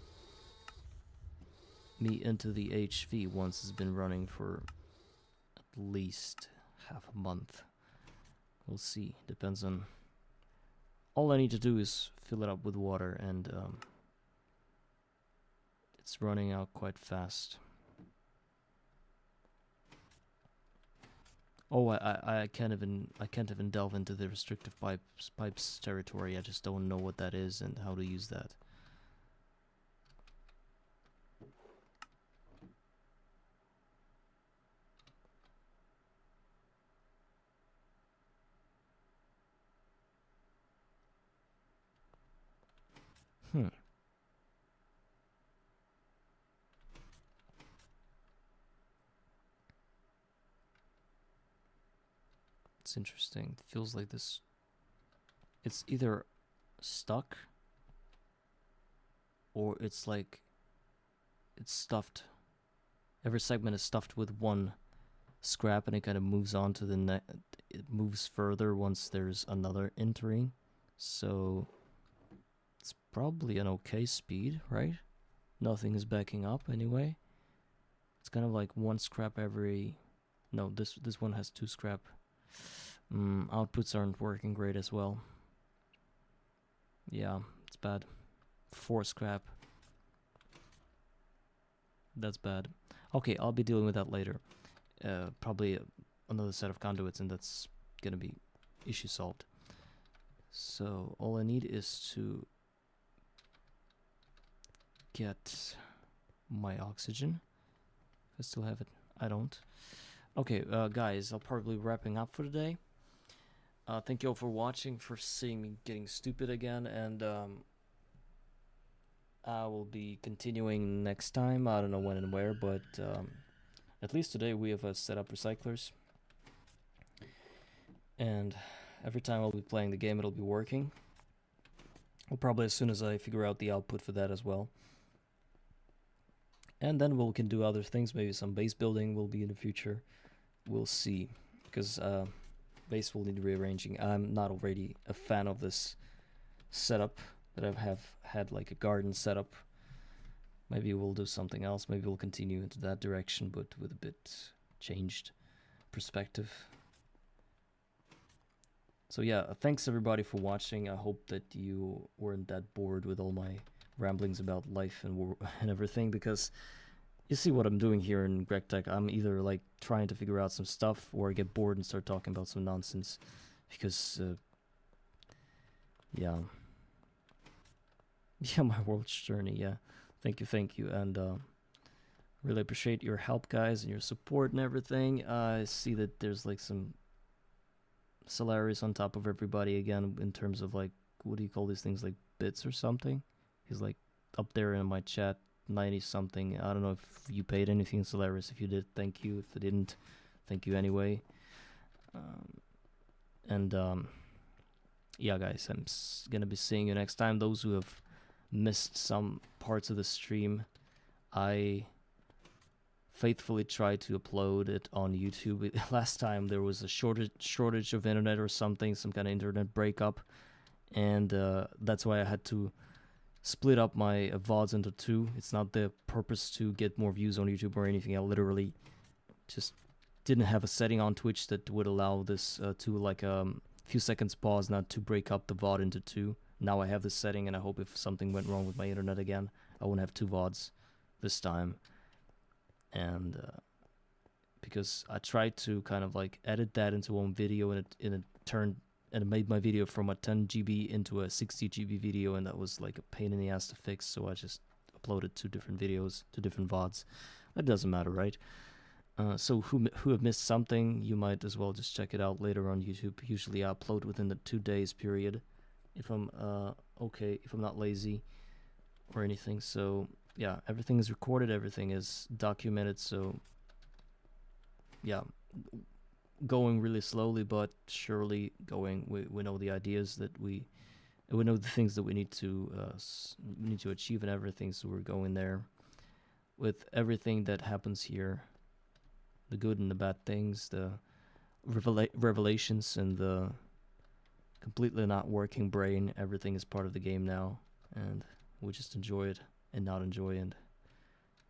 me into the HV once it's been running for at least half a month. We'll see, depends on... All I need to do is fill it up with water and it's running out quite fast. Oh, I can't even delve into the restrictive pipes territory. I just don't know what that is and how to use that. It's interesting. It feels like this... It's either stuck or it's like... It's stuffed. Every segment is stuffed with one scrap and it kind of moves on to the it moves further once there's another entering. So it's probably an okay speed, right? Nothing is backing up anyway. It's kind of like one scrap every... No, this one has two scrap. Outputs aren't working great as well. Yeah, it's bad. 4 scrap. That's bad. Okay, I'll be dealing with that later. Probably another set of conduits, and that's gonna be issue solved. So all I need is to get my oxygen. I still have it. I don't. Okay, guys, I'll probably be wrapping up for today. Thank you all for watching, for seeing me getting stupid again, and I will be continuing next time. I don't know when and where, but at least today we have set up recyclers. And every time I'll be playing the game, it'll be working. Well, probably as soon as I figure out the output for that as well. And then we can do other things, maybe some base building will be in the future. We'll see, because base will need rearranging. I'm not already a fan of this setup that I have had, like a garden setup. Maybe we'll do something else. Maybe we'll continue into that direction, but with a bit changed perspective. So yeah, thanks everybody for watching. I hope that you weren't that bored with all my ramblings about life and and everything, because you see what I'm doing here in GregTech. I'm either like trying to figure out some stuff, or I get bored and start talking about some nonsense, because yeah, my world's journey. Yeah, thank you, and really appreciate your help, guys, and your support and everything. I see that there's like some Solaris on top of everybody again in terms of like, what do you call these things, like bits or something? He's like up there in my chat, 90 something. I don't know if you paid anything, Solaris. If you did, thank you. If I didn't, thank you anyway. Yeah, guys, I'm gonna be seeing you next time. Those who have missed some parts of the stream, I faithfully try to upload it on YouTube. Last time there was a shortage of internet or something, some kind of internet breakup, and that's why I had to split up my VODs into two. It's not the purpose to get more views on YouTube or anything. I literally just didn't have a setting on Twitch that would allow this to like few seconds pause, not to break up the VOD into two. Now I have this setting, and I hope if something went wrong with my internet again, I won't have two VODs this time. And because I tried to kind of like edit that into one video, and it made my video from a 10 GB into a 60 GB video, and that was like a pain in the ass to fix. So I just uploaded two different videos, two different VODs. That doesn't matter, right? So who have missed something, you might as well just check it out later on YouTube. Usually I upload within the 2 days period, if I'm if I'm not lazy or anything. So yeah, everything is recorded, everything is documented. So yeah, going really slowly but surely going. We know the ideas that we know the things that we need to achieve and everything. So we're going there with everything that happens here. The good and the bad things, the revelations, and the completely not working brain. Everything is part of the game now, and we just enjoy it and not enjoy it. And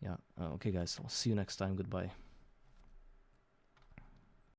yeah, okay guys, I'll see you next time. Goodbye.